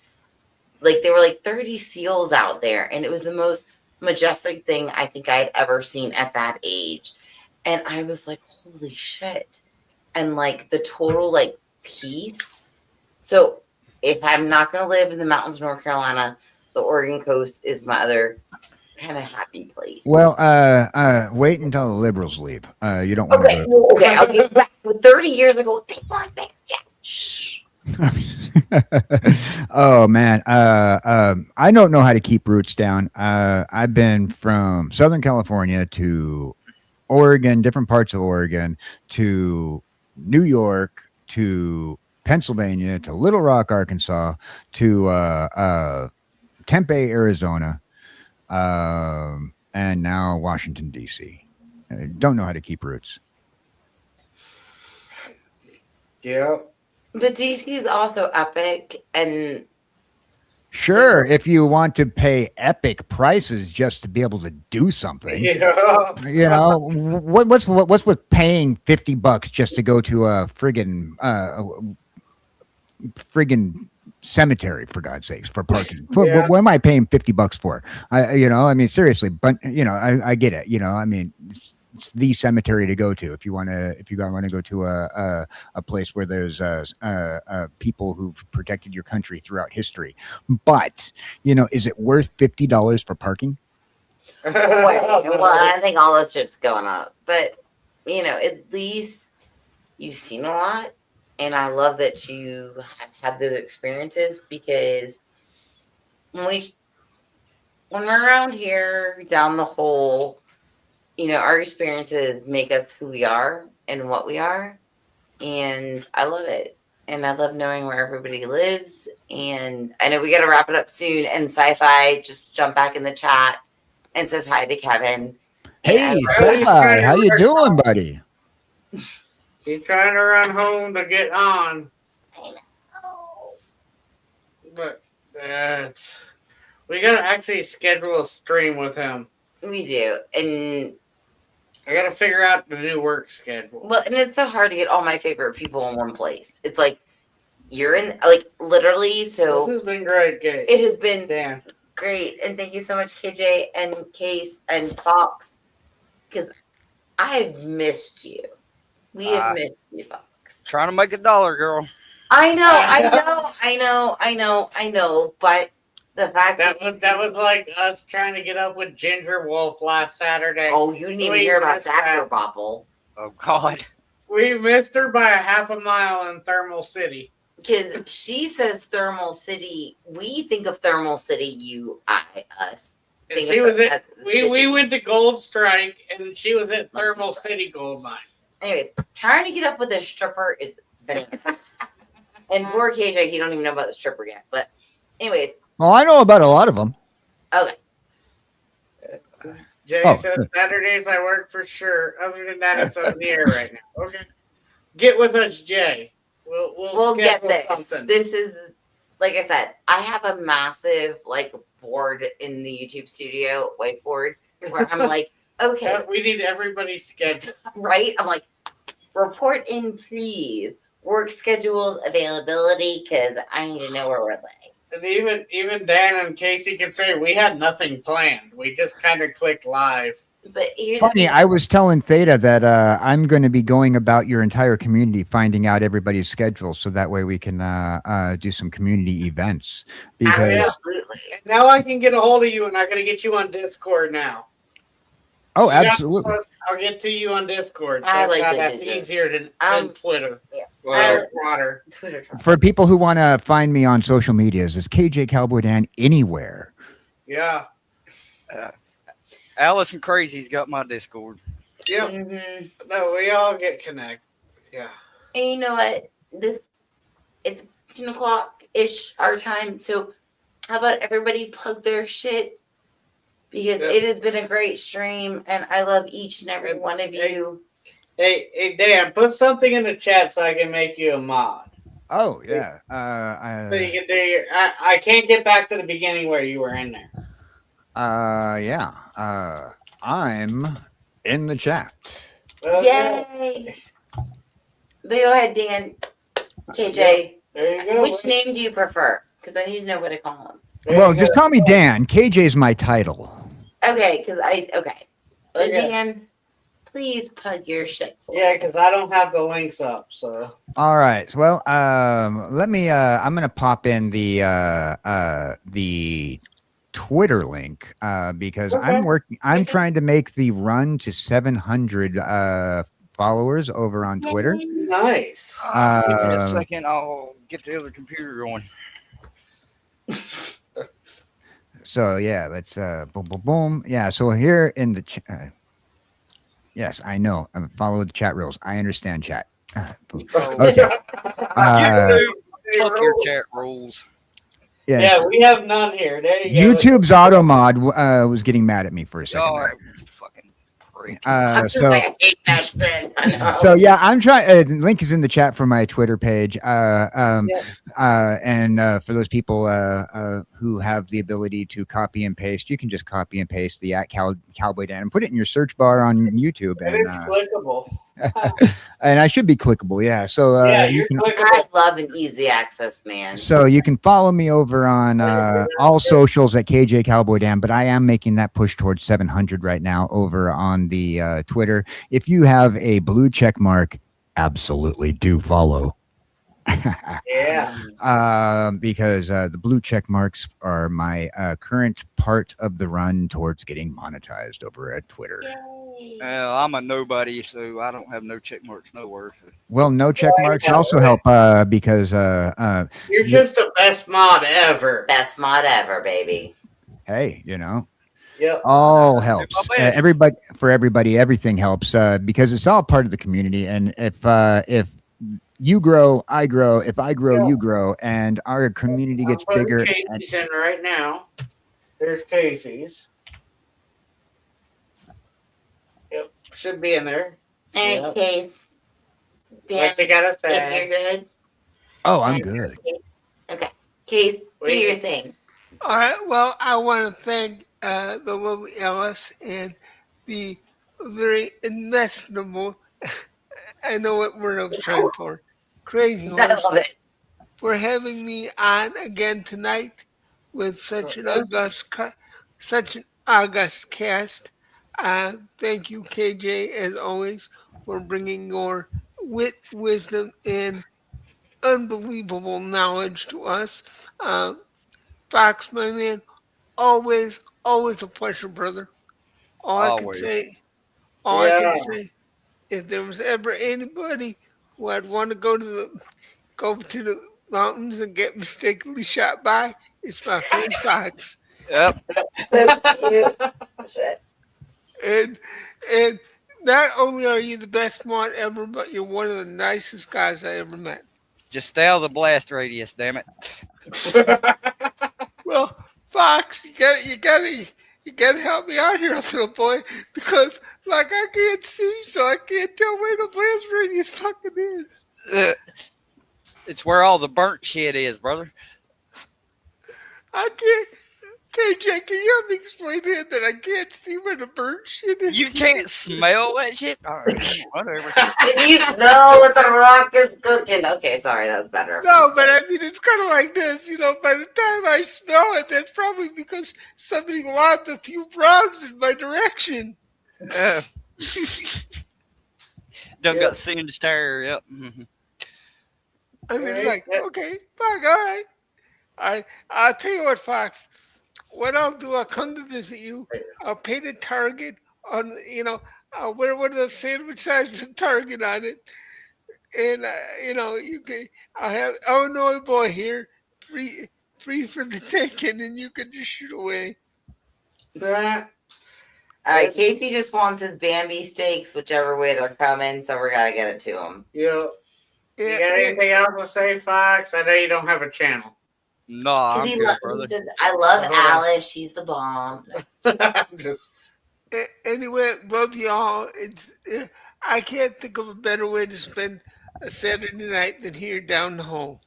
Speaker 2: Like there were like 30 seals out there, and it was the most majestic thing I think I had ever seen at that age. And I was like, holy shit. And like the total like peace. So if I'm not gonna live in the mountains of North Carolina, the Oregon coast is my other kind of happy place.
Speaker 4: Well, wait until the liberals leave. You don't want to
Speaker 2: Okay, well, okay, I'll get back. With 30 years ago, they weren't there yet. Shh.
Speaker 4: Oh man, I don't know how to keep roots down. I've been from Southern California to Oregon, different parts of Oregon, to New York, to Pennsylvania, to Little Rock, Arkansas, to Tempe, Arizona, and now Washington D.C. I don't know how to keep roots.
Speaker 3: Yeah.
Speaker 2: But DC is also epic, and
Speaker 4: Sure, if you want to pay epic prices just to be able to do something.
Speaker 3: Yeah.
Speaker 4: You know, what's with paying $50 just to go to a friggin' cemetery, for God's sakes, for parking?
Speaker 3: Yeah.
Speaker 4: What am I paying $50 for? I mean, seriously, but I get it. I mean, it's the cemetery to go to if you want to go to a place where there's people who've protected your country throughout history. But is it worth $50 for parking?
Speaker 2: well, I think all that's just going up. But at least you've seen a lot, and I love that you have had those experiences, because when we're around here down the hole, our experiences make us who we are and what we are, and I love it. And I love knowing where everybody lives. And I know we got to wrap it up soon. And Sci-Fi just jumped back in the chat and says hi to Kevin.
Speaker 4: Hey, Sci-Fi, how you doing, buddy?
Speaker 3: He's trying to run home to get on.
Speaker 2: I know.
Speaker 3: But we gotta actually schedule a stream with him.
Speaker 2: We do. And
Speaker 3: I gotta figure out the new work schedule.
Speaker 2: well, and it's so hard to get all my favorite people in one place. It's like you're in, like, literally. So
Speaker 3: This has been great, Kate.
Speaker 2: it has been
Speaker 3: Dan.
Speaker 2: great. And thank you so much, KJ and Case and Fox, because I have missed you. We have missed you, Fox.
Speaker 8: Trying to make a dollar, girl.
Speaker 2: I know. But the fact
Speaker 3: that was like us trying to get up with Ginger Wolf last Saturday.
Speaker 2: Oh, you didn't even hear about that bobble.
Speaker 8: Oh God.
Speaker 3: We missed her by a half a mile in Thermal City.
Speaker 2: Because she says Thermal City. We think of Thermal City, us.
Speaker 3: And she was at, we went to Gold Strike, and she was at Thermal City Gold Mine.
Speaker 2: Anyways, trying to get up with a stripper is bananas. And poor KJ, he don't even know about the stripper yet. But anyways.
Speaker 4: Well, I know about a lot of them.
Speaker 2: Okay.
Speaker 3: Jay said Saturdays I work for sure. Other than that, it's up in the air right now. Okay. Get with us, Jay. We'll
Speaker 2: get this.
Speaker 3: Something.
Speaker 2: This is, like I said, I have a massive board in the YouTube studio, whiteboard, where I'm like, okay.
Speaker 3: We need everybody's schedule.
Speaker 2: Right? I'm like, report in, please. Work schedules, availability, because I need to know where we're laying.
Speaker 3: And even Dan and Casey can say we had nothing planned. We just kind of clicked live.
Speaker 2: But here's
Speaker 4: funny, I was telling Theta that I'm going to be going about your entire community, finding out everybody's schedule, so that way we can do some community events. Because
Speaker 2: absolutely.
Speaker 3: Now I can get a hold of you, and I'm going to get you on Discord now.
Speaker 4: Oh, absolutely.
Speaker 3: I'll get to you on Discord.
Speaker 2: I like
Speaker 3: that's easier than Twitter.
Speaker 2: Yeah.
Speaker 3: Twitter.
Speaker 4: For people who want to find me on social medias, is KJ Cowboy Dan anywhere?
Speaker 3: Yeah.
Speaker 8: Alice and Crazy's got my Discord.
Speaker 3: Yep.
Speaker 2: Mm-hmm.
Speaker 3: No, we all get connected. Yeah.
Speaker 2: And you know what? It's 10 o'clock ish our time. So how about everybody plug their shit? Because it has been a great stream, and I love each and every one of you.
Speaker 3: Hey, Dan, put something in the chat so I can make you a mod.
Speaker 4: Oh yeah.
Speaker 3: So you can do your. I can't get back to the beginning where you were in there.
Speaker 4: Yeah. I'm in the chat.
Speaker 2: Yay! But go ahead, Dan. KJ.
Speaker 3: There you go.
Speaker 2: Which name do you prefer? Because I need to know what to call him.
Speaker 4: Well, just call me Dan. KJ's my title.
Speaker 2: Okay, okay. But
Speaker 3: Okay.
Speaker 2: Dan, please plug your shit.
Speaker 3: Yeah, because I don't have the links up. So
Speaker 4: All right. Well, let me. I'm gonna pop in the Twitter link because I'm working. I'm trying to make the run to 700 followers over on Twitter.
Speaker 3: nice.
Speaker 8: Give me a second. I'll get the other computer going.
Speaker 4: So yeah, let's boom, boom, boom. Yeah. So here in the yes, I know. Follow the chat rules. I understand chat. Okay.
Speaker 8: Fuck your chat rules.
Speaker 4: Yes.
Speaker 3: Yeah, we have none here. There you go.
Speaker 4: YouTube's auto mod was getting mad at me for a second.
Speaker 8: Oh,
Speaker 4: there.
Speaker 8: fucking prick.
Speaker 2: I hate that shit. I know.
Speaker 4: So yeah, I'm trying. The link is in the chat for my Twitter page. And for those people who have the ability to copy and paste, you can just copy and paste the Cowboy Dan and put it in your search bar on YouTube.
Speaker 3: And it's clickable.
Speaker 4: And I should be clickable, yeah. So you can.
Speaker 2: I love an easy access, man.
Speaker 4: So you can follow me over on all socials at KJ Cowboy Dan, but I am making that push towards 700 right now over on the Twitter. If you have a blue check mark, absolutely do follow.
Speaker 3: Yeah.
Speaker 4: Because the blue check marks are my current part of the run towards getting monetized over at Twitter.
Speaker 8: Well, I'm a nobody, so I don't have no check marks nowhere. So.
Speaker 4: Well, no check marks also help because
Speaker 3: you're just the best mod ever.
Speaker 2: Best mod ever, baby.
Speaker 4: Hey, you know.
Speaker 3: Yep.
Speaker 4: All helps. Everybody, everything helps because it's all part of the community. And if you grow, I grow. If I grow, you grow, and our community gets bigger.
Speaker 3: Casey's in right now. There's Casey's. Yep, should be in there.
Speaker 2: Hey,
Speaker 3: Yep.
Speaker 2: Case. Dan,
Speaker 3: What you gotta say?
Speaker 2: if you're good.
Speaker 4: Oh, I'm good.
Speaker 2: Okay. Case, do your thing.
Speaker 5: All right. Well, I want to thank the lovely Alice and the very inestimable, I know what word I was trying for, crazy
Speaker 2: I love it.
Speaker 5: for having me on again tonight with such an august cast. Thank you, KJ, as always, for bringing your wit, wisdom, and unbelievable knowledge to us. Fox, my man, always a pleasure, brother. All I can say, if there was ever anybody who I'd want to go to the mountains and get mistakenly shot by, it's my friend Fox.
Speaker 8: Yep.
Speaker 5: And not only are you the best mod ever, but you're one of the nicest guys I ever met.
Speaker 8: Just stay out of the blast radius, damn it.
Speaker 5: Well, Fox, you gotta help me out here, little boy, because like I can't see, so I can't tell where the blast radius fucking is.
Speaker 8: It's where all the burnt shit is, brother.
Speaker 5: I can't. KJ, can you help me explain it that I can't see where the burnt shit is?
Speaker 8: You can't smell that shit? All right, whatever.
Speaker 2: Can you smell what the rock is cooking? Okay, sorry, that was better.
Speaker 5: No, but I mean, it's kind of like this, you know, by the time I smell it, that's probably because somebody lobbed a few browns in my direction.
Speaker 8: Done got singed tire, yep. Mm-hmm.
Speaker 5: I mean, it's like, okay, fuck, all right. I'll tell you what, Fox. What I'll do, I'll come to visit you. I'll paint a target on, you know, I'll wear one of those sandwich signs with a target on it. And, you know, I'll have Illinois boy here, free for the taking, and you can just shoot away.
Speaker 2: All right, Casey just wants his Bambi steaks, whichever way they're coming, so we're gonna get it to him.
Speaker 3: Yep. You got anything else to say, Fox? I know you don't have a channel.
Speaker 8: No, I'm good, brother.
Speaker 2: He says, I love Alice. She's the bomb.
Speaker 5: Anyway, love y'all. I can't think of a better way to spend a Saturday night than here down the hall.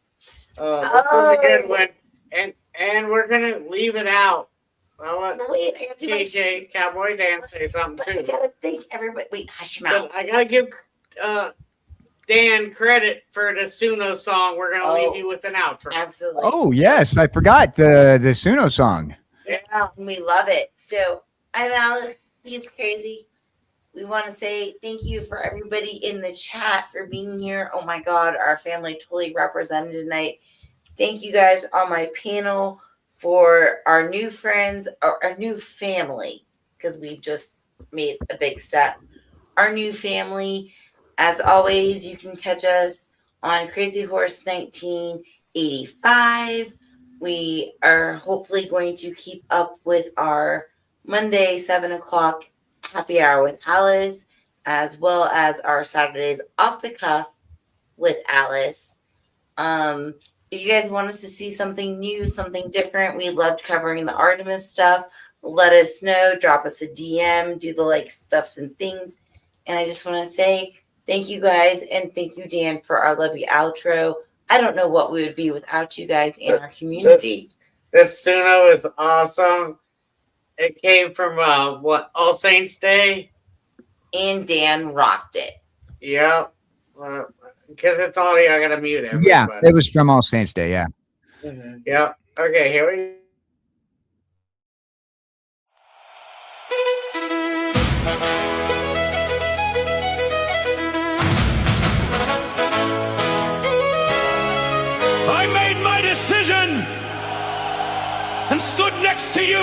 Speaker 3: This was a good one. And we're going to leave it out. I'll let KJ Cowboy Dan say something too.
Speaker 2: I gotta think everybody. Wait, hush your mouth.
Speaker 3: But I gotta give Dan credit for the Suno song, we're gonna leave
Speaker 2: Oh.
Speaker 3: you with an outro.
Speaker 2: Absolutely.
Speaker 4: Oh yes, I forgot the Suno song.
Speaker 2: Yeah, we love it. So I'm Alice. He's crazy. We want to say thank you for everybody in the chat for being here. Oh my God, our family totally represented tonight. Thank you guys on my panel for our new friends, or our new family, because we've just made a big step. Our new family. As always, you can catch us on Crazy Horse 1985. We are hopefully going to keep up with our Monday 7 o'clock happy hour with Alice, as well as our Saturdays off the cuff with Alice. If you guys want us to see something new, something different, we loved covering the Artemis stuff. Let us know. Drop us a DM. Do the like stuffs and things. And I just want to say thank you guys, and thank you, Dan, for our lovely outro. I don't know what we would be without you guys in our community.
Speaker 3: This Suno is awesome. It came from what, All Saints Day?
Speaker 2: And Dan rocked it.
Speaker 3: Yep. Because it's audio, I gotta mute everybody.
Speaker 4: Yeah, it was from All Saints Day. Yeah.
Speaker 2: Mhm.
Speaker 3: Yep. Okay, here we
Speaker 9: I made my decision and stood next to you,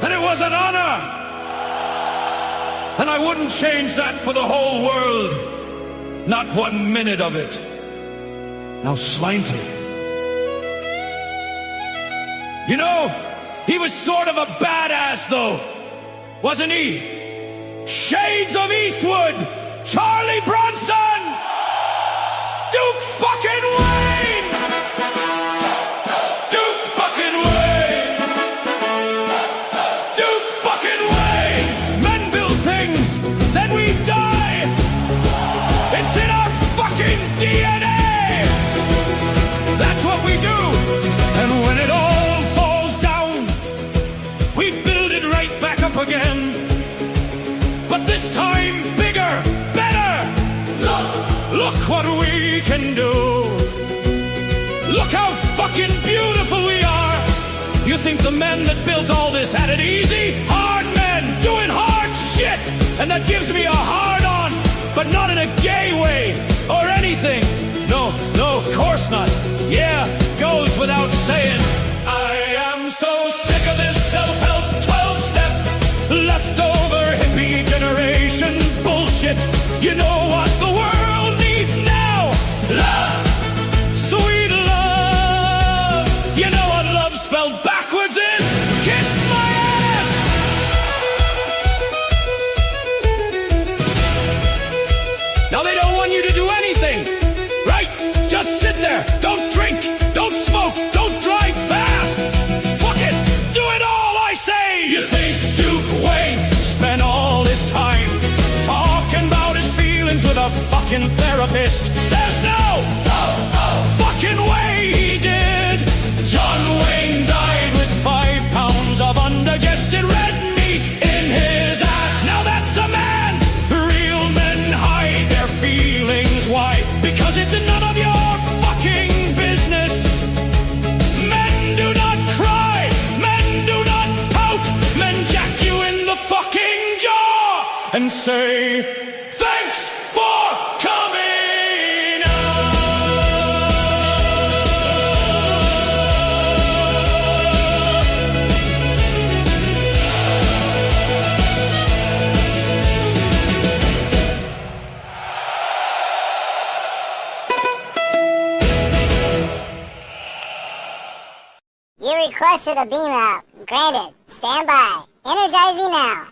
Speaker 9: and it was an honor, and I wouldn't change that for the whole world, not 1 minute of it. Now Slinty, you know, he was sort of a badass though, wasn't he? Shades of Eastwood, Charlie Bronson, Duke fucking Wayne! Duke fucking Wayne! Duke fucking Wayne! Men build things, then we die! It's in our fucking DNA! That's what we do! And when it all falls down, we build it right back up again. But this time, bigger, better! Look what we can do. Look how fucking beautiful we are. You think the men that built all this had it easy? Hard men doing hard shit. And that gives me a hard on, but not in a gay way or anything. No, of course not. Yeah, goes without saying. I am so sick of this self-help 12-step leftover hippie generation bullshit. You know what the world needs now? Love! Sweet love! You know what love spelled backwards is? Kiss my ass! Now they don't want you to do anything, right? Just sit there. Don't drink. Don't smoke. Don't drive fast. Fuck it. Do it all, I say. You think Duke Wayne spent all this time talking about his feelings with a fucking therapist? There's no fucking way he did. John Wayne died with 5 pounds of undigested red meat in his ass. Now that's a man. Real men hide their feelings. Why? Because it's none of your fucking business. Men do not cry. Men do not pout. Men jack you in the fucking jaw and say, thanks for coming out.
Speaker 12: You requested a beam out. Granted. Stand by. Energizing now.